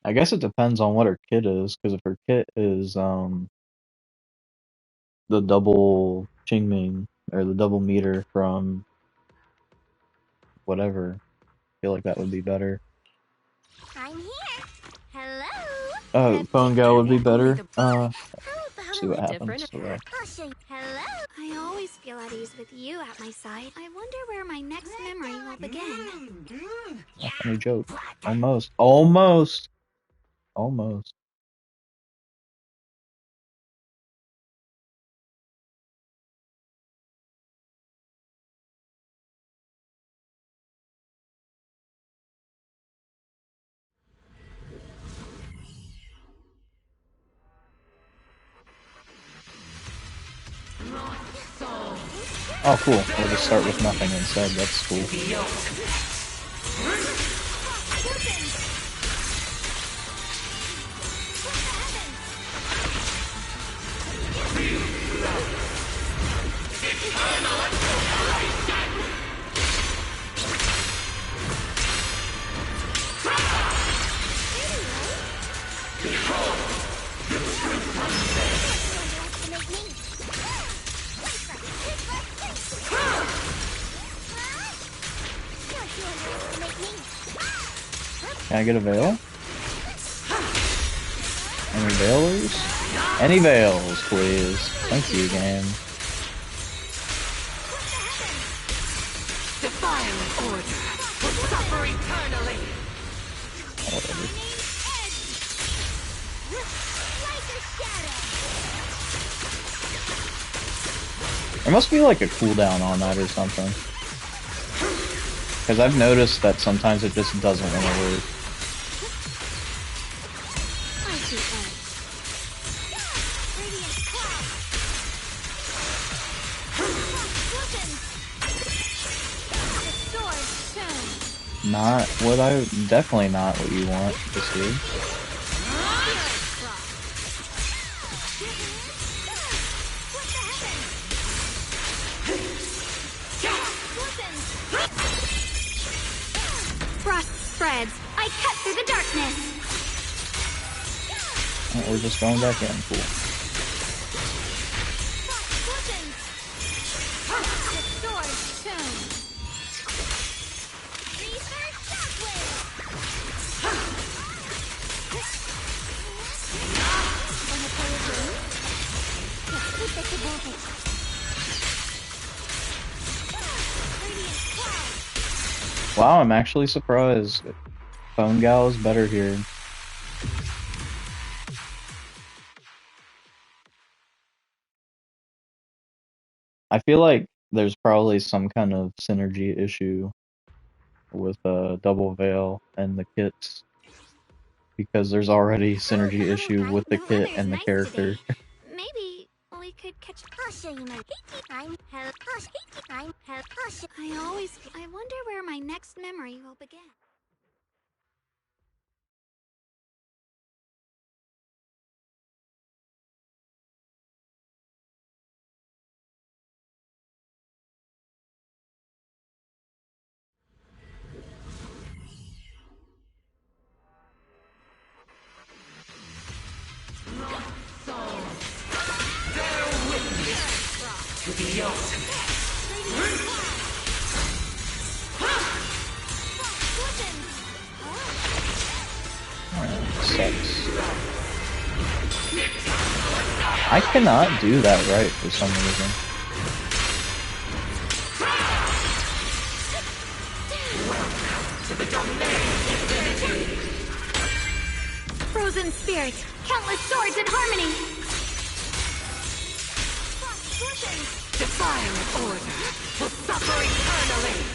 I guess it depends on what her kit is, because if her kit is the double Qingming or the double meter from whatever, I feel like that would be better. I'm here. Hello. Phone Gal would be better. See what That'll be happens. different. Okay. I'll show you. Hello. I always feel at ease with you at my side. I wonder where my next memory will begin. Not a funny joke. Almost. Almost. Almost. Oh, cool. We'll just start with nothing instead. That's cool. Can I get a veil? Any veilers? Any veils, please. Thank you, game. Defying order will suffer eternally. Whatever. There must be like a cooldown on that or something. Because I've noticed that sometimes it just doesn't want to work. Not what definitely not what you want to see. Frost spreads. I cut through the darkness. Oh, we're just going back in. Cool. Wow, I'm actually surprised. Phone Gal is better here. I feel like there's probably some kind of synergy issue with Double Veil and the kits. Because there's already synergy issue with the kit and the character. Maybe we could catch. I'll show you my. I wonder where my next memory will begin. To the ultimate. Sucks. I cannot do that right for some reason. Frozen spirit, countless swords in harmony. Defying order will suffer eternally.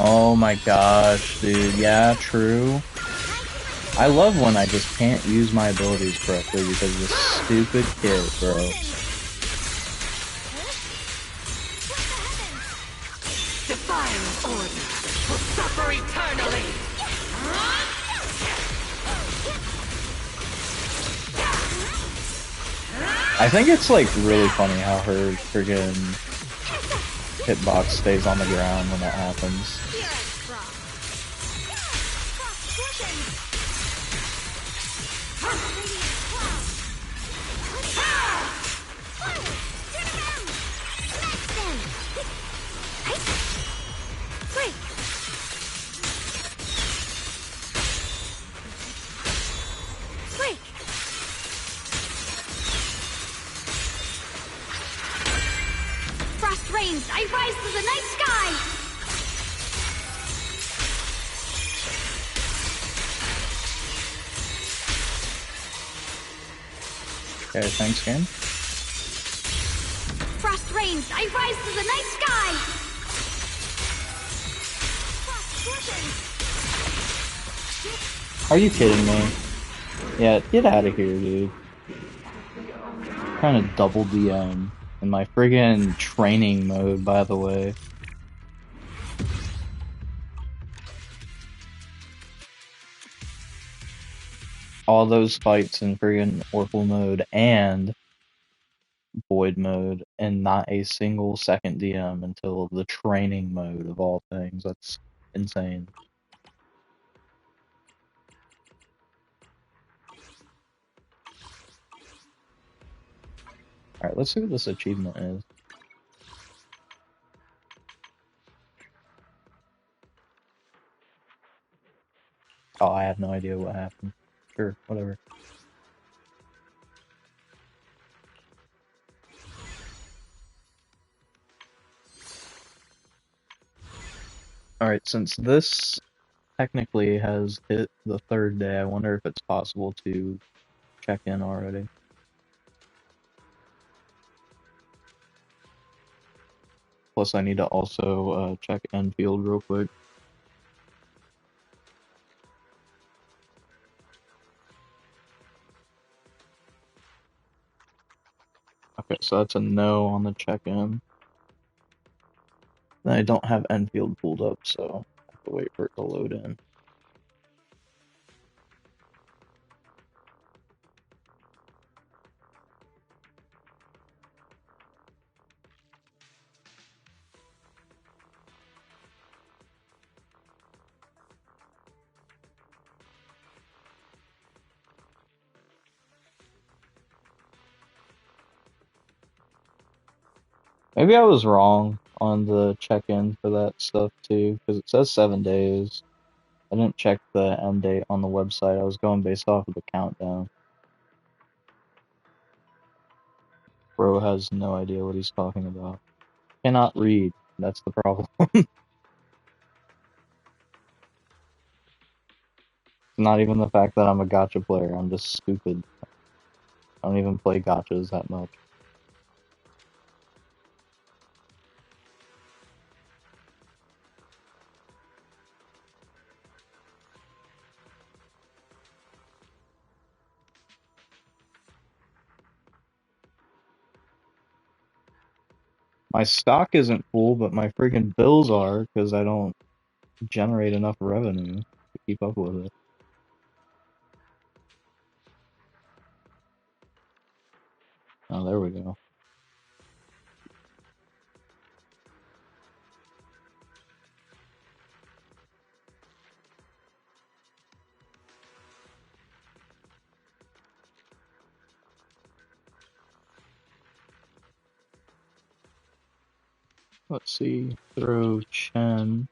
Oh my gosh, dude. Yeah, true. I love when I just can't use my abilities correctly because of this stupid kid, bro. I think it's like really funny how her friggin' hitbox stays on the ground when that happens. Frost rains, I rise to the night sky! Okay, thanks, game. Frost rains, I rise to the night sky! Are you kidding me? Yeah, get out of here, dude. Trying to double DM in my friggin' training mode, by the way. All those fights in friggin' Oracle mode and Void mode, and not a single second DM until the training mode of all things. That's insane. Alright, let's see what this achievement is. Oh, I have no idea what happened. Sure, whatever. Alright, since this technically has hit the 3rd day, I wonder if it's possible to check in already. Plus, I need to also check Enfield real quick. Okay, so that's a no on the check-in. Then I don't have Enfield pulled up, so I have to wait for it to load in. Maybe I was wrong on the check-in for that stuff too, because it says 7 days. I didn't check the end date on the website. I was going based off of the countdown. Bro has no idea what he's talking about. Cannot read. That's the problem. It's not even the fact that I'm a gacha player. I'm just stupid. I don't even play gachas that much. My stock isn't full, but my freaking bills are, because I don't generate enough revenue to keep up with it. Oh, there we go. Let's see. Throw Chen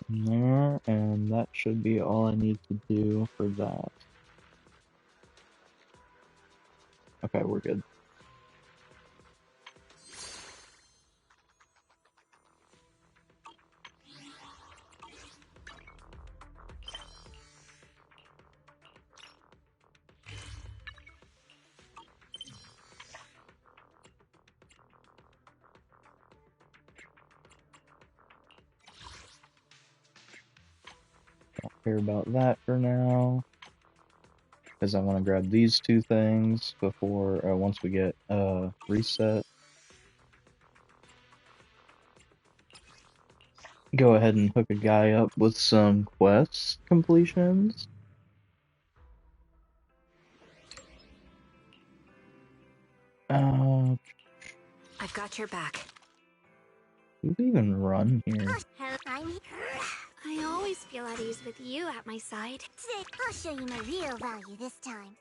in there, and that should be all I need to do for that. Okay, we're good. Don't care about that for now, because I want to grab these 2 things before, once we get reset. Go ahead and hook a guy up with some quest completions. I've got your back. Who's even run here? I always feel at ease with you at my side. Today, I'll show you my real value this time.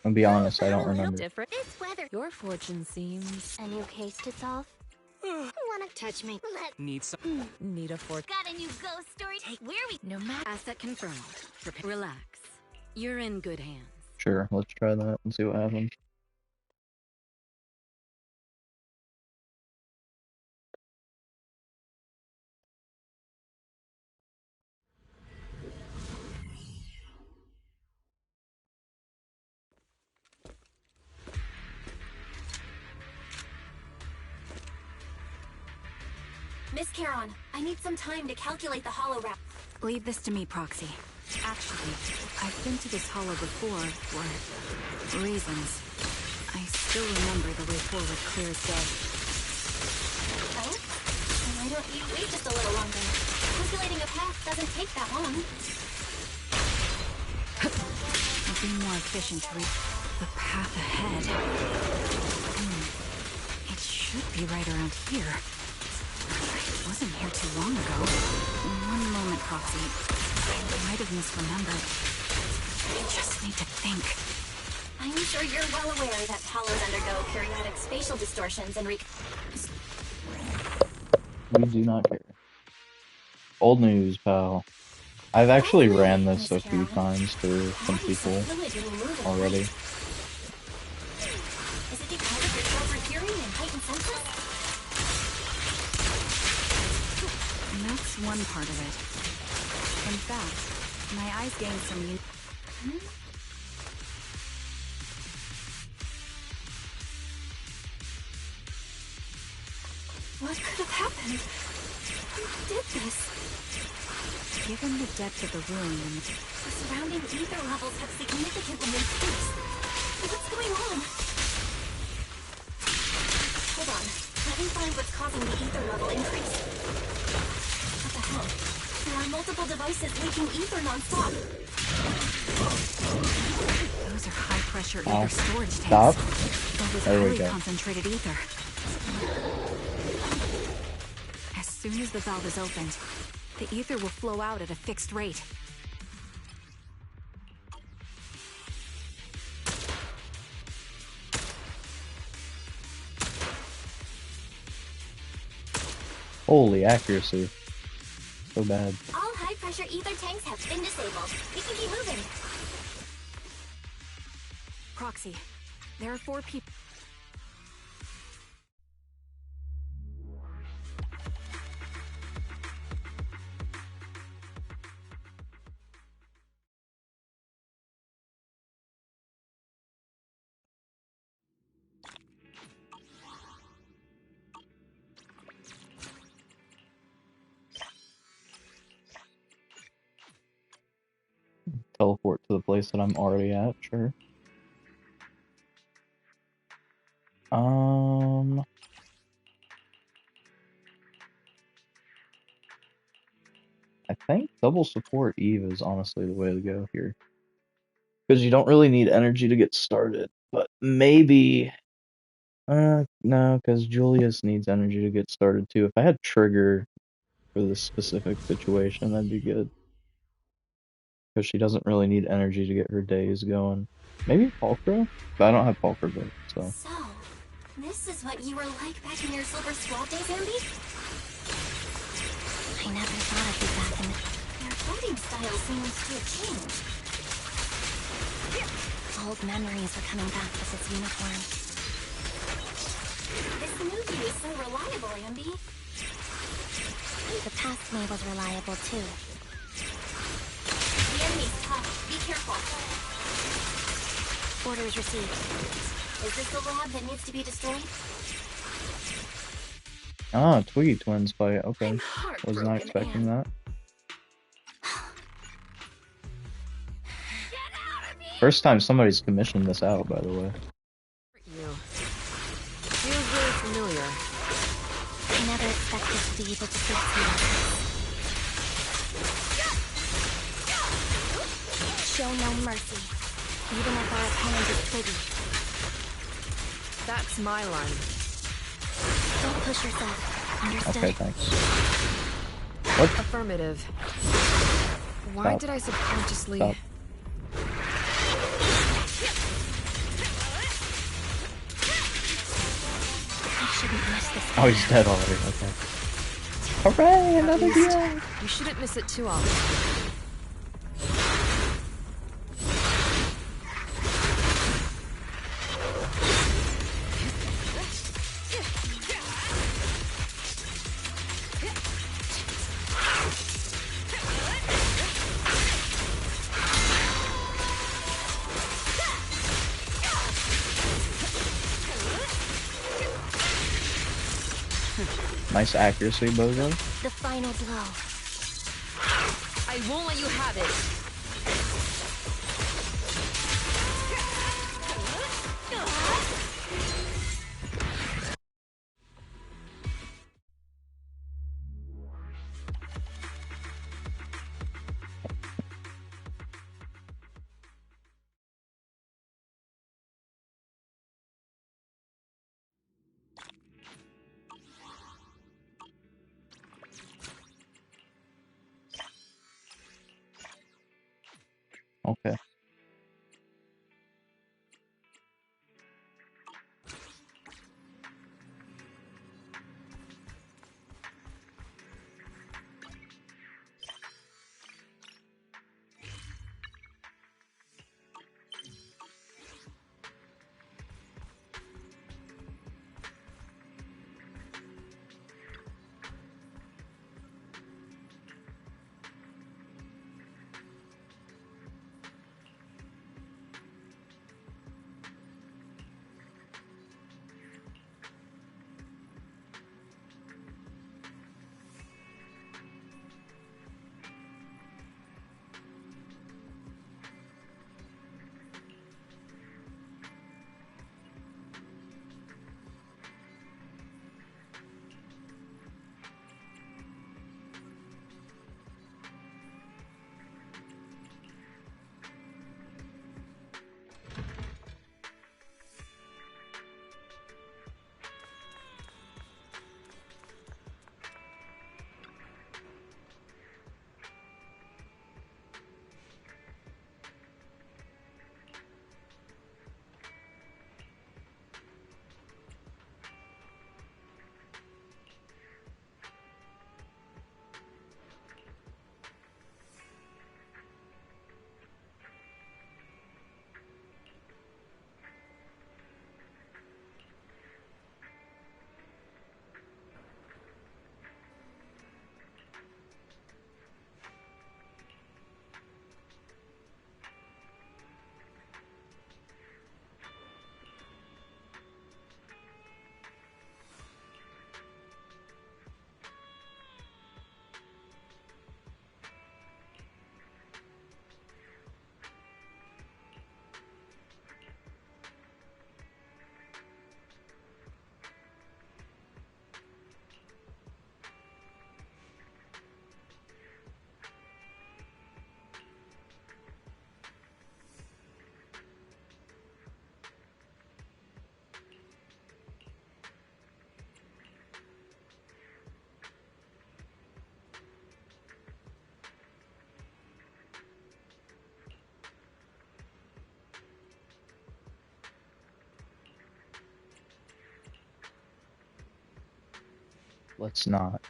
I'll be honest, I don't remember. Different. This weather. Your fortune seems. A new case to solve? Wanna touch me? Need some. Need a fork. Got a new ghost story? Take where we. No matter. Asset confirmed. Prepare. Relax. You're in good hands. Sure, let's try that and see what happens. Miss Charon, I need some time to calculate the hollow wrap. Leave this to me, Proxy. Actually, I've been to this hollow before for reasons. I still remember the way forward clear as day. Oh? Why don't you wait just a little longer? Calculating a path doesn't take that long. It'd be more efficient to reach the path ahead. It should be right around here. I wasn't here too long ago. One moment, Proxy. I might have misremembered. I just need to think. I'm sure you're well aware that hollows undergo periodic spatial distortions and We do not care. Old news, pal. I've actually ran this a few times for some people already. Is it because of your sharper hearing and heightened senses? And that's one part of it. In fact, my eyes gained some What could have happened? Who did this? Given the depth of the room and The surrounding ether levels have significantly increased. What's going on? Hold on. Let me find what's causing the ether level increase. What the hell? There are multiple devices leaking ether non-stop. those are high-pressure Oh, ether storage stop. tanks. Filled with There we highly go. concentrated ether. As soon as the valve is opened, the ether will flow out at a fixed rate. Holy accuracy. So bad. All high-pressure ether tanks have been disabled. We can keep moving. Proxy, there are 4 people. Teleport to the place that I'm already at, sure. I think double support Eve is honestly the way to go here. Because you don't really need energy to get started. But maybe... no, because Julius needs energy to get started too. If I had Trigger for this specific situation, that'd be good. Because she doesn't really need energy to get her days going. Maybe Pulchra? But I don't have Pulchra book, so... So, this is what you were like back in your Silver Squad days, Ambi? I never thought of you back in... Your fighting style seems to have changed. Old memories are coming back with its uniform. This new you is so reliable, Ambi. The past me was reliable, too. The enemy's tough. Be careful. Orders received. Is this the lab that needs to be destroyed? Ah, Twiggy Twins fight, okay. Was not expecting that. First time somebody's commissioned this out, by the way. You. Feels really familiar. I never expected to be able to fix you. show no mercy, even if our opponent is pretty. That's my line. Don't push yourself. Understood? Okay, thanks. What? Affirmative. Why Stop. did I subconsciously... Stop. I shouldn't miss this. Oh, he's dead already. Okay. Hooray! At Another least, DL! you shouldn't miss it too often. Nice accuracy, Bozo. The final blow. I won't let you have it. Okay. Let's not.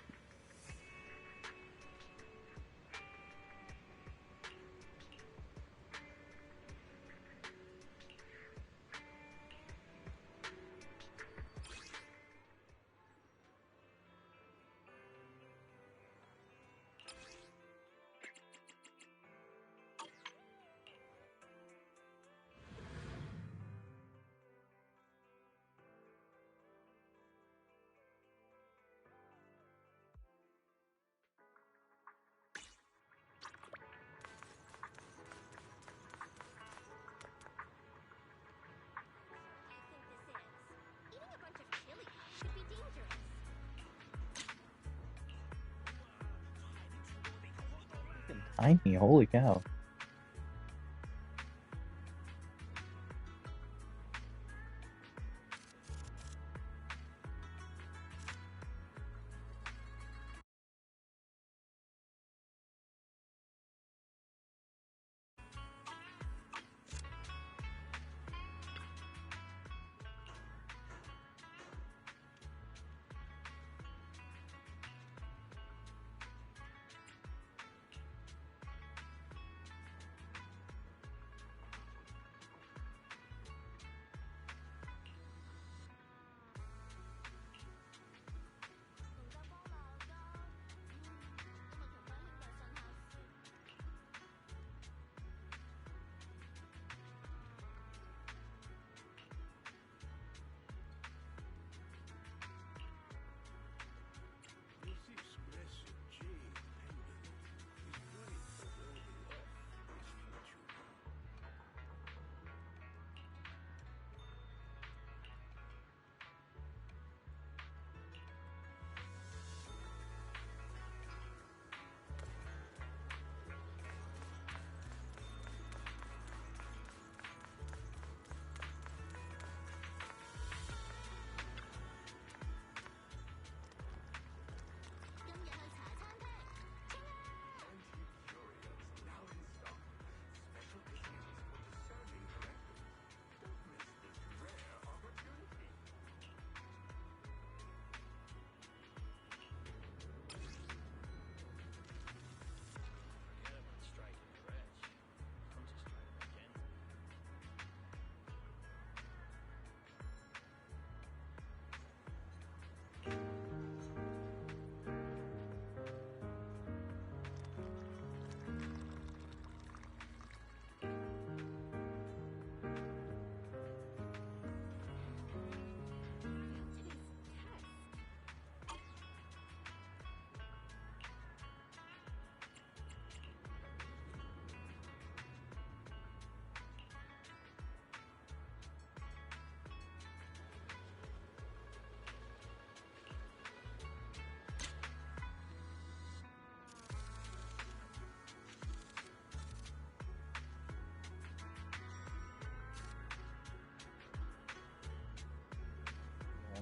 Tiny, holy cow.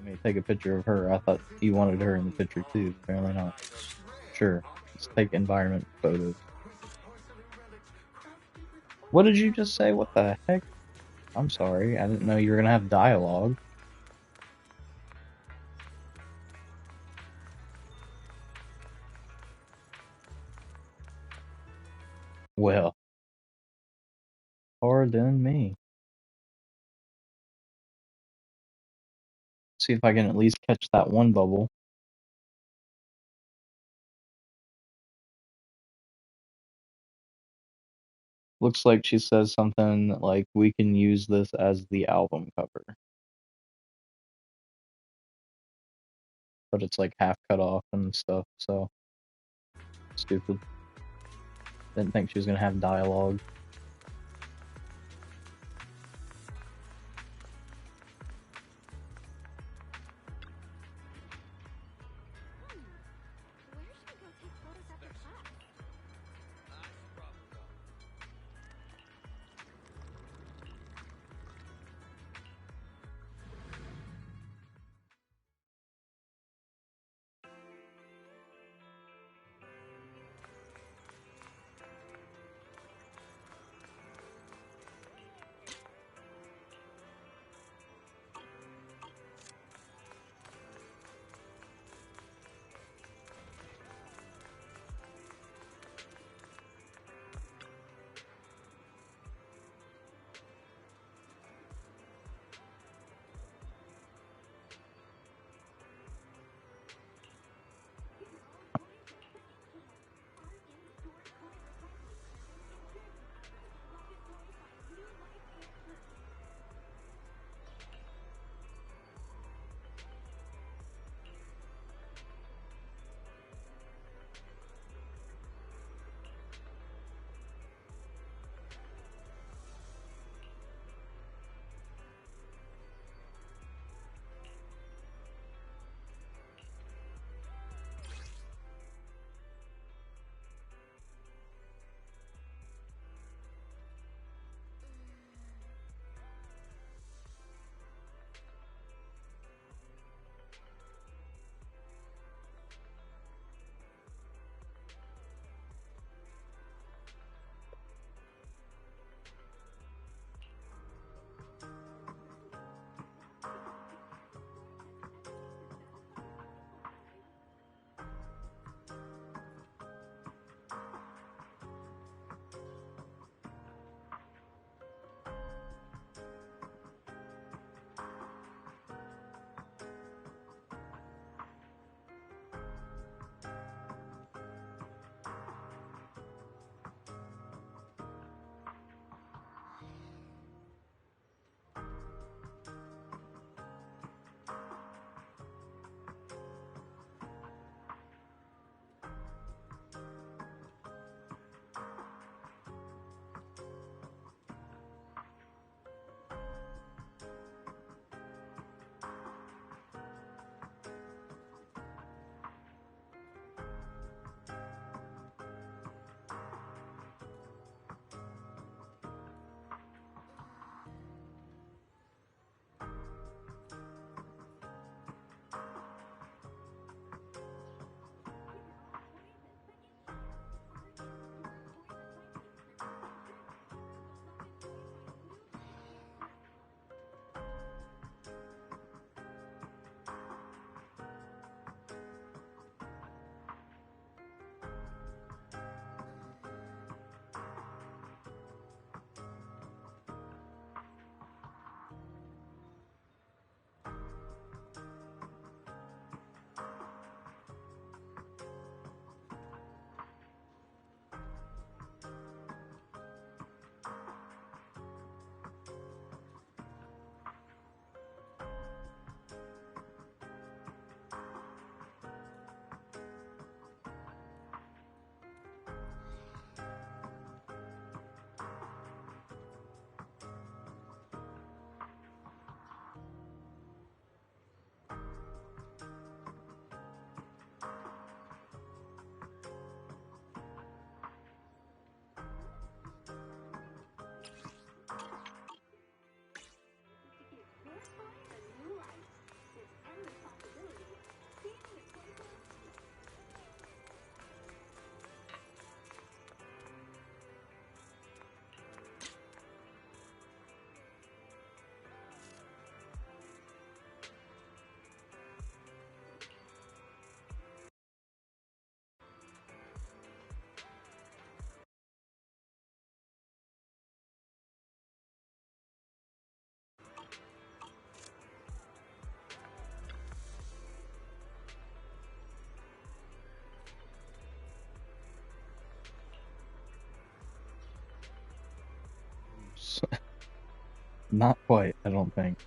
want me to take a picture of her. I thought you wanted her in the picture too. Apparently not. Sure. Let's take environment photos. What did you just say? What the heck? I'm sorry. I didn't know you were gonna have dialogue. Well, pardon me. See if I can at least catch that one bubble. Looks like she says something like, we can use this as the album cover. But it's like half cut off and stuff, so stupid. Didn't think she was gonna have dialogue. Not quite, I don't think.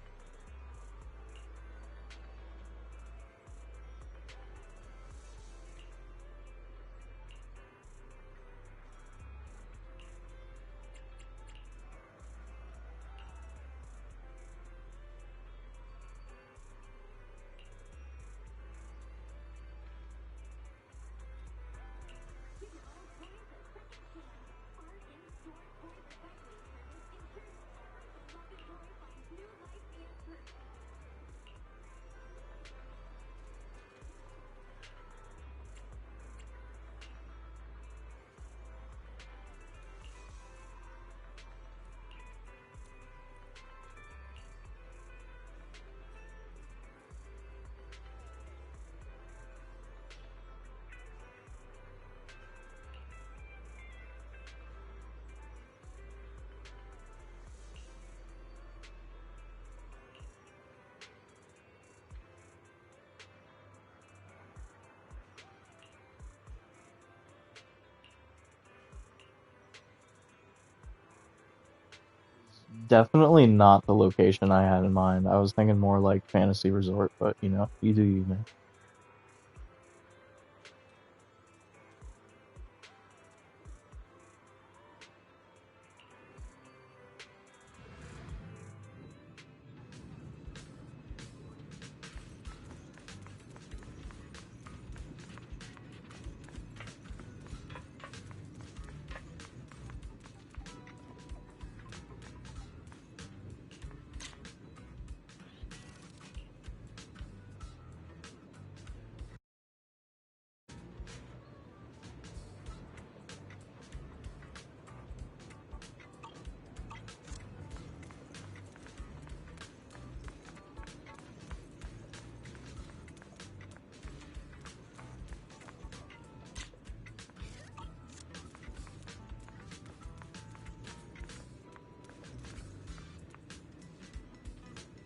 Definitely not the location I had in mind. I was thinking more like Fantasy Resort, but you know, you do you, man.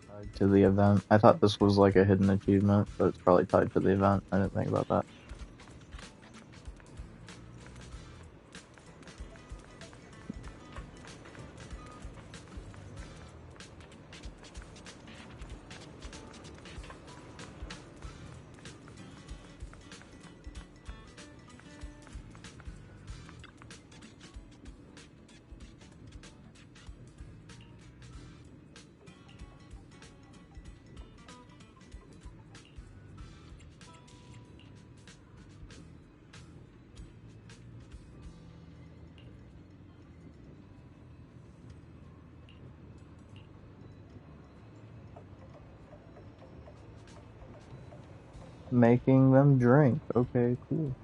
Tied to the event. I thought this was like a hidden achievement, but it's probably tied to the event. I didn't think about that. Making them drink. Okay, cool.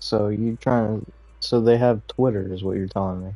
So you trying to? So they have Twitter, is what you're telling me.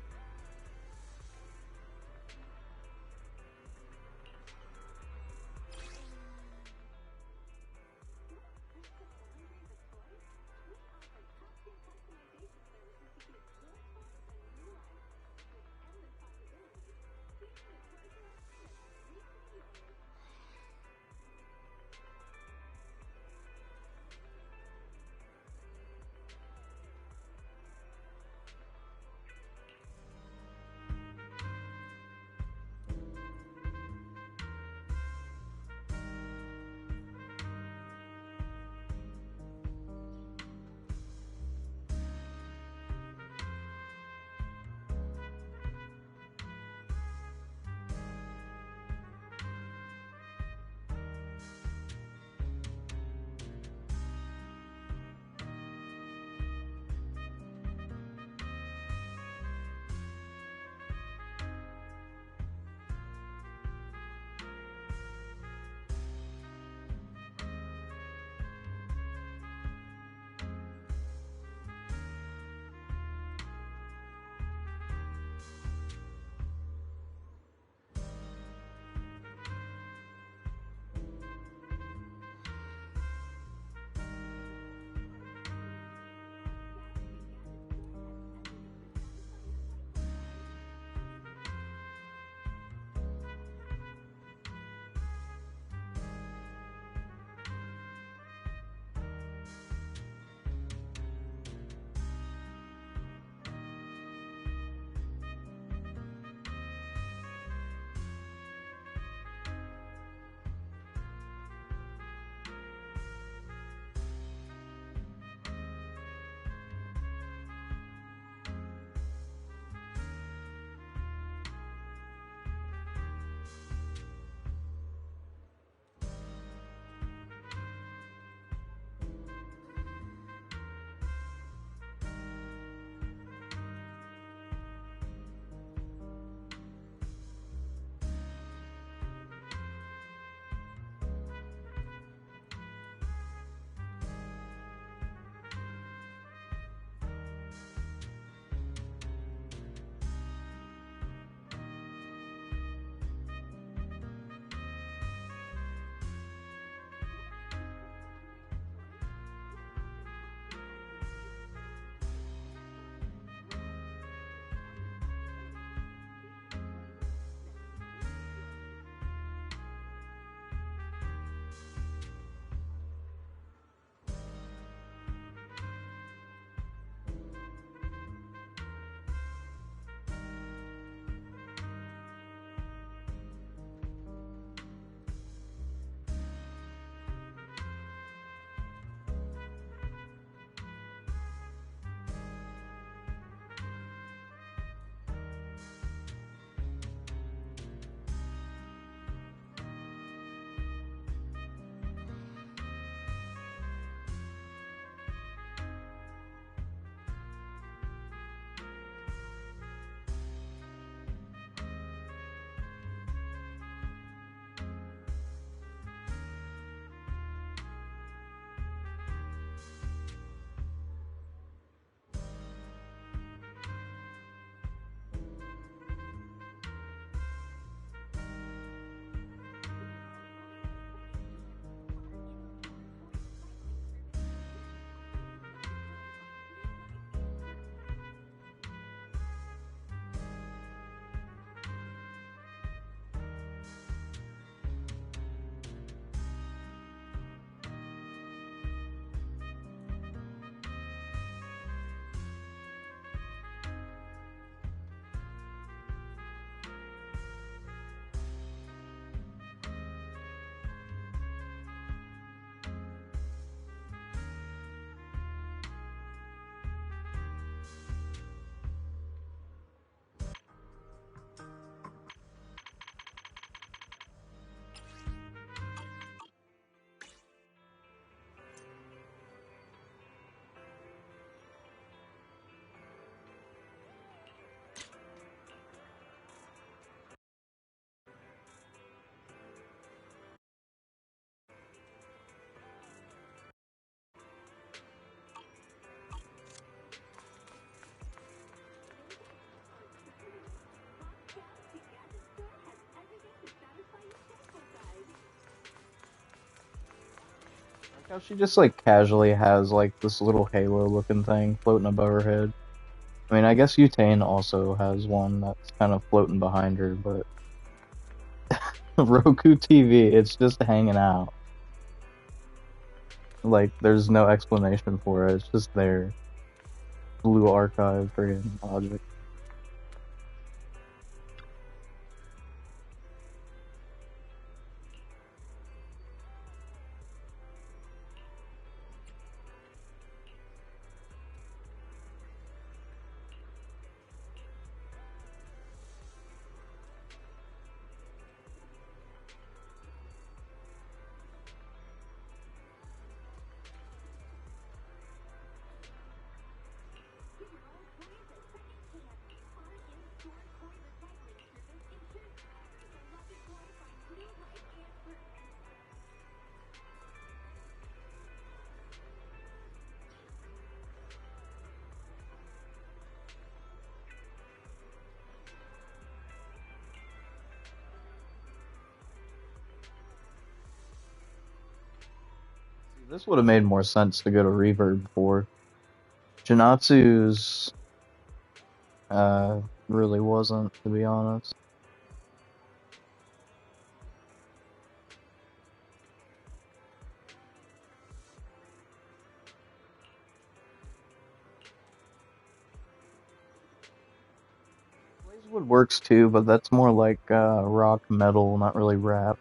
How she just like casually has like this little halo looking thing floating above her head. I mean, I guess Utane also has one that's kind of floating behind her, but Roku TV, it's just hanging out. Like, there's no explanation for it, it's just there. Blue archive friggin' object. This would have made more sense to go to Reverb for. Janatsu's really wasn't, to be honest. Blazewood works too, but that's more like rock metal, not really rap.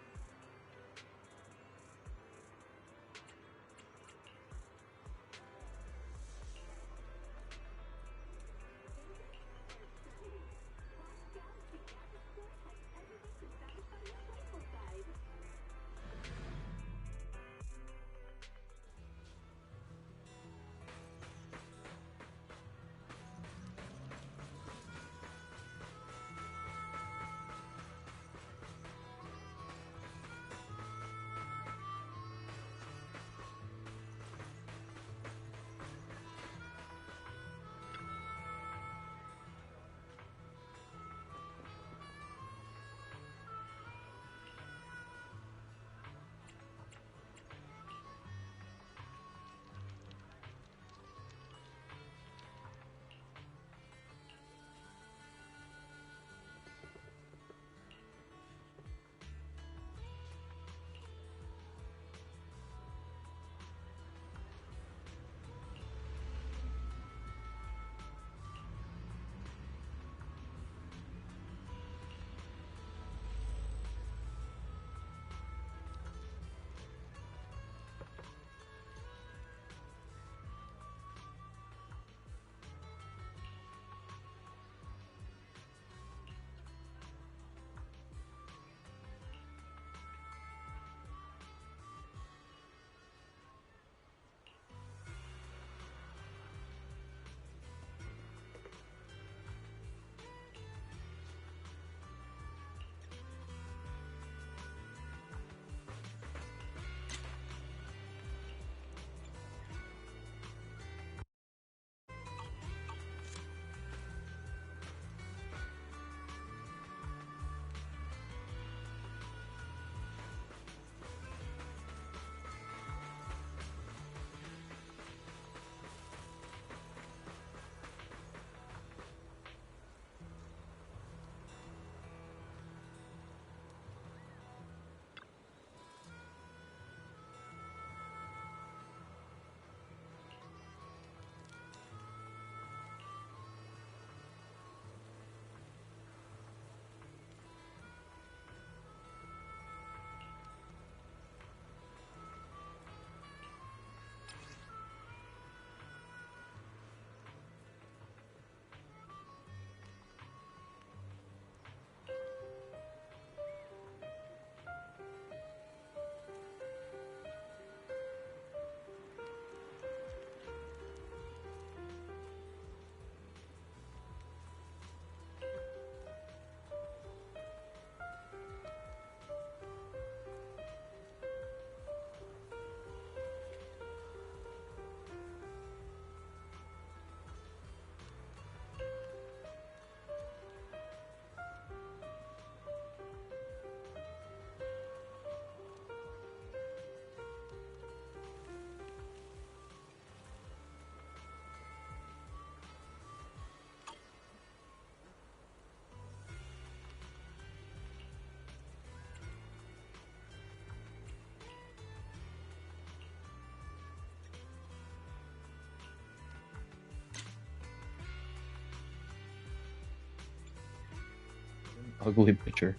ugly picture.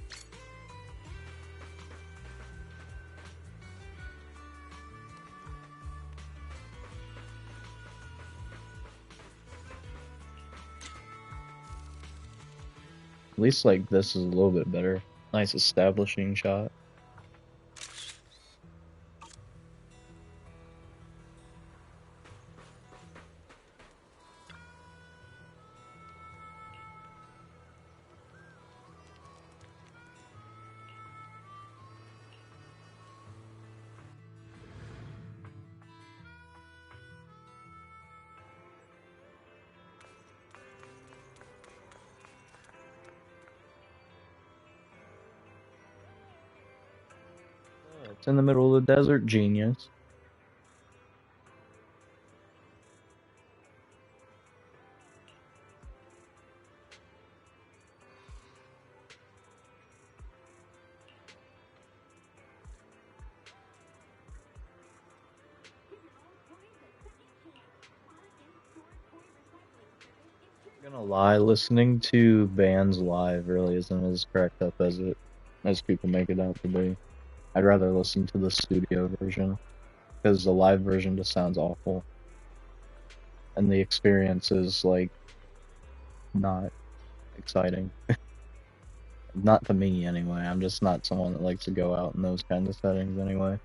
At least like this is a little bit better. Nice establishing shot. It's in the middle of the desert, genius. I'm gonna lie, listening to bands live really isn't as cracked up as people make it out to be. I'd rather listen to the studio version because the live version just sounds awful, and the experience is like not exciting. Not to me anyway. I'm just not someone that likes to go out in those kinds of settings anyway.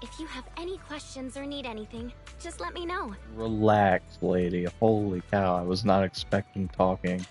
If you have any questions or need anything, just let me know. Relax, lady. Holy cow, I was not expecting talking.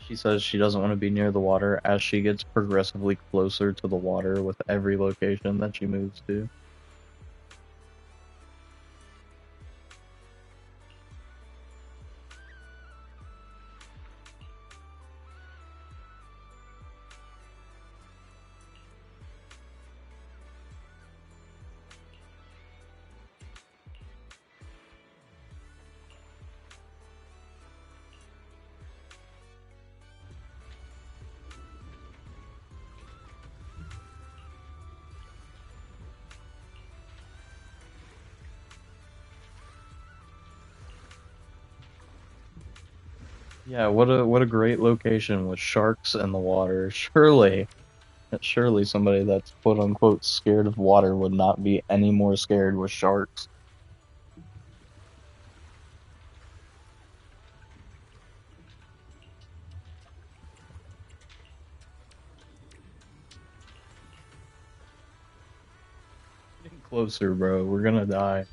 She says she doesn't want to be near the water as she gets progressively closer to the water with every location that she moves to. Yeah, what a great location with sharks in the water. Surely somebody that's quote unquote scared of water would not be any more scared with sharks. Getting closer, bro. We're gonna die.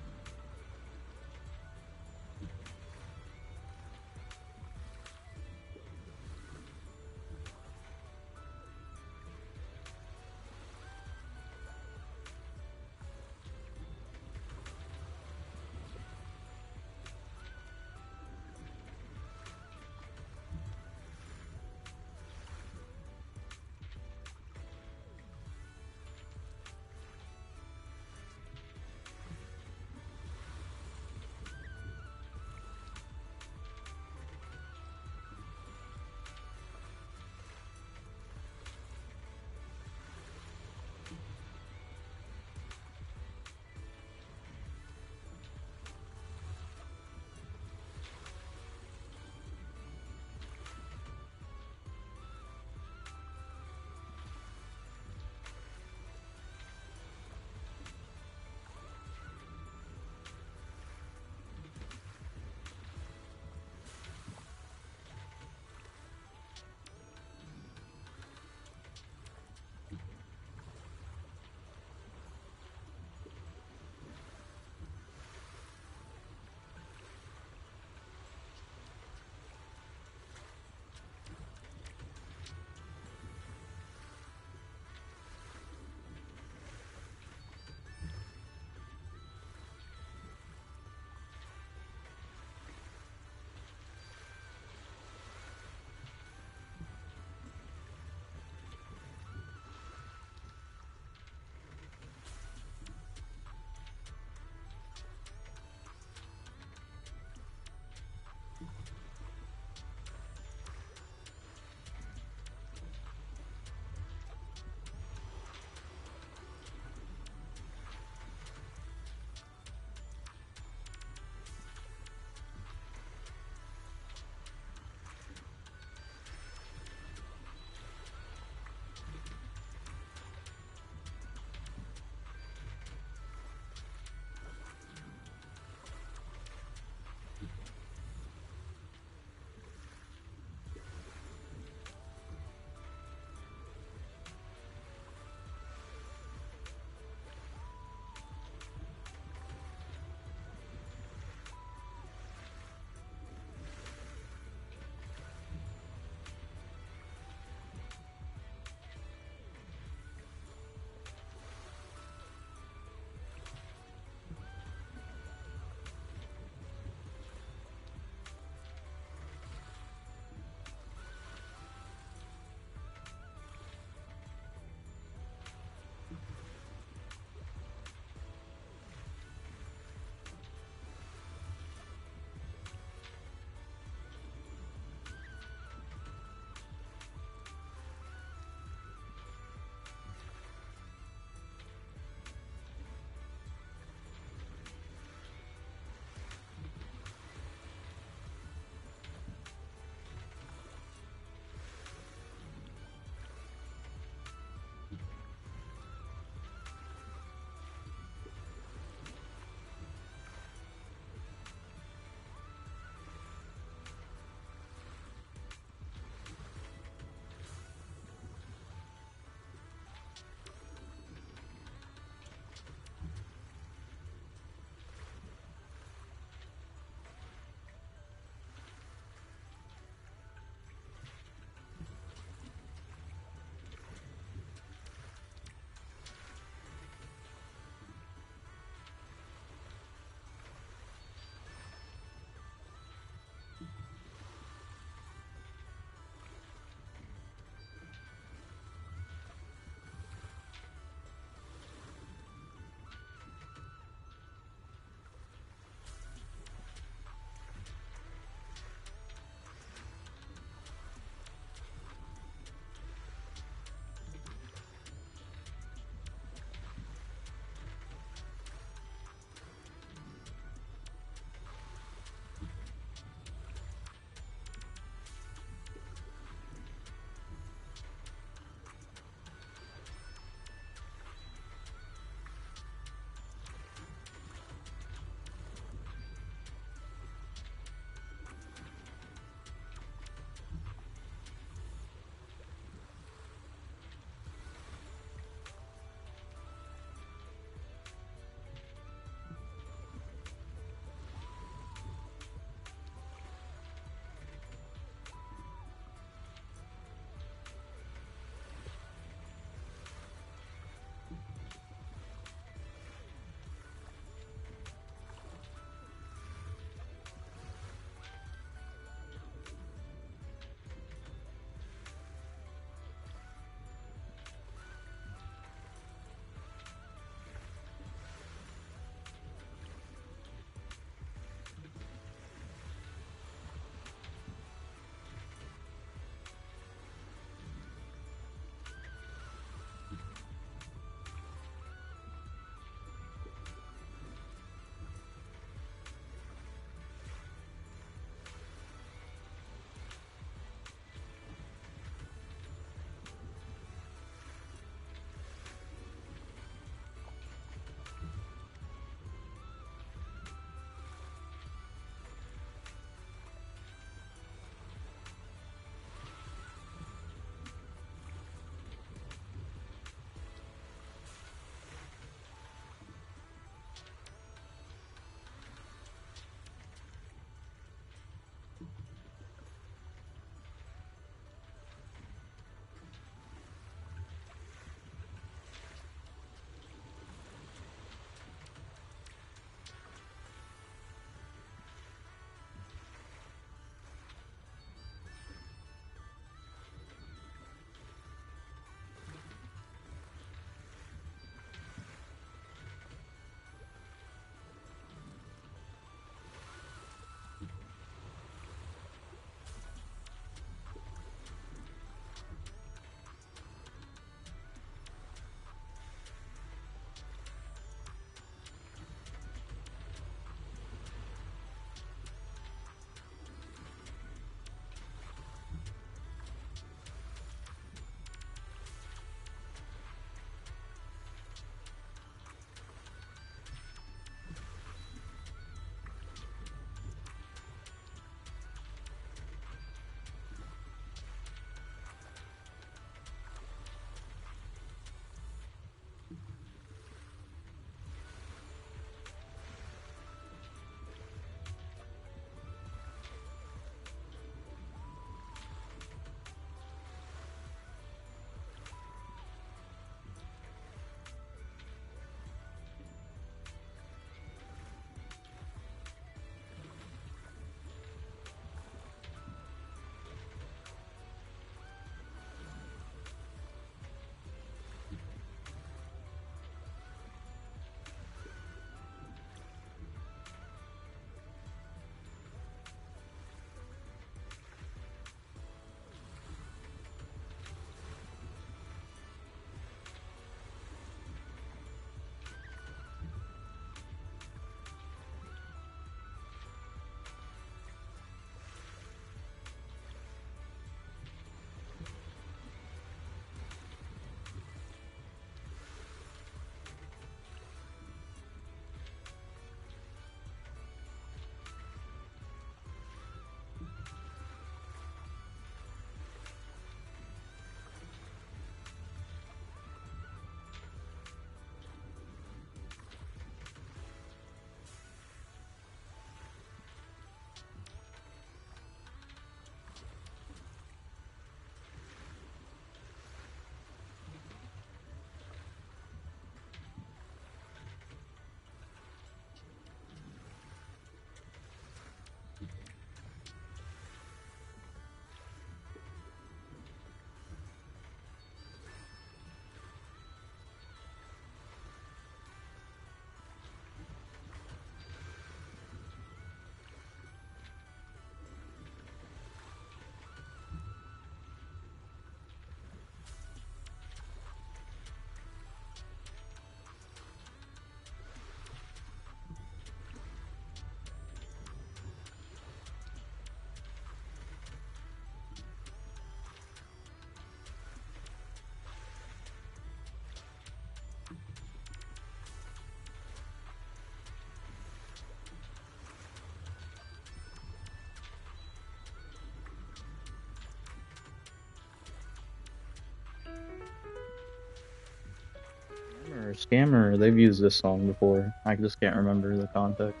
Or Scammer, they've used this song before. I just can't remember the context.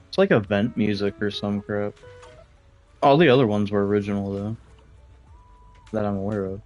It's like event music or some crap. All the other ones were original though, that I'm aware of.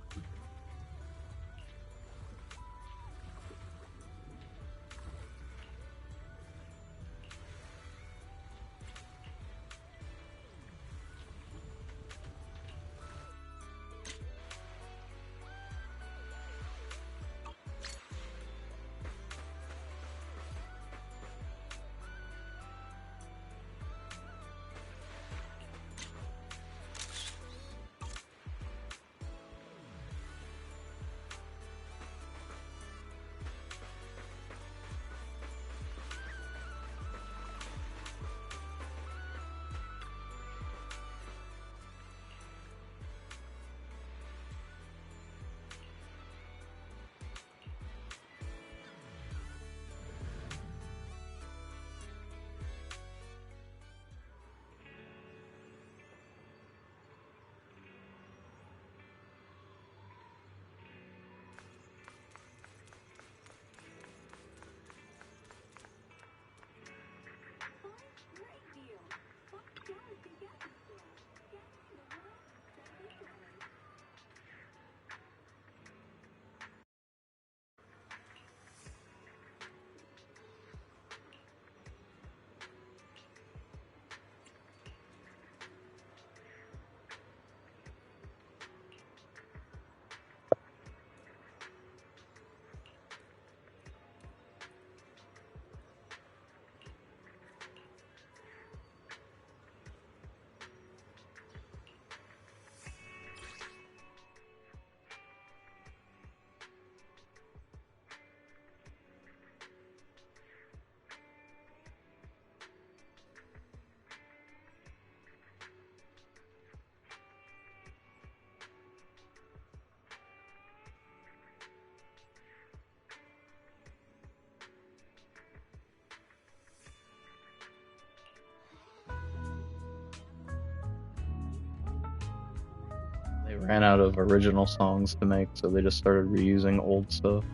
They ran out of original songs to make, so they just started reusing old stuff.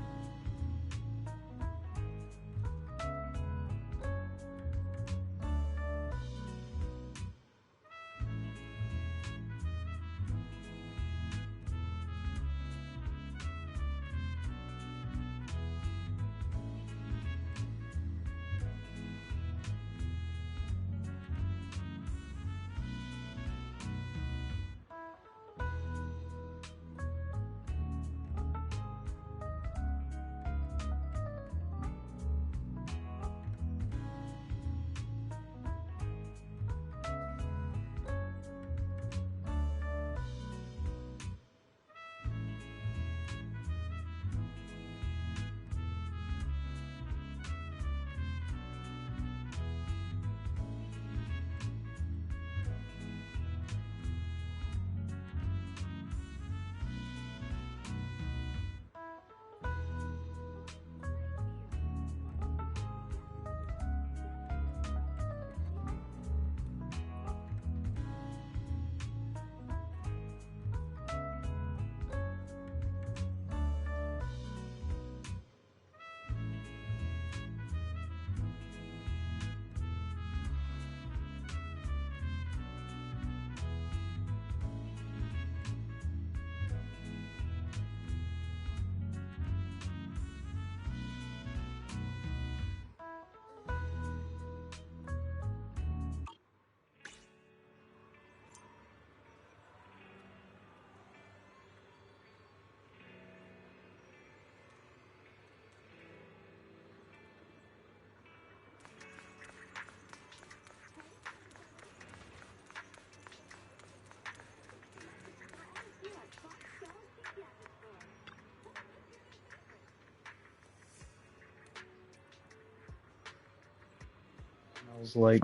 Smells like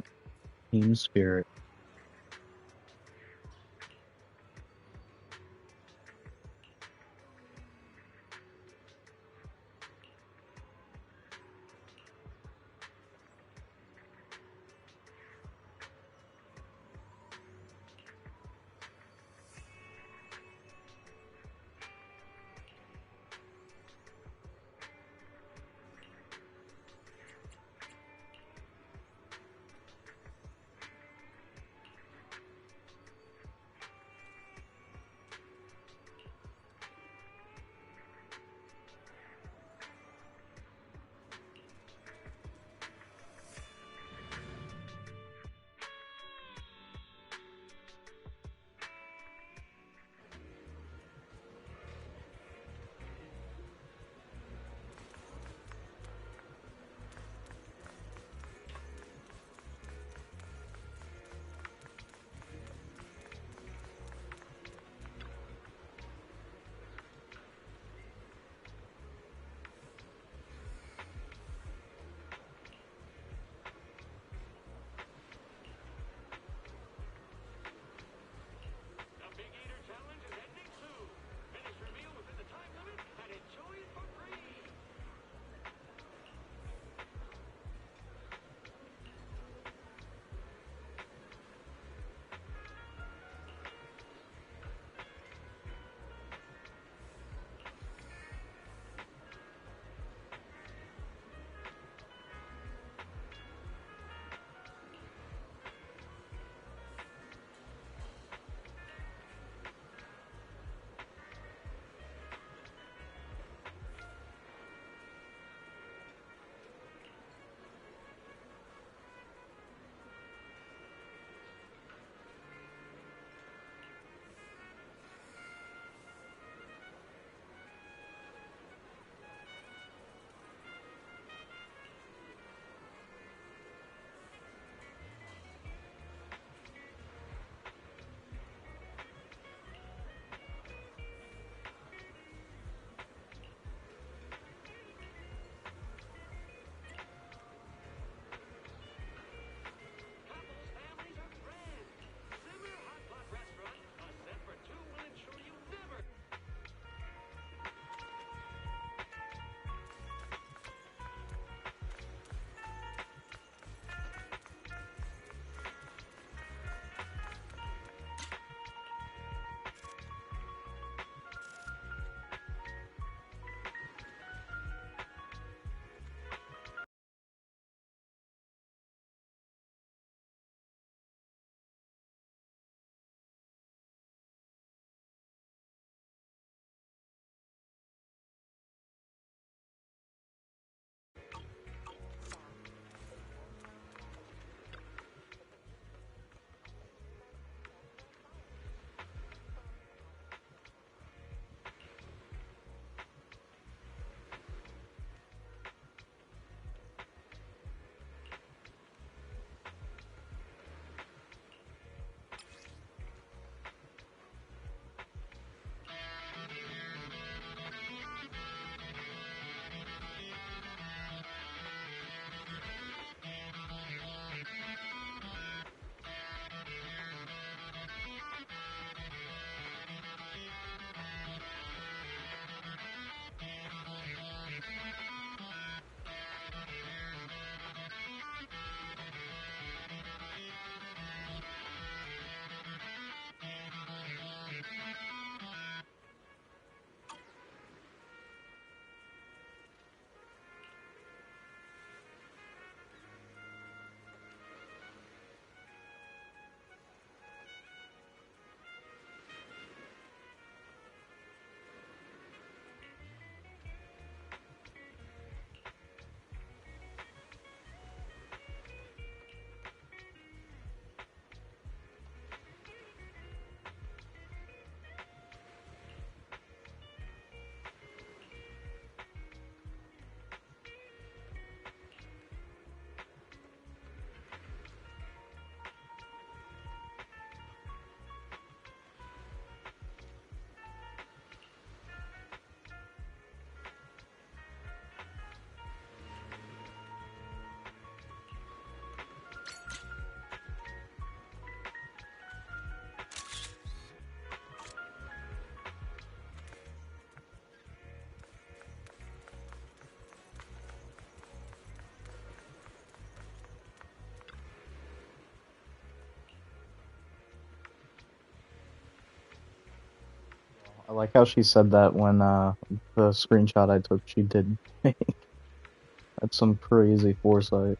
Team Spirit. I like how she said that when the screenshot I took she did make. That's some crazy foresight.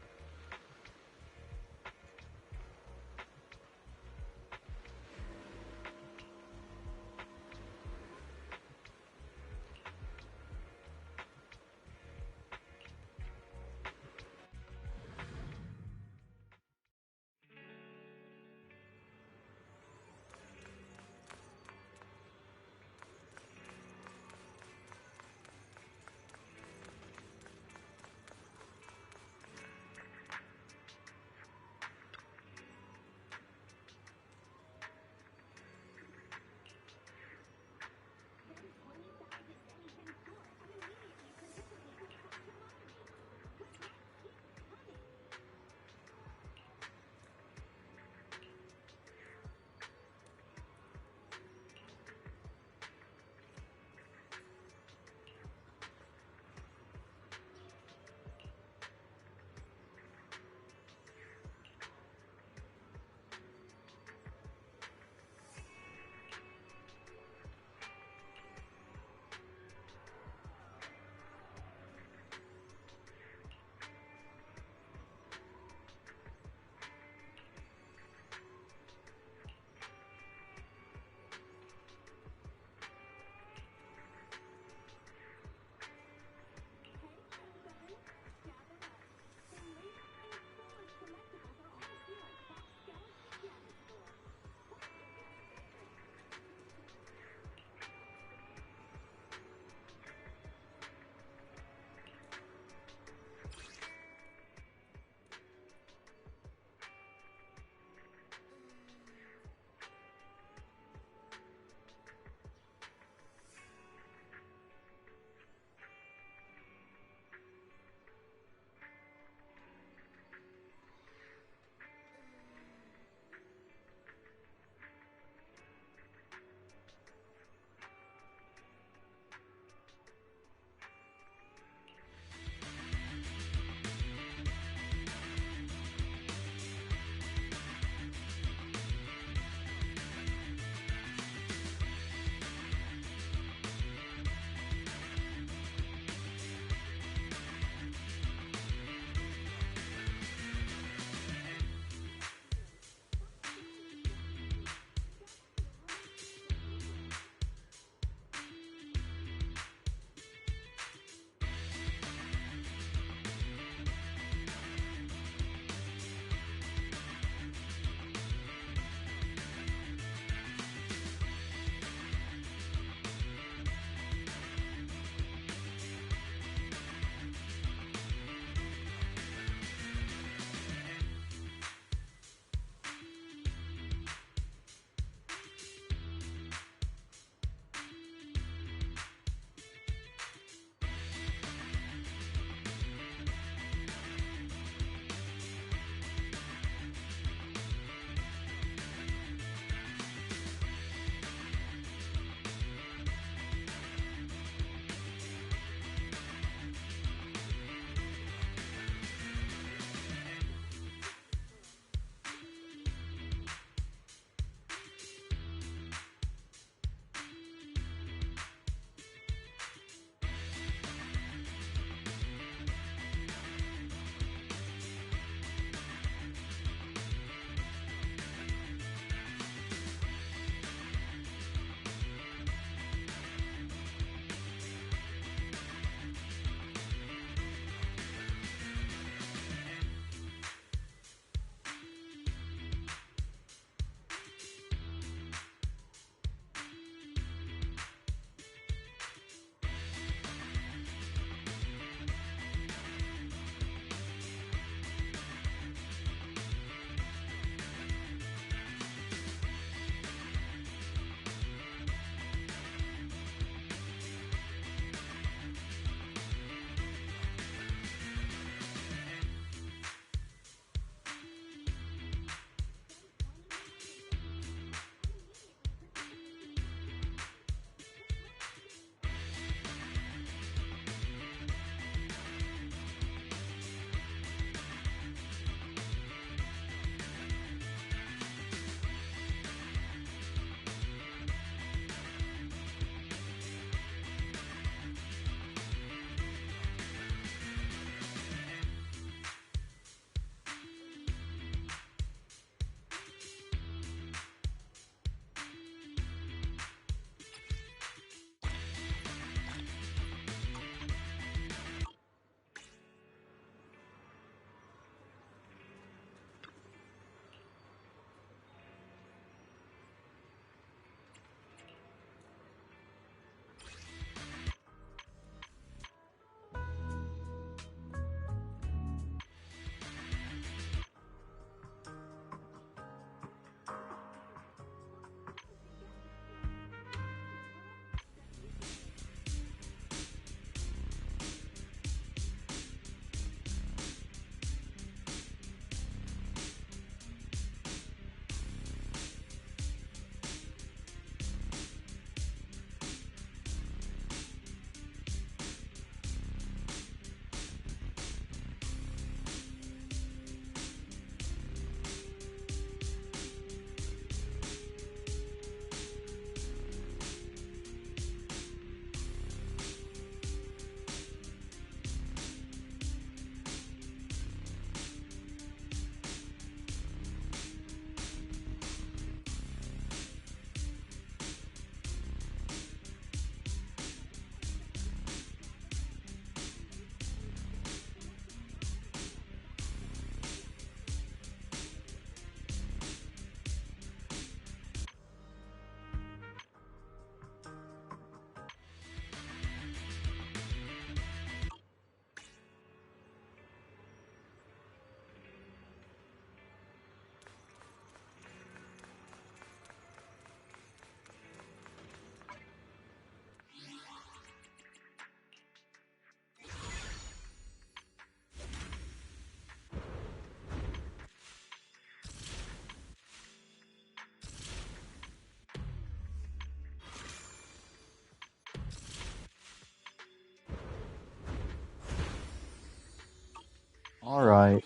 Alright,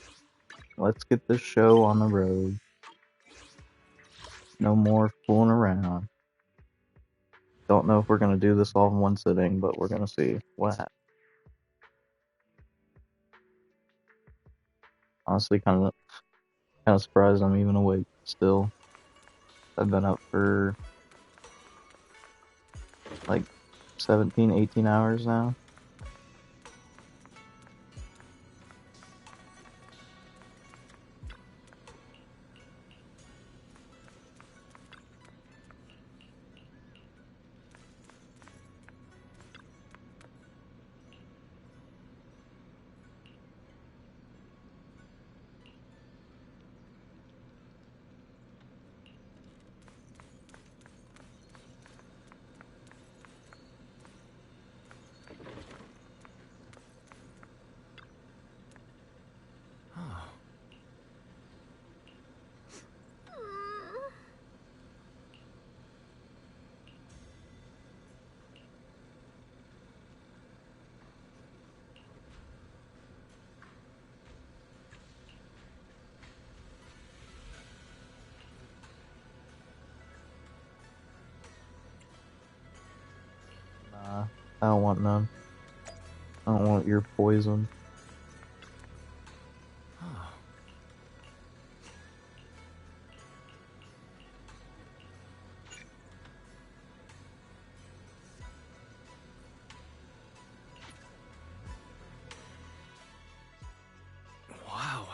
let's get this show on the road. No more fooling around. Don't know if we're gonna do this all in one sitting, but we're gonna see what happens. Honestly, kind of surprised I'm even awake still. I've been up for like 17, 18 hours now. Nah, I don't want none. I don't want your poison. Wow,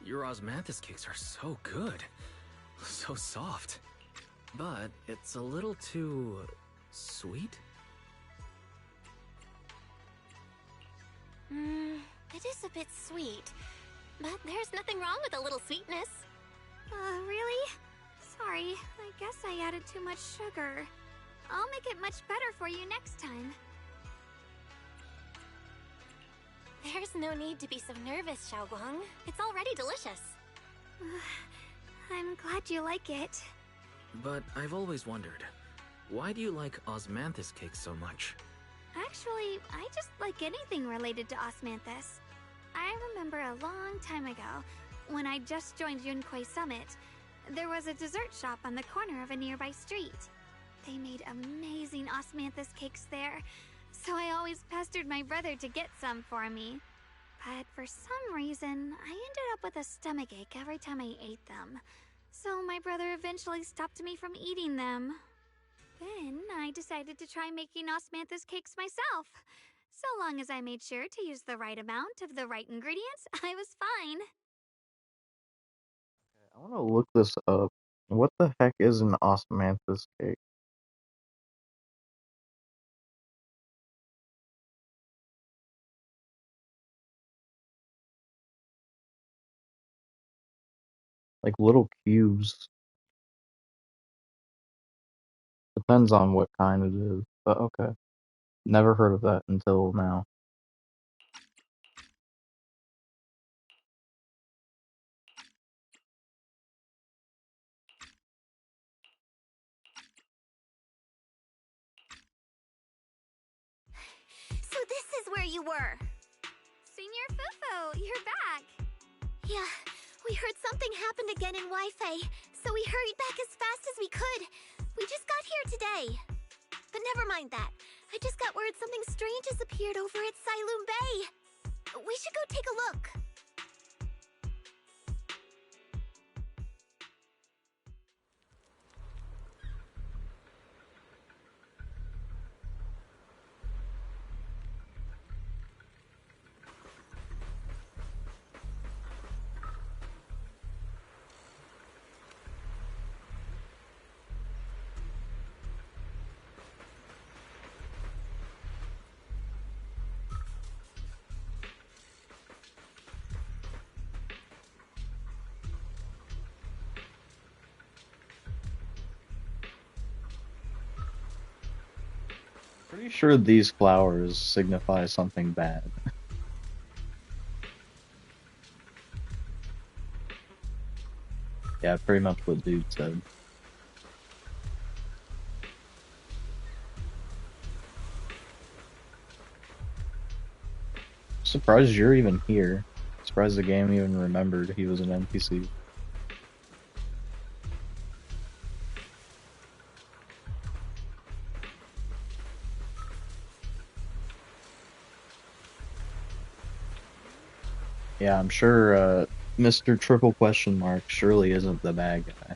your osmanthus cakes are so good. So soft. But it's a little too sweet? It is a bit sweet. But there's nothing wrong with a little sweetness. Really? Sorry, I guess I added too much sugar. I'll make it much better for you next time. There's no need to be so nervous, Xiaoguang. It's already delicious. I'm glad you like it. But I've always wondered, why do you like osmanthus cakes so much? Actually, I just like anything related to osmanthus. I remember a long time ago, when I just joined Yunquei Summit, there was a dessert shop on the corner of a nearby street. They made amazing osmanthus cakes there, so I always pestered my brother to get some for me. But for some reason, I ended up with a stomachache every time I ate them. So my brother eventually stopped me from eating them. Then I decided to try making osmanthus cakes myself. So long as I made sure to use the right amount of the right ingredients, I was fine. I want to look this up. What the heck is an osmanthus cake? Like little cubes. Depends on what kind it is, but okay. Never heard of that until now. So this is where you were. Senior Fufo, you're back. Yeah, we heard something happened again in Wi-Fi, so we hurried back as fast as we could. We just got here today. But never mind that. I just got word something strange has appeared over at Sailoon Bay. We should go take a look. Pretty sure these flowers signify something bad. Yeah, pretty much what dude said. Surprised you're even here. It's surprised the game even remembered he was an NPC. Yeah, I'm sure Mr. Triple Question Mark surely isn't the bad guy.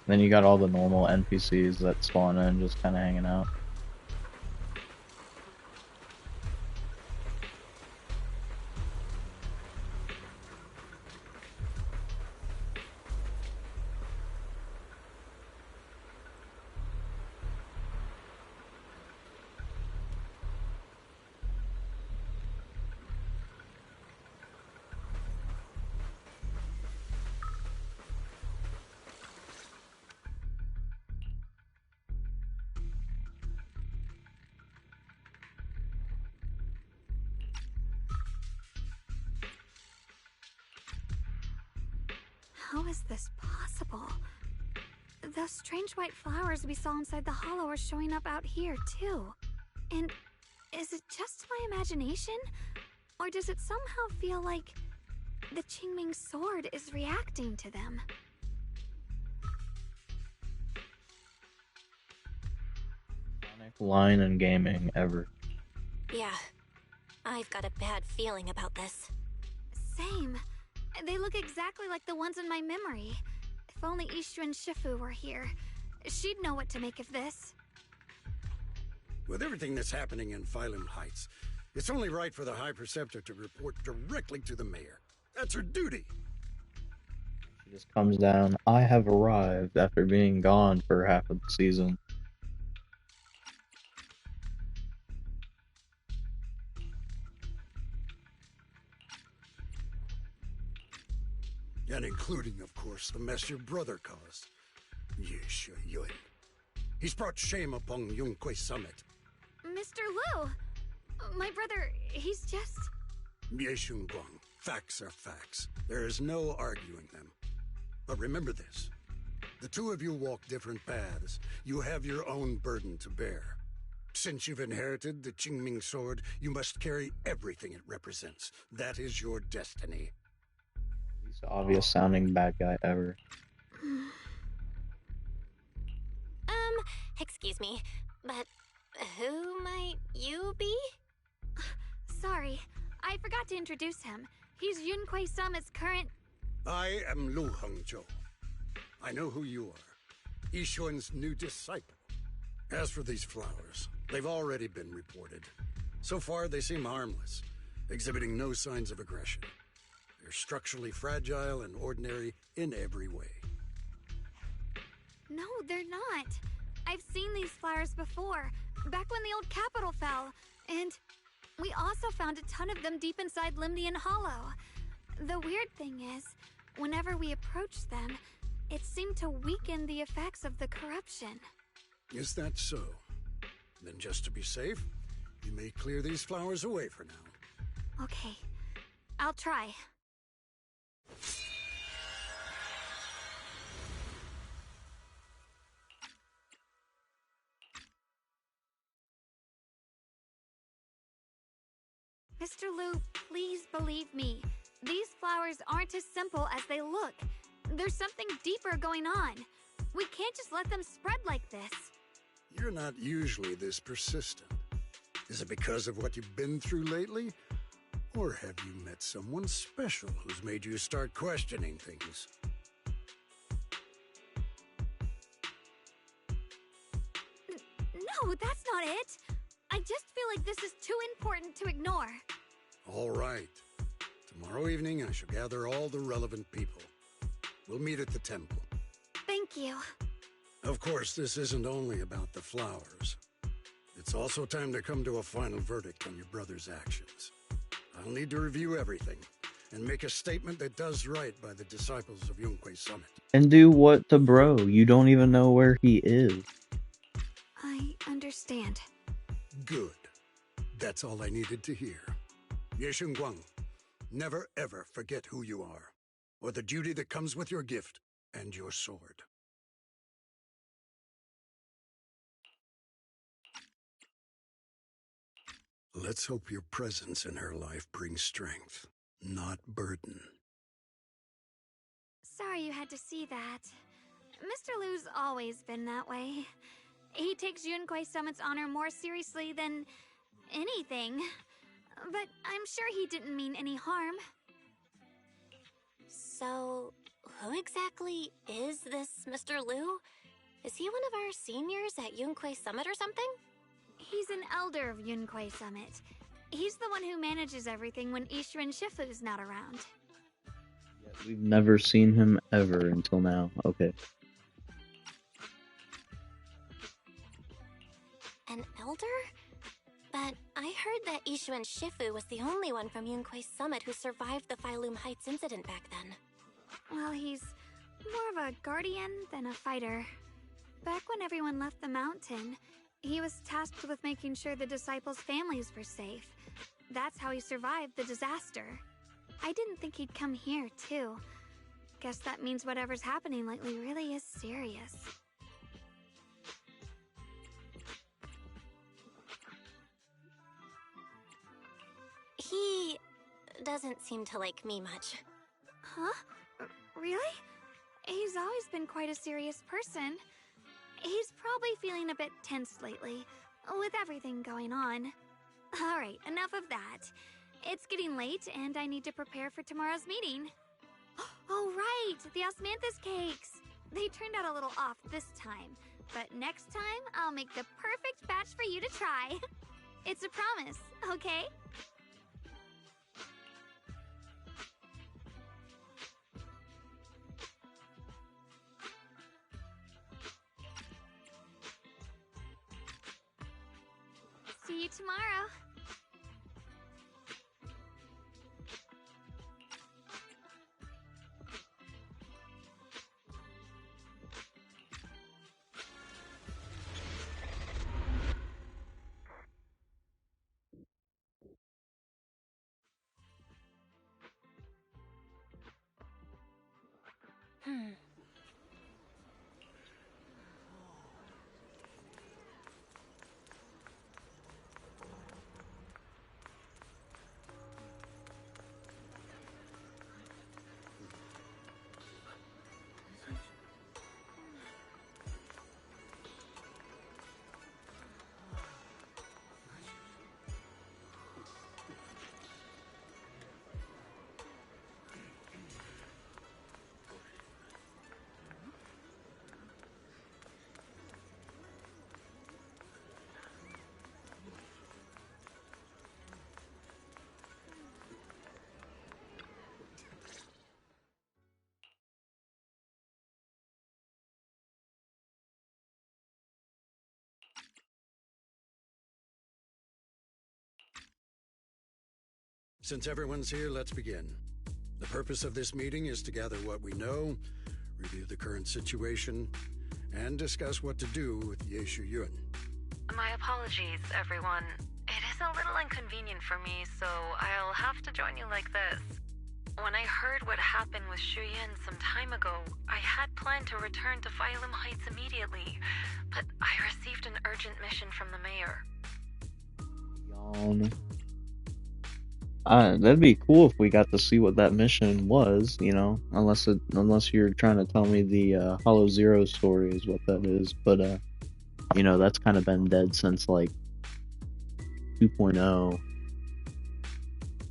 Then you got all the normal NPCs that spawn in just kind of hanging out. How is this possible? Those strange white flowers we saw inside the hollow are showing up out here, too. And is it just my imagination? Or does it somehow feel like the Qingming sword is reacting to them? Line in gaming ever. Yeah, I've got a bad feeling about this. Same. They look exactly like the ones in my memory. If only Ishu and Shifu were here, she'd know what to make of this. With everything that's happening in Phylum Heights, it's only right for the High Preceptor to report directly to the mayor. That's her duty. She just comes down, I have arrived, after being gone for half of the season. And including, of course, the mess your brother caused. Yes, Yun. He's brought shame upon Yunquay Summit. Mr. Lu! My brother, he's just... Yeshun Guang, facts are facts. There is no arguing them. But remember this. The two of you walk different paths. You have your own burden to bear. Since you've inherited the Qingming sword, you must carry everything it represents. That is your destiny. Obvious sounding bad guy ever. Excuse me, but who might you be? Sorry, I forgot to introduce him. He's Yunquay Summit's current... I am Lu Hengzhou. I know who you are. Yixuan's new disciple. As for these flowers, they've already been reported. So far, they seem harmless, exhibiting no signs of aggression. They're structurally fragile and ordinary in every way. No, they're not. I've seen these flowers before, back when the old capital fell. And we also found a ton of them deep inside Limnian Hollow. The weird thing is, whenever we approached them, it seemed to weaken the effects of the corruption. Is that so? Then just to be safe, you may clear these flowers away for now. Okay, I'll try. Mr. Lu, please believe me. These flowers aren't as simple as they look. There's something deeper going on. We can't just let them spread like this. You're not usually this persistent. Is it because of what you've been through lately? Or have you met someone special who's made you start questioning things? No, that's not it. I just feel like this is too important to ignore. All right. Tomorrow evening, I shall gather all the relevant people. We'll meet at the temple. Thank you. Of course, this isn't only about the flowers. It's also time to come to a final verdict on your brother's actions. I'll need to review everything and make a statement that does right by the disciples of Yunquay Summit. And do what to bro? You don't even know where he is. I understand. Good. That's all I needed to hear. Ye Shunguang, never ever forget who you are, or the duty that comes with your gift and your sword. Let's hope your presence in her life brings strength, not burden. Sorry you had to see that. Mr. Liu's always been that way. He takes Yunquei Summit's honor more seriously than anything. But I'm sure he didn't mean any harm. So, who exactly is this Mr. Liu? Is he one of our seniors at Yunquei Summit or something? He's an elder of Yunquei Summit. He's the one who manages everything when Ishirin Shifu's not around. We've never seen him ever until now. Okay. An elder? But I heard that Ishirin Shifu was the only one from Yunquei Summit who survived the Phylum Heights incident back then. Well, he's more of a guardian than a fighter. Back when everyone left the mountain, he was tasked with making sure the disciples' families were safe. That's how he survived the disaster. I didn't think he'd come here, too. Guess that means whatever's happening lately really is serious. He doesn't seem to like me much. Huh? Really? He's always been quite a serious person. He's probably feeling a bit tense lately, with everything going on. Alright, enough of that. It's getting late, and I need to prepare for tomorrow's meeting. Oh right, the osmanthus cakes! They turned out a little off this time, but next time I'll make the perfect batch for you to try. It's a promise, okay? See you tomorrow. Since everyone's here, let's begin. The purpose of this meeting is to gather what we know, review the current situation, and discuss what to do with Ye Shuyun. My apologies, everyone. It is a little inconvenient for me, so I'll have to join you like this. When I heard what happened with Shuyun some time ago, I had planned to return to Phylum Heights immediately, but I received an urgent mission from the mayor. Yawn. That'd be cool if we got to see what that mission was, you know, unless you're trying to tell me the Hollow Zero story is what that is, but you know, that's kind of been dead since like 2.0.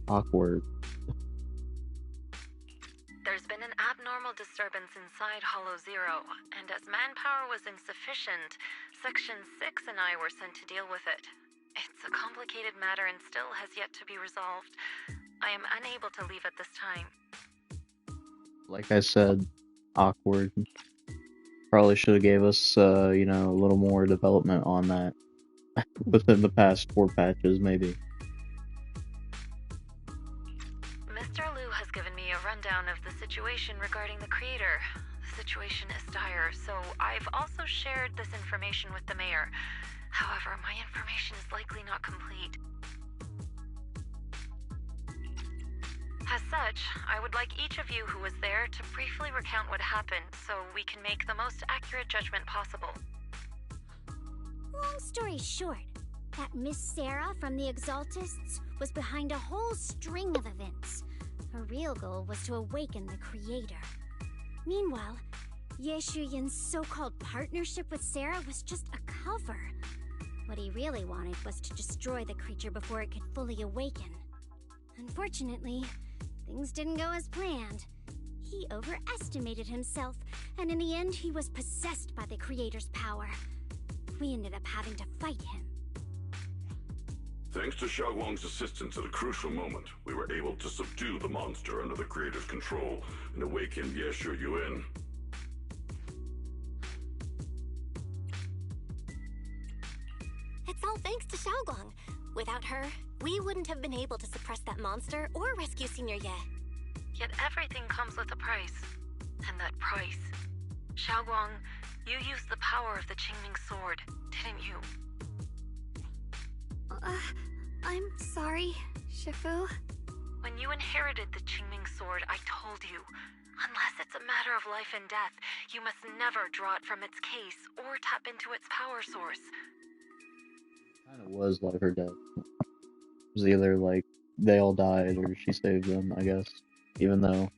Awkward. There's been an abnormal disturbance inside Hollow Zero, and as manpower was insufficient, Section 6 and I were sent to deal with it. It's a complicated matter and still has yet to be resolved. I am unable to leave at this time. Like I said, awkward. Probably should have gave us, you know, a little more development on that within the past 4 patches, maybe. Mr. Liu has given me a rundown of the situation regarding the creator. The situation is dire, so I've also shared this information with the mayor. However, my information is likely not complete. As such, I would like each of you who was there to briefly recount what happened so we can make the most accurate judgment possible. Long story short, that Miss Sarah from the Exaltists was behind a whole string of events. Her real goal was to awaken the Creator. Meanwhile, Ye Shuyin's so-called partnership with Sarah was just a cover. What he really wanted was to destroy the creature before it could fully awaken. Unfortunately, things didn't go as planned. He overestimated himself, and in the end he was possessed by the Creator's power. We ended up having to fight him. Thanks to Xiaoguang's assistance at a crucial moment, we were able to subdue the monster under the Creator's control and awaken Ye Shuyuan. It's all thanks to Xiaoguang. Without her, we wouldn't have been able to suppress that monster or rescue Senior Ye. Yet everything comes with a price. And that price... Xiaoguang, you used the power of the Qingming Sword, didn't you? I'm sorry, Shifu. When you inherited the Qingming Sword, I told you, unless it's a matter of life and death, you must never draw it from its case or tap into its power source. Kind of was life or death. It was either like they all died or she saved them, I guess. Even though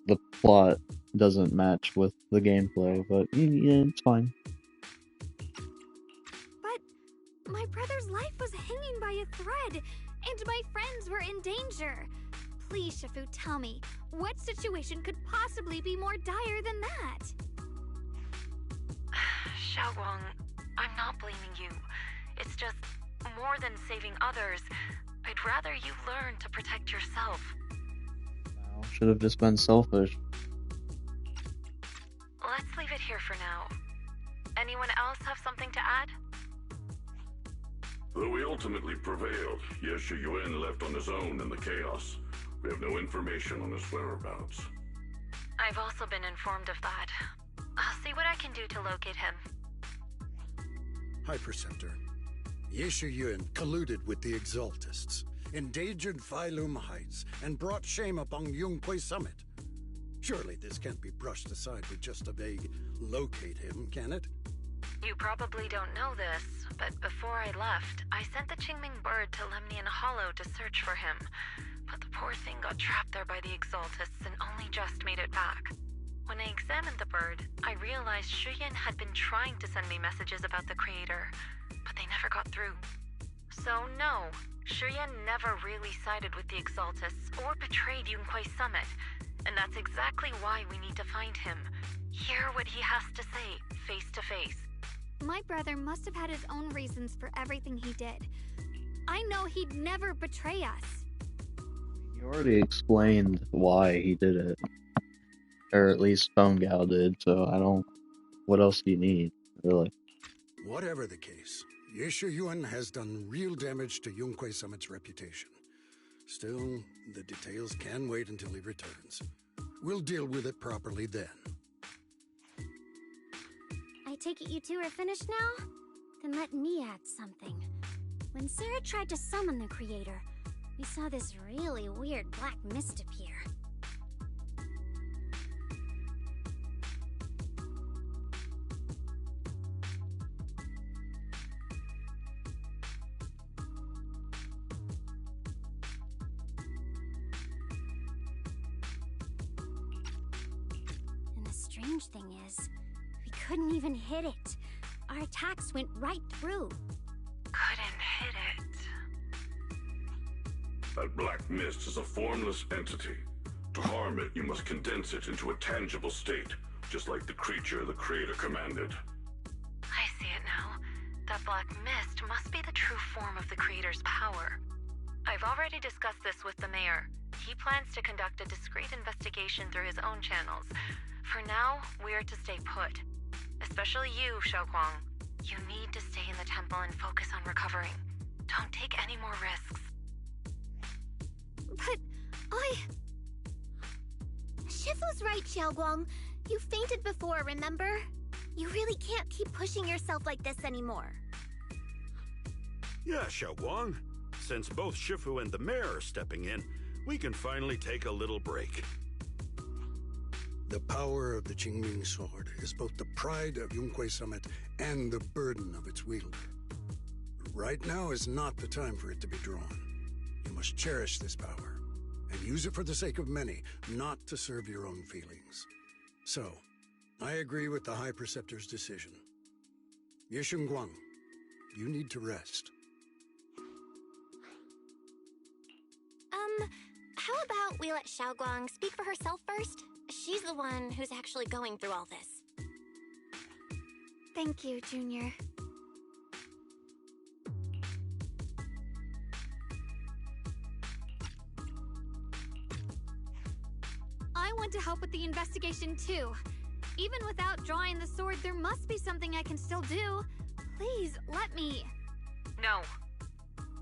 the plot doesn't match with the gameplay, but yeah, it's fine. My brother's life was hanging by a thread, and my friends were in danger. Please, Shifu, tell me, what situation could possibly be more dire than that? Xiaoguang, I'm not blaming you. It's just, more than saving others, I'd rather you learn to protect yourself. Should have just been selfish. Let's leave it here for now. Anyone else have something to add? Though we ultimately prevailed, Ye Shuyuan left on his own in the chaos. We have no information on his whereabouts. I've also been informed of that. I'll see what I can do to locate him. High Preceptor. Ye Shuyuan colluded with the Exaltists, endangered Failum Heights, and brought shame upon Yunque Summit. Surely this can't be brushed aside with just a vague locate him, can it? You probably don't know this, but before I left, I sent the Qingming bird to Lemnian Hollow to search for him. But the poor thing got trapped there by the Exaltists and only just made it back. When I examined the bird, I realized Shuyan had been trying to send me messages about the Creator, but they never got through. So no, Shuyan never really sided with the Exaltists or betrayed Yunque Summit, and that's exactly why we need to find him. Hear what he has to say, face to face. My brother must have had his own reasons for everything he did. I know he'd never betray us. You already explained why he did it. Or at least Phone Gal did, so I don't... What else do you need, really? Whatever the case, Ye Shuyuan has done real damage to Yunque Summit's reputation. Still, the details can wait until he returns. We'll deal with it properly then. I take it you two are finished now? Then let me add something. When Sarah tried to summon the Creator, we saw this really weird black mist appear. And the strange thing is, we couldn't even hit it. Our attacks went right through. Couldn't hit it. That black mist is a formless entity. To harm it, you must condense it into a tangible state, just like the creature the Creator commanded. I see it now. That black mist must be the true form of the Creator's power. I've already discussed this with the mayor. He plans to conduct a discreet investigation through his own channels. For now, we are to stay put. Especially you, Xiaoguang. You need to stay in the temple and focus on recovering. Don't take any more risks. But Shifu's right, Xiaoguang. You fainted before, remember? You really can't keep pushing yourself like this anymore. Yeah, Xiaoguang. Since both Shifu and the mayor are stepping in, we can finally take a little break. The power of the Qingming sword is both the pride of Yunhui Summit and the burden of its wielder. Right now is not the time for it to be drawn. You must cherish this power, and use it for the sake of many, not to serve your own feelings. So, I agree with the High Preceptor's decision. Yishun Guang, you need to rest. How about we let Xiaoguang speak for herself first? She's the one who's actually going through all this. Thank you, Junior. I want to help with the investigation too. Even without drawing the sword, there must be something I can still do. Please, let me. No.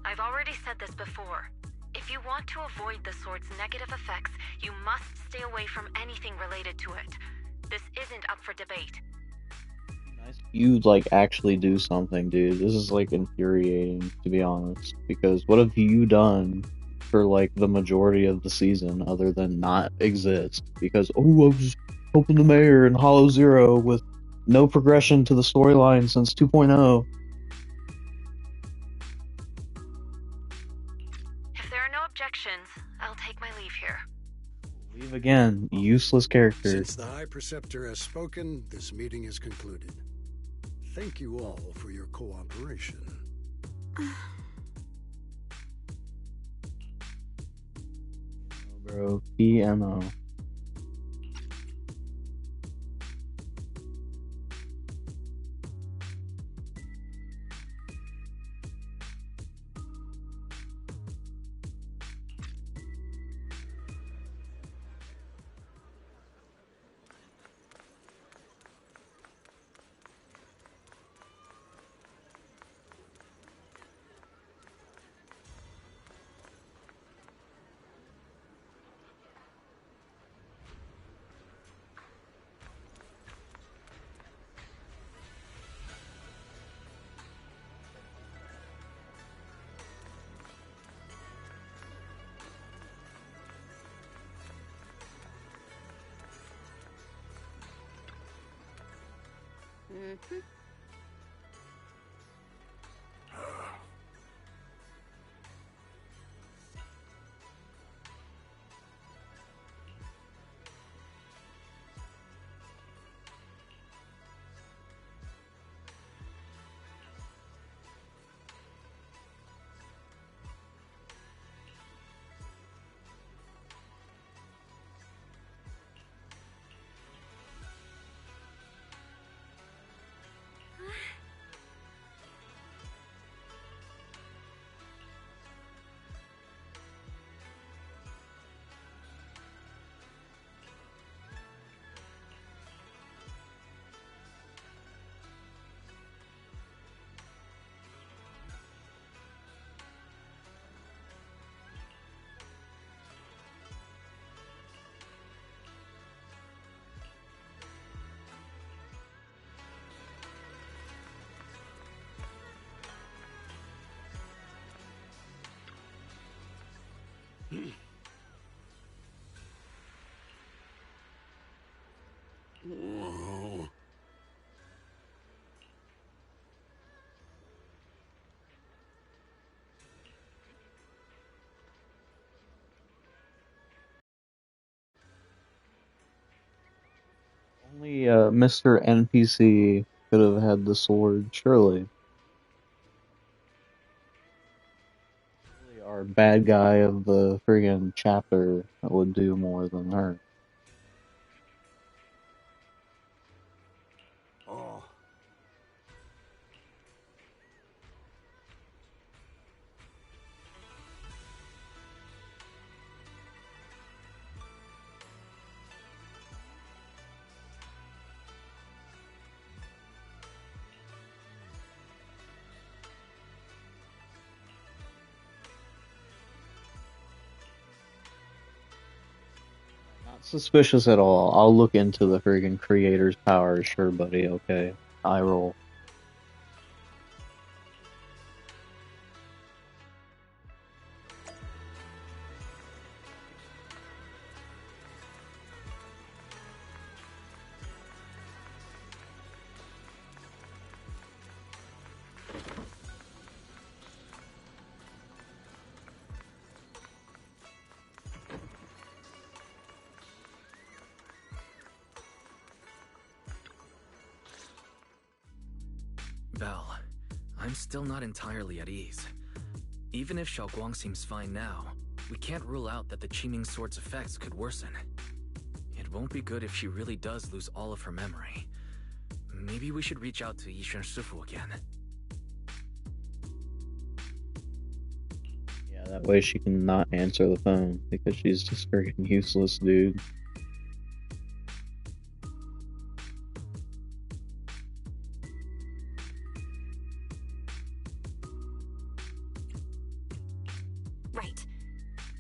I've already said this before. If you want to avoid the sword's negative effects, you must stay away from anything related to it. This isn't up for debate. You, like, actually do something, dude. This is, like, infuriating, to be honest. Because what have you done for, like, the majority of the season other than not exist? Because, oh, I was helping the mayor in Hollow Zero with no progression to the storyline since 2.0. If there are no objections, I'll take my leave here. Leave again. Useless character. Since the High Preceptor has spoken, this meeting is concluded. Thank you all for your cooperation. Bro, PMO. Mm-hmm. Whoa. Only Mr. NPC could have had the sword, surely. Really, our bad guy of the friggin' chapter would do more than her. Oh. Not suspicious at all. I'll look into the friggin' creator's powers, sure, buddy, okay? I roll. I'm still not entirely at ease. Even if Xiaoguang seems fine now, we can't rule out that the Qingming Sword's effects could worsen. It won't be good if she really does lose all of her memory. Maybe we should reach out to Yixuan Shifu again. Yeah, that way she can not answer the phone, because she's just freaking useless, dude. Right.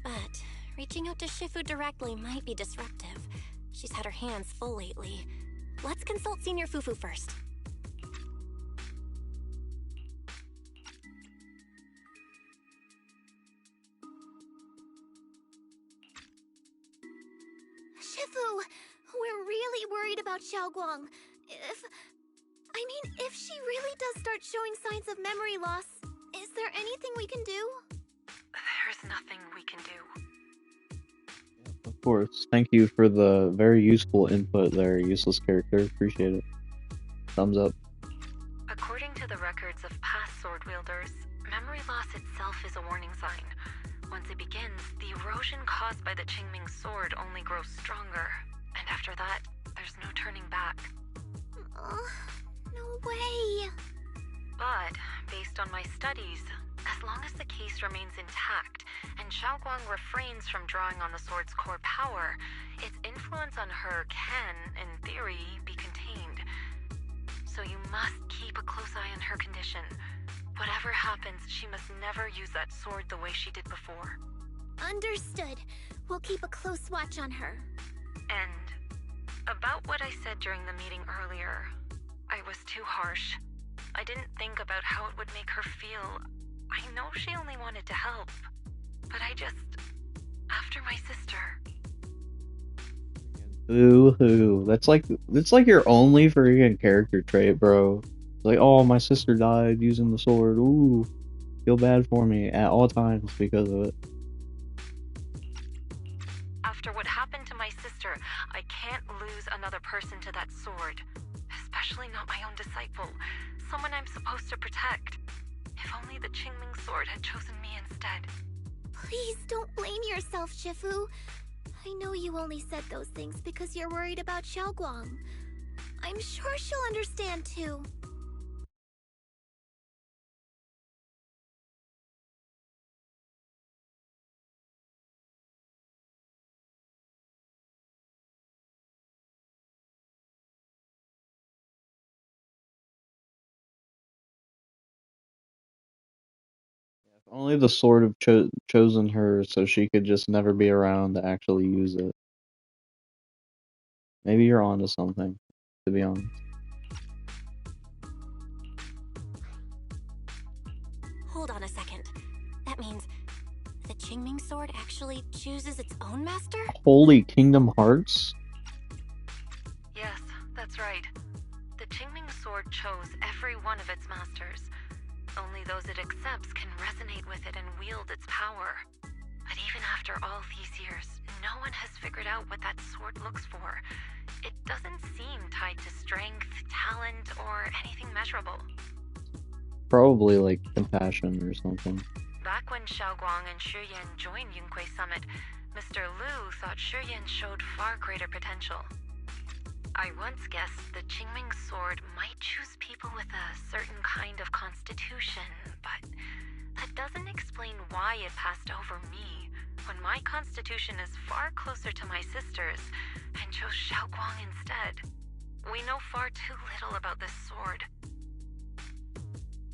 But reaching out to Shifu directly might be disruptive. She's had her hands full lately. Let's consult Senior Fufu first. Shifu, we're really worried about Xiaoguang. If she really does start showing signs of memory loss, is there anything we can do? There's nothing we can do. Of course. Thank you for the very useful input there, useless character. Appreciate it. Thumbs up. According to the records of past sword wielders, memory loss itself is a warning sign. Once it begins, the erosion caused by the Qingming Sword only grows stronger. And after that, there's no turning back. No way. But, based on my studies, as long as the case remains intact, and Xiaoguang refrains from drawing on the sword's core power, its influence on her can, in theory, be contained. So you must keep a close eye on her condition. Whatever happens, she must never use that sword the way she did before. Understood. We'll keep a close watch on her. And about what I said during the meeting earlier, I was too harsh. I didn't think about how it would make her feel. I know she only wanted to help, but after my sister. Boo-hoo. That's like your only freaking character trait, bro. Like, oh, my sister died using the sword. Ooh, feel bad for me at all times because of it. After what happened to my sister, I can't lose another person to that sword. Especially not my own disciple, someone I'm supposed to protect. If only the Qingming Sword had chosen me instead. Please don't blame yourself, Shifu. I know you only said those things because you're worried about Xiaoguang. I'm sure she'll understand too. If only the sword have chosen her so she could just never be around to actually use it. Maybe you're onto something, to be honest. Hold on a second. That means the Qingming Sword actually chooses its own master? Holy Kingdom Hearts? Yes, that's right. The Qingming Sword chose every one of its masters. Only those it accepts can resonate with it and wield its power. But even after all these years, no one has figured out what that sword looks for. It doesn't seem tied to strength, talent, or anything measurable. Probably like compassion or something. Back when Xiaoguang and Shi Yan joined Yunquei Summit, Mr. Liu thought Shi Yan showed far greater potential. I once guessed the Qingming Sword might choose people with a certain kind of constitution, but that doesn't explain why it passed over me, when my constitution is far closer to my sister's, and chose Xiaoguang instead. We know far too little about this sword.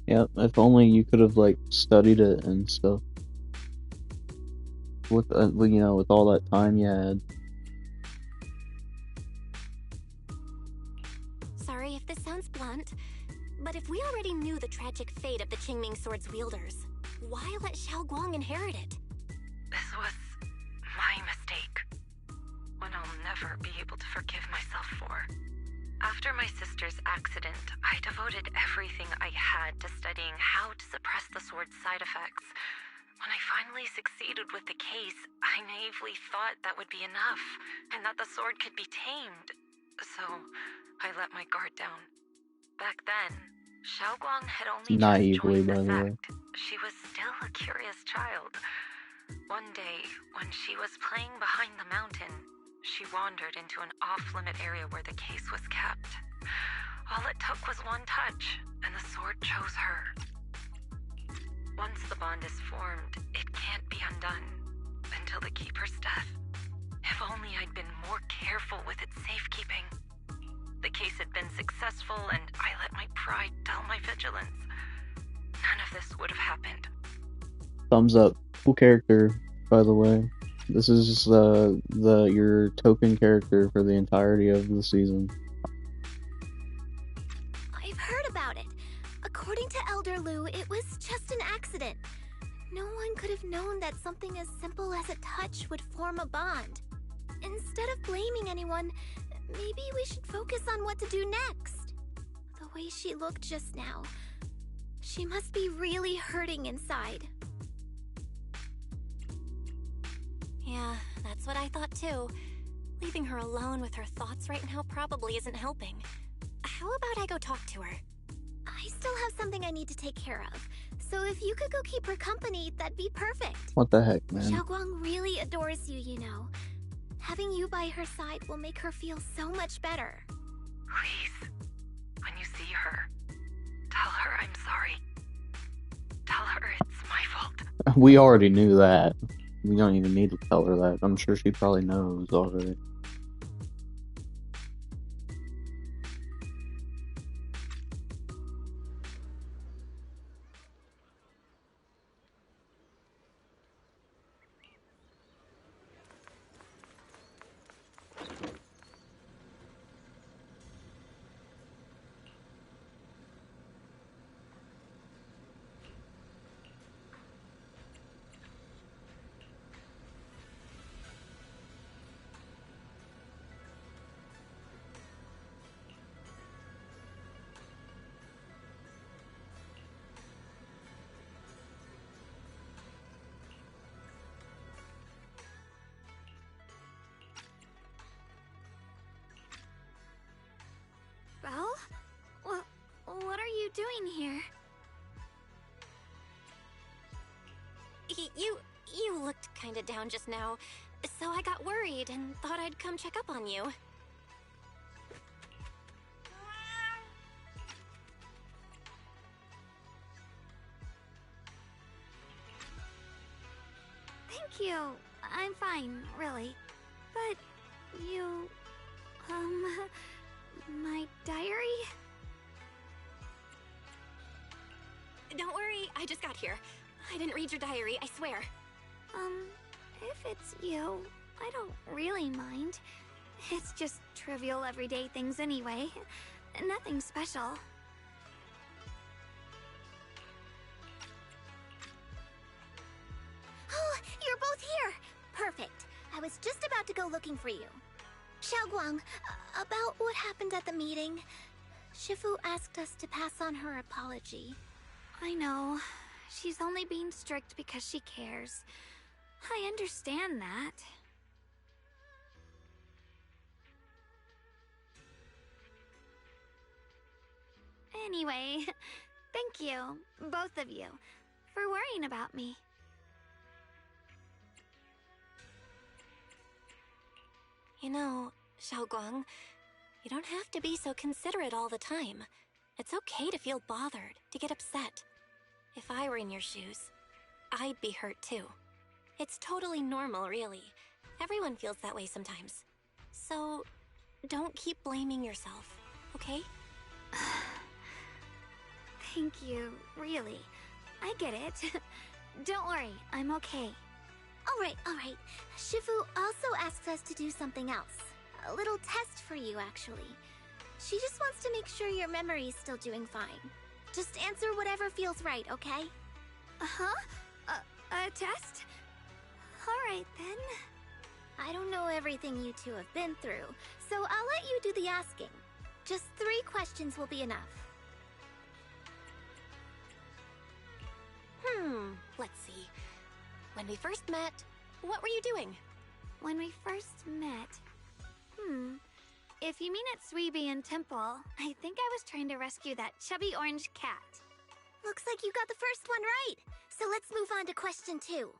Yeah, if only you could have like studied it and stuff. With with all that time you had. Sorry if this sounds blunt, but if we already knew the tragic fate of the Qingming Sword's wielders, why let Xiaoguang inherit it? This was my mistake. One I'll never be able to forgive myself for. After my sister's accident, I devoted everything I had to studying how to suppress the sword's side effects. When I finally succeeded with the case, I naively thought that would be enough, and that the sword could be tamed. So, I let my guard down. Back then, Xiaoguang had only Naively, just by joined the the way. sect. She was still a curious child. One day, when she was playing behind the mountain, she wandered into an off-limit area where the case was kept. All it took was one touch, and the sword chose her. Once the bond is formed, it can't be undone until the Keeper's death. If only I'd been more careful with its safekeeping. The case had been successful, and I let my pride dull my vigilance. None of this would have happened. Thumbs up. Cool character, by the way. This is your token character for the entirety of the season. I've heard about it. According to Elder Lu, it was just an accident. No one could have known that something as simple as a touch would form a bond. Instead of blaming anyone, maybe we should focus on what to do next. The way she looked just now, she must be really hurting inside. Yeah, that's what I thought too. Leaving her alone with her thoughts right now probably isn't helping. How about I go talk to her? I still have something I need to take care of, so if you could go keep her company, that'd be perfect. What the heck, man? Xiaoguang really adores you, you know. Having you by her side will make her feel so much better. Please, when you see her, tell her I'm sorry. Tell her it's my fault. We already knew that. We don't even need to tell her that. I'm sure she probably knows already. Well, what are you doing here? You looked kinda down just now, so I got worried and thought I'd come check up on you. Thank you. I'm fine, really. But you... my diary? Don't worry, I just got here. I didn't read your diary, I swear. If it's you, I don't really mind. It's just trivial everyday things anyway. Nothing special. Oh, you're both here! Perfect. I was just about to go looking for you. Xiaoguang, about what happened at the meeting. Shifu asked us to pass on her apology. I know. She's only being strict because she cares. I understand that. Anyway, thank you, both of you, for worrying about me. You know, Xiaoguang, you don't have to be so considerate all the time. It's okay to feel bothered, to get upset. If I were in your shoes, I'd be hurt too. It's totally normal, really. Everyone feels that way sometimes. So, don't keep blaming yourself, okay? Thank you, really. I get it. Don't worry, I'm okay. Alright. Shifu also asks us to do something else. A little test for you, actually. She just wants to make sure your memory's still doing fine. Just answer whatever feels right, okay? Uh-huh? A test? Alright, then. I don't know everything you two have been through, so I'll let you do the asking. Just 3 questions will be enough. Let's see. When we first met, what were you doing? When we first met... If you mean at Sweeby and Temple, I think I was trying to rescue that chubby orange cat. Looks like you got the first one right. So let's move on to question 2.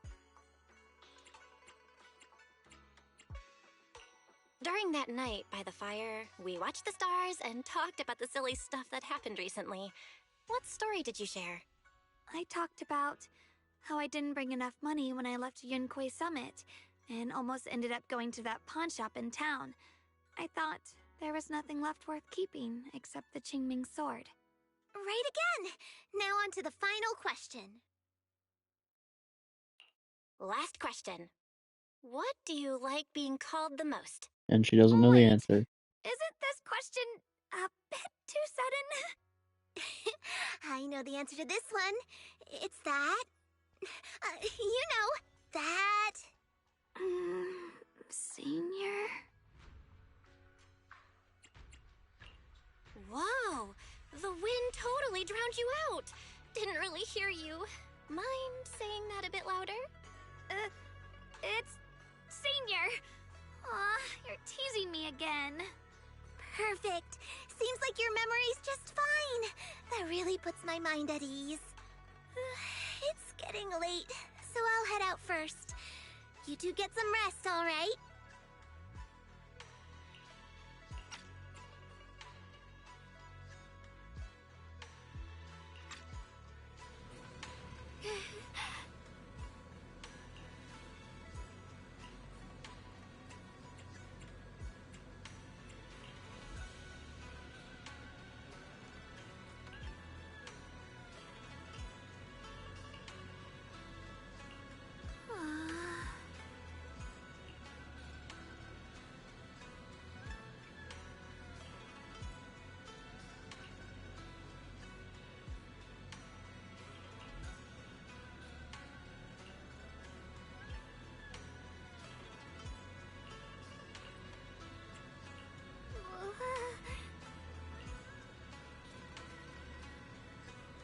During that night by the fire, we watched the stars and talked about the silly stuff that happened recently. What story did you share? I talked about how I didn't bring enough money when I left Yunkui Summit, and almost ended up going to that pawn shop in town. I thought there was nothing left worth keeping except the Qingming sword. Right again! Now on to the final question. Last question. What do you like being called the most? And she doesn't know the answer. Isn't this question a bit too sudden? I know the answer to this one. It's that... you know, that... Senior? Whoa! The wind totally drowned you out! Didn't really hear you. Mind saying that a bit louder? It's... Senior! Aw, you're teasing me again. Perfect. Seems like your memory's just fine. That really puts my mind at ease. It's getting late, so I'll head out first. You two get some rest, all right?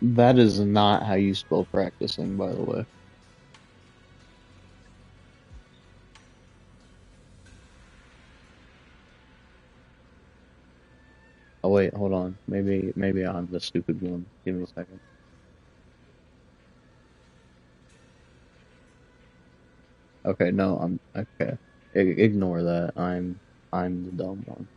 That is not how you spell practicing, by the way. Oh wait, hold on. Maybe I'm the stupid one. Give me a second. Okay, no, I'm okay. Ignore that. I'm the dumb one.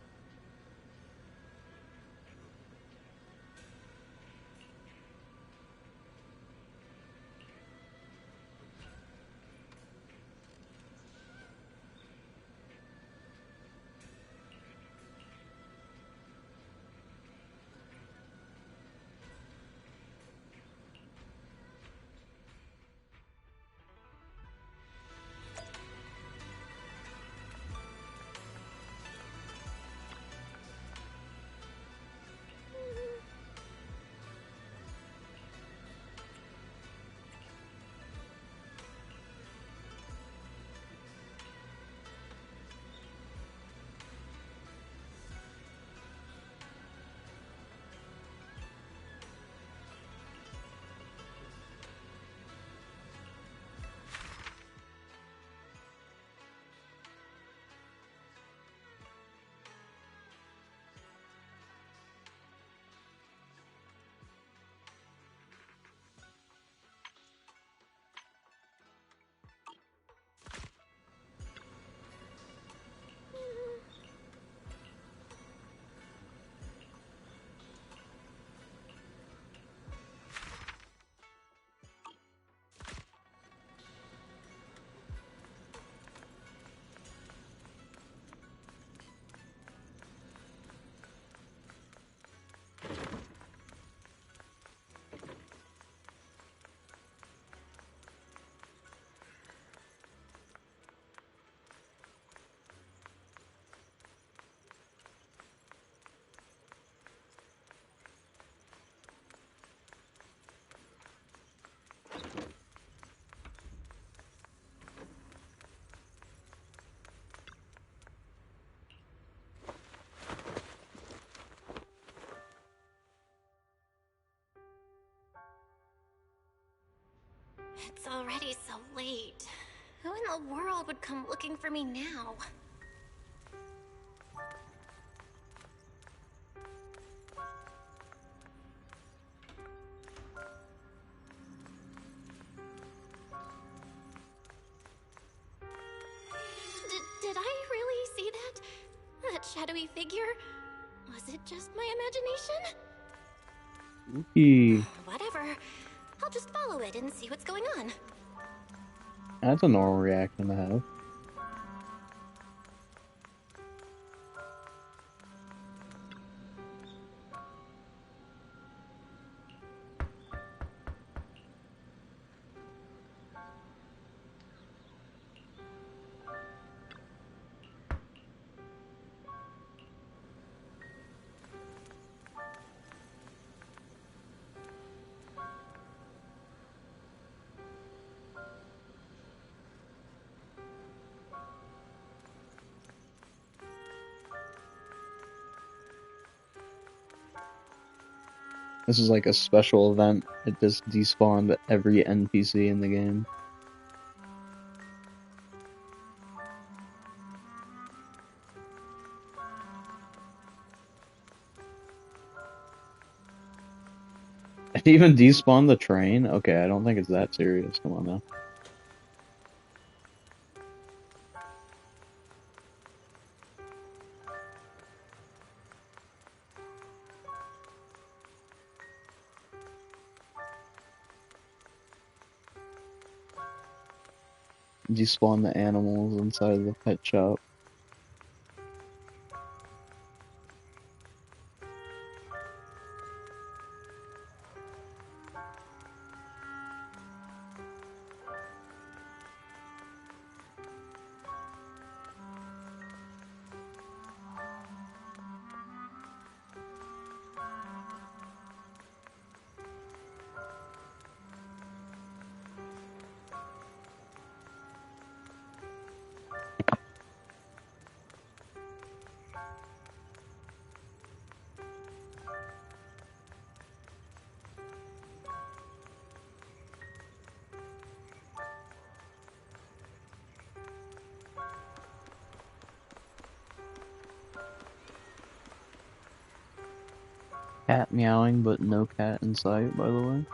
It's already so late. Who in the world would come looking for me now? shadowy figure? Was it just my imagination? Ookie. Whatever. I'll just follow it and see what's going on. That's a normal reaction to have. This is like a special event. It just despawned every NPC in the game. It even despawned the train? Okay, I don't think it's that serious. Come on now. Despawn the animals inside the pet shop. Cat meowing, but no cat in sight, by the way.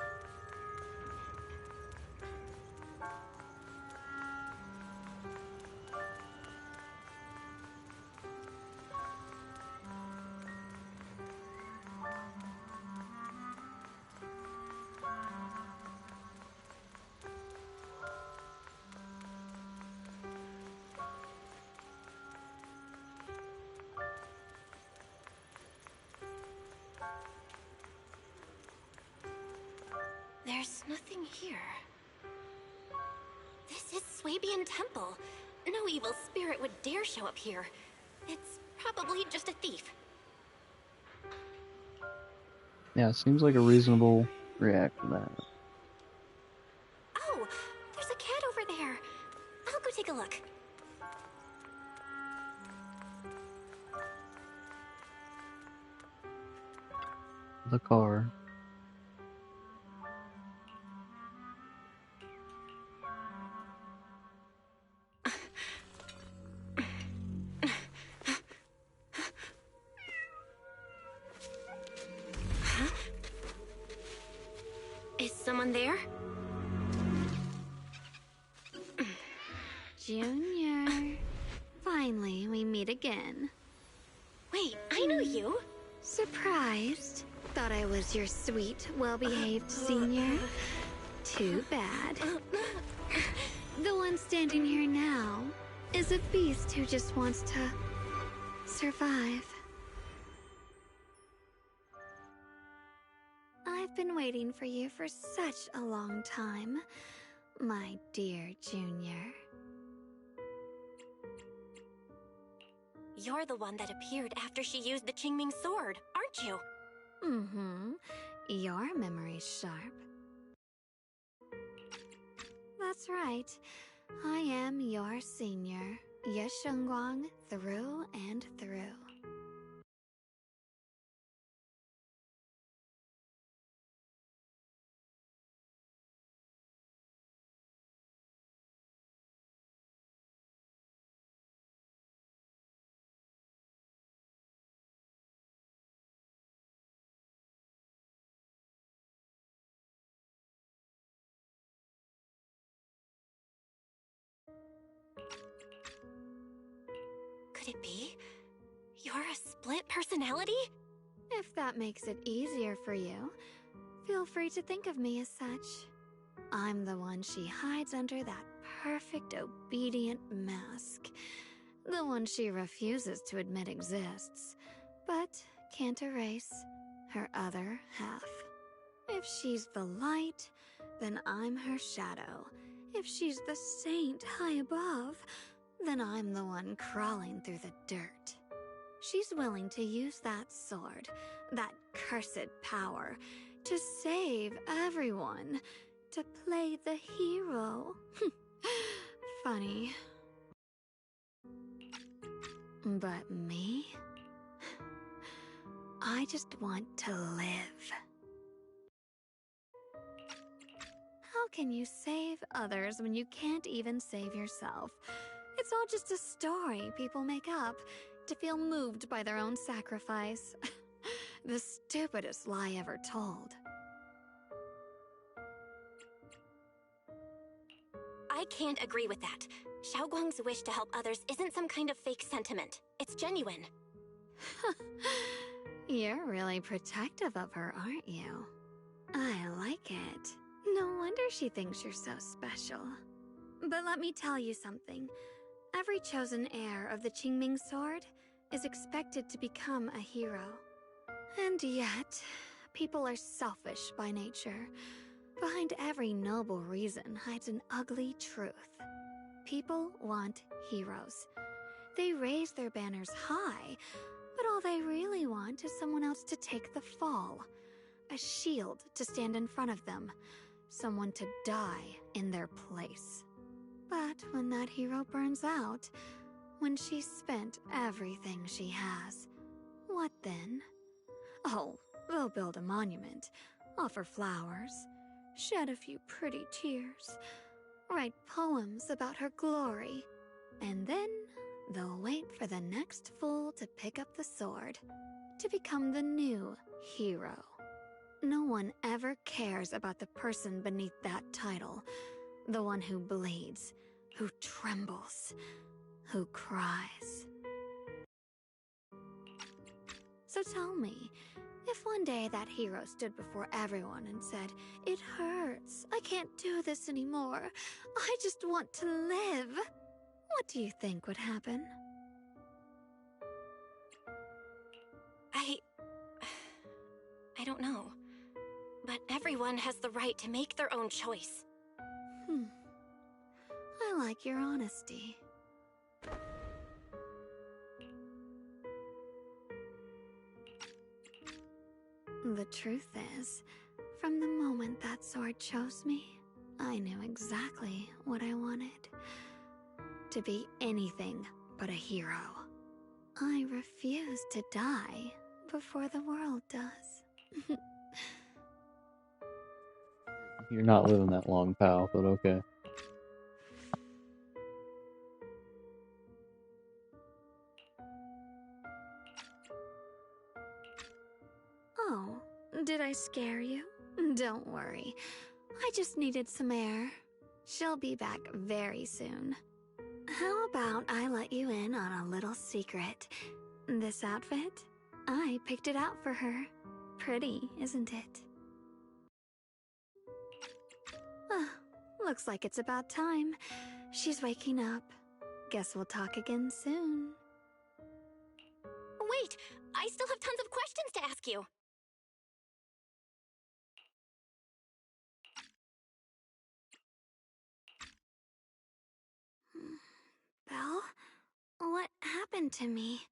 There's nothing here. This is Swabian Temple. No evil spirit would dare show up here. It's probably just a thief. Yeah, it seems like a reasonable reaction to that. Oh, there's a cat over there. I'll go take a look. The car. Is someone there? Junior. Finally, we meet again. Wait, I know you. Surprised? Thought I was your sweet, well-behaved senior? Too bad. The one standing here now is a beast who just wants to survive. I've been waiting for you for such a long time, my dear Junior. You're the one that appeared after she used the Qingming sword, aren't you? Mm-hmm. Your memory's sharp. That's right. I am your senior, Ye Shengguang, through and through. Could it be? You're You're a split personality? If that makes it easier for you, feel free to think of me as such. I'm the one she hides under that perfect obedient mask. The one she refuses to admit exists, but can't erase her other half. If she's the light, then I'm her shadow. If she's the saint high above, then I'm the one crawling through the dirt. She's willing to use that sword, that cursed power, to save everyone, to play the hero. Funny. But me? I just want to live. How can you save others when you can't even save yourself? It's all just a story people make up to feel moved by their own sacrifice. The stupidest lie ever told. I can't agree with that. Xiaoguang's wish to help others isn't some kind of fake sentiment. It's genuine. You're really protective of her, aren't you? I like it. No wonder she thinks you're so special. But let me tell you something. Every chosen heir of the Qingming Sword is expected to become a hero. And yet, people are selfish by nature. Behind every noble reason hides an ugly truth. People want heroes. They raise their banners high, but all they really want is someone else to take the fall. A shield to stand in front of them. Someone to die in their place. But when that hero burns out, when she's spent everything she has, what then? Oh, they'll build a monument, offer flowers, shed a few pretty tears, write poems about her glory, and then they'll wait for the next fool to pick up the sword, to become the new hero. No one ever cares about the person beneath that title, the one who bleeds, who trembles, who cries. So tell me, if one day that hero stood before everyone and said, "It hurts, I can't do this anymore, I just want to live," what do you think would happen? I don't know. But everyone has the right to make their own choice. I like your honesty. The truth is, from the moment that sword chose me, I knew exactly what I wanted. To be anything but a hero. I refuse to die before the world does. You're not living that long, pal, but okay. Oh, did I scare you? Don't worry. I just needed some air. She'll be back very soon. How about I let you in on a little secret? This outfit? I picked it out for her. Pretty, isn't it? Looks like it's about time. She's waking up. Guess we'll talk again soon. Wait! I still have tons of questions to ask you! Belle? What happened to me?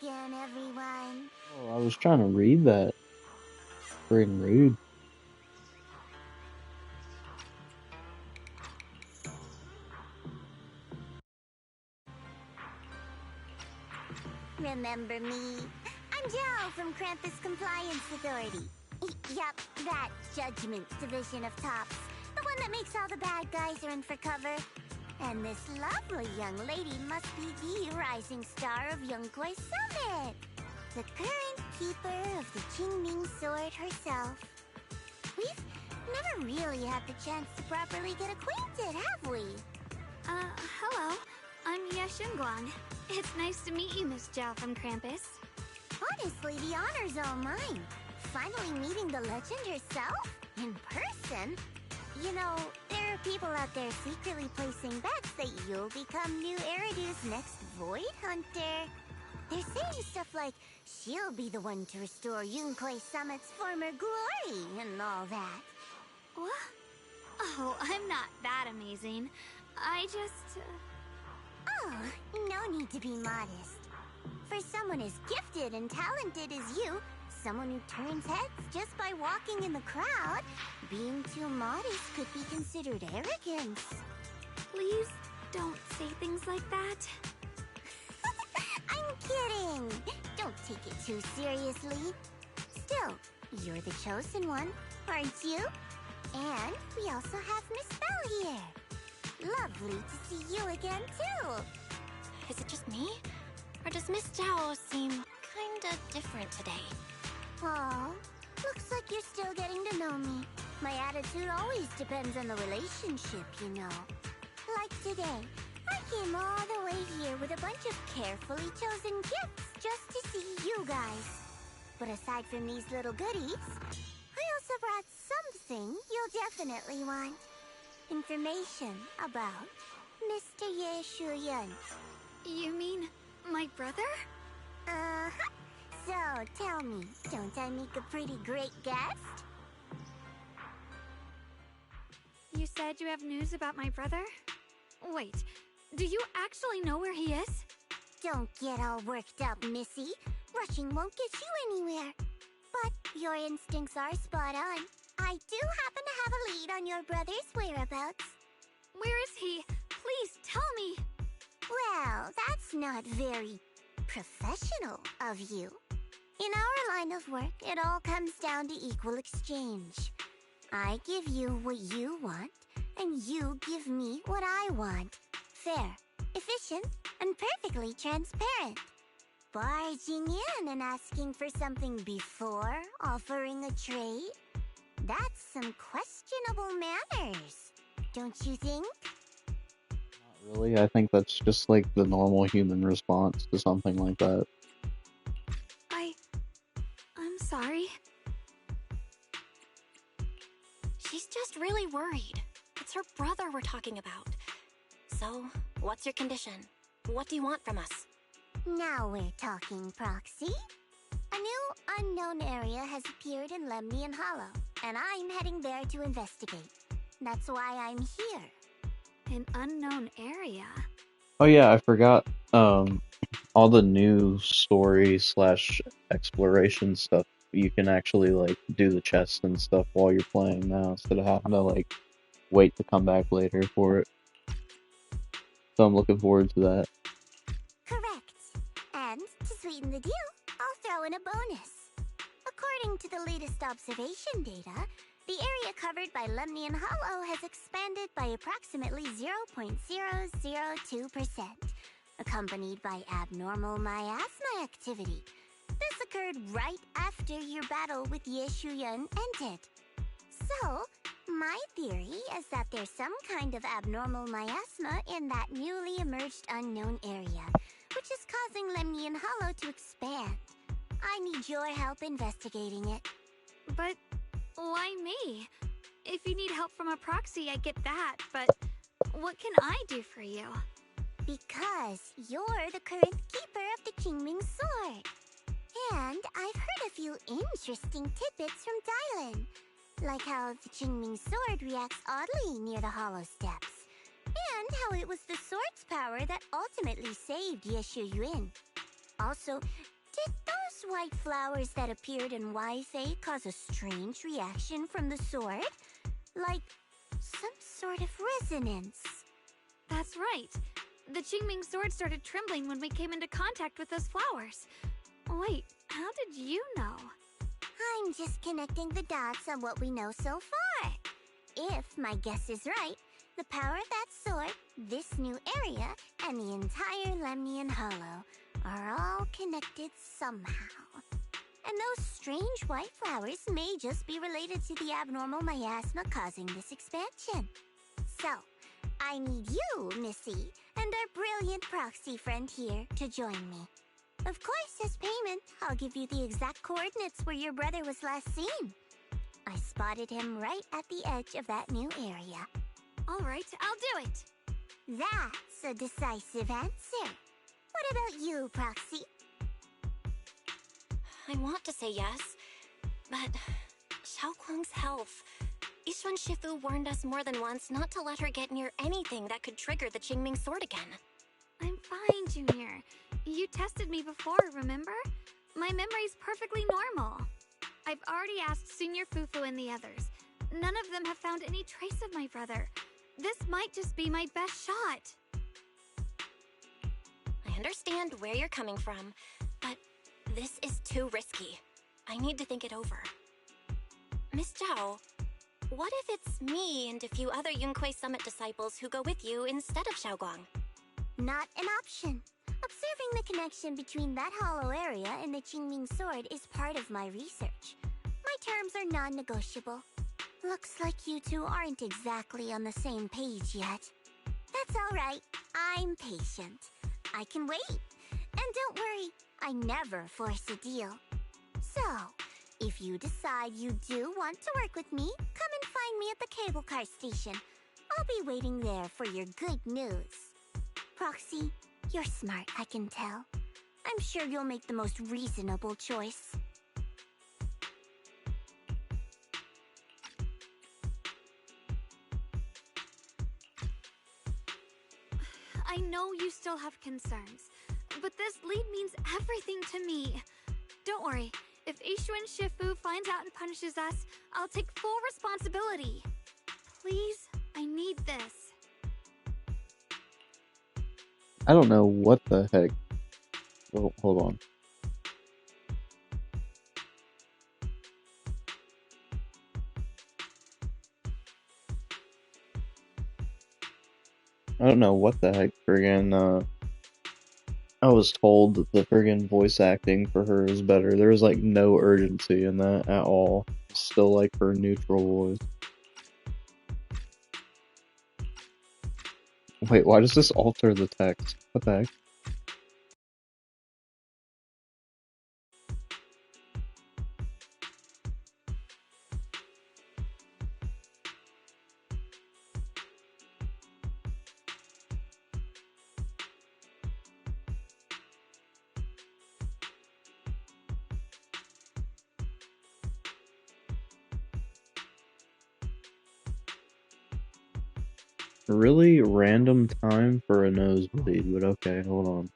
again, everyone. Oh, I was trying to read that. Freaking rude. Remember me? I'm Joe from Krampus Compliance Authority. Yup, that Judgment Division of Tops. The one that makes all the bad guys run for cover. And this lovely young lady must be the rising star of Yunkwei Summit. The current keeper of the Qingming Sword herself. We've never really had the chance to properly get acquainted, have we? Hello. I'm Yeshunguang. It's nice to meet you, Miss Zhao from Krampus. Honestly, the honor's all mine. Finally meeting the legend herself? In person? You know, there are people out there secretly placing bets that you'll become new Eridu's next Void Hunter. They're saying stuff like, she'll be the one to restore Yunkwei Summit's former glory and all that. What? Oh, I'm not that amazing. I just... Oh, no need to be modest. For someone as gifted and talented as you, someone who turns heads just by walking in the crowd, being too modest could be considered arrogance. Please don't say things like that. I'm kidding. Don't take it too seriously. Still, you're the chosen one, aren't you? And we also have Miss Belle here. Lovely to see you again, too. Is it just me? Or does Miss Zhao seem kinda different today? Aw, looks like you're still getting to know me. My attitude always depends on the relationship, you know. Like today, I came all the way here with a bunch of carefully chosen gifts just to see you guys. But aside from these little goodies, I also brought something you'll definitely want. Information about Mr. Ye Shuyan. You mean my brother? Uh-huh. So, tell me, don't I make a pretty great guest? You said you have news about my brother? Wait, do you actually know where he is? Don't get all worked up, Missy. Rushing won't get you anywhere. But your instincts are spot on. I do happen to have a lead on your brother's whereabouts. Where is he? Please tell me. Well, that's not very professional of you. In our line of work, it all comes down to equal exchange. I give you what you want, and you give me what I want. Fair, efficient, and perfectly transparent. Barging in and asking for something before offering a trade? That's some questionable manners, don't you think? Not really. I think that's just like the normal human response to something like that. I'm sorry. She's just really worried. It's her brother we're talking about. So, what's your condition? What do you want from us? Now we're talking, Proxy. A new unknown area has appeared in Lemnian Hollow, and I'm heading there to investigate. That's why I'm here. An unknown area? Oh yeah, I forgot. All the new story / exploration stuff, you can actually like do the chests and stuff while you're playing now instead of having to like wait to come back later for it. So I'm looking forward to that. Correct. And to sweeten the deal, I'll throw in a bonus. According to the latest observation data, the area covered by Lemnian Hollow has expanded by approximately 0.002%, accompanied by abnormal miasma activity. This occurred right after your battle with Ye Shuyan ended. So, my theory is that there's some kind of abnormal miasma in that newly emerged unknown area, which is causing Lemnian Hollow to expand. I need your help investigating it. But why me? If you need help from a proxy, I get that, but what can I do for you? Because you're the current keeper of the Qingming Sword. And I've heard a few interesting tidbits from Dylan, like how the Qingming Sword reacts oddly near the Hollow Steps, and how it was the sword's power that ultimately saved Ye Shuyuan. Also, did those white flowers that appeared in Waifei cause a strange reaction from the sword? Like some sort of resonance. That's right. The Qingming sword started trembling when we came into contact with those flowers. Wait, how did you know? I'm just connecting the dots on what we know so far. If my guess is right, the power of that sword, this new area, and the entire Lemnian Hollow are all connected somehow. And those strange white flowers may just be related to the abnormal miasma causing this expansion. So, I need you, Missy, and our brilliant proxy friend here to join me. Of course, as payment, I'll give you the exact coordinates where your brother was last seen. I spotted him right at the edge of that new area. All right, I'll do it. That's a decisive answer. What about you, Proxy? I want to say yes, but Xiaoguang's health. Yixuan Shifu warned us more than once not to let her get near anything that could trigger the Qingming sword again. I'm fine, Junior. You tested me before, remember? My memory's perfectly normal. I've already asked Senior Fufu and the others. None of them have found any trace of my brother. This might just be my best shot. I understand where you're coming from, but this is too risky. I need to think it over. Miss Zhao, what if it's me and a few other Yunquei Summit disciples who go with you instead of Xiaoguang? Not an option. Observing the connection between that hollow area and the Qingming sword is part of my research. My terms are non-negotiable. Looks like you two aren't exactly on the same page yet. That's all right. I'm patient. I can wait. And don't worry, I never force a deal. So, if you decide you do want to work with me, come and find me at the cable car station. I'll be waiting there for your good news. Proxy, you're smart, I can tell. I'm sure you'll make the most reasonable choice. I know you still have concerns, but this lead means everything to me. Don't worry, if Yixuan Shifu finds out and punishes us, I'll take full responsibility. Please, I need this. I don't know what the heck. Oh, hold on. I don't know what the heck friggin', I was told that the friggin' voice acting for her is better. There was like no urgency in that at all. Still like her neutral voice. Wait, why does this alter the text? What the heck? Really random time for a nosebleed, but okay, hold on.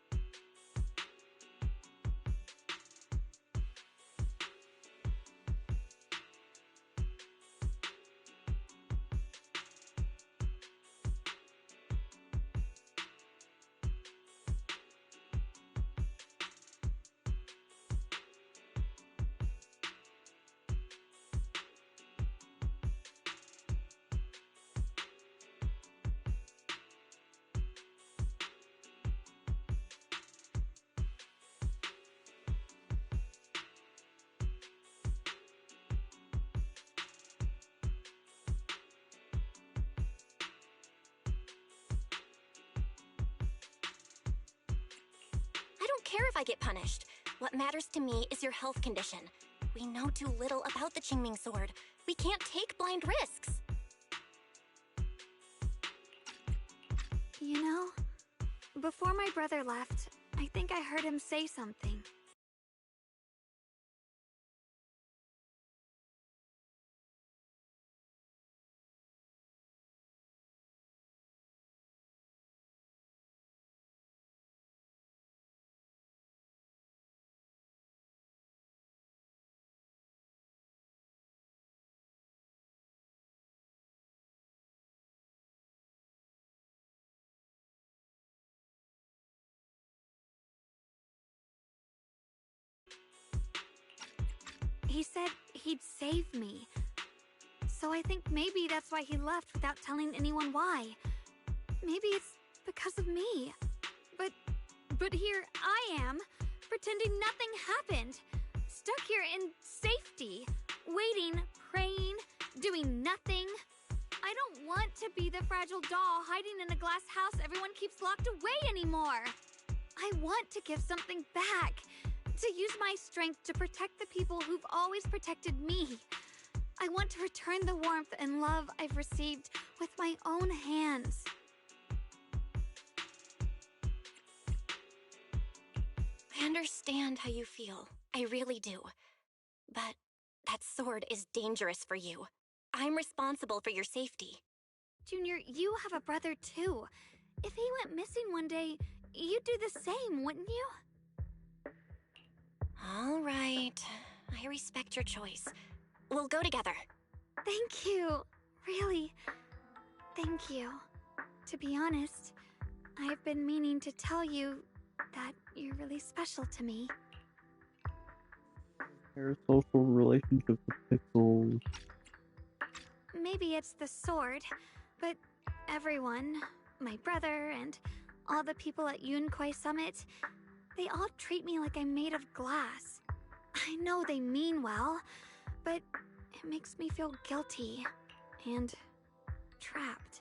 I don't care if I get punished. What matters to me is your health condition. We know too little about the Qingming sword. We can't take blind risks. You know, before my brother left, I think I heard him say something. He said he'd save me. So I think maybe that's why he left without telling anyone why. Maybe it's because of me. But here I am, pretending nothing happened. Stuck here in safety, waiting, praying, doing nothing. I don't want to be the fragile doll hiding in a glass house everyone keeps locked away anymore. I want to give something back, to use my strength to protect the people who've always protected me. I want to return the warmth and love I've received with my own hands. I understand how you feel. I really do. But that sword is dangerous for you. I'm responsible for your safety. Junior, you have a brother too. If he went missing one day, you'd do the same, wouldn't you? All right. I respect your choice. We'll go together. Thank you. Really, thank you. To be honest, I've been meaning to tell you that you're really special to me. Parasocial relationship with Pixels. Maybe it's the sword, but everyone, my brother and all the people at Yunkoi Summit, they all treat me like I'm made of glass. I know they mean well, but it makes me feel guilty and trapped.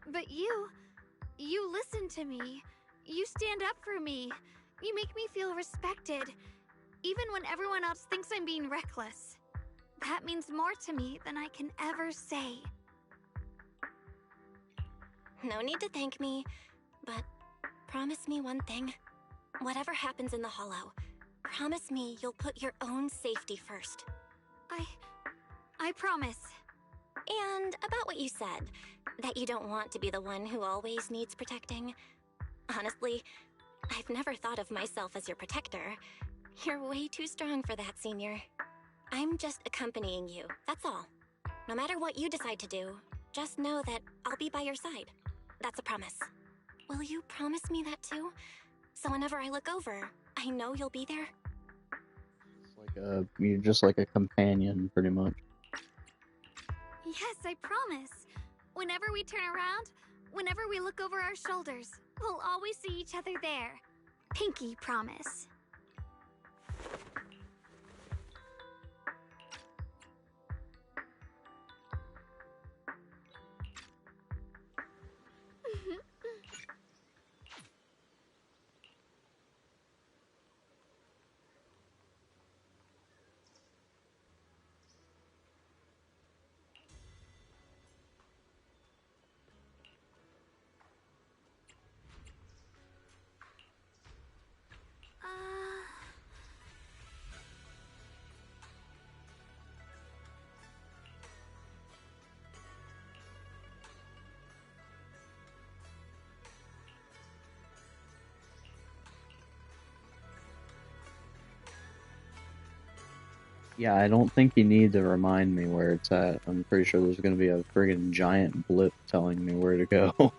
But you listen to me. You stand up for me. You make me feel respected, even when everyone else thinks I'm being reckless. That means more to me than I can ever say. No need to thank me, but promise me one thing. Whatever happens in the Hollow, promise me you'll put your own safety first. I promise. And about what you said, that you don't want to be the one who always needs protecting, Honestly, I've never thought of myself as your protector. You're way too strong for that, Senior. I'm just accompanying you, that's all. No matter what you decide to do, just know that I'll be by your side. That's a promise. Will you promise me that too? So whenever I look over, I know you'll be there? You're just like a companion, pretty much. Yes, I promise. Whenever we turn around, whenever we look over our shoulders, we'll always see each other there. Pinky promise. Yeah, I don't think you need to remind me where it's at. I'm pretty sure there's gonna be a friggin' giant blip telling me where to go.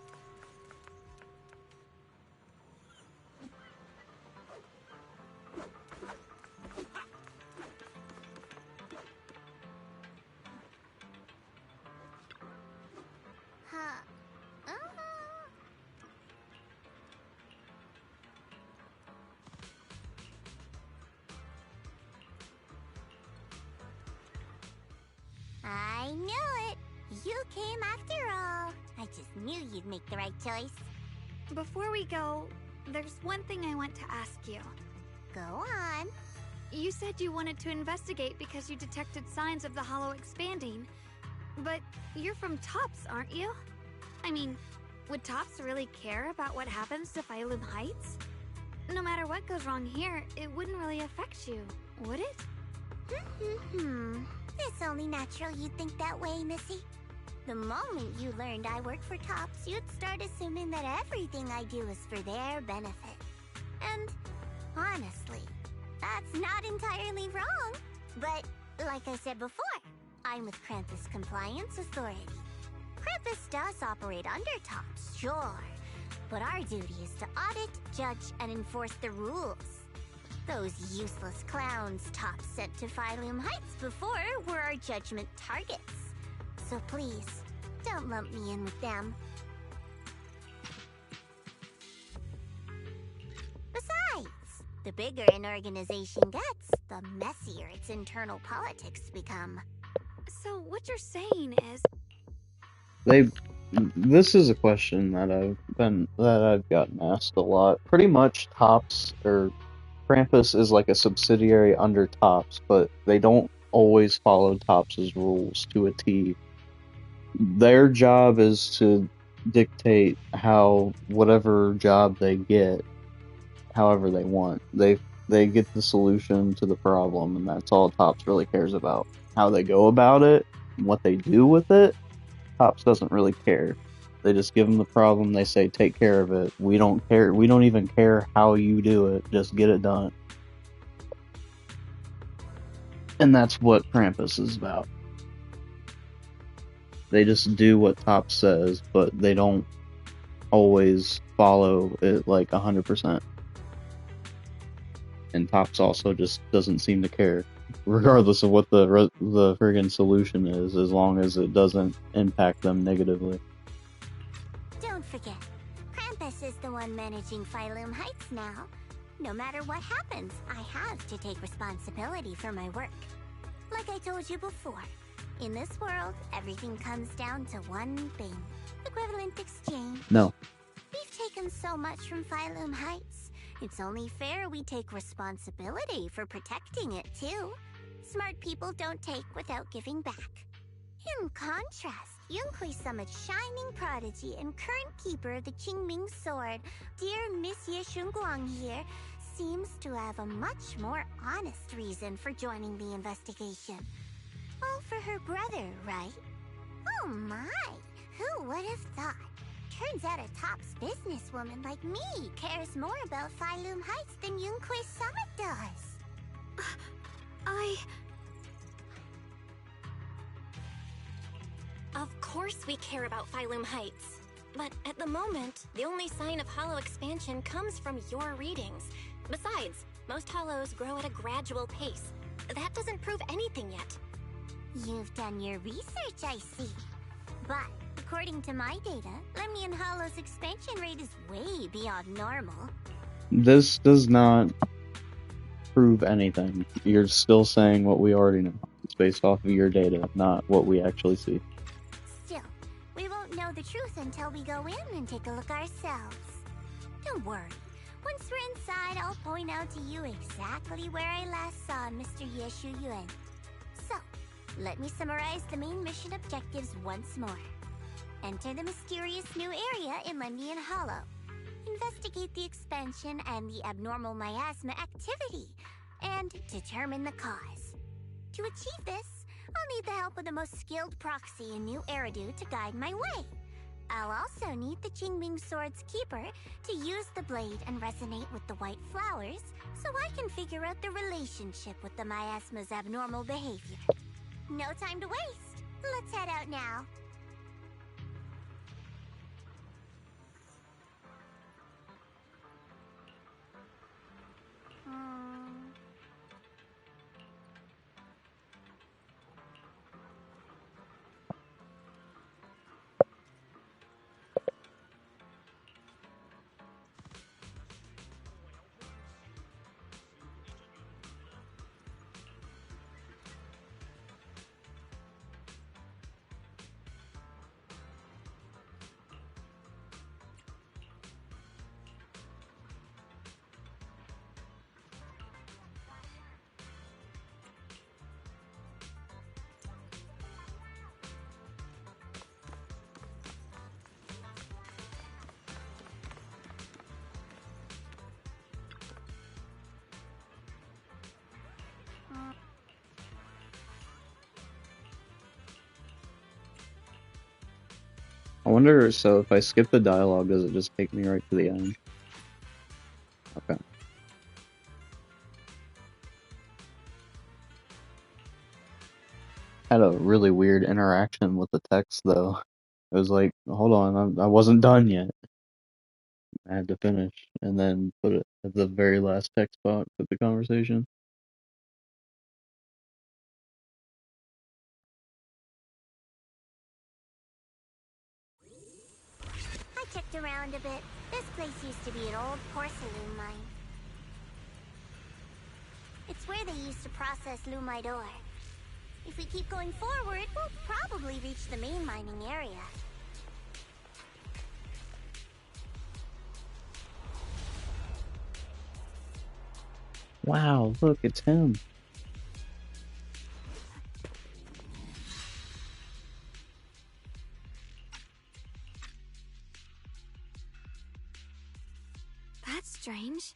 I knew it! You came after all. I just knew you'd make the right choice. Before we go, there's one thing I want to ask you. Go on. You said you wanted to investigate because you detected signs of the Hollow expanding. But you're from Tops, aren't you? I mean, would Tops really care about what happens to Phylum Heights? No matter what goes wrong here, it wouldn't really affect you, would it? It's only natural you'd think that way, Missy. The moment you learned I work for Tops, you'd start assuming that everything I do is for their benefit. And honestly, that's not entirely wrong. But like I said before, I'm with Krampus Compliance Authority. Krampus does operate under Tops, sure. But our duty is to audit, judge, and enforce the rules. Those useless clowns Tops sent to Phylum Heights before were our judgment targets. So please, don't lump me in with them. Besides, the bigger an organization gets, the messier its internal politics become. So what you're saying is... This is a question that I've gotten asked a lot. Pretty much Tops, or Krampus is like a subsidiary under Tops, but they don't always follow Tops' rules to a T. Their job is to dictate how whatever job they get, however they want. They get the solution to the problem, and that's all Tops really cares about. How they go about it, and what they do with it, Tops doesn't really care. They just give them the problem, they say, take care of it. We don't care. We don't even care how you do it. Just get it done. And that's what Krampus is about. They just do what Tops says, but they don't always follow it like 100%. And Tops also just doesn't seem to care, regardless of what the friggin' solution is, as long as it doesn't impact them negatively. Don't forget, Krampus is the one managing Phylum Heights now. No matter what happens, I have to take responsibility for my work. Like I told you before, in this world, everything comes down to one thing. Equivalent exchange. No. We've taken so much from Phylum Heights. It's only fair we take responsibility for protecting it, too. Smart people don't take without giving back. In contrast, Yunhui Summit's shining prodigy and current keeper of the Qingming Sword, dear Monsieur Shunguang here, seems to have a much more honest reason for joining the investigation. All for her brother, right? Oh my! Who would have thought? Turns out a top businesswoman like me cares more about Phylum Heights than Yunquist Summit does. Of course we care about Phylum Heights. But at the moment, the only sign of hollow expansion comes from your readings. Besides, most hollows grow at a gradual pace. That doesn't prove anything yet. You've done your research, I see. But according to my data, Lemnian Hollow's expansion rate is way beyond normal. This does not prove anything. You're still saying what we already know. It's based off of your data, not what we actually see. Still, we won't know the truth until we go in and take a look ourselves. Don't worry. Once we're inside, I'll point out to you exactly where I last saw Mr. Ye Shuyuan. So, let me summarize the main mission objectives once more. Enter the mysterious new area in Lemnian Hollow. Investigate the expansion and the abnormal miasma activity, and determine the cause. To achieve this, I'll need the help of the most skilled proxy in New Eridu to guide my way. I'll also need the Qingming Sword's keeper to use the blade and resonate with the white flowers so I can figure out the relationship with the miasma's abnormal behavior. No time to waste. Let's head out now. I wonder, so if I skip the dialogue, does it just take me right to the end? Okay. Had a really weird interaction with the text, though. It was like, hold on, I wasn't done yet. I had to finish, and then put it at the very last text box of the conversation. I checked around a bit. This place used to be an old porcelain mine. It's where they used to process lumite ore. If we keep going forward, we'll probably reach the main mining area. Wow, look, it's him. That's strange.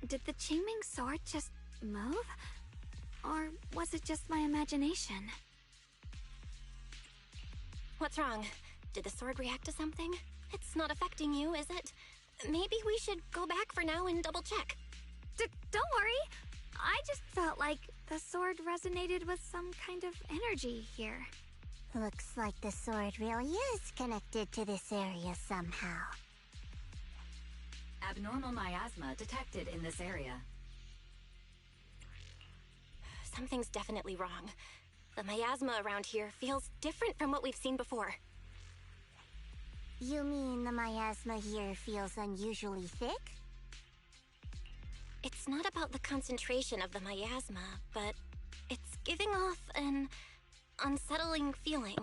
Did the Qingming Sword just move? Or was it just my imagination? What's wrong? Did the sword react to something? It's not affecting you, is it? Maybe we should go back for now and double check. Don't worry. I just felt like the sword resonated with some kind of energy here. Looks like the sword really is connected to this area somehow. Abnormal miasma detected in this area. Something's definitely wrong. The miasma around here feels different from what we've seen before. You mean the miasma here feels unusually thick? It's not about the concentration of the miasma, but it's giving off an unsettling feeling.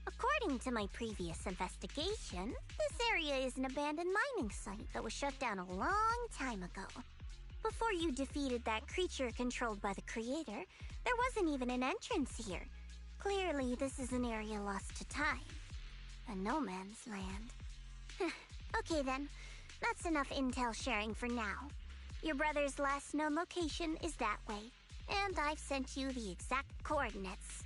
According to my previous investigation, this area is an abandoned mining site that was shut down a long time ago. Before you defeated that creature controlled by the Creator, there wasn't even an entrance here. Clearly, this is an area lost to time. A no man's land. Okay then, that's enough intel sharing for now. Your brother's last known location is that way, and I've sent you the exact coordinates.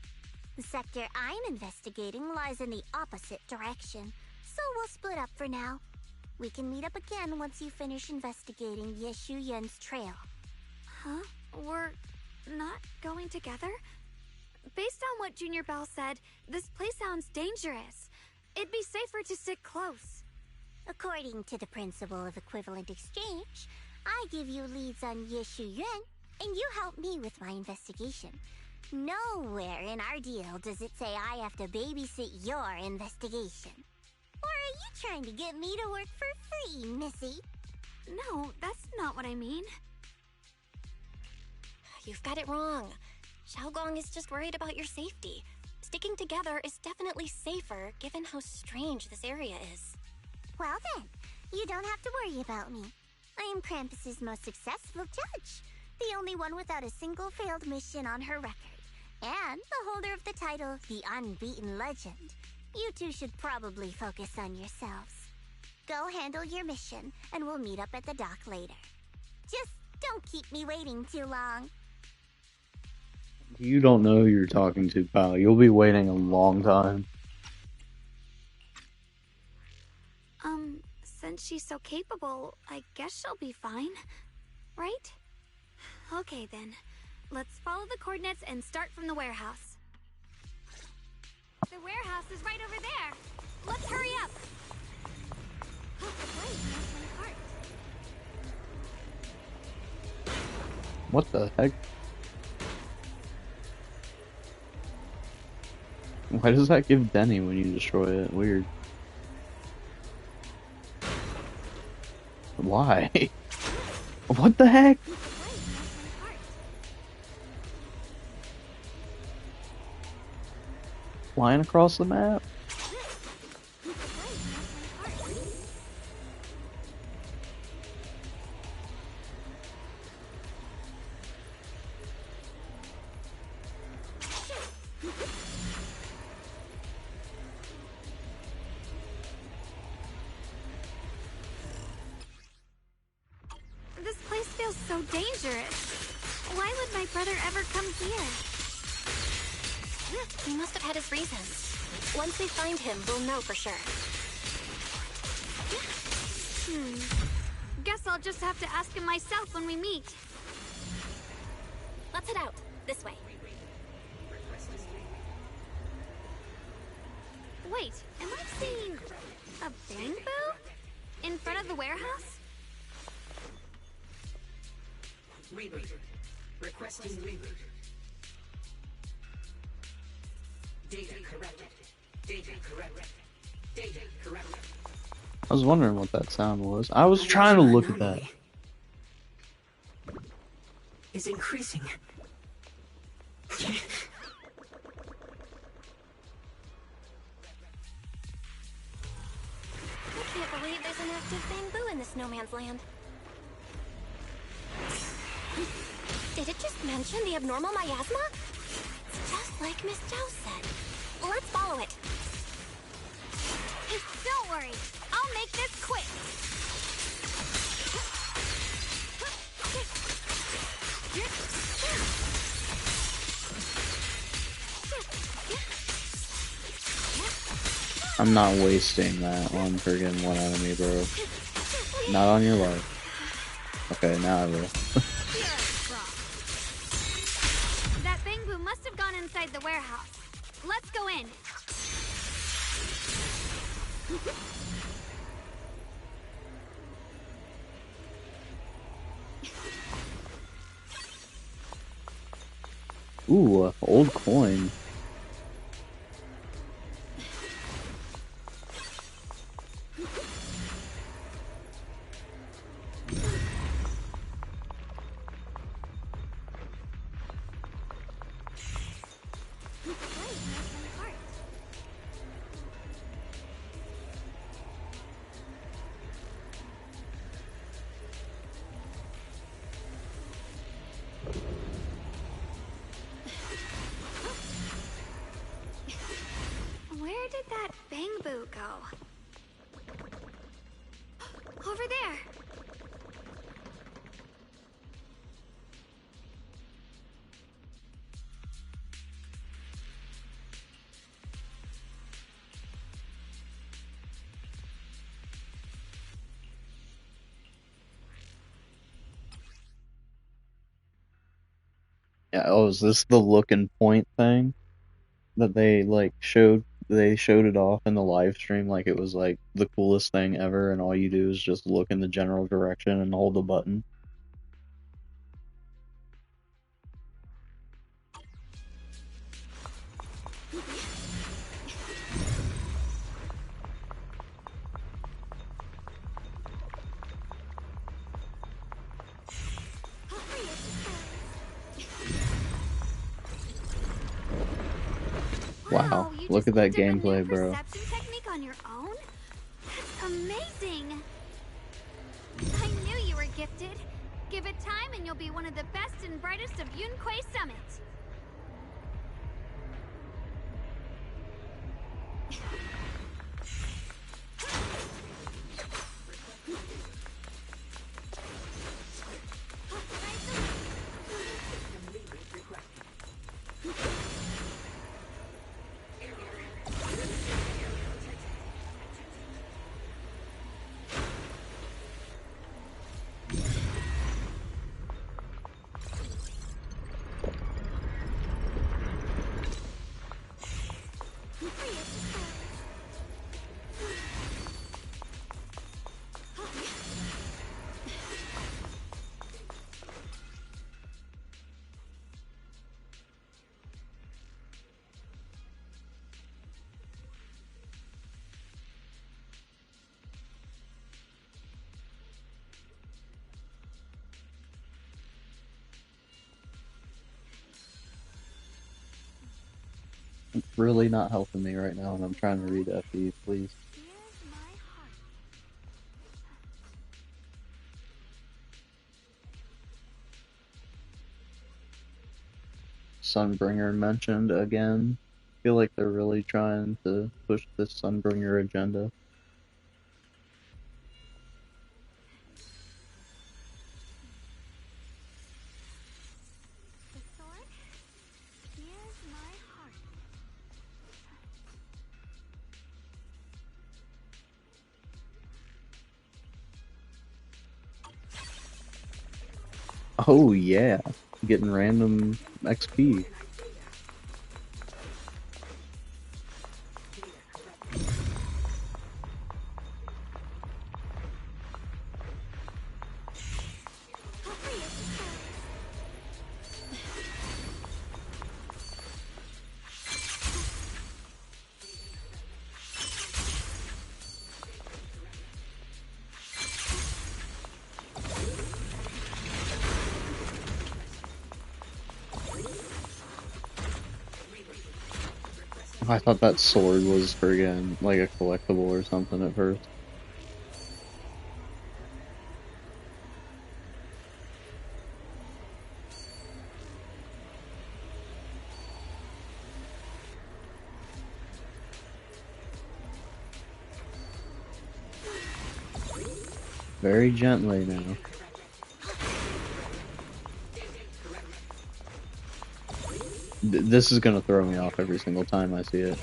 The sector I'm investigating lies in the opposite direction, So we'll split up for now. We can meet up again once you finish investigating Ye Shuyan's trail. Huh? We're not going together? Based on what Junior Bell said, this place sounds dangerous. It'd be safer to stick close. According to the principle of equivalent exchange, I give you leads on Ye Shuyuan, and you help me with my investigation. Nowhere in our deal does it say I have to babysit your investigation. Or are you trying to get me to work for free, Missy? No, that's not what I mean. You've got it wrong. Xiaoguang is just worried about your safety. Sticking together is definitely safer, given how strange this area is. Well then, you don't have to worry about me. I am Krampus's most successful judge, the only one without a single failed mission on her record, and the holder of the title, the Unbeaten Legend. You two should probably focus on yourselves. Go handle your mission, and we'll meet up at the dock later. Just don't keep me waiting too long. You don't know who you're talking to, pal. You'll be waiting a long time. Since she's so capable, I guess she'll be fine. Right? Okay then. Let's follow the coordinates and start from the warehouse. The warehouse is right over there. Let's hurry up. What the heck? Why does that give Denny when you destroy it? Weird. Why? What the heck? Flying across the map? This place feels so dangerous. Why would my brother ever come here? He must have had his reasons. Once we find him, we'll know for sure. Guess I'll just have to ask him myself when we meet. Let's head out. This way. Wait, am I seeing a bamboo in front of the warehouse? Reboot. Requesting reboot. Data corrupted. Data corrupted. Data corrupted. I was wondering what that sound was. I was trying to look at that. Is increasing. I can't believe there's an active bamboo in this no man's land. Did it just mention the abnormal miasma? It's just like Miss Zhao said. Let's follow it. Don't worry, I'll make this quick. I'm not wasting that on friggin' one enemy, bro. Not on your life. Okay, now I will. That bamboo must have gone inside the warehouse. Let's go in. Ooh, old coin. Yeah, oh, is this the look and point thing that they like showed? They showed it off in the live stream like it was like the coolest thing ever, and all you do is just look in the general direction and hold the button. Wow, look at that gameplay, bro. Perception technique on your own? That's amazing! I knew you were gifted. Give it time and you'll be one of the best and brightest of Yunquay Summit. It's really not helping me right now, and I'm trying to read FE, please. Sunbringer mentioned again. I feel like they're really trying to push this Sunbringer agenda. Oh yeah, getting random XP. I thought that sword was friggin' like a collectible or something at first. Very gently now. This is gonna throw me off every single time I see it.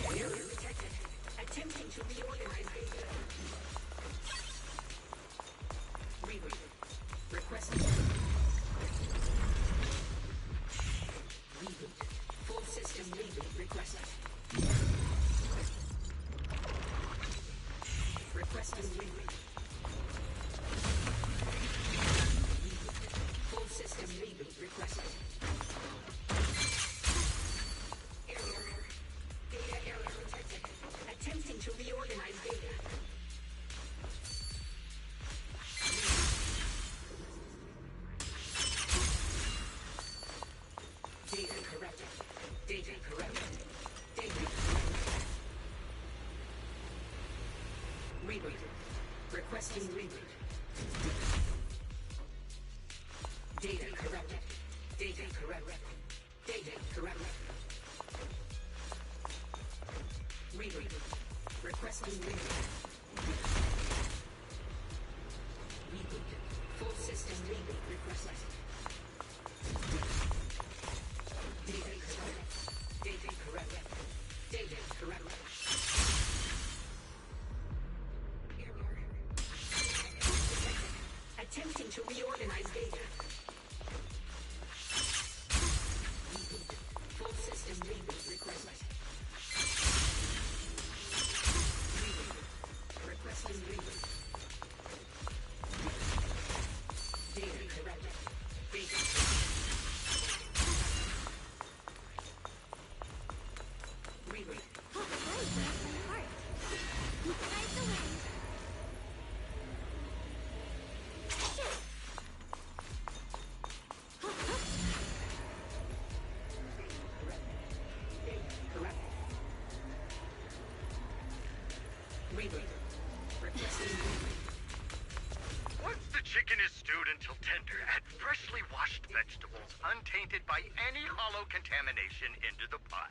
stewed until tender, add freshly washed vegetables untainted by any hollow contamination into the pot.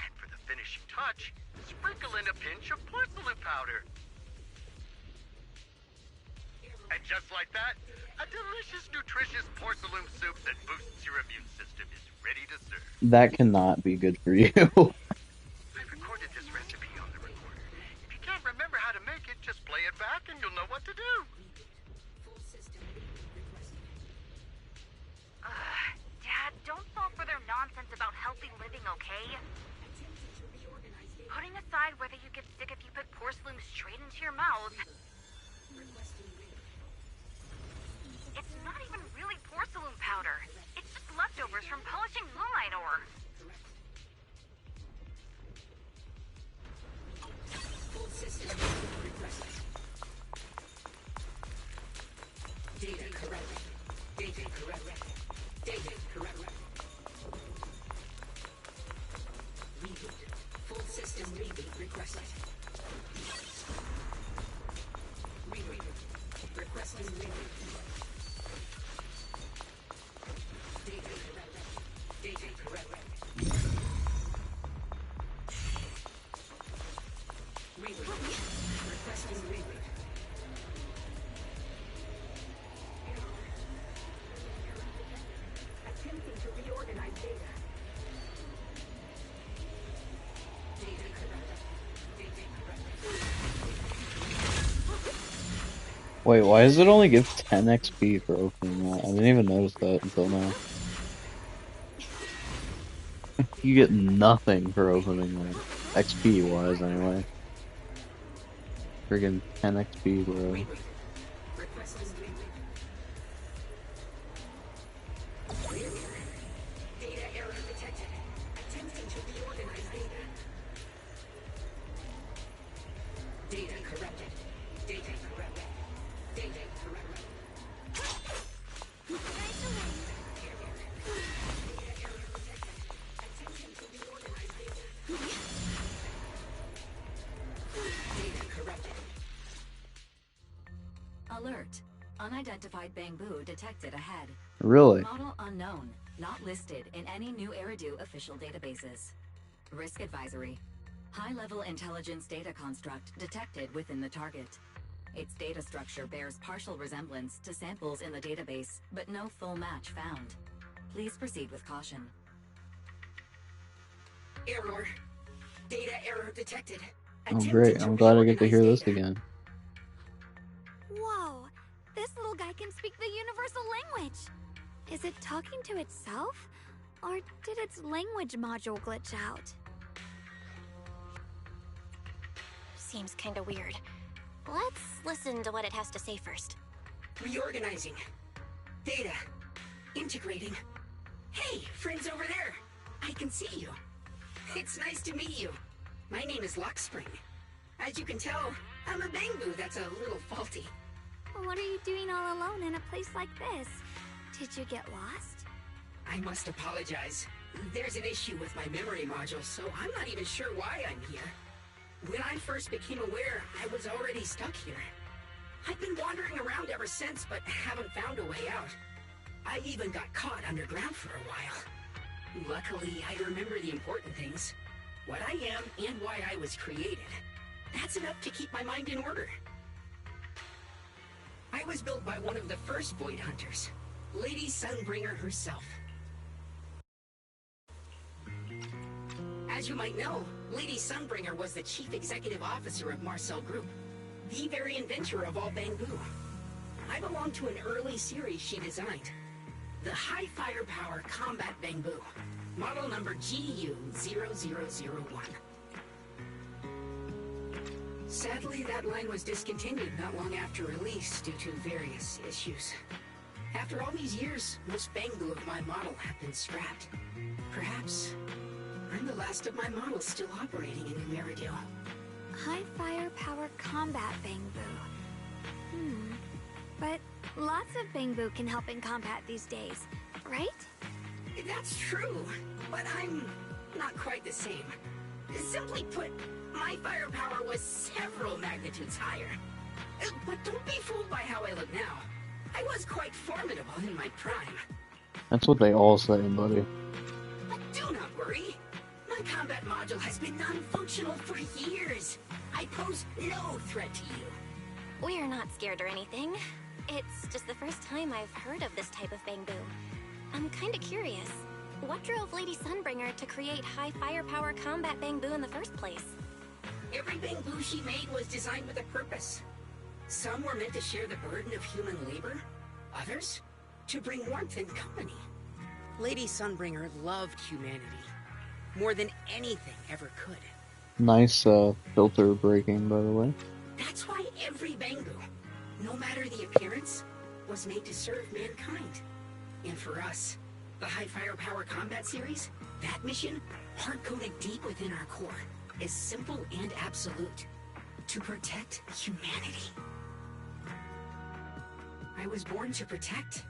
And for the finishing touch, sprinkle in a pinch of porcelain powder. And just like that, a delicious, nutritious porcelain soup that boosts your immune system is ready to serve. That cannot be good for you. I recorded this recipe on the recorder. If you can't remember how to make it, just play it back and you'll know what to do. Dad, don't fall for their nonsense about healthy living, okay? Putting aside whether you get sick if you put porcelain straight into your mouth, it's not even really porcelain powder. It's just leftovers from polishing moonlight ore. Full system requested. Data correct. Data correct. Data correct. Reboot. Full system reboot requested. Reboot. Requesting reboot. Data correct. Data correct. Reboot. Requesting reboot. Attempting to reorganize data. Data correct. Data correct. Wait, why does it only give 10 XP for opening that? I didn't even notice that until now. You get nothing for opening that. XP wise, anyway. Friggin' 10 XP, bro. Requesting reboot. Data error detected. Attempting to reorganize data. Data corrupted. Data corrupted. Data corrupted. Data corrupted. Alert. Unidentified Bangbu detected ahead. Really? Model unknown. Not listed in any new Eridu official databases. Risk advisory. High-level intelligence data construct detected within the target. Its data structure bears partial resemblance to samples in the database, but no full match found. Please proceed with caution. Error. Data error detected. Oh great, I'm glad I get to hear this again. Whoa! This little guy can speak the universal language! Is it talking to itself? Or did its language module glitch out? Seems kinda weird. Let's listen to what it has to say first. Reorganizing. Data. Integrating. Hey, friends over there. I can see you. It's nice to meet you. My name is Lockspring. As you can tell, I'm a Bangbu that's a little faulty. What are you doing all alone in a place like this? Did you get lost? I must apologize. There's an issue with my memory module, so I'm not even sure why I'm here. When I first became aware, I was already stuck here. I've been wandering around ever since, but haven't found a way out. I even got caught underground for a while. Luckily, I remember the important things. What I am and why I was created. That's enough to keep my mind in order. I was built by one of the first Void Hunters, Lady Sunbringer herself. As you might know, Lady Sunbringer was the chief executive officer of Marcel Group, the very inventor of all Bangbu. I belong to an early series she designed, the High Firepower Combat Bangbu, model number GU0001. Sadly, that line was discontinued not long after release due to various issues. After all these years, most Bangbu of my model have been scrapped. Perhaps I'm the last of my models still operating in New Eridu. High firepower combat Bangbu. But lots of Bangbu can help in combat these days, right? That's true, but I'm not quite the same. Simply put, my firepower was several magnitudes higher. But don't be fooled by how I look now. I was quite formidable in my prime. That's what they all say, buddy. But do not worry. My combat module has been non-functional for years. I pose no threat to you. We're not scared or anything. It's just the first time I've heard of this type of Bangboo. I'm kinda curious. What drove Lady Sunbringer to create high firepower combat Bangboo in the first place? Every Bangboo she made was designed with a purpose. Some were meant to share the burden of human labor. Others, to bring warmth and company. Lady Sunbringer loved humanity. More than anything ever could. Nice filter breaking, by the way. That's why every Bangboo, no matter the appearance, was made to serve mankind. And for us, the High Firepower Combat Series, that mission, hard-coded deep within our core, is simple and absolute. To protect humanity. I was born to protect.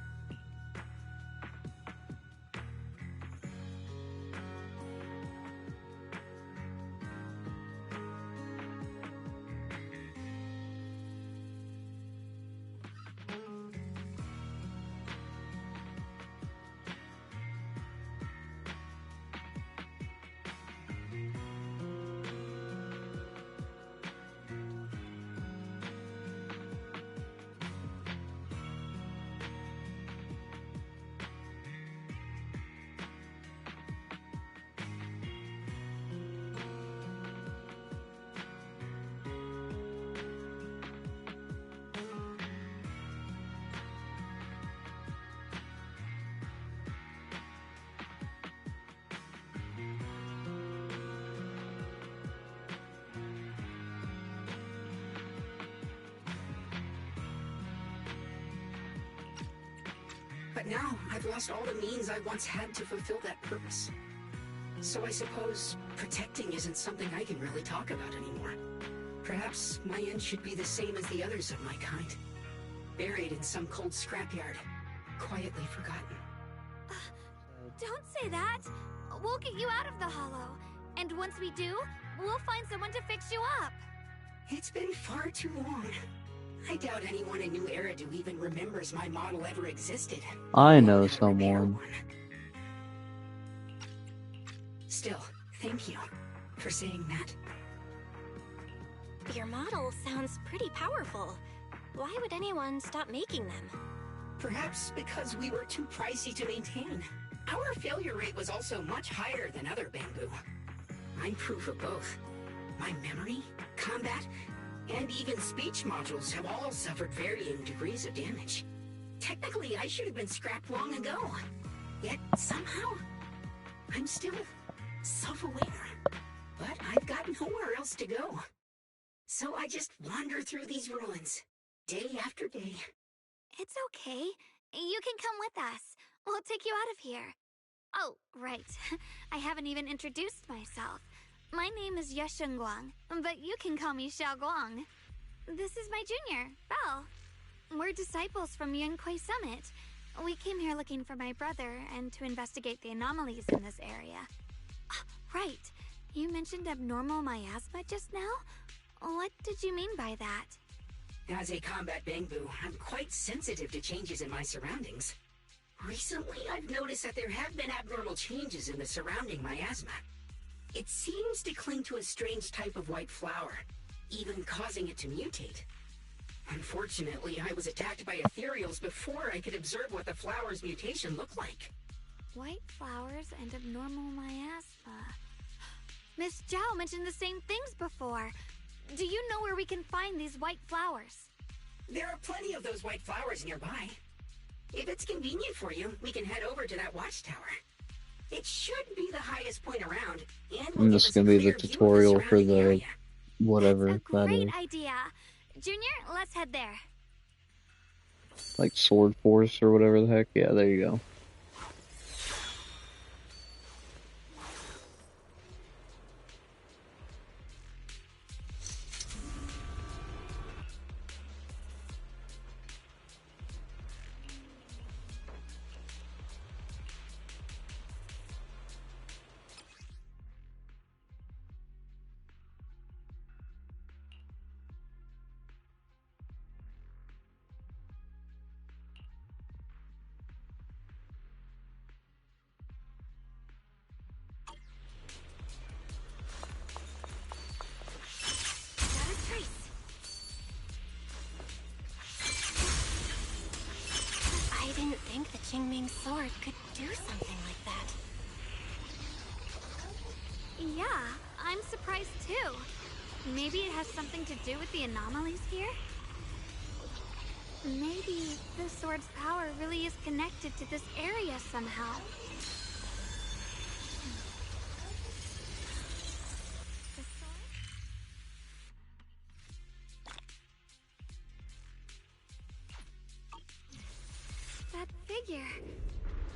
But now, I've lost all the means I once had to fulfill that purpose. So I suppose protecting isn't something I can really talk about anymore. Perhaps my end should be the same as the others of my kind. Buried in some cold scrapyard, quietly forgotten. Don't say that! We'll get you out of the hollow. And once we do, we'll find someone to fix you up. It's been far too long. I doubt anyone in New Eridu even remembers my model ever existed. I know someone. Still, thank you for saying that. Your model sounds pretty powerful. Why would anyone stop making them? Perhaps because we were too pricey to maintain. Our failure rate was also much higher than other Bangboo. I'm proof of both. My memory, combat, and even speech modules have all suffered varying degrees of damage. Technically, I should have been scrapped long ago. Yet, somehow, I'm still self-aware. But I've got nowhere else to go. So I just wander through these ruins, day after day. It's okay. You can come with us. We'll take you out of here. Oh, right. I haven't even introduced myself. My name is Yeshengguang, but you can call me Xiaoguang. This is my junior, Belle. We're disciples from Yunquei Summit. We came here looking for my brother and to investigate the anomalies in this area. Right. You mentioned abnormal miasma just now? What did you mean by that? As a combat Bangboo, I'm quite sensitive to changes in my surroundings. Recently, I've noticed that there have been abnormal changes in the surrounding miasma. It seems to cling to a strange type of white flower, even causing it to mutate. Unfortunately, I was attacked by ethereals before I could observe what the flower's mutation looked like. White flowers and abnormal miasma. Miss Zhao mentioned the same things before. Do you know where we can find these white flowers? There are plenty of those white flowers nearby. If it's convenient for you, we can head over to that watchtower. It should be the highest point around, and will This is gonna be the tutorial for the whatever that is. Great idea. Junior, let's head there. Like Sword Force or whatever the heck. Yeah, there you go. Qingming's sword could do something like that. Yeah, I'm surprised too. Maybe it has something to do with the anomalies here? Maybe the sword's power really is connected to this area somehow. That figure.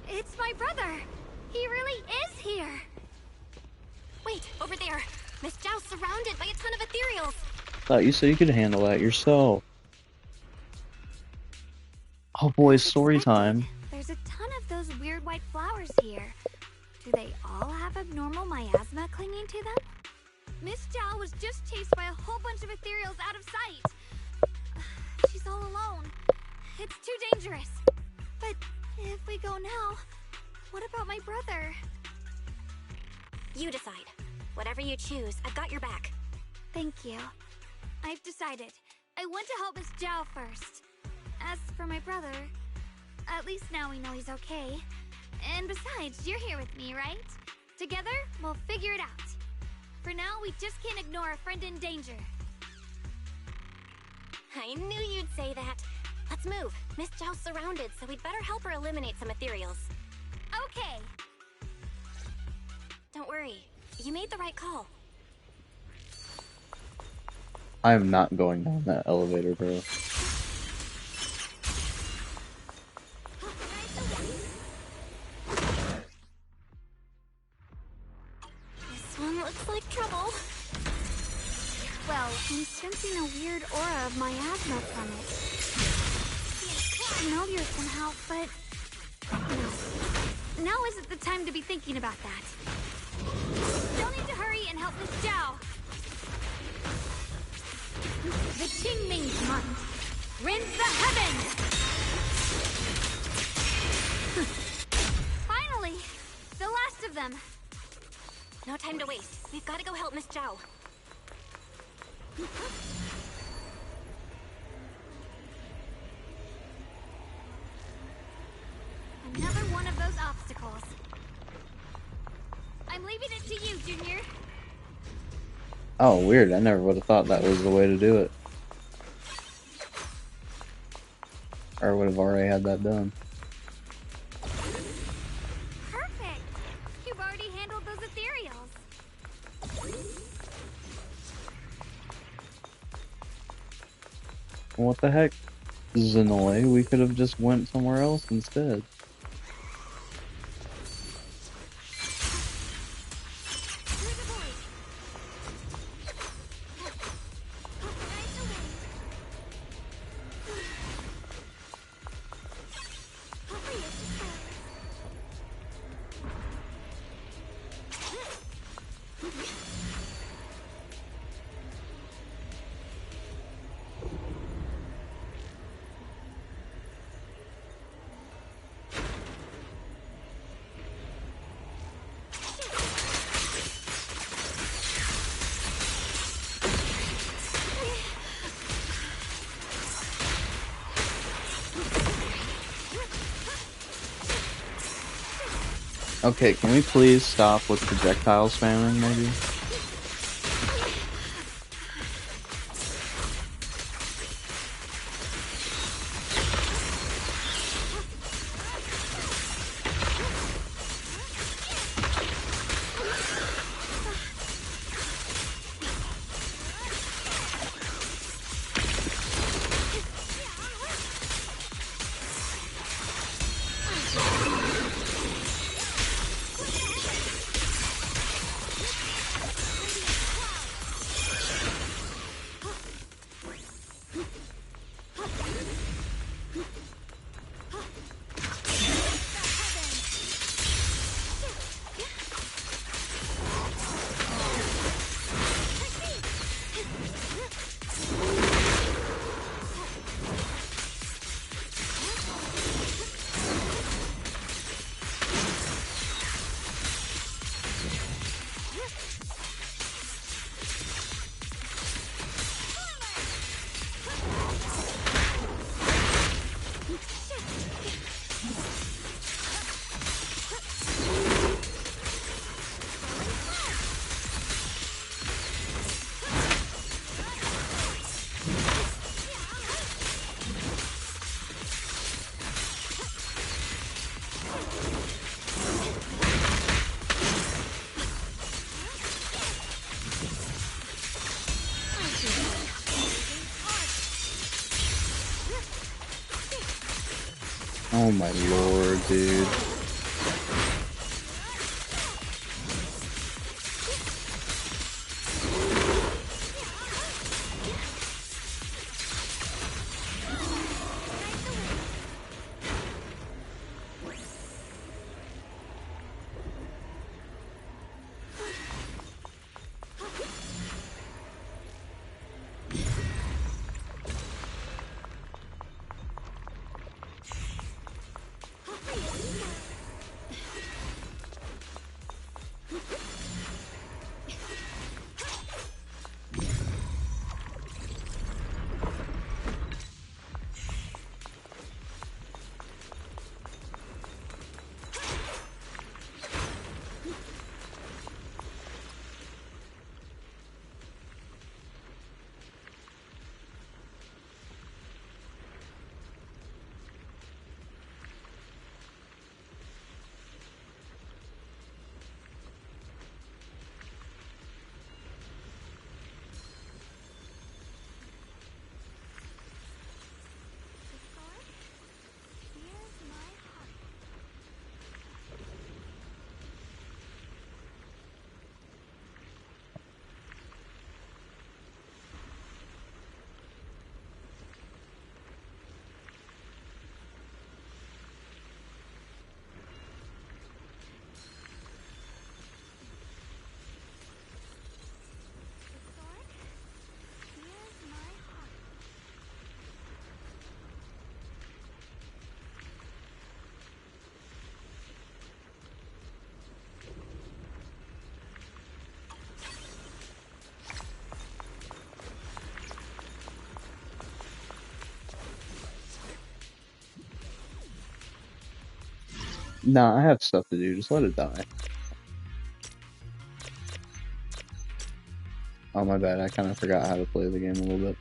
It's my brother! He really is here! Wait, over there! Miss Zhao's surrounded by a ton of ethereals! Thought you said you could handle that yourself. Oh boy, story time. There's a ton of those weird white flowers here. Do they all have abnormal miasma clinging to them? Miss Zhao was just chased by a whole bunch of ethereals out of sight. She's all alone. It's too dangerous. But if we go now, what about my brother? You decide. Whatever you choose, I've got your back. Thank you. I've decided. I want to help Miss Zhao first. As for my brother, at least now we know he's okay. And besides, you're here with me, right? Together, we'll figure it out. For now, we just can't ignore a friend in danger. I knew you'd say that. Let's move. Miss Zhao's surrounded, so we'd better help her eliminate some ethereals. Okay. Don't worry. You made the right call. I am not going down that elevator, bro. This one looks like trouble. Well, I'm sensing a weird aura of miasma from it. It's familiar somehow, but... No. Now isn't the time to be thinking about that. Still need to hurry and help Miss Zhao. The Qingming month. Rinse the heavens! Finally! The last of them. No time to waste. We've got to go help Miss Zhao. Another one of those obstacles. I'm leaving it to you, Junior. Oh, weird. I never would have thought that was the way to do it. Or would have already had that done. Perfect! You've already handled those ethereals. What the heck? Xenoe, we could have just went somewhere else instead. Okay, can we please stop with projectile spamming, maybe? Oh my lord, dude. Nah, I have stuff to do. Just let it die. Oh, my bad. I kind of forgot how to play the game a little bit.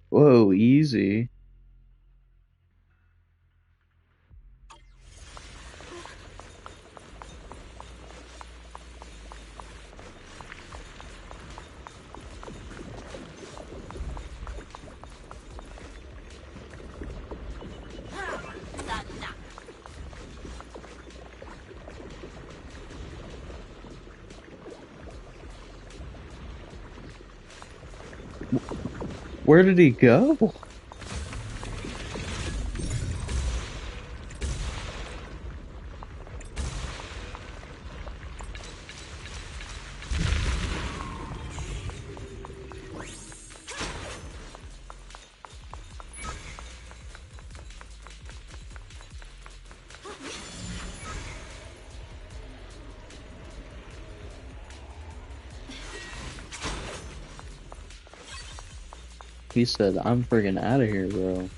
Whoa, easy. Where did he go? He said, I'm friggin' out of here, bro.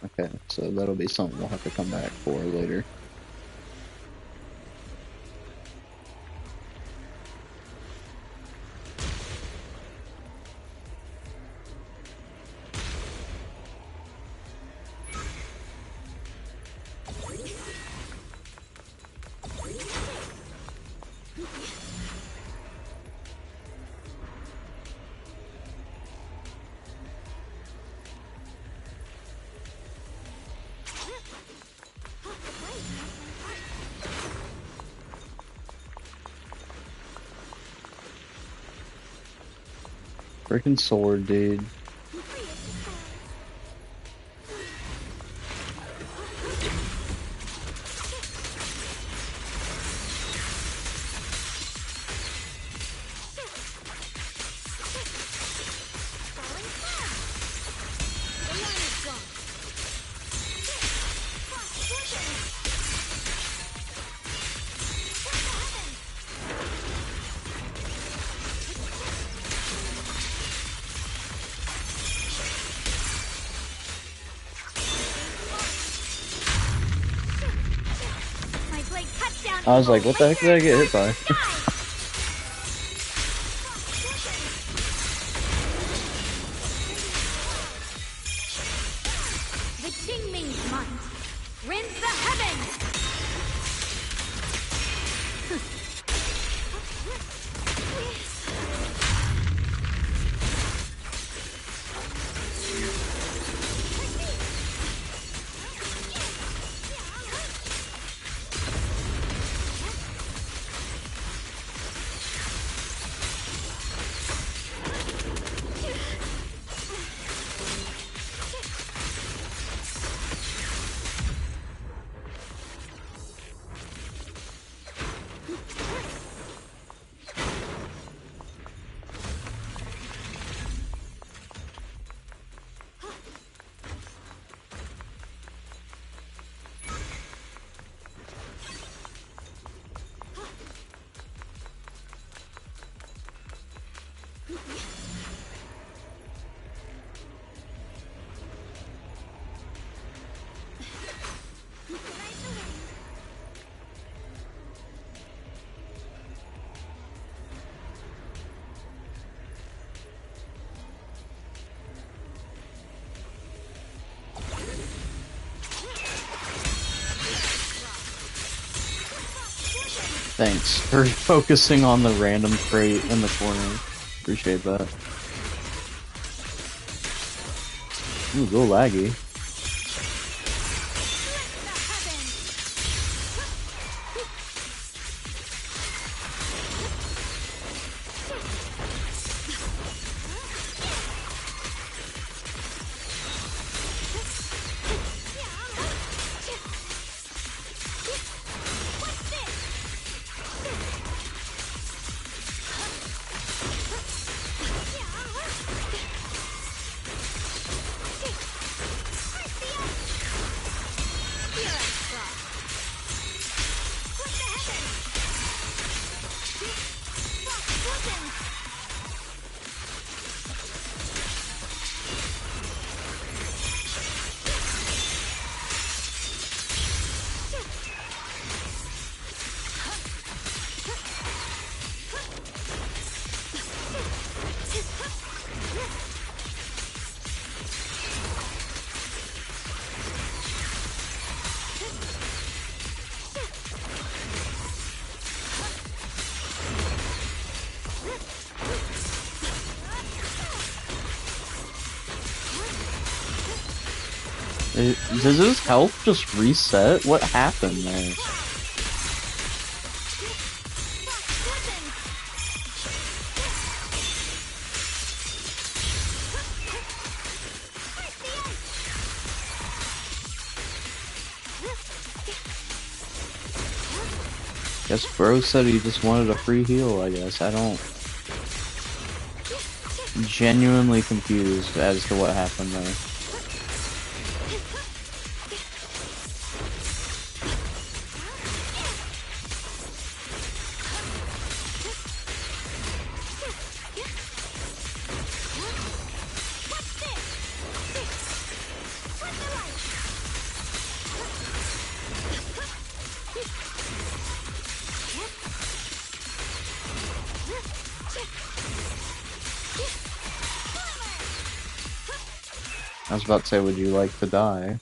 Okay, so that'll be something we'll have to come back for later. Freaking sword, dude. I was like, what the heck did I get hit by? The Qingming's might Thanks for focusing on the random crate in the corner. Appreciate that. Ooh, go laggy. Does his health just reset? What happened there? Guess bro said he just wanted a free heal, I guess. I don't... Genuinely confused as to what happened there. I was about to say, would you like to die?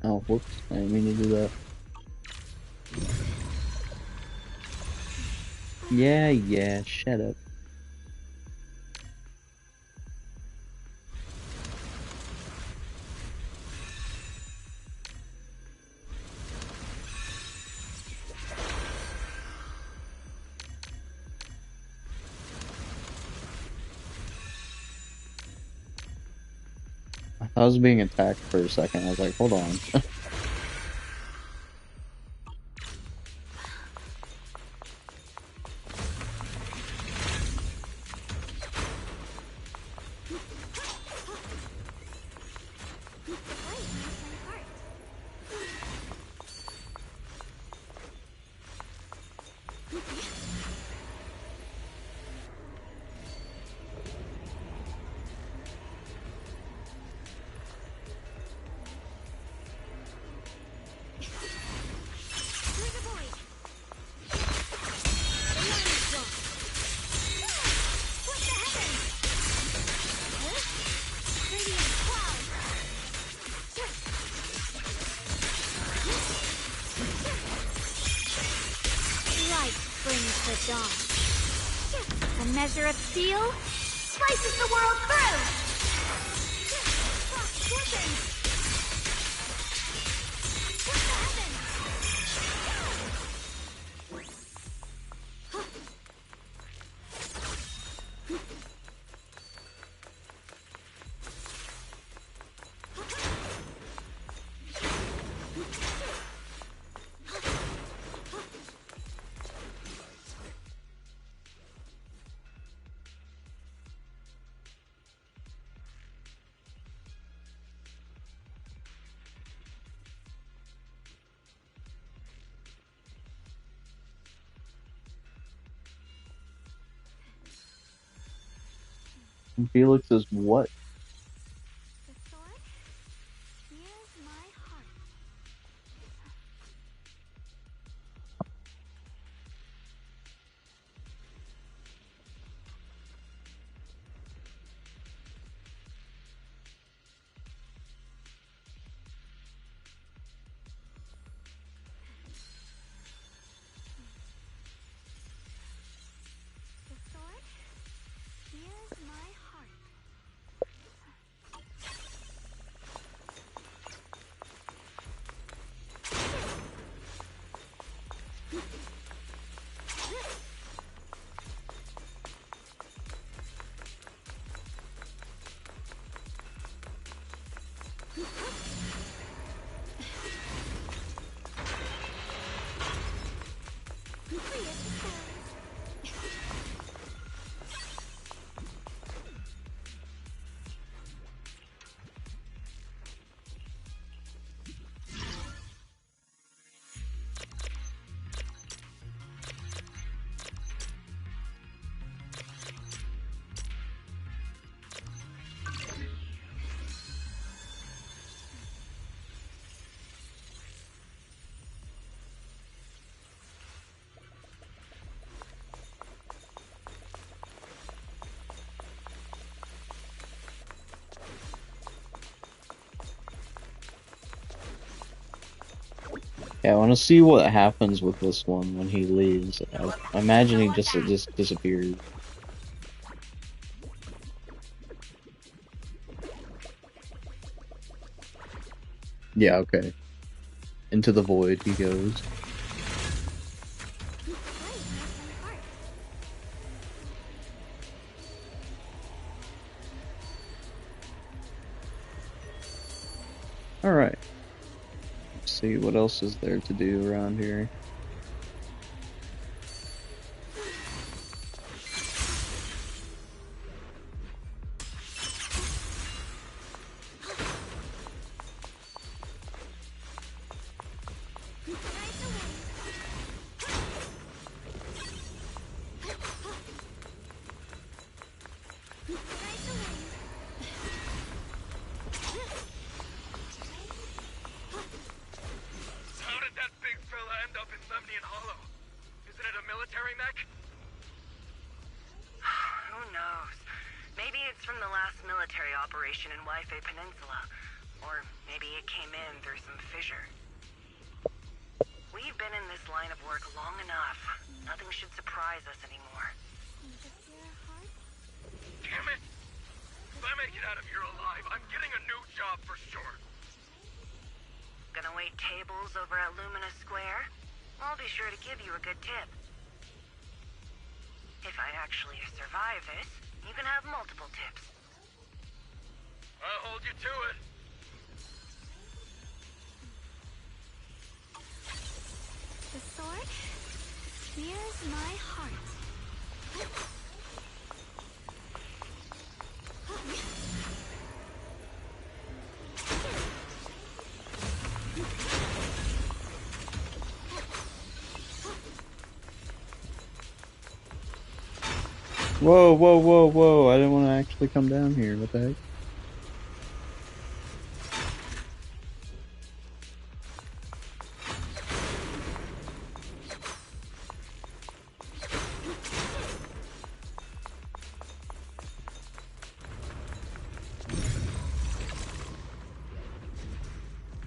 Oh, whoops, I didn't mean to do that. Yeah, shut up. I was being attacked for a second. I was like, hold on. The measure of steel slices the world through! Felix is what? Yeah, I want to see what happens with this one when he leaves. I imagine he just disappears. Yeah, okay. Into the void he goes. Alright. Let's see what else is there to do around here. How did that big fella end up in Lemnian Hollow? Isn't it a military mech? Who knows? Maybe it's from the last military operation in Waifei Peninsula. Or maybe it came in through some fissure. We've been in this line of work long enough. Nothing should surprise us anymore. Damn it! If I make it out of here alive, I'm getting a new job for sure. Gonna wait tables over at Luminous Square? I'll be sure to give you a good tip. If I actually survive this, you can have multiple tips. I'll hold you to it. The sword clears my heart. Whoa, whoa, whoa, whoa. I didn't want to actually come down here. What the heck?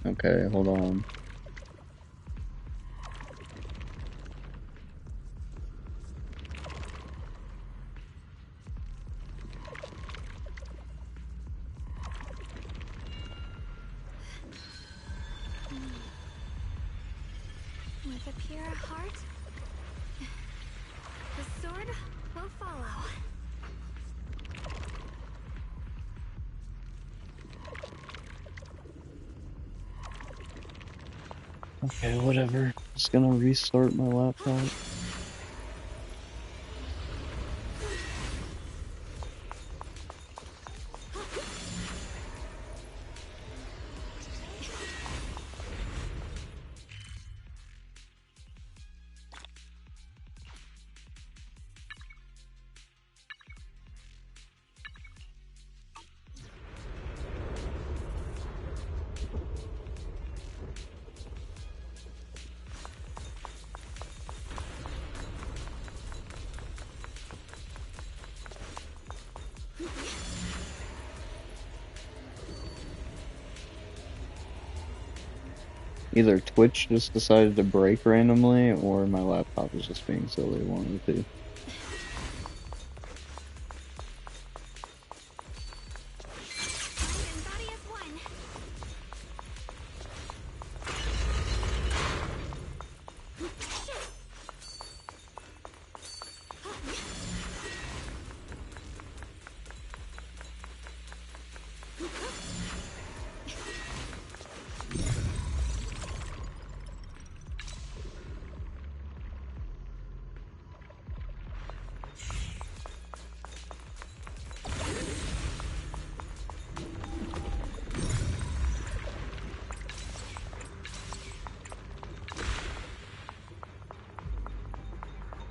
Okay, hold on. With a pure heart, the sword will follow. Okay, whatever. Just gonna restart my laptop. Either Twitch just decided to break randomly, or my laptop is just being silly, one of the two.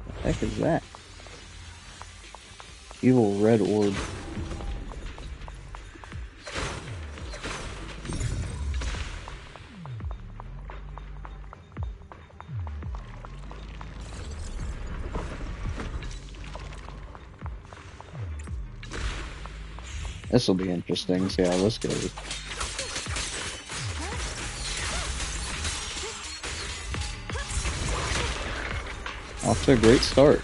What the heck is that? Evil red orb. This will be interesting. See how this goes. Off to a great start.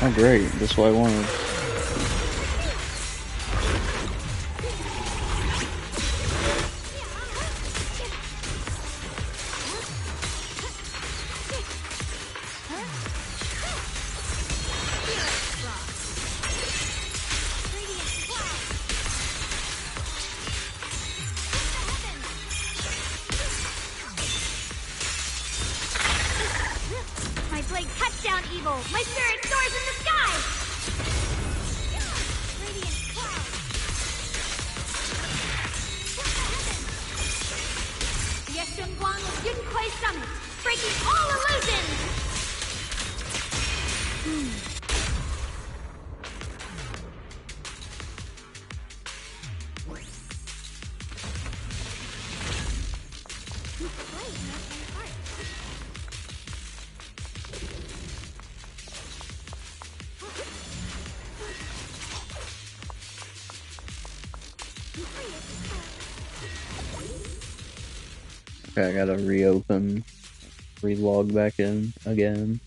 Oh great, that's what I wanted. My blade cuts down evil! My spirit soars in the sky! Radiant cloud! Yeshun Guang of Yunquay Summit, breaking all illusions! Okay, I gotta reopen, relog back in again.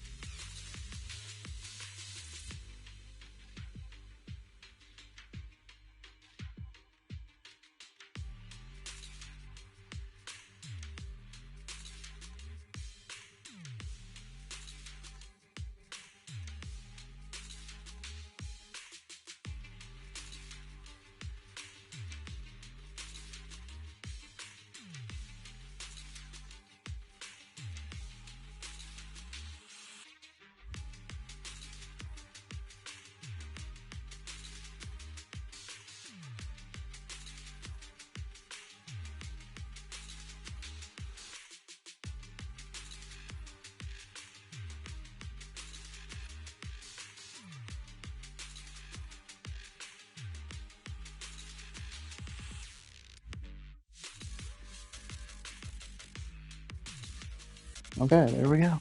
Okay, there we go.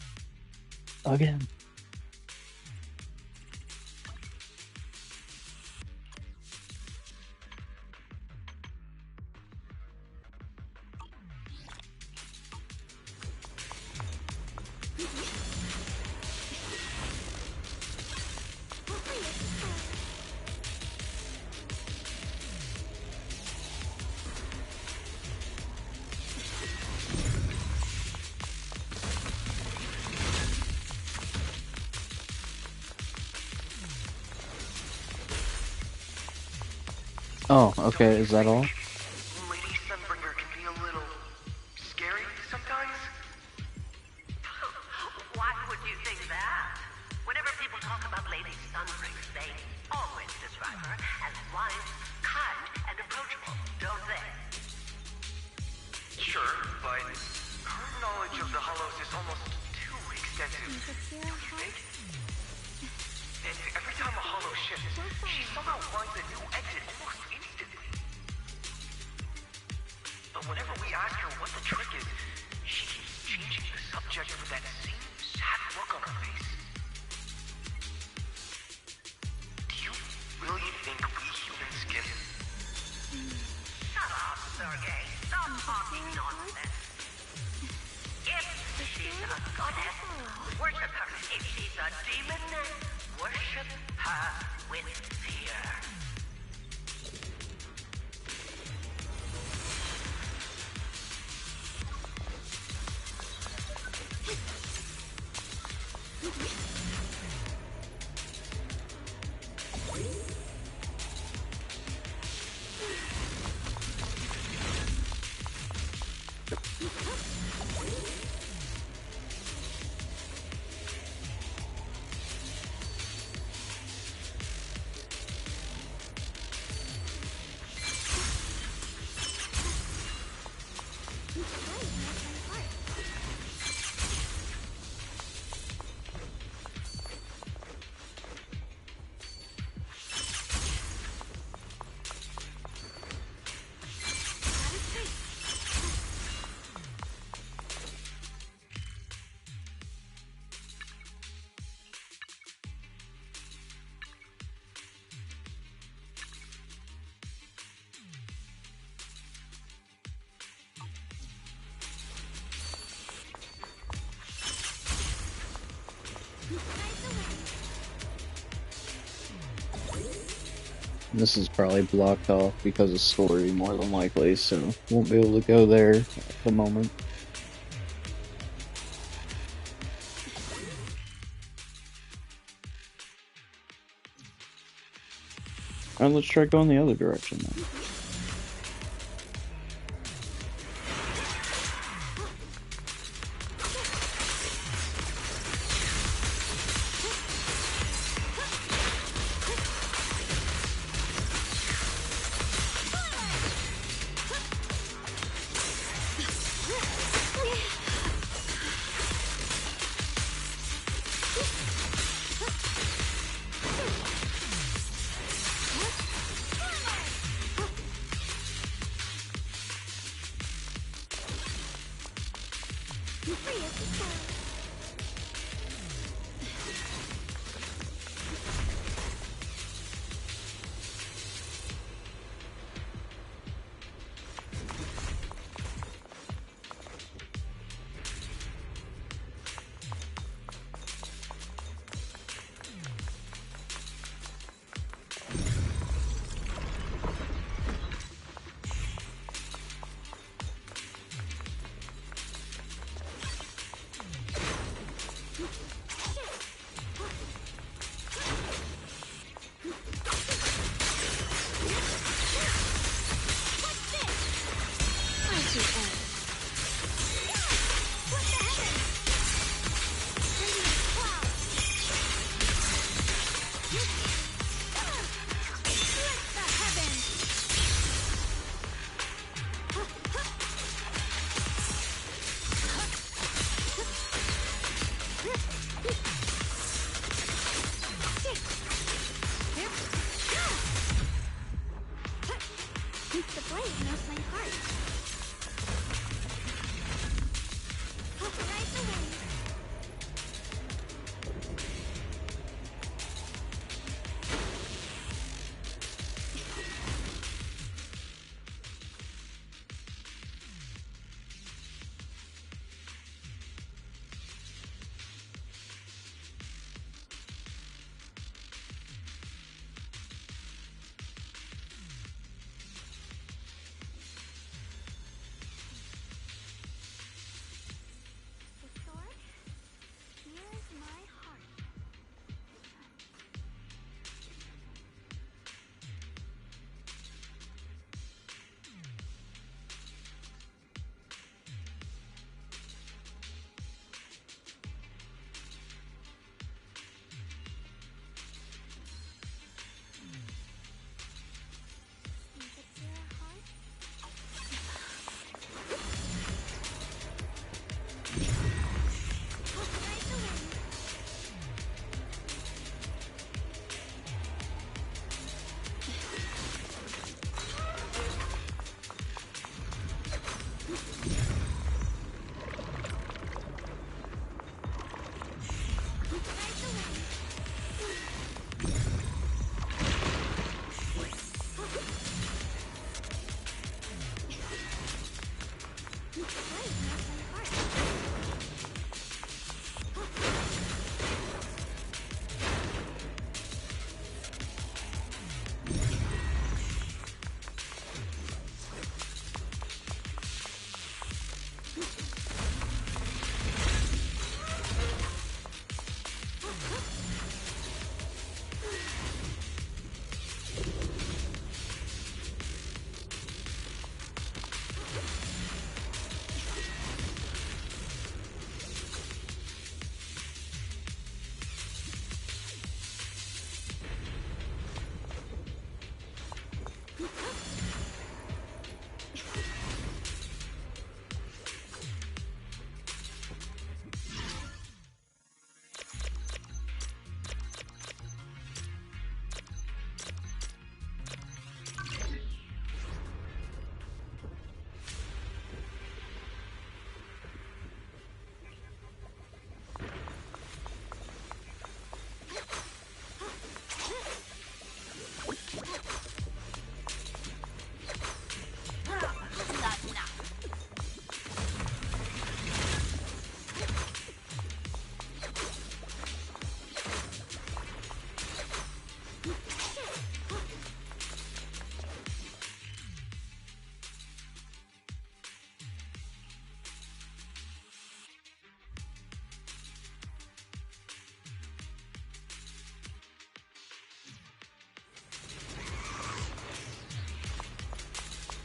Again. Oh, okay, is that all? Lady Sunbringer can be a little scary sometimes. Why would you think that? Whenever people talk about Lady Sunbringer, they always describe her as wise, kind, and approachable, don't they? Sure, but her knowledge of the Hollows is almost too extensive, don't you think? And every time a Hollow shifts, she somehow finds a new exit almost instantly. But whenever we ask her what the trick is, she keeps changing the subject with that same sad look on her face. Do you really think we humans can... Shut up, Sergei. Stop talking nonsense. If she's a goddess, worship her. If she's a demon, worship her with fear. This is probably blocked off because of story, more than likely, so won't be able to go there at the moment. Alright, let's try going the other direction then.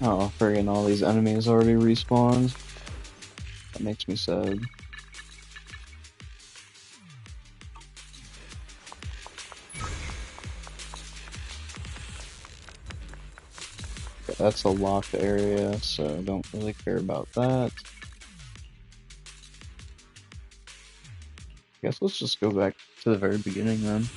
Oh, friggin' all these enemies already respawned. That makes me sad. Okay, that's a locked area, so I don't really care about that. Guess let's just go back to the very beginning then.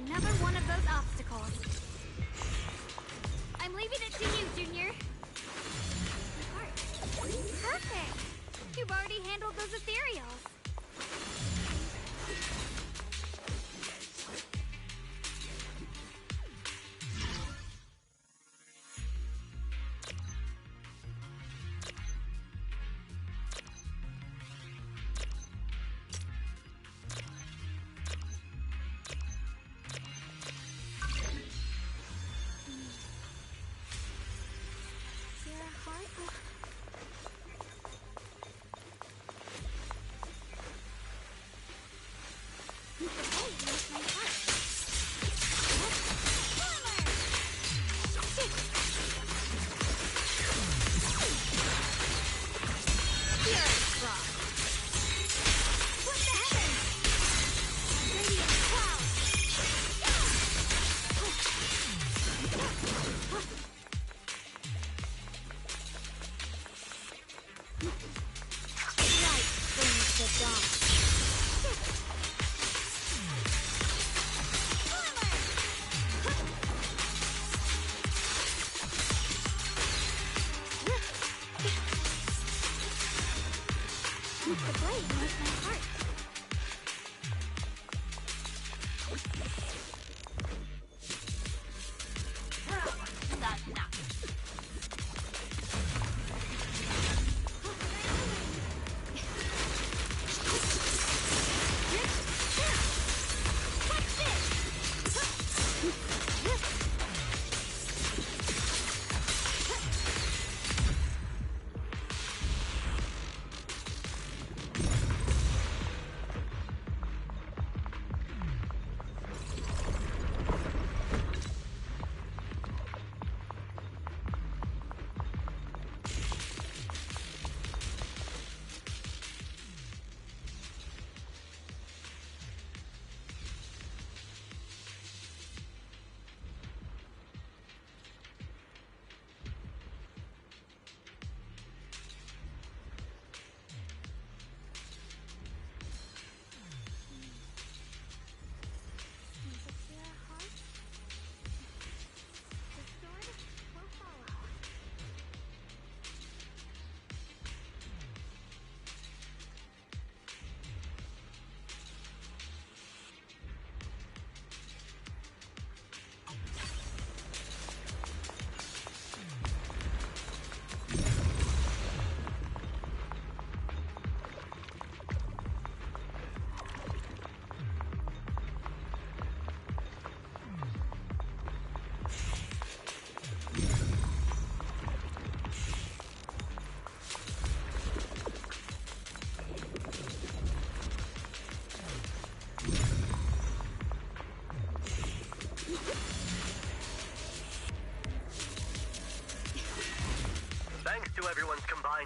Another one of those obstacles. I'm leaving it to you, Junior. Perfect! You've already handled those ethereals.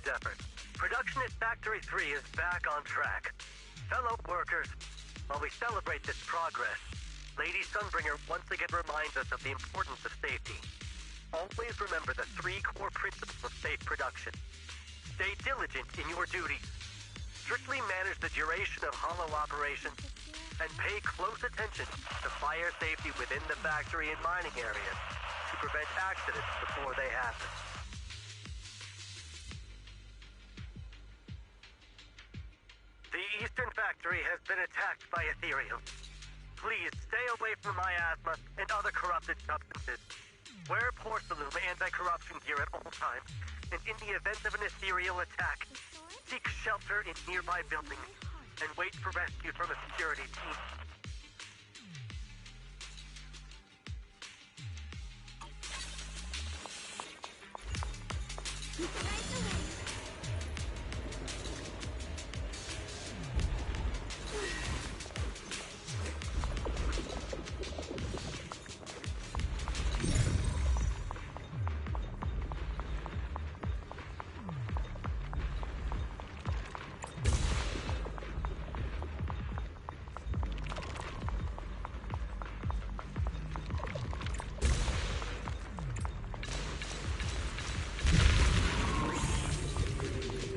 team's effort. Production at Factory 3 is back on track. Fellow workers, while we celebrate this progress, Lady Sunbringer once again reminds us of the importance of safety. Always remember the 3 core principles of safe production. Stay diligent in your duties. Strictly manage the duration of hollow operations, and pay close attention to fire safety within the factory and mining areas to prevent accidents before they happen. The Eastern Factory has been attacked by Ethereum. Please stay away from miasma and other corrupted substances. Wear Porcelain anti-corruption gear at all times, and in the event of an ethereal attack, seek shelter in nearby buildings and wait for rescue from a security team.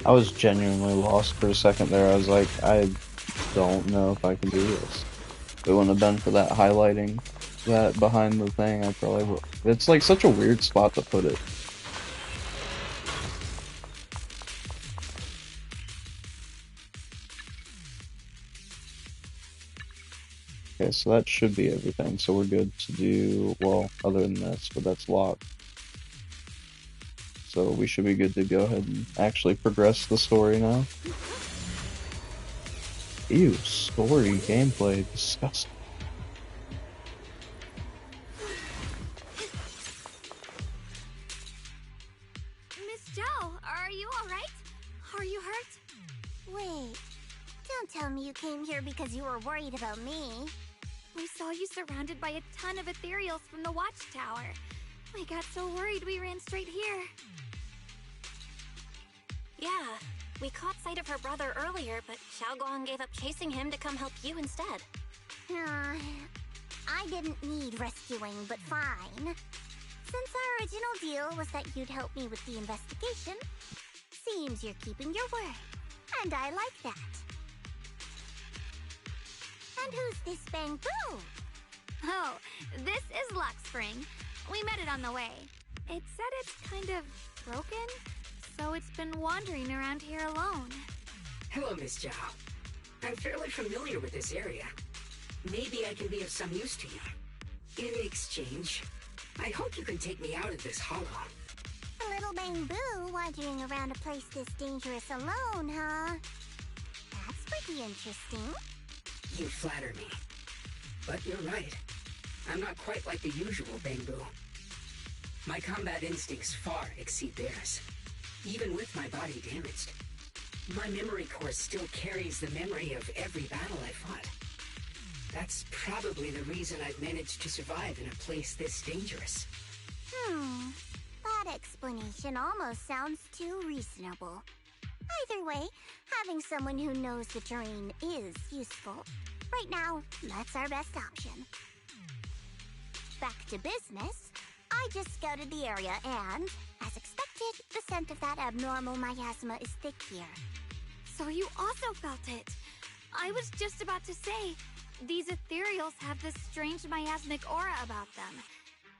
I was genuinely lost for a second there. I was like, I don't know if I can do this. If it wouldn't have been for that highlighting that behind the thing, I probably would. It's like such a weird spot to put it. Okay, so that should be everything. So we're good to do, well, other than this, but that's locked. So we should be good to go ahead and actually progress the story now. Ew, story, gameplay, disgusting. Miss Zhao, are you alright? Are you hurt? Wait, don't tell me you came here because you were worried about me. We saw you surrounded by a ton of ethereals from the watchtower. We got so worried we ran straight here. Yeah, we caught sight of her brother earlier, but Xiaoguang gave up chasing him to come help you instead. I didn't need rescuing, but fine. Since our original deal was that you'd help me with the investigation, seems you're keeping your word, and I like that. And who's this Bangbu? Oh, this is Luxspring. We met it on the way. It said it's kind of broken, so it's been wandering around here alone. Hello, Miss Zhao. I'm fairly familiar with this area. Maybe I can be of some use to you. In exchange, I hope you can take me out of this hollow. A little Bangbu wandering around a place this dangerous alone, huh? That's pretty interesting. You flatter me. But you're right. I'm not quite like the usual Bangbu. My combat instincts far exceed theirs. Even with my body damaged, my memory core still carries the memory of every battle I fought. That's probably the reason I've managed to survive in a place this dangerous. That explanation almost sounds too reasonable. Either way, having someone who knows the terrain is useful. Right now, that's our best option. Back to business. I just scouted the area and, as expected, the scent of that abnormal miasma is thick here. So you also felt it. I was just about to say, these ethereals have this strange miasmic aura about them.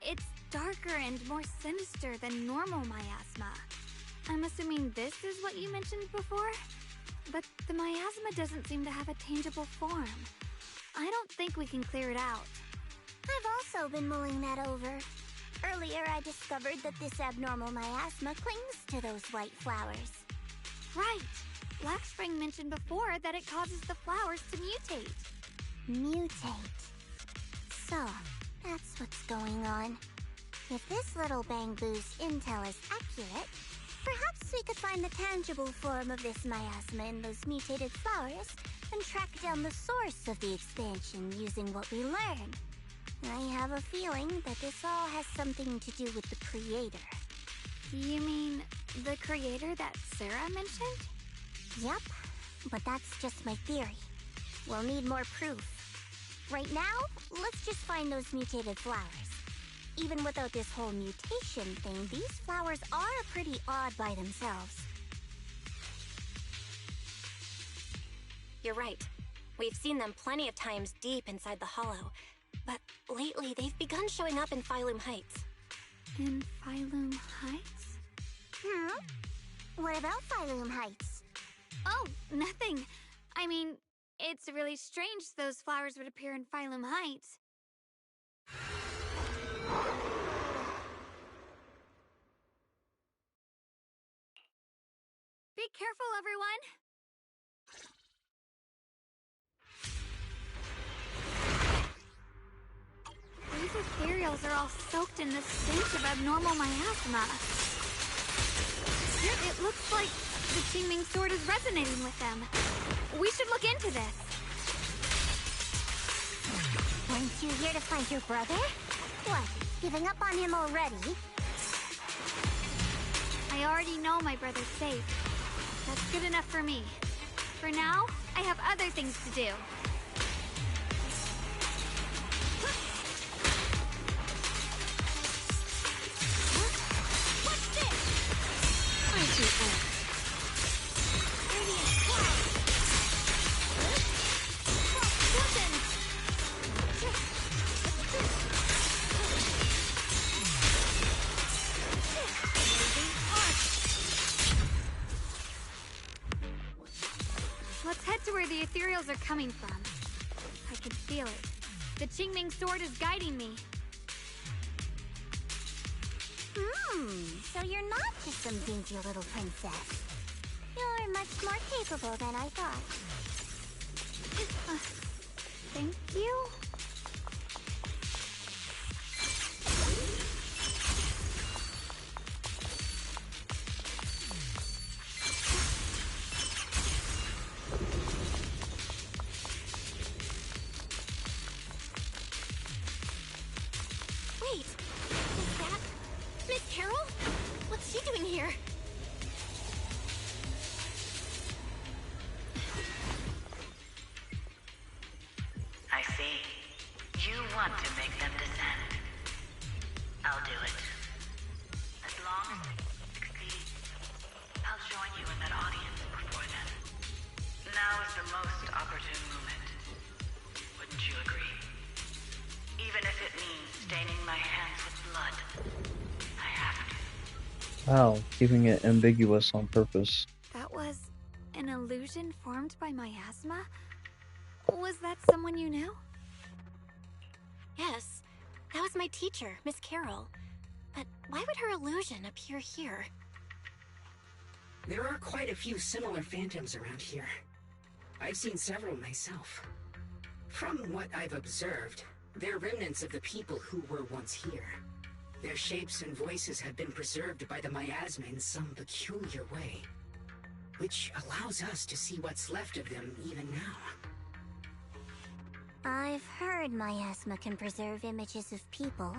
It's darker and more sinister than normal miasma. I'm assuming this is what you mentioned before? But the miasma doesn't seem to have a tangible form. I don't think we can clear it out. I've also been mulling that over. Earlier, I discovered that this abnormal miasma clings to those white flowers. Right. Luxspring mentioned before that it causes the flowers to mutate. Mutate. So, that's what's going on. If this little Bangbu's intel is accurate, perhaps we could find the tangible form of this miasma in those mutated flowers and track down the source of the expansion using what we learned. I have a feeling that this all has something to do with the creator. You mean The creator that Sarah mentioned? Yep, but that's just my theory. We'll need more proof. Right now, let's just find those mutated flowers. Even without this whole mutation thing, these flowers are pretty odd by themselves. You're right. We've seen them plenty of times deep inside the Hollow. But lately, they've begun showing up in Phylum Heights. In Phylum Heights? What about Phylum Heights? Oh, nothing. I mean, it's really strange those flowers would appear in Phylum Heights. Be careful, everyone! These ethereals are all soaked in the stench of abnormal miasma. It looks like the Qingming sword is resonating with them. We should look into this. Weren't you here to find your brother? What, giving up on him already? I already know my brother's safe. That's good enough for me. For now, I have other things to do. What's this? Radiant cloud. Let's head to where the ethereals are coming from. I can feel it. The Qingming sword is guiding me. So you're not just some dinky little princess. You're much more capable than I thought. Thank you. Wait, is that Miss Carol? What's she doing here? I see. You want to make them descend. I'll do it. As long as they succeed, I'll join you in that audience before then. Now is the most opportune moment. Wouldn't you agree? Even if it means staining my hands with blood, I have to. Wow, keeping it ambiguous on purpose. That was an illusion formed by miasma? Was that someone you knew? Yes, that was my teacher, Miss Carol. But why would her illusion appear here? There are quite a few similar phantoms around here. I've seen several myself. From what I've observed, they're remnants of the people who were once here. Their shapes and voices have been preserved by the miasma in some peculiar way, which allows us to see what's left of them even now. I've heard miasma can preserve images of people.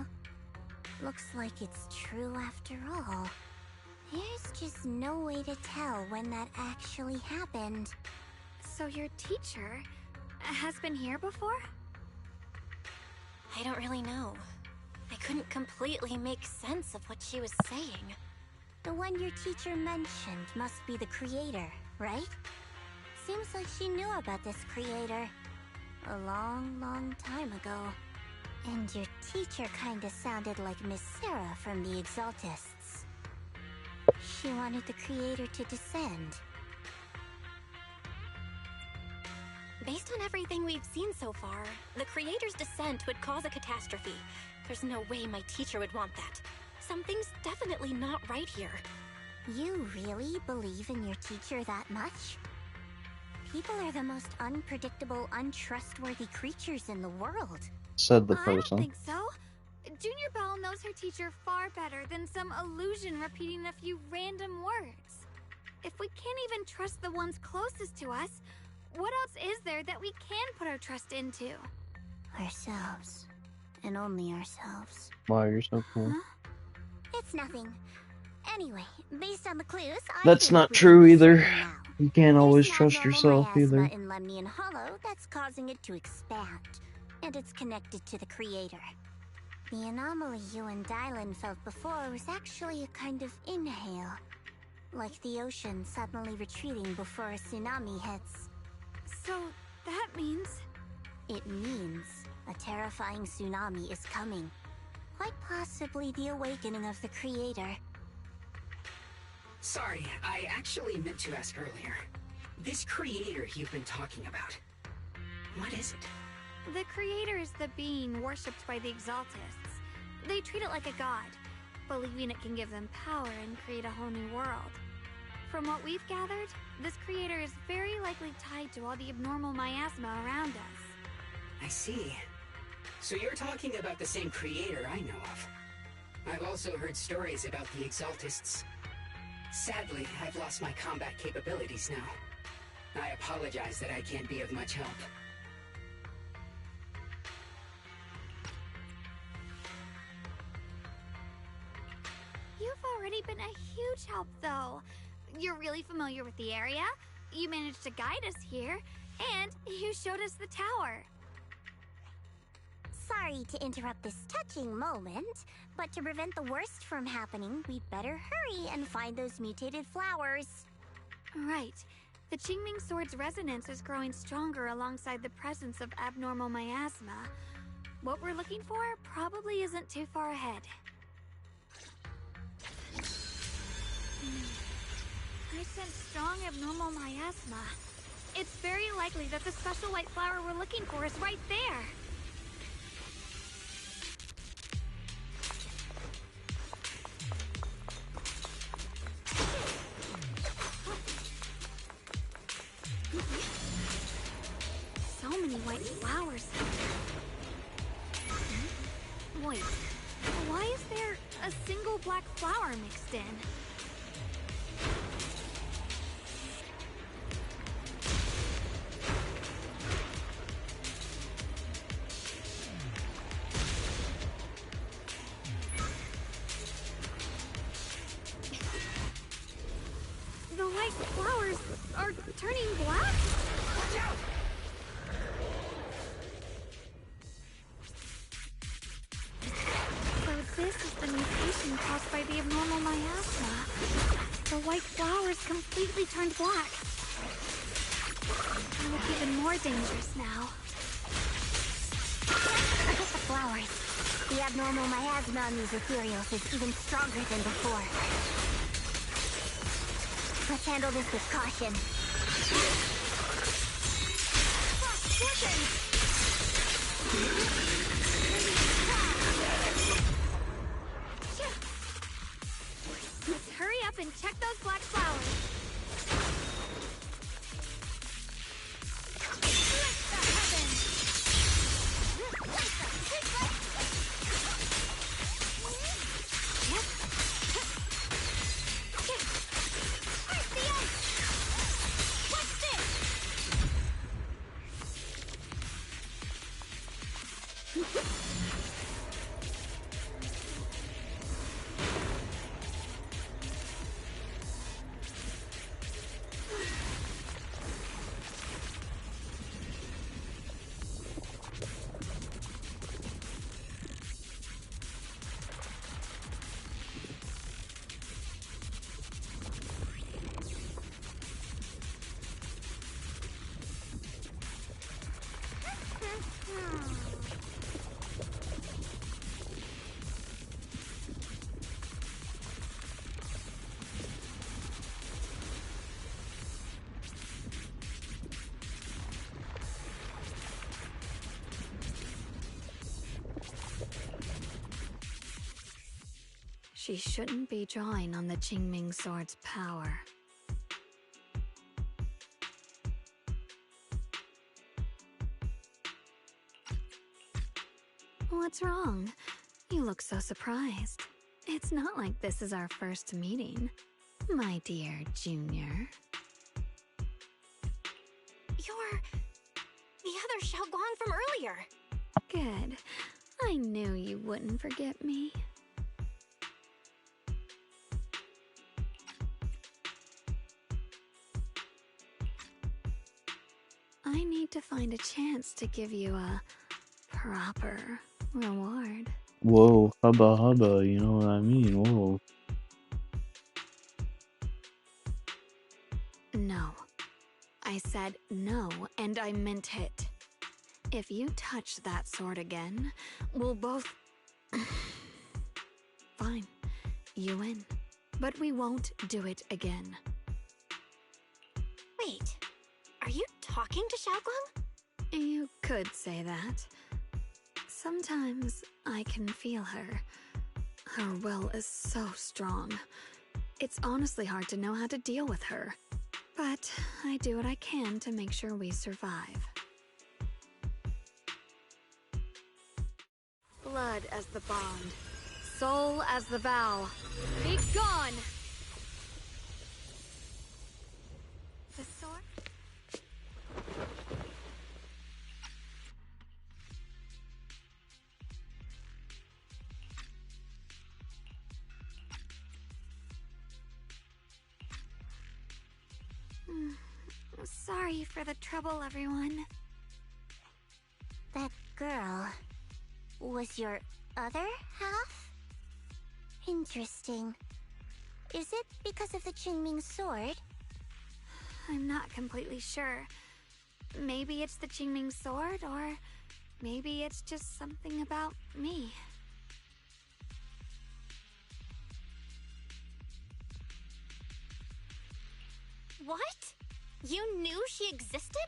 Looks like it's true after all. There's just no way to tell when that actually happened. So your teacher has been here before? I don't really know. I couldn't completely make sense of what she was saying. The one your teacher mentioned must be the creator, right? Seems like she knew about this creator a long, long time ago. And your teacher kinda sounded like Miss Sarah from the Exaltists. She wanted the creator to descend. Based on everything we've seen so far, the creator's descent would cause a catastrophe. There's no way my teacher would want that. Something's definitely not right here. You really believe in your teacher that much? People are the most unpredictable, untrustworthy creatures in the world. Said the I don't person. think so. Junior Bell knows her teacher far better than some illusion repeating a few random words. If we can't even trust the ones closest to us, what else is there that we can put our trust into? Ourselves. And only ourselves. Wow, you're so cool. It's nothing. Anyway, based on the clues, That's not true either. You can't always trust yourself either. in Lemnian Hollow that's causing it to expand, and it's connected to the creator. The anomaly you and Dylan felt before was actually a kind of inhale, like the ocean suddenly retreating before a tsunami hits. So that means... It means a terrifying tsunami is coming. Quite possibly the awakening of the creator. Sorry, I actually meant to ask earlier. This creator you've been talking about, what is it? The creator is the being worshipped by the Exaltists. They treat it like a god, believing it can give them power and create a whole new world. From what we've gathered, this creator is very likely tied to all the abnormal miasma around us. I see. So you're talking about the same creator I know of. I've also heard stories about the Exaltists. Sadly, I've lost my combat capabilities now. I apologize that I can't be of much help. You've already been a huge help, though. You're really familiar with the area, you managed to guide us here, and you showed us the tower. Sorry to interrupt this touching moment, but to prevent the worst from happening, we'd better hurry and find those mutated flowers. Right. The Qingming Sword's resonance is growing stronger alongside the presence of abnormal miasma. What we're looking for probably isn't too far ahead. I sense strong abnormal miasma. It's very likely that the special white flower we're looking for is right there. So many white flowers. Wait, why is there a single black flower mixed in? The white flowers are turning black? Watch out! So this is the mutation caused by the abnormal miasma. The white flowers completely turned black. They look even more dangerous now. Look at the flowers. The abnormal miasma on these ethereals is even stronger than before. Let's handle this with caution. Let's hurry up and check those black flowers. She shouldn't be drawing on the Qingming Sword's power. What's wrong? You look so surprised. It's not like this is our first meeting, my dear Junior. You're the other Xiaoguang from earlier. Good. I knew you wouldn't forget me. need to find a chance to give you a proper reward. Whoa, hubba hubba, you know what I mean? Whoa. No. I said no, and I meant it. If you touch that sword again, we'll both... Fine. You win. But we won't do it again. Wait, are you talking to Xiaoguang? You could say that. Sometimes I can feel her. Her will is so strong. It's honestly hard to know how to deal with her. But I do what I can to make sure we survive. Blood as the bond. Soul as the vow. Be gone! The sword? Sorry for the trouble, everyone. That girl was your other half? Interesting. Is it because of the Qingming sword? I'm not completely sure. Maybe it's the Qingming sword, or maybe it's just something about me. What? You knew she existed?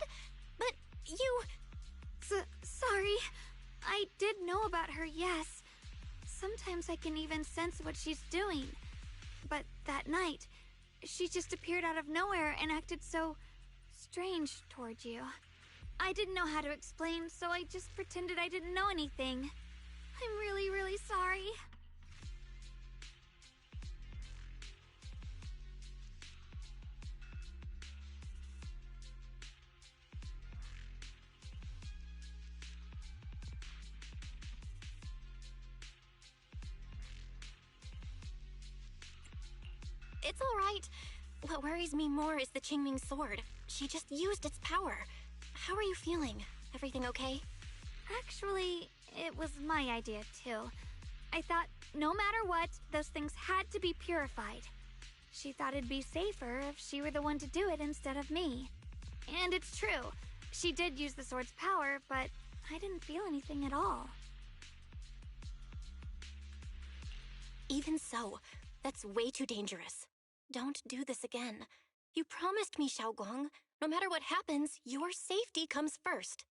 But you... Sorry. I did know about her, yes. Sometimes I can even sense what she's doing. But that night, she just appeared out of nowhere and acted so strange towards you. I didn't know how to explain, so I just pretended I didn't know anything. I'm really, really sorry. It's alright. What worries me more is the Qingming sword. She just used its power. How are you feeling? Everything okay? Actually, it was my idea too. I thought no matter what, those things had to be purified. She thought it'd be safer if she were the one to do it instead of me. And it's true. She did use the sword's power, but I didn't feel anything at all. Even so, that's way too dangerous. Don't do this again. You promised me, Xiaoguang. No matter what happens, your safety comes first.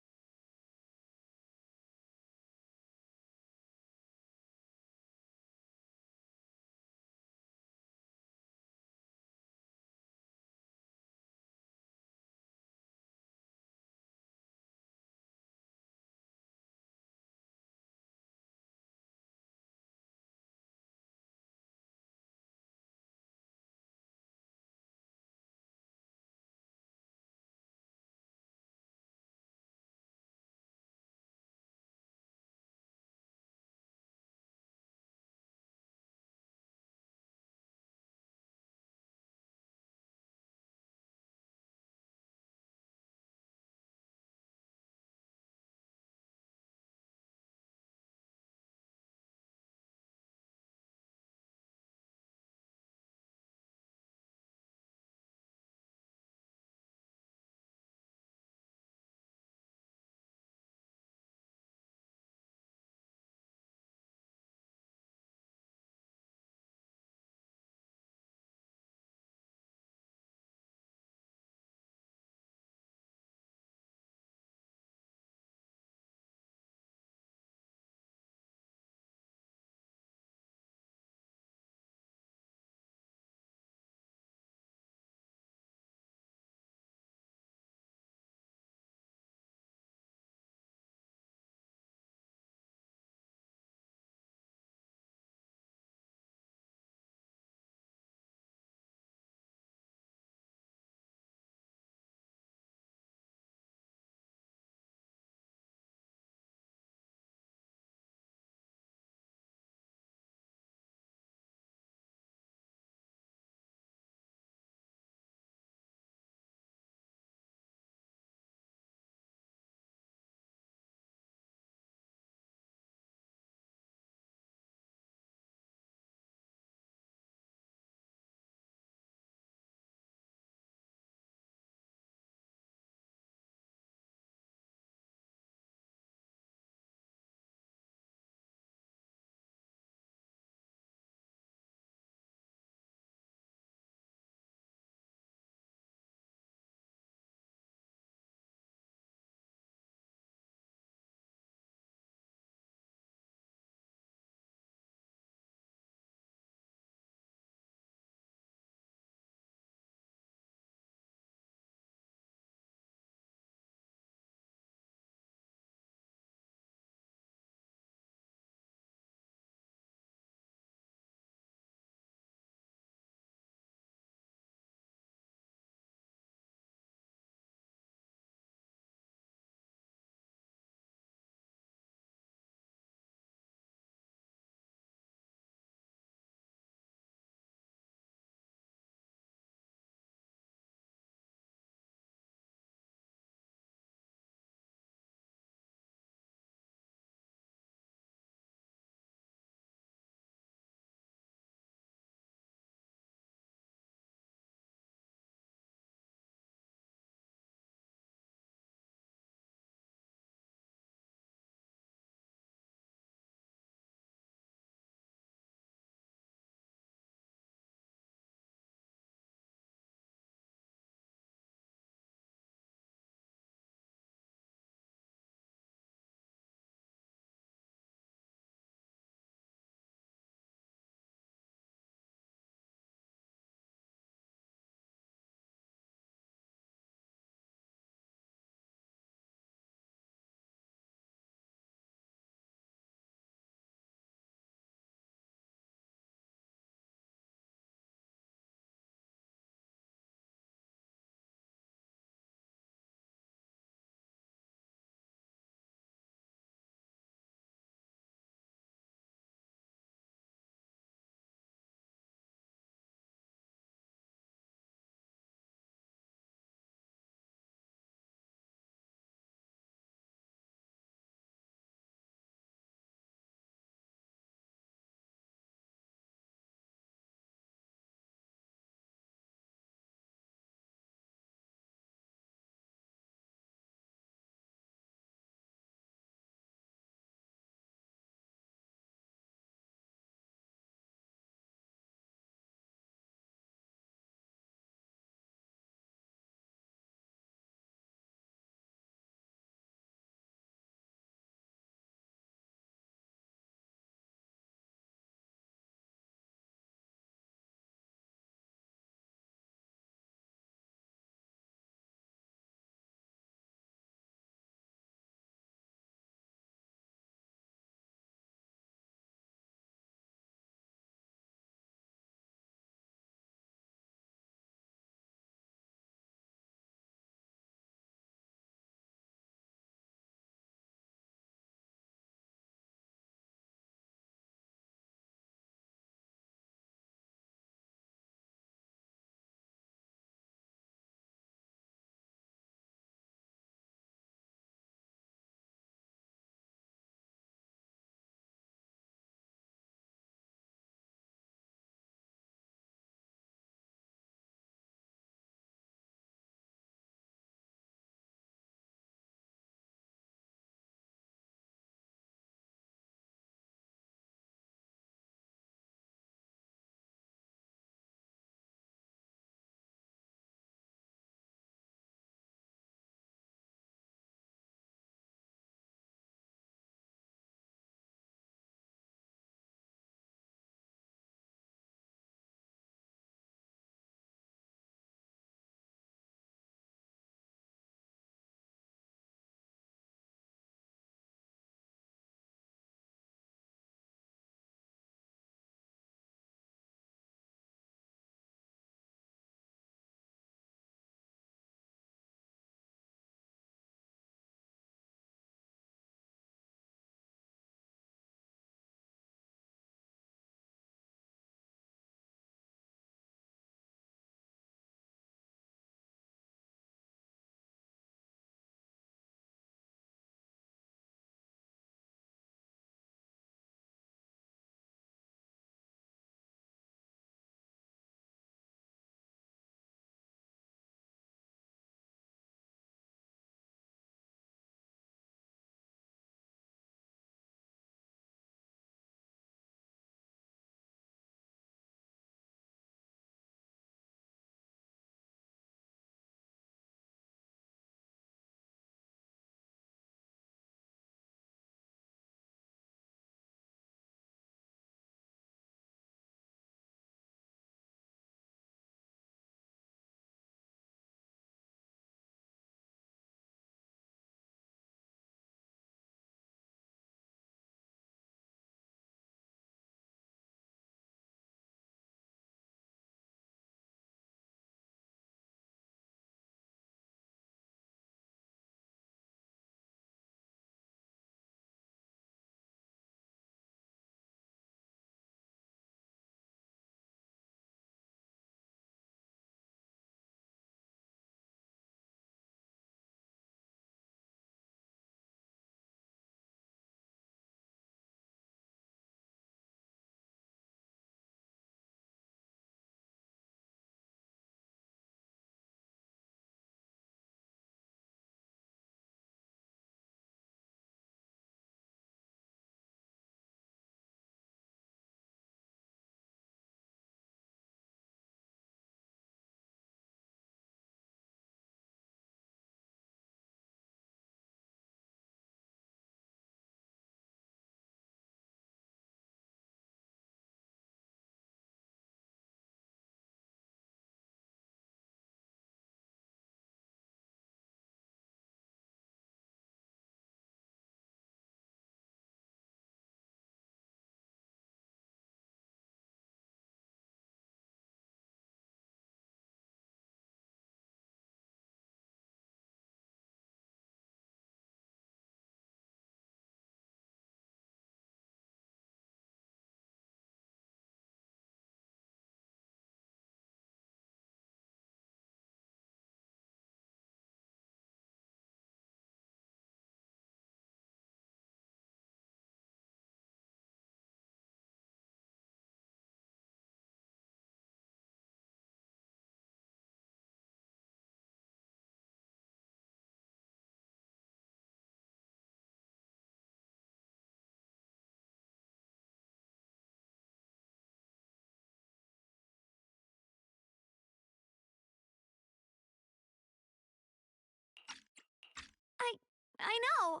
I know.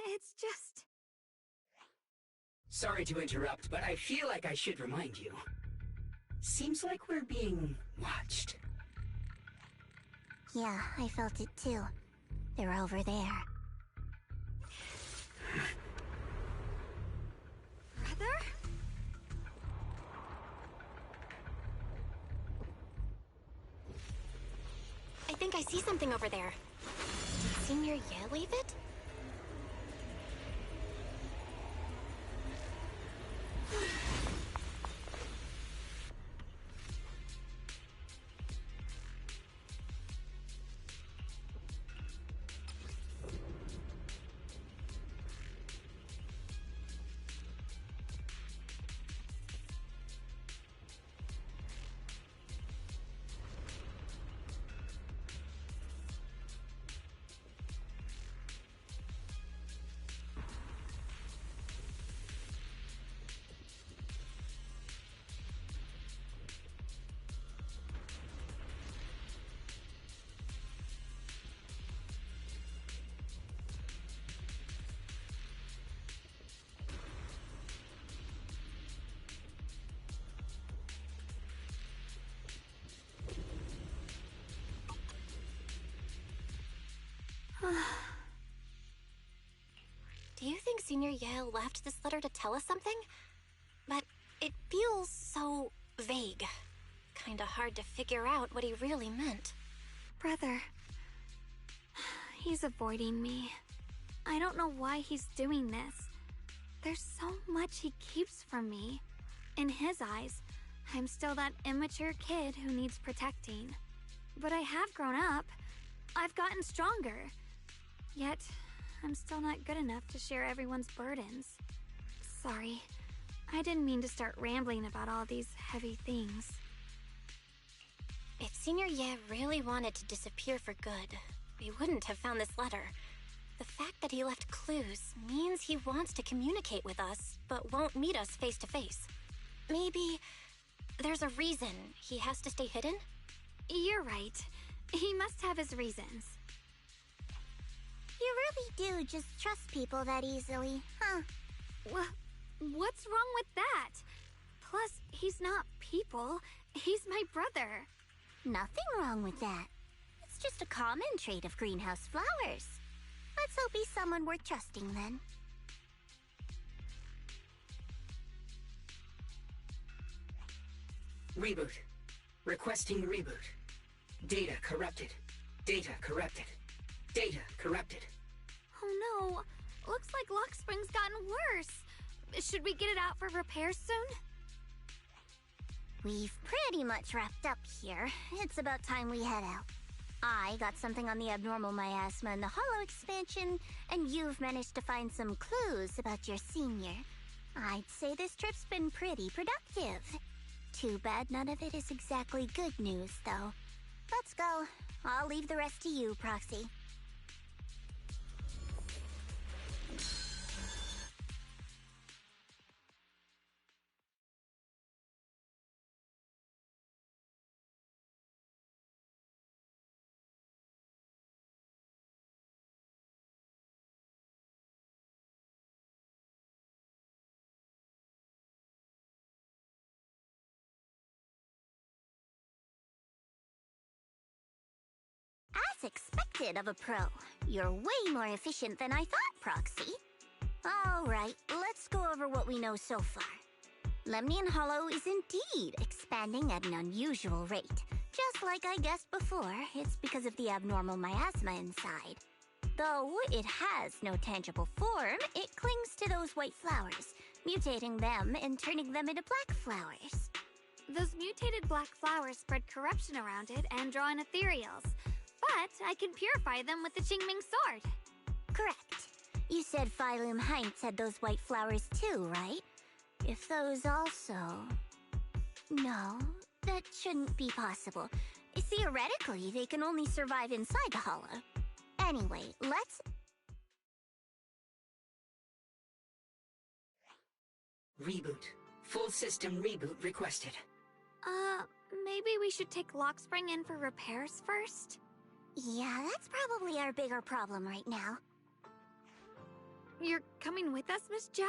It's just... Sorry to interrupt, but I feel like I should remind you. Seems like we're being watched. Yeah, I felt it too. They're over there. Brother? I think I see something over there. Did Senior Ye leave it? Do you think Senior Ye left this letter to tell us something? But it feels so vague. Kinda hard to figure out what he really meant. Brother. He's avoiding me. I don't know why he's doing this. There's so much he keeps from me. In his eyes, I'm still that immature kid who needs protecting. But I have grown up. I've gotten stronger. Yet, I'm still not good enough to share everyone's burdens. Sorry. I didn't mean to start rambling about all these heavy things. If Senior Ye really wanted to disappear for good, he wouldn't have found this letter. The fact that he left clues means he wants to communicate with us, but won't meet us face to face. Maybe there's a reason he has to stay hidden? You're right. He must have his reasons. You really do just trust people that easily, huh? What's wrong with that? Plus, he's not people. He's my brother. Nothing wrong with that. It's just a common trait of greenhouse flowers. Let's hope he's someone worth trusting then. Reboot. Requesting reboot. Data corrupted. Data corrupted. Data corrupted. Oh no. Looks like Lock Spring's gotten worse. Should we get it out for repairs soon? We've pretty much wrapped up here. It's about time we head out. I got something on the abnormal miasma and the hollow expansion, and you've managed to find some clues about your senior. I'd say this trip's been pretty productive. Too bad none of it is exactly good news, though. Let's go. I'll leave the rest to you, Proxy. As expected of a pro, you're way more efficient than I thought, Proxy. Alright, let's go over what we know so far. Lemnian Hollow is indeed expanding at an unusual rate. Just like I guessed before, it's because of the abnormal miasma inside. Though it has no tangible form, it clings to those white flowers, mutating them and turning them into black flowers. Those mutated black flowers spread corruption around it and draw in ethereals. But I can purify them with the Qingming sword. Correct. You said Phylum Heights had those white flowers too, right? If those also... No, that shouldn't be possible. Theoretically, they can only survive inside the hollow. Anyway, let's... Reboot. Full system reboot requested. Maybe we should take Lock Spring in for repairs first? Yeah, that's probably our bigger problem right now. You're coming with us, Miss Joe?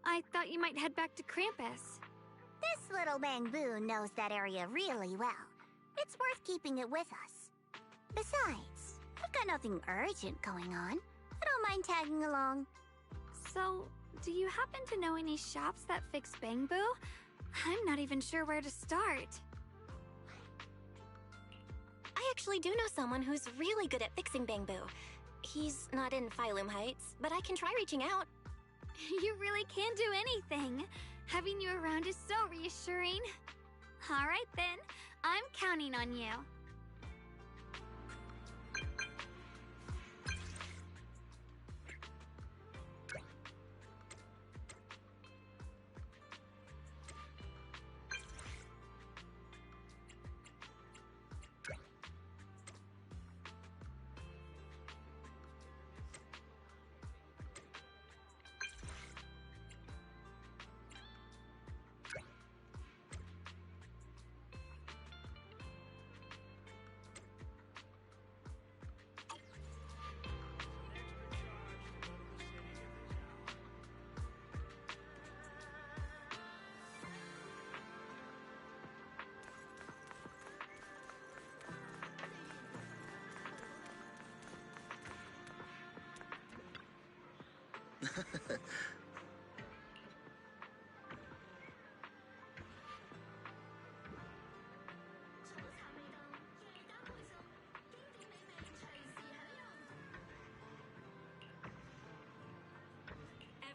I thought you might head back to Krampus. This little Bangbu knows that area really well. It's worth keeping it with us. Besides, we've got nothing urgent going on. I don't mind tagging along. So, do you happen to know any shops that fix Bangbu? I'm not even sure where to start. I actually do know someone who's really good at fixing Bangbu. He's not in Phylum Heights, but I can try reaching out. You really can do anything. Having you around is so reassuring. All right then, I'm counting on you.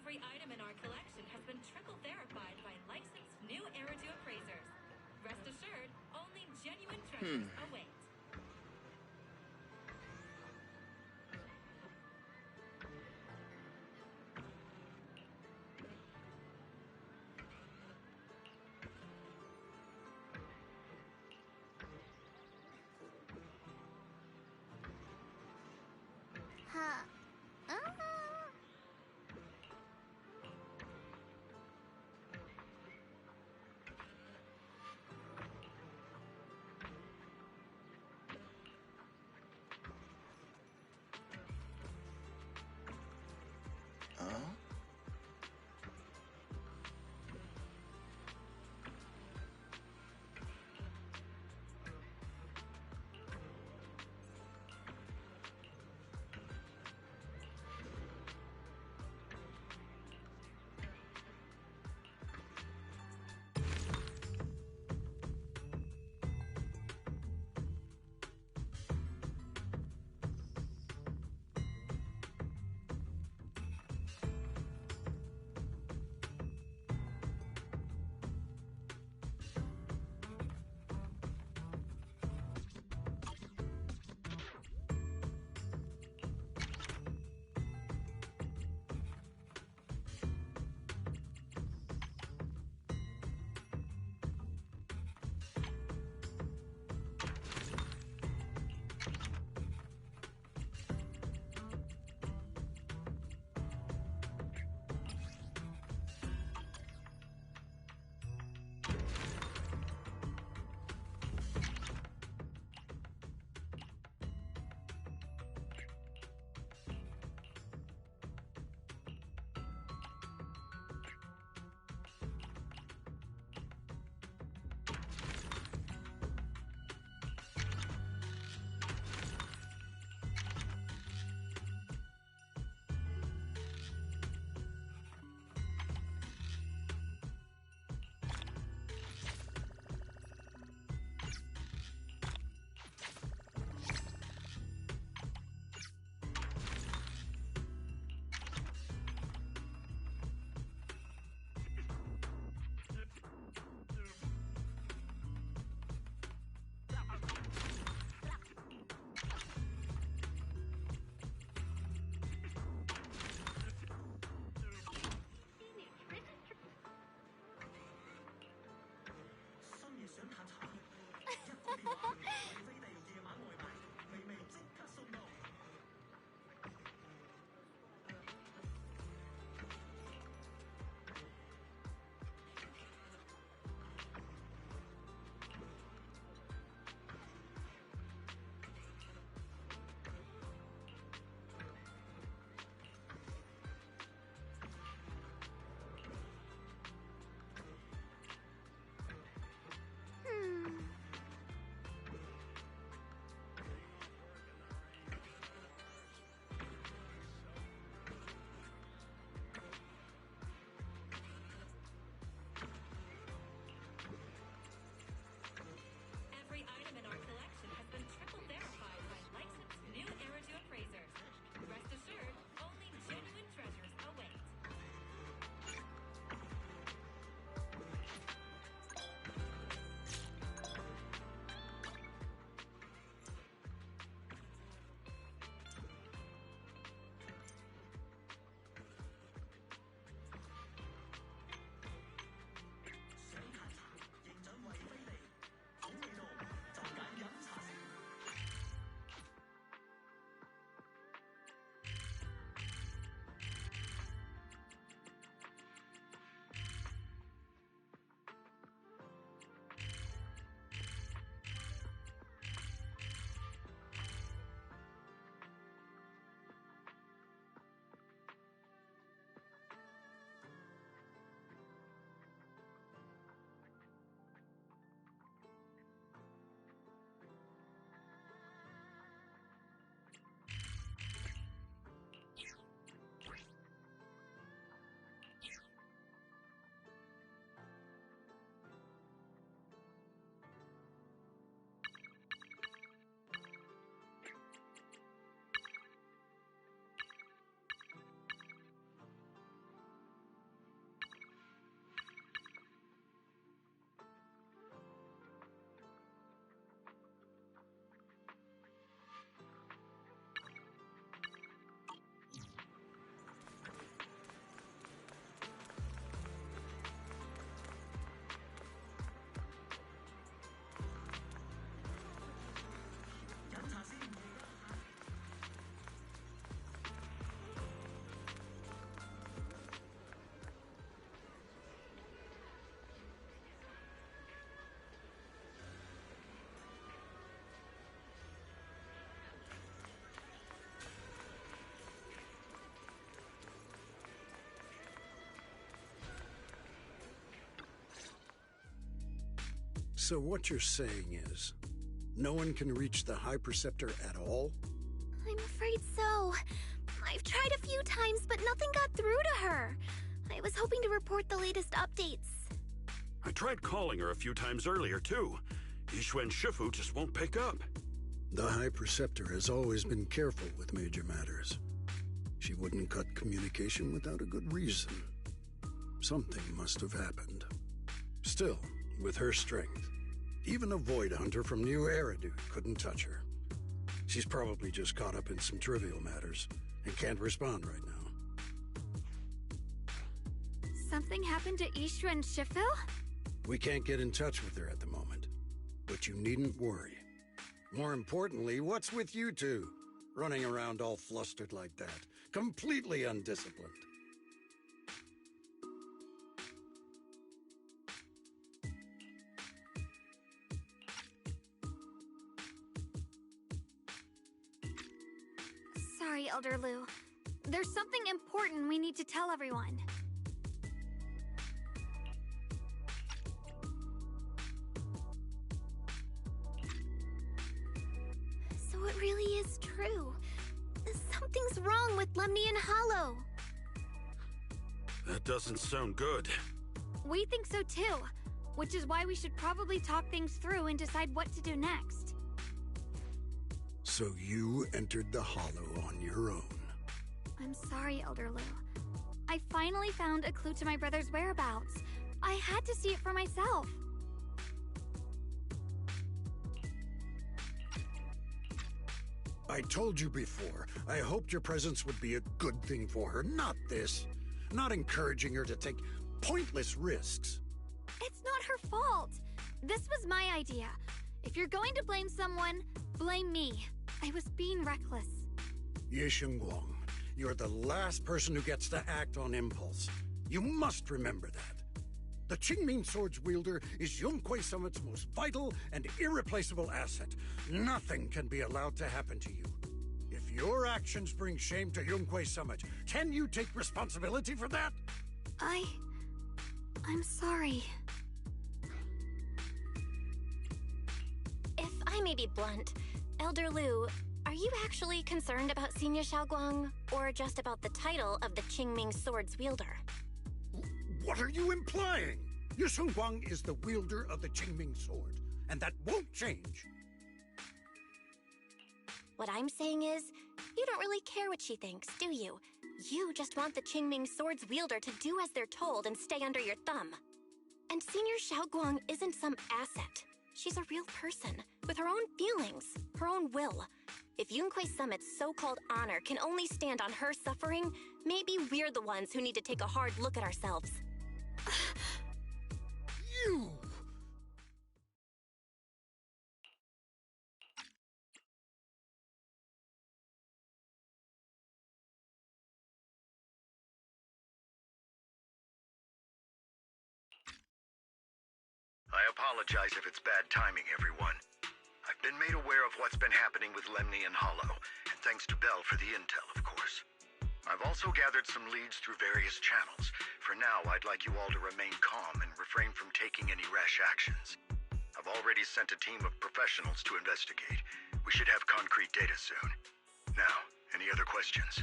Every item in our collection has been triple verified by licensed new Eridu appraisers. Rest assured, only genuine treasures await. Huh. So what you're saying is, no one can reach the High Preceptor at all? I'm afraid so. I've tried a few times, but nothing got through to her. I was hoping to report the latest updates. I tried calling her a few times earlier, too. Yixuan Shifu just won't pick up. The High Preceptor has always been careful with major matters. She wouldn't cut communication without a good reason. Something must have happened. Still, with her strength, even a Void Hunter from New Eridu couldn't touch her. She's probably just caught up in some trivial matters and can't respond right now. Something happened to Yixuan Shifu? We can't get in touch with her at the moment, but you needn't worry. More importantly, what's with you two? Running around all flustered like that, completely undisciplined. Sorry, Elder Lu. There's something important we need to tell everyone. So it really is true. Something's wrong with Lemnian Hollow. That doesn't sound good. We think so too, which is why we should probably talk things through and decide what to do next. So you entered the Hollow on your own. I'm sorry, Elder Lu. I finally found a clue to my brother's whereabouts. I had to see it for myself. I told you before, I hoped your presence would be a good thing for her, not this. Not encouraging her to take pointless risks. It's not her fault. This was my idea. If you're going to blame someone, blame me. I was being reckless. Ye Shengguang, you're the last person who gets to act on impulse. You must remember that. The Qingming Sword's wielder is Yunhui Summit's most vital and irreplaceable asset. Nothing can be allowed to happen to you. If your actions bring shame to Yunhui Summit, can you take responsibility for that? I'm sorry. If I may be blunt, Elder Lu, are you actually concerned about Senior Xiaoguang, or just about the title of the Qingming Sword's wielder? What are you implying? Ye Shengguang is the wielder of the Qingming Sword, and that won't change. What I'm saying is, you don't really care what she thinks, do you? You just want the Qingming Sword's wielder to do as they're told and stay under your thumb. And Senior Xiaoguang isn't some asset. She's a real person, with her own feelings, her own will. If Yunhui Summit's so-called honor can only stand on her suffering, maybe we're the ones who need to take a hard look at ourselves. You! I apologize if it's bad timing, everyone. I've been made aware of what's been happening with Lemnian Hollow, and thanks to Bell for the intel, of course. I've also gathered some leads through various channels. For now, I'd like you all to remain calm and refrain from taking any rash actions. I've already sent a team of professionals to investigate. We should have concrete data soon. Now, any other questions?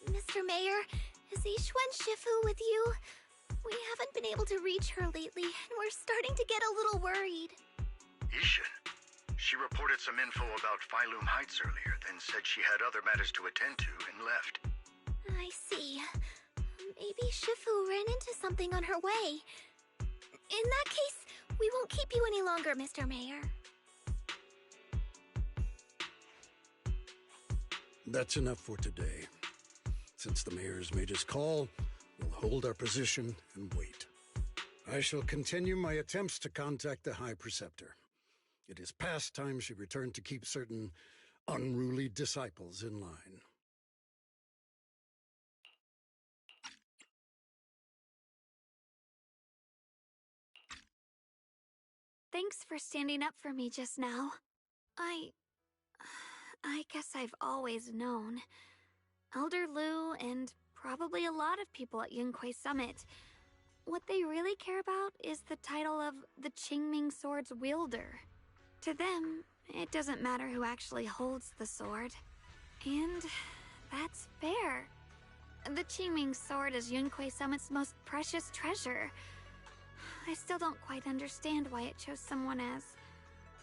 Mr. Mayor, is Yixuan Shifu with you? We haven't been able to reach her lately, and we're starting to get a little worried. Yixuan? She reported some info about Phylum Heights earlier, then said she had other matters to attend to and left. I see. Maybe Shifu ran into something on her way. In that case, we won't keep you any longer, Mr. Mayor. That's enough for today. Since the mayor's made his call, we'll hold our position and wait. I shall continue my attempts to contact the High Preceptor. It is past time she returned to keep certain unruly disciples in line. Thanks for standing up for me just now. I guess I've always known. Elder Lu and probably a lot of people at Yunhui Summit. what they really care about is the title of the Qingming Sword's wielder. To them, it doesn't matter who actually holds the sword. And that's fair. The Qingming Sword is Yunque Summit's most precious treasure. I still don't quite understand why it chose someone as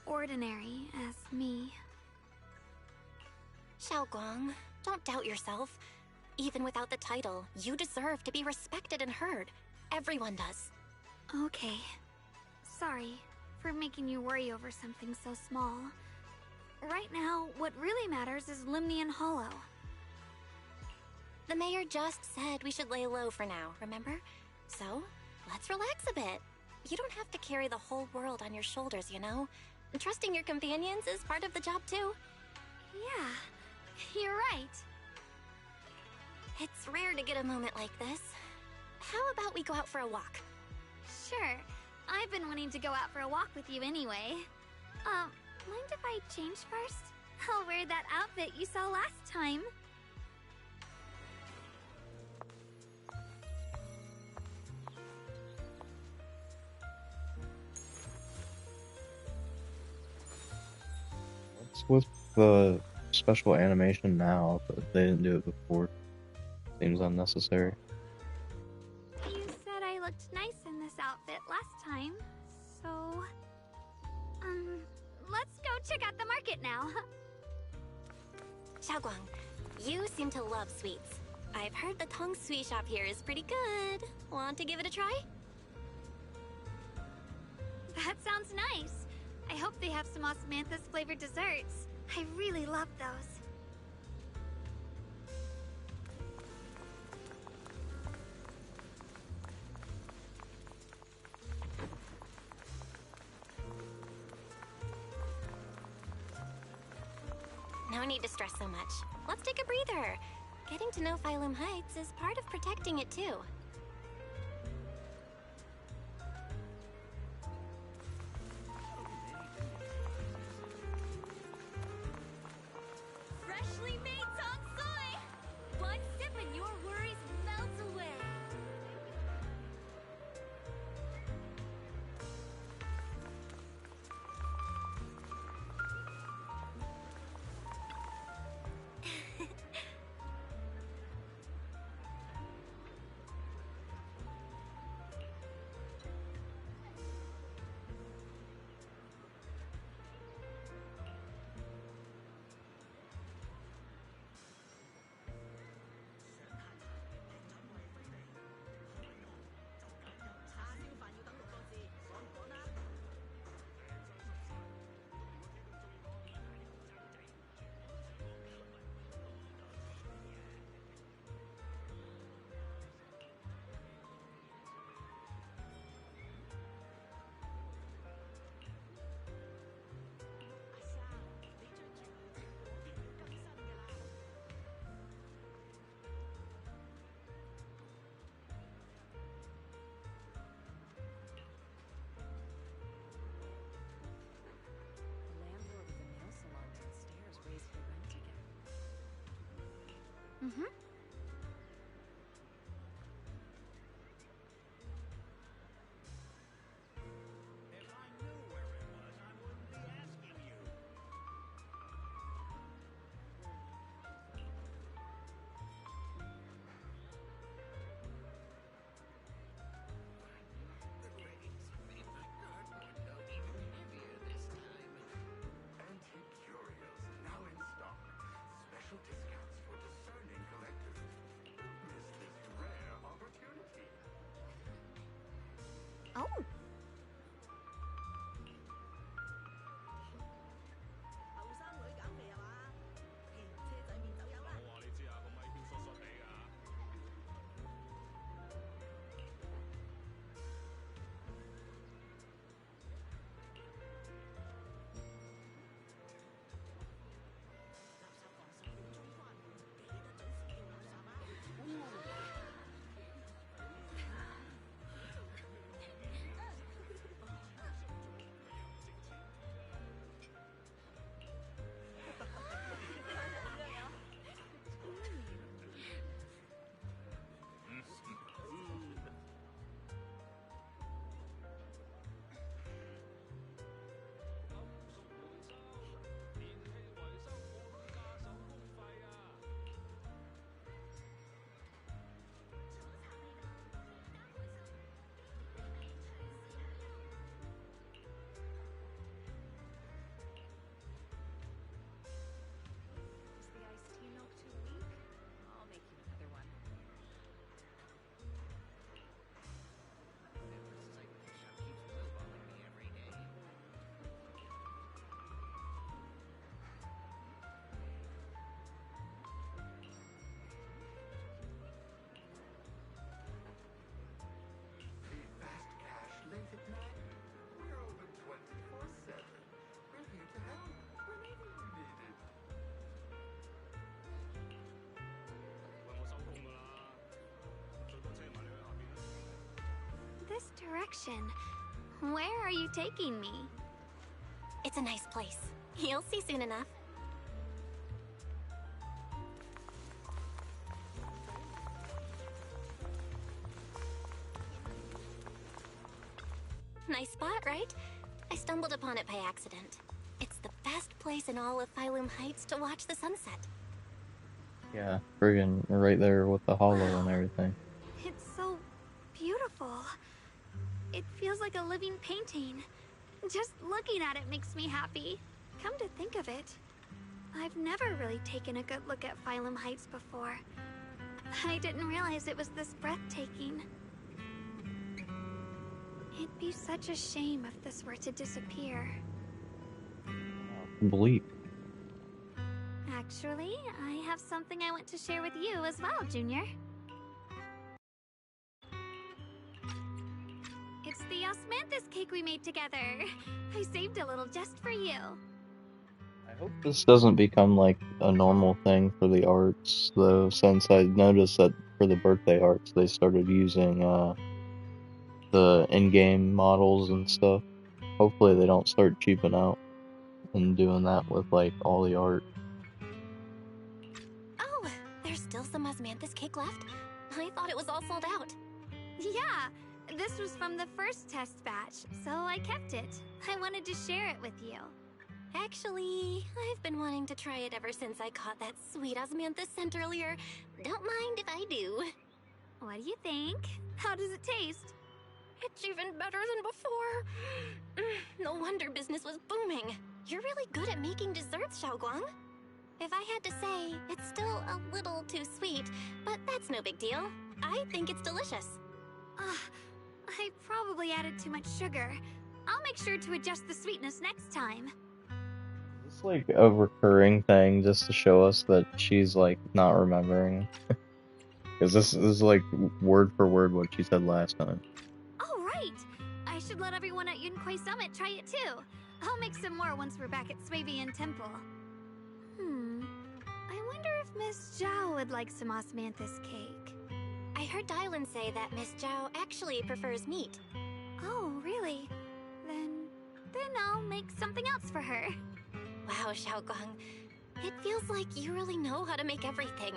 ordinary as me. Xiaoguang, don't doubt yourself. Even without the title, you deserve to be respected and heard. Everyone does. Okay. Sorry for making you worry over something so small. Right now, what really matters is Limnian Hollow. The mayor just said we should lay low for now, remember? So, let's relax a bit. You don't have to carry the whole world on your shoulders, you know? Trusting your companions is part of the job, too. Yeah, you're right. It's rare to get a moment like this. How about we go out for a walk? Sure. I've been wanting to go out for a walk with you anyway. Mind if I change first? I'll wear that outfit you saw last time. What's with the special animation now, but they didn't do it before? Seems unnecessary. You said I looked nice in this outfit last time, so... let's go check out the market now. Xiaoguang, you seem to love sweets. I've heard the Tong Sui shop here is pretty good. Want to give it a try? That sounds nice. I hope they have some osmanthus flavored desserts. I really love those. No need to stress so much. Let's take a breather. Getting to know Phylum Heights is part of protecting it too. Freshly made Tong Sui! One sip and your worries melt away. Mm-hmm. Antique curios now in stock. Special discounts for discerning collectors. direction. Where are you taking me? It's a nice place. You'll see soon enough. Nice spot, right? I stumbled upon it by accident. It's the best place in all of Phylum Heights to watch the sunset. Yeah, friggin' right there with the hollow and everything. It's so beautiful. It feels like a living painting. Just looking at it makes me happy. Come to think of it, I've never really taken a good look at Phylum Heights before. I didn't realize it was this breathtaking. It'd be such a shame if this were to disappear. Bleak. Actually, I have something I want to share with you as well, Junior. It's the osmanthus cake we made together. I saved a little just for you. I hope this doesn't become like a normal thing for the arts, though, since I noticed that for the birthday arts they started using the in-game models and stuff. Hopefully they don't start cheaping out and doing that with like all the art. Oh, there's still some osmanthus cake left? I thought it was all sold out. Yeah, this was from the first test batch, so I kept it. I wanted to share it with you. Actually, I've been wanting to try it ever since I caught that sweet osmanthus scent earlier. Don't mind if I do. What do you think? How does it taste? It's even better than before. No wonder business was booming. You're really good at making desserts, Xiaoguang. If I had to say, it's still a little too sweet, but that's no big deal. I think it's delicious. I probably added too much sugar. I'll make sure to adjust the sweetness next time. It's like a recurring thing just to show us that she's like not remembering. Because this is like word for word what she said last time. Oh, right! I should let everyone at Yunquay Summit try it too. I'll make some more once we're back at Swabian Temple. I wonder if Miss Zhao would like some osmanthus cake. I heard Dylan say that Miss Zhao actually prefers meat. Oh, really? Then I'll make something else for her. Wow, Xiaoguang. It feels like you really know how to make everything.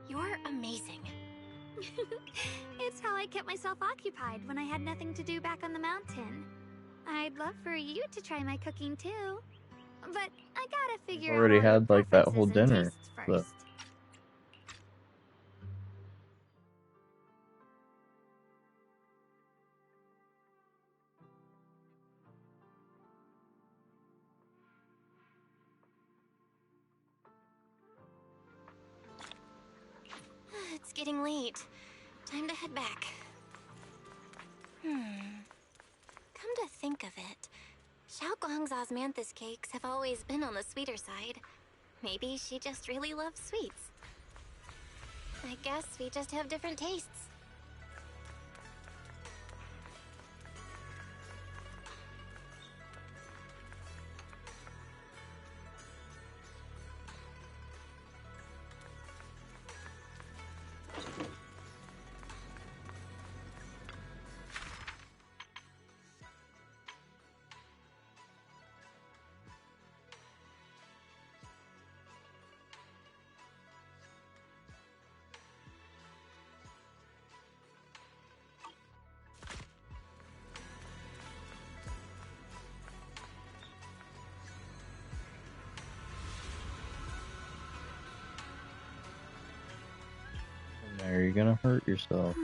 You're amazing. It's how I kept myself occupied when I had nothing to do back on the mountain. I'd love for you to try my cooking too. But I gotta figure Already out all had your like that whole preferences and dinner. tastes But first. It's getting late. Time to head back. Come to think of it, Xiaoguang's osmanthus cakes have always been on the sweeter side. Maybe she just really loves sweets. I guess we just have different tastes. there you're gonna hurt yourself.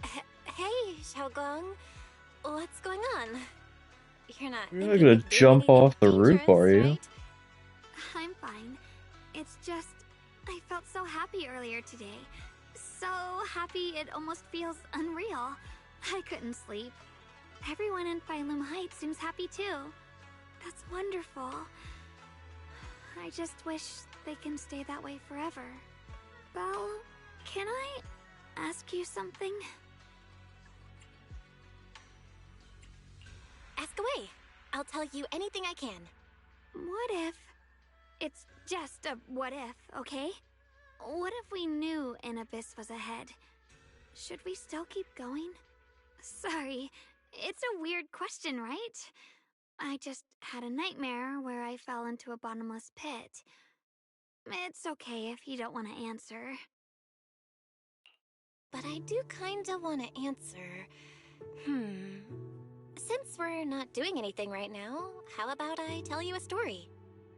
Hey, Xiaoguang. What's going on? You're not You're not gonna jump off the roof, are you? right? I'm fine. It's just, I felt so happy earlier today. So happy it almost feels unreal. I couldn't sleep. Everyone in Phylum Heights seems happy too. That's wonderful. I just wish they can stay that way forever. Belle, can I ask you something? Ask away. I'll tell you anything I can. What if... It's just a what if, okay? What if we knew an abyss was ahead? should we still keep going? Sorry, it's a weird question, right? I just had a nightmare where I fell into a bottomless pit. It's okay if you don't want to answer. But I do kinda want to answer. Since we're not doing anything right now, how about I tell you a story?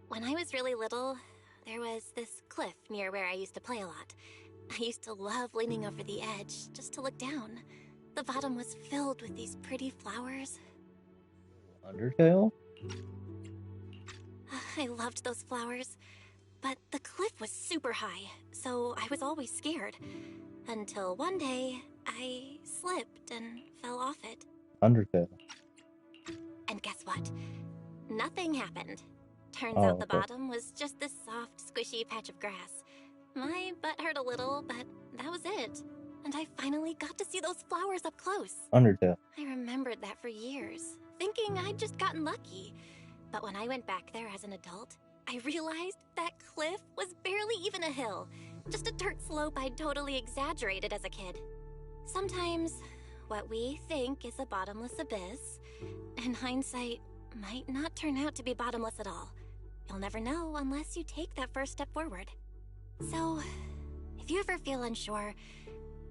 When I was really little, there was this cliff near where I used to play a lot. I used to love leaning over the edge just to look down. The bottom was filled with these pretty flowers. Undertale? I loved those flowers, but the cliff was super high, so I was always scared. Until one day, I slipped and fell off it. Undertale. And guess what? Nothing happened. Turns Oh, out the okay. bottom was just this soft, squishy patch of grass. My butt hurt a little, but that was it. And I finally got to see those flowers up close. Undertale. I remembered that for years, thinking I'd just gotten lucky. But when I went back there as an adult, I realized that cliff was barely even a hill. Just a dirt slope I'd totally exaggerated as a kid. Sometimes, what we think is a bottomless abyss, in hindsight, might not turn out to be bottomless at all. You'll never know unless you take that first step forward. So, if you ever feel unsure,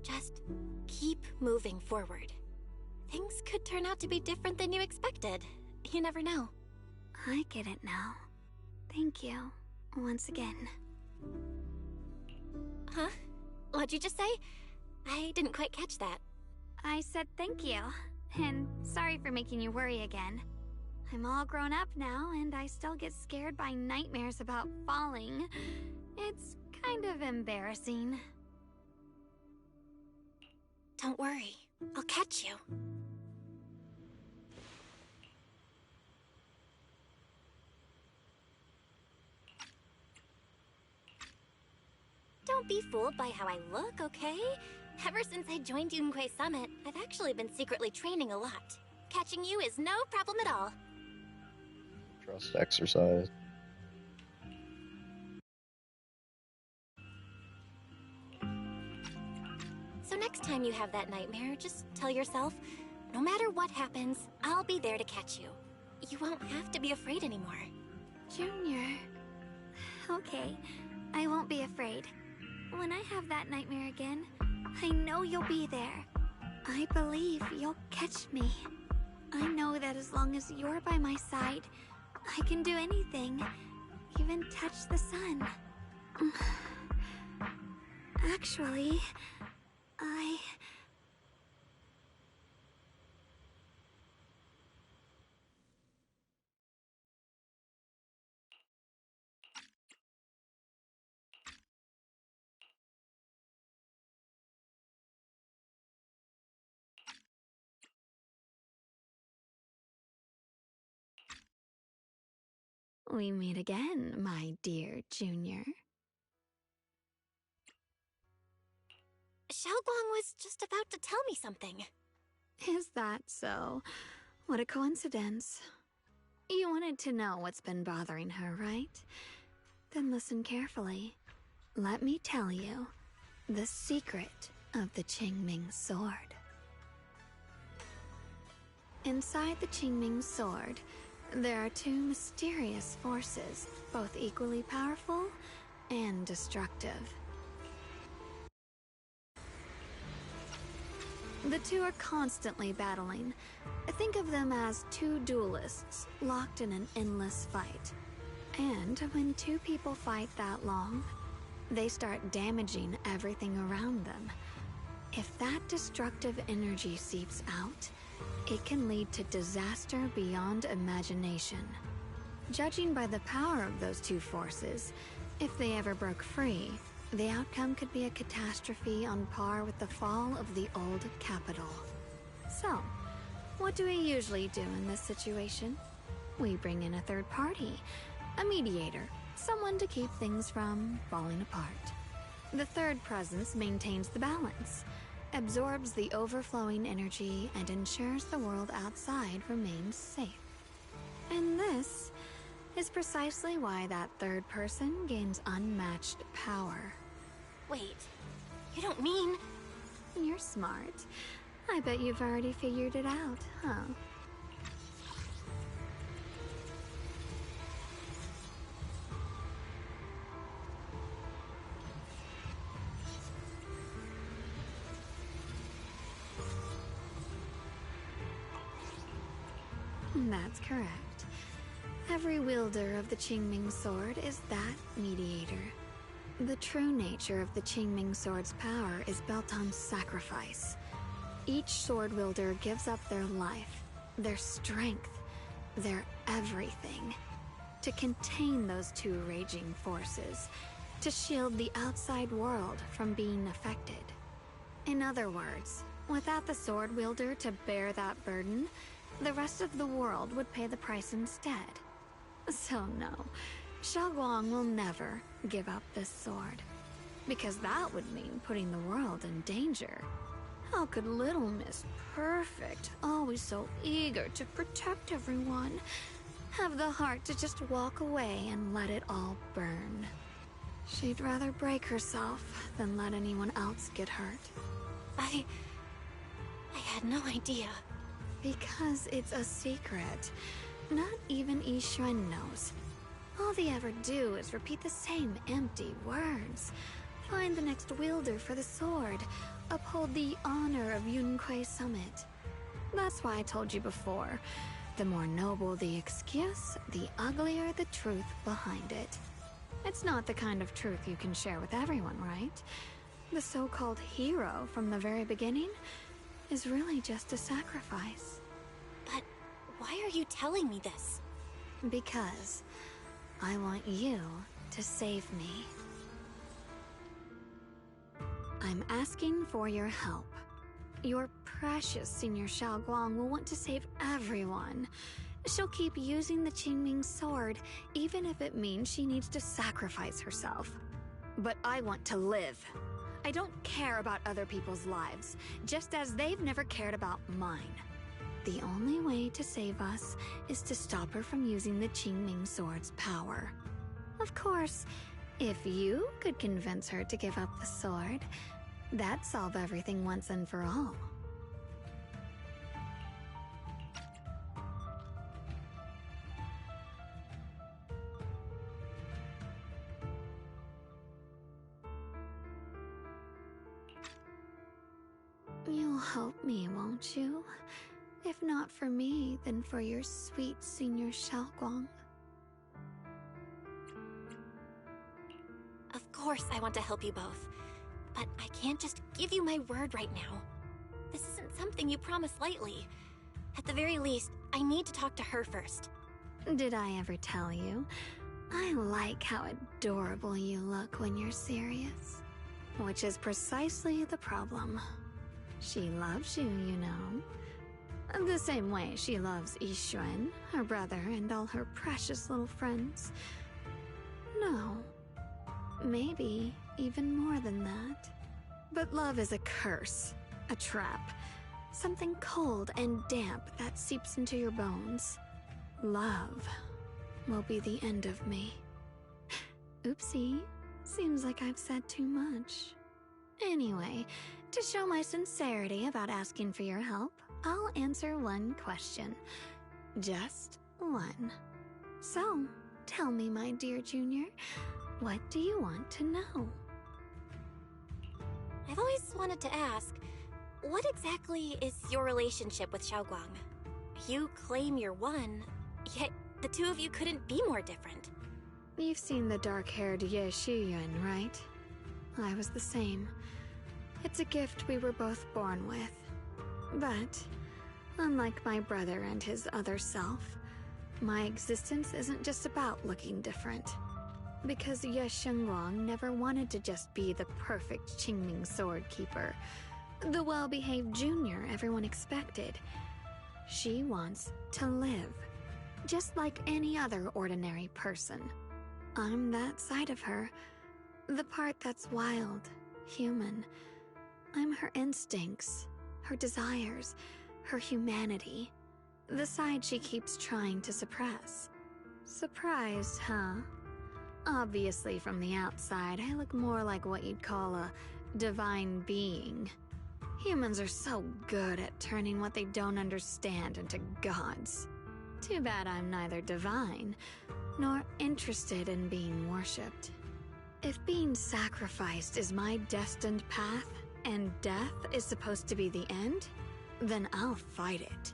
just keep moving forward. Things could turn out to be different than you expected. You never know. I get it now. Thank you, once again. Huh? What'd you just say? I didn't quite catch that. I said thank you, and sorry for making you worry again. I'm all grown up now, and I still get scared by nightmares about falling. It's kind of embarrassing. Don't worry, I'll catch you. Don't be fooled by how I look, okay? Ever since I joined Yunquei Summit, I've actually been secretly training a lot. Catching you is no problem at all. Trust exercise. So next time you have that nightmare, just tell yourself, no matter what happens, I'll be there to catch you. You won't have to be afraid anymore. Junior. Okay, I won't be afraid. When I have that nightmare again, I know you'll be there. I believe you'll catch me. I know that as long as you're by my side, I can do anything, even touch the sun. Actually, we meet again, my dear Junior. Xiaoguang was just about to tell me something. Is that so? What a coincidence. You wanted to know what's been bothering her, right? Then listen carefully. Let me tell you the secret of the Qingming sword. Inside the Qingming sword, there are two mysterious forces, both equally powerful and destructive. The two are constantly battling. Think of them as two duelists locked in an endless fight. And when two people fight that long, they start damaging everything around them. If that destructive energy seeps out, it can lead to disaster beyond imagination. Judging by the power of those two forces, if they ever broke free, the outcome could be a catastrophe on par with the fall of the old capital. So, what do we usually do in this situation? We bring in a third party, a mediator, someone to keep things from falling apart. The third presence maintains the balance, absorbs the overflowing energy, and ensures the world outside remains safe. And this is precisely why that third person gains unmatched power. Wait, you don't mean... You're smart. I bet you've already figured it out, huh? That's correct. Every wielder of the Qingming sword is that mediator. The true nature of the Qingming sword's power is built on sacrifice. Each sword wielder gives up their life, their strength, their everything, to contain those two raging forces, to shield the outside world from being affected. In other words, without the sword wielder to bear that burden, the rest of the world would pay the price instead. So no, Xiaoguang will never give up this sword, because that would mean putting the world in danger. How could Little Miss Perfect, always so eager to protect everyone, have the heart to just walk away and let it all burn? She'd rather break herself than let anyone else get hurt. I had no idea. Because it's a secret. Not even Yixuan knows. All they ever do is repeat the same empty words. Find the next wielder for the sword. Uphold the honor of Yunquei Summit. That's why I told you before. The more noble the excuse, the uglier the truth behind it. It's not the kind of truth you can share with everyone, right? The so-called hero from the very beginning is really just a sacrifice. But why are you telling me this? Because I want you to save me. I'm asking for your help. Your precious Senior Xiaoguang will want to save everyone. She'll keep using the Qingming sword, even if it means she needs to sacrifice herself. But I want to live. I don't care about other people's lives, just as they've never cared about mine. The only way to save us is to stop her from using the Qingming sword's power. Of course, if you could convince her to give up the sword, that'd solve everything once and for all. You'll help me, won't you? If not for me, then for your sweet Senior Xiaoguang. Of course I want to help you both, but I can't just give you my word right now. This isn't something you promise lightly. At the very least, I need to talk to her first. Did I ever tell you? I like how adorable you look when you're serious. Which is precisely the problem. She loves you, you know. The same way she loves Yixuan, her brother, and all her precious little friends. No. Maybe even more than that. But love is a curse, a trap. Something cold and damp that seeps into your bones. Love will be the end of me. Oopsie. Seems like I've said too much. Anyway, to show my sincerity about asking for your help, I'll answer one question. Just one. So, tell me, my dear Junior, what do you want to know? I've always wanted to ask, what exactly is your relationship with Xiaoguang? You claim you're one, yet the two of you couldn't be more different. You've seen the dark-haired Ye Shiyuan, right? I was the same. It's a gift we were both born with. But, unlike my brother and his other self, my existence isn't just about looking different. Because Ye Shengguang never wanted to just be the perfect Qingming sword keeper, the well-behaved junior everyone expected. She wants to live, just like any other ordinary person. I'm that side of her, the part that's wild, human. I'm her instincts, her desires, her humanity, the side she keeps trying to suppress. Surprised, huh? Obviously, from the outside, I look more like what you'd call a divine being. Humans are so good at turning what they don't understand into gods. Too bad I'm neither divine, nor interested in being worshipped. If being sacrificed is my destined path, and death is supposed to be the end, then I'll fight it.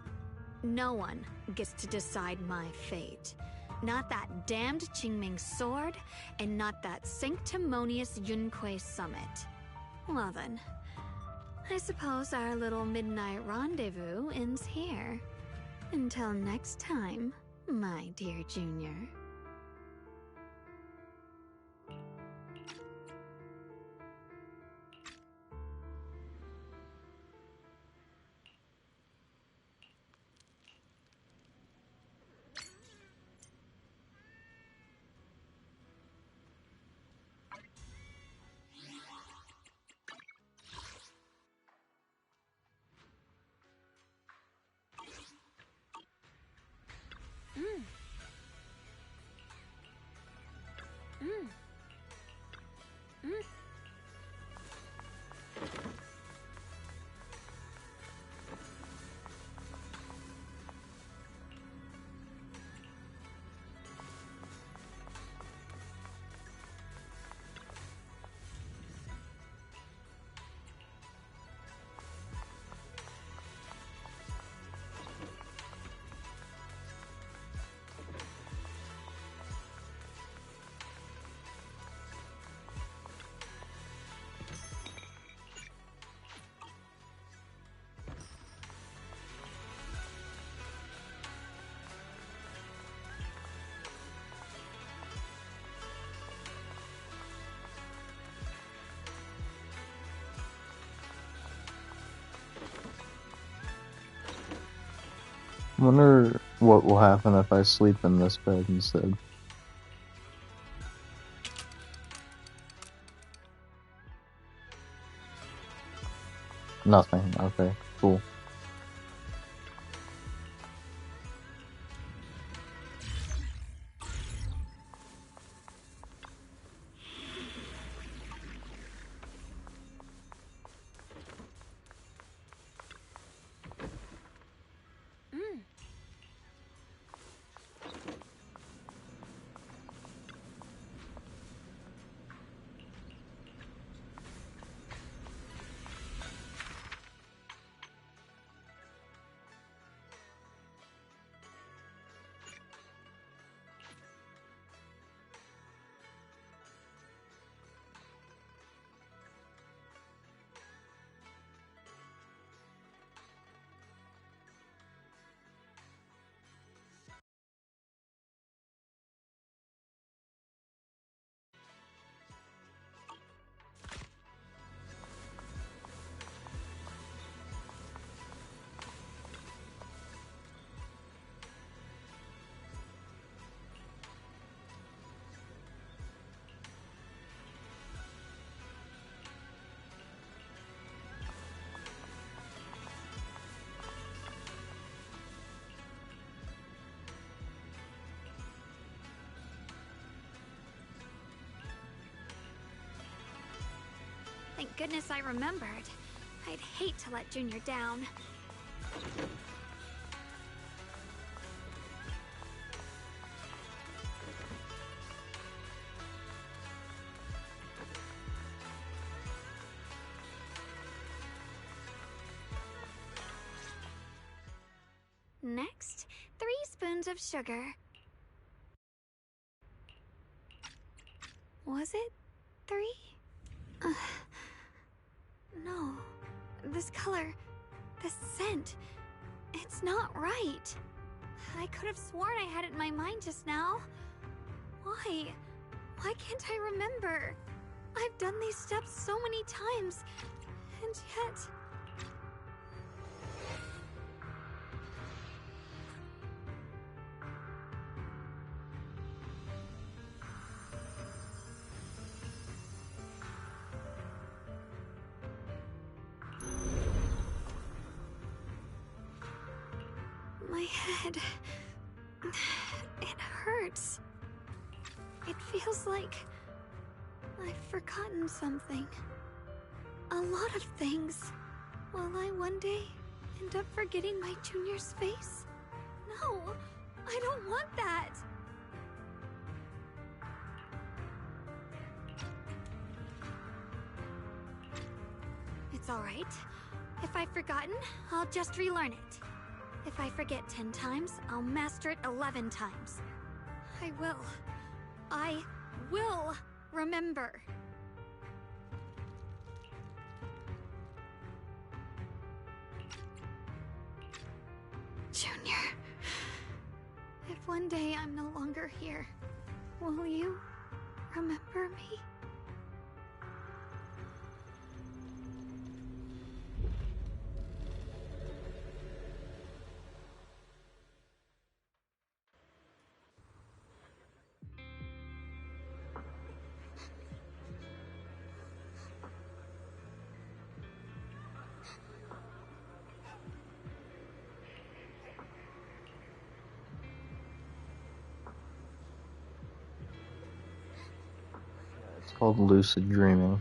No one gets to decide my fate. Not that damned Qingming sword, and not that sanctimonious Yunque summit. Well then, I suppose our little midnight rendezvous ends here. Until next time, my dear Junior. Wonder what will happen if I sleep in this bed instead. Nothing. Okay, cool. Thank goodness I remembered. I'd hate to let Junior down. Next, 3 spoons of sugar. Was it 3? No. This color, this scent, it's not right. I could have sworn I had it in my mind just now. Why? Why can't I remember? I've done these steps so many times, and yet... My head... it hurts. It feels like... I've forgotten something. A lot of things. Will I one day end up forgetting my junior's face? No, I don't want that. It's alright. If I've forgotten, I'll just relearn it. If I forget 10 times, I'll master it 11 times. I will remember. Junior, if one day I'm no longer here, will you remember me? It's called lucid dreaming.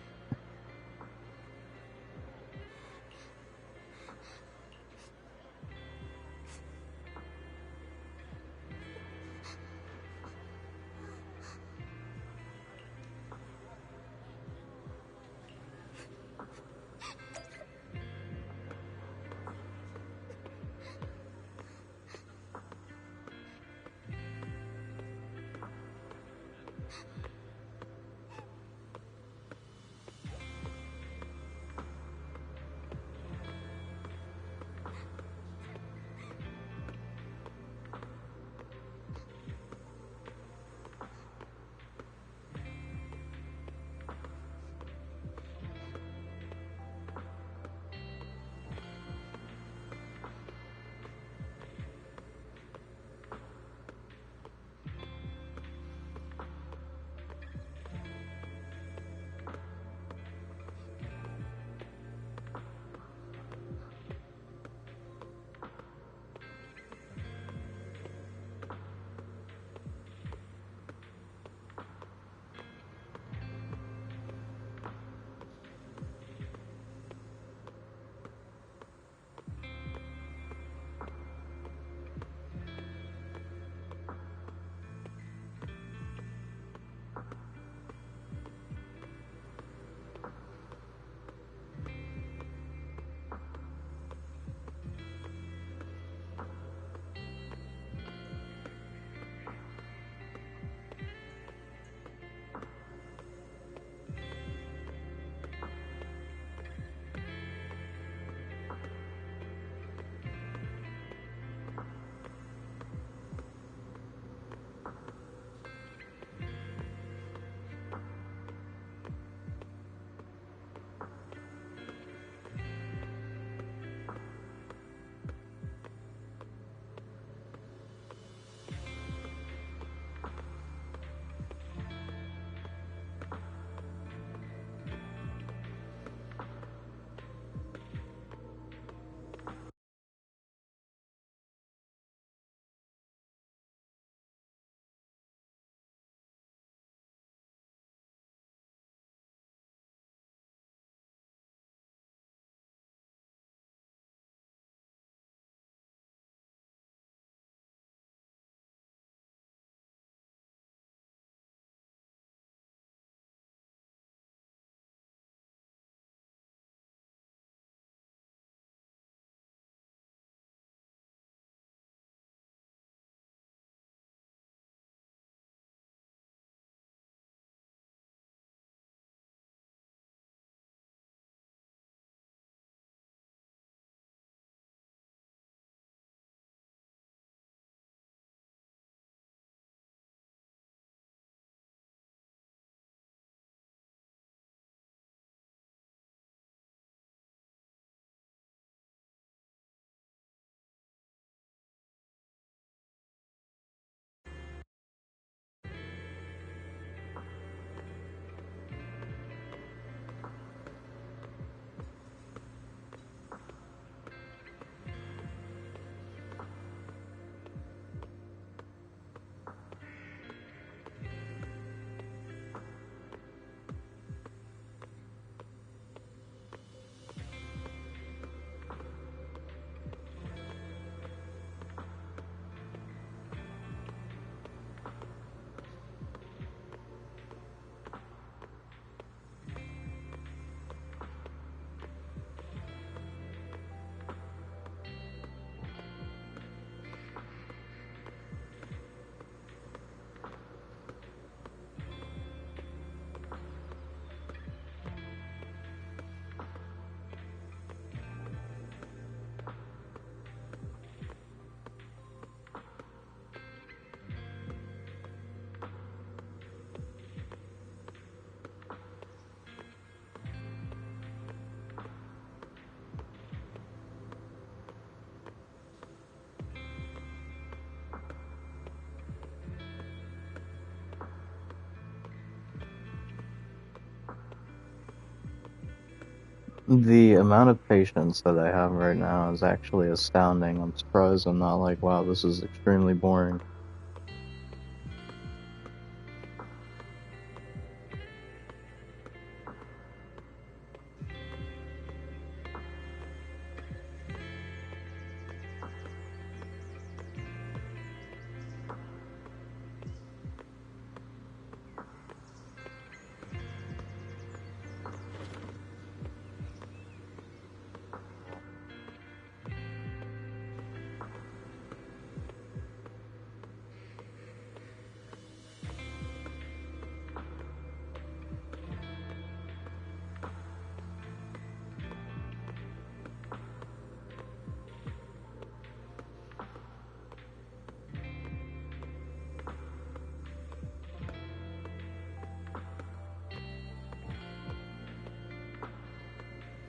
The amount of patience that I have right now is actually astounding. I'm surprised I'm not like, wow, this is extremely boring.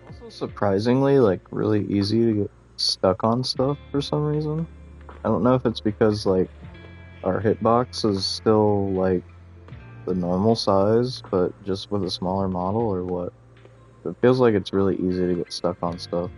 Also surprisingly, like, really easy to get stuck on stuff for some reason. I don't know if it's because, like, our hitbox is still, like, the normal size, but just with a smaller model or what. It feels like it's really easy to get stuck on stuff.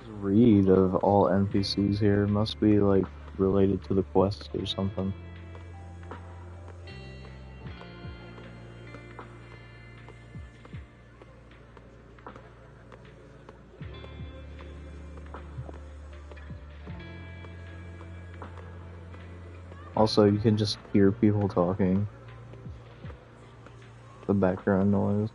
Read of all NPCs here must be, like, related to the quest or something. Also, you can just hear people talking. The background noise.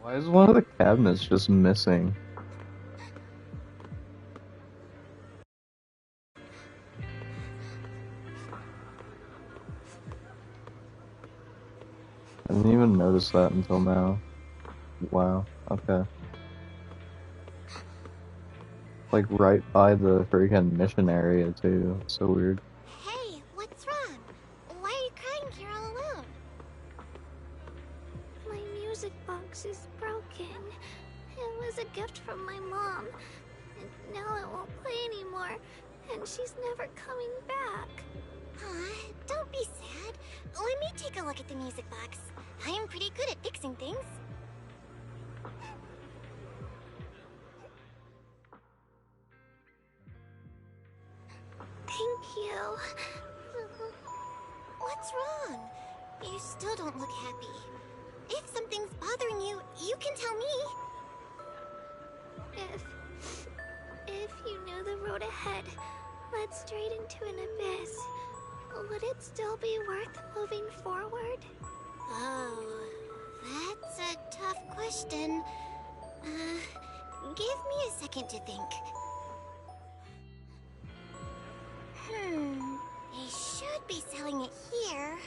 Why is one of the cabinets just missing? I didn't even notice that until now. Wow, okay. Like right by the freaking mission area too. So weird. Hey, what's wrong? Why are you crying here all alone? My music box is broken. It was a gift from my mom. And now it won't play anymore. And she's never coming back. Aw, don't be sad. Let me take a look at the music box. I'm pretty good at fixing things. Thank you. What's wrong? You still don't look happy. If something's bothering you, you can tell me. If you knew the road ahead led straight into an abyss, would it still be worth moving forward? Oh, that's a tough question. Give me a second to think. They should be selling it here.